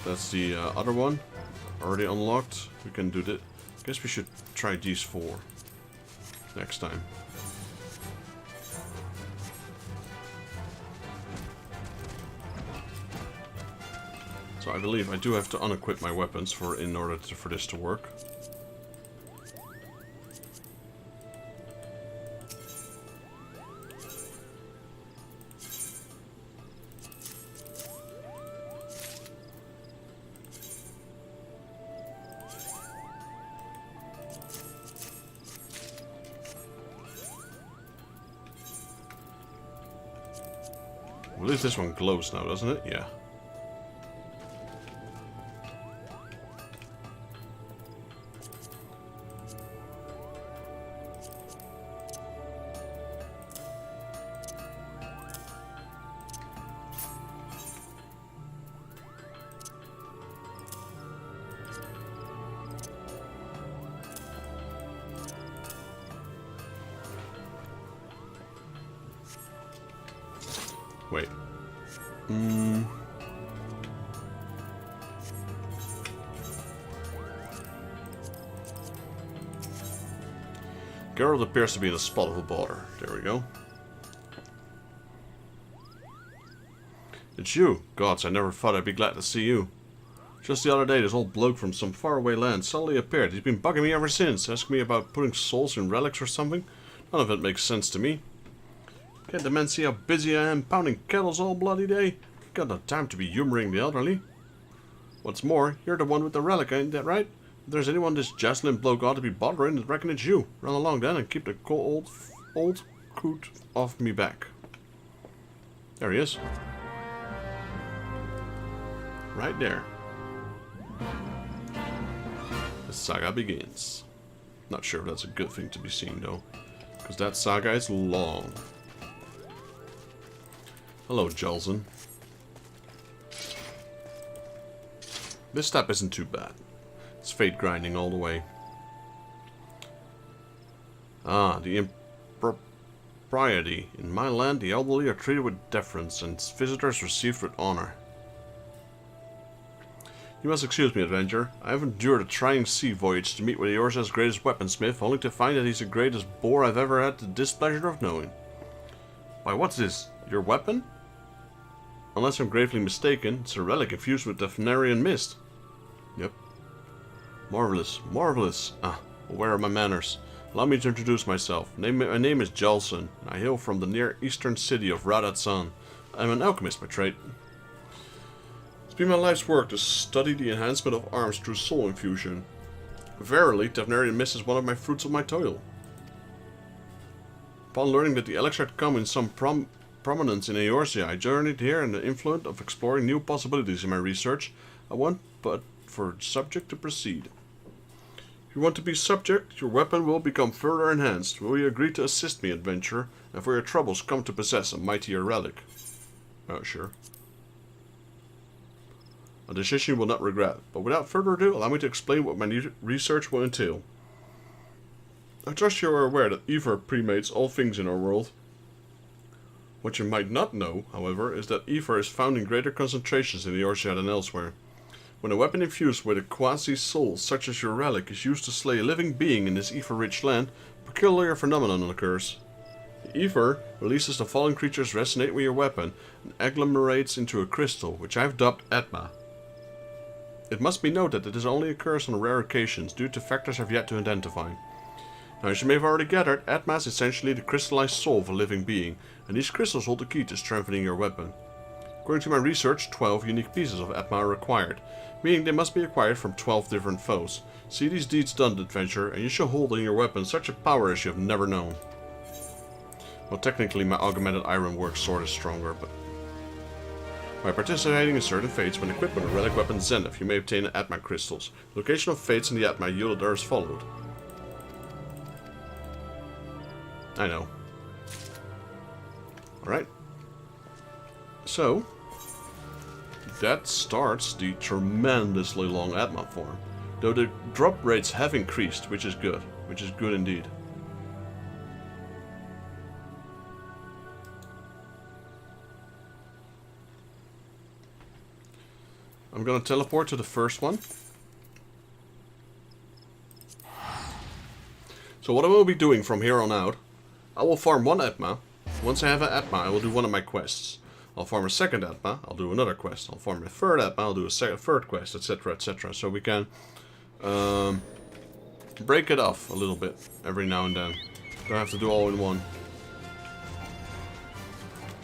That's the other one. Already unlocked. We can do that. I guess we should try these 4 next time. So I believe I do have to unequip my weapons in order for this to work. I believe this one glows now, doesn't it? Yeah. Wait. Geralt appears to be in a spot of a bother. There we go. It's you. Gods, I never thought I'd be glad to see you. Just the other day, this old bloke from some faraway land suddenly appeared. He's been bugging me ever since, asking me about putting souls in relics or something. None of it makes sense to me. Can't the man see how busy I am pounding kettles all bloody day? Got no time to be humouring the elderly. What's more, you're the one with the relic, ain't that right? If there's anyone this Jocelyn bloke ought to be bothering, I reckon it's you. Run along then and keep the old coot off me back. There he is. Right there. The saga begins. Not sure if that's a good thing to be seen though, because that saga is long. Hello, Jelzen. This step isn't too bad. It's fate grinding all the way. Ah, the impropriety. In my land, the elderly are treated with deference, and visitors received with honor. You must excuse me, adventurer. I have endured a trying sea voyage to meet with Eorzea's greatest weaponsmith, only to find that he's the greatest bore I've ever had the displeasure of knowing. Why, what's this? Your weapon? Unless I'm gravely mistaken, it's a relic infused with the Venerian mist. Yep. Marvelous, marvelous. Ah, where are my manners? Allow me to introduce myself. My name is Jelzen. I hail from the near eastern city of Radat-san. I'm an alchemist by trade. It's been my life's work to study the enhancement of arms through soul infusion. Verily, the Venerian mist is one of my fruits of my toil. Upon learning that the elixir had come in some prominence in Eorzea, I journeyed here in the influence of exploring new possibilities in my research. I want but for subject to proceed. If you want to be subject, your weapon will become further enhanced. Will you agree to assist me, adventurer, and for your troubles come to possess a mightier relic? Oh, sure. A decision you will not regret, but without further ado, allow me to explain what my new research will entail. I trust you are aware that Ether premates all things in our world. What you might not know, however, is that Ether is found in greater concentrations in Eorzea than elsewhere. When a weapon infused with a quasi-soul, such as your relic, is used to slay a living being in this ether-rich land, a peculiar phenomenon occurs. The ether releases the fallen creatures resonate with your weapon and agglomerates into a crystal, which I have dubbed Atma. It must be noted that this only occurs on rare occasions, due to factors I've yet to identify. Now, as you may have already gathered, Atma is essentially the crystallized soul of a living being, and these crystals hold the key to strengthening your weapon. According to my research, 12 unique pieces of Atma are required, meaning they must be acquired from 12 different foes. See these deeds done, adventurer, and you shall hold in your weapon such a power as you have never known. Well, technically my augmented ironwork sword is stronger, but... By participating in certain fates, when equipped with a relic weapon Zenith, you may obtain Atma crystals. The location of fates in the Atma yielded are as followed. I know. Alright. So, that starts the tremendously long Atma form. Though the drop rates have increased, which is good. Which is good indeed. I'm gonna teleport to the first one. So what I will be doing from here on out, I will farm one Atma. Once I have an Atma, I will do one of my quests. I'll farm a second Atma, I'll do another quest. I'll farm a third Atma, I'll do a third quest, etc, etc. So we can break it off a little bit every now and then. Don't have to do all in one.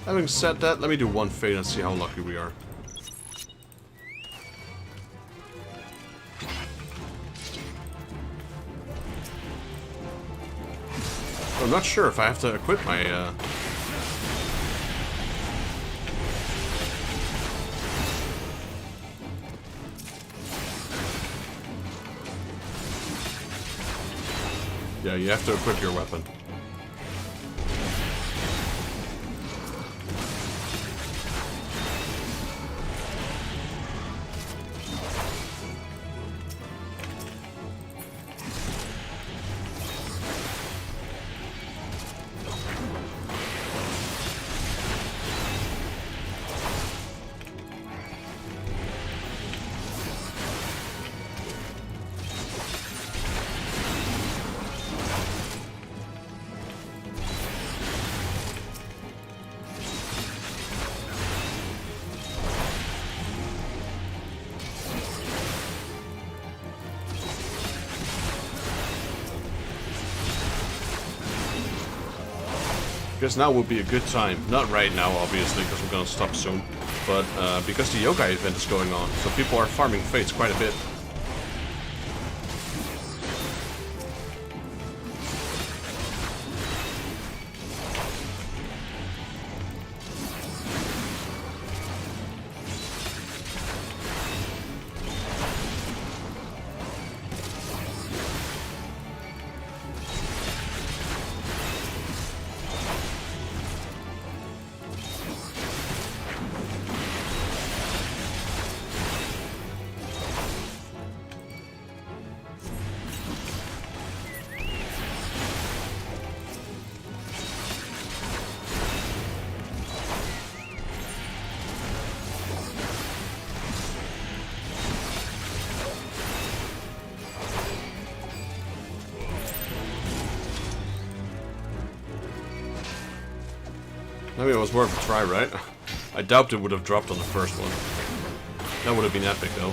Having said that, let me do one fade and see how lucky we are. I'm not sure if I have to equip my yeah, you have to equip your weapon. Guess now would be a good time. Not right now, obviously, because we're gonna stop soon. But because the yoga event is going on, so people are farming fates quite a bit. I mean, it was worth a try, right? I doubt it would have dropped on the first one. That would have been epic, though.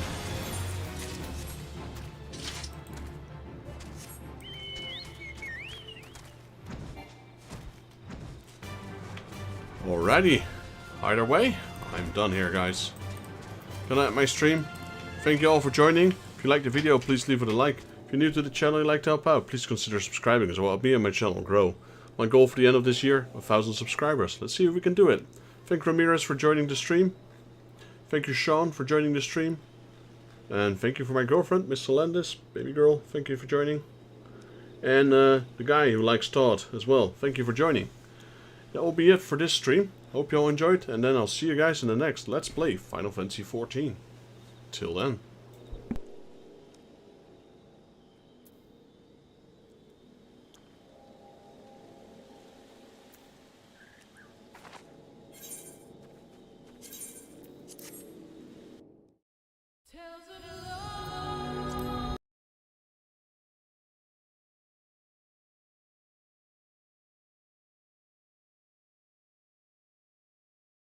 Alrighty. Either way, I'm done here, guys. Gonna end my stream. Thank you all for joining. If you liked the video, please leave it a like. If you're new to the channel and you'd like to help out, please consider subscribing as well. Me and my channel will grow. My goal for the end of this year, 1,000 subscribers. Let's see if we can do it. Thank Ramirez for joining the stream. Thank you, Sean, for joining the stream. And thank you for my girlfriend, Miss Solandis, baby girl. Thank you for joining. And the guy who likes Todd as well. Thank you for joining. That will be it for this stream. Hope you all enjoyed. And then I'll see you guys in the next Let's Play Final Fantasy XIV. Till then.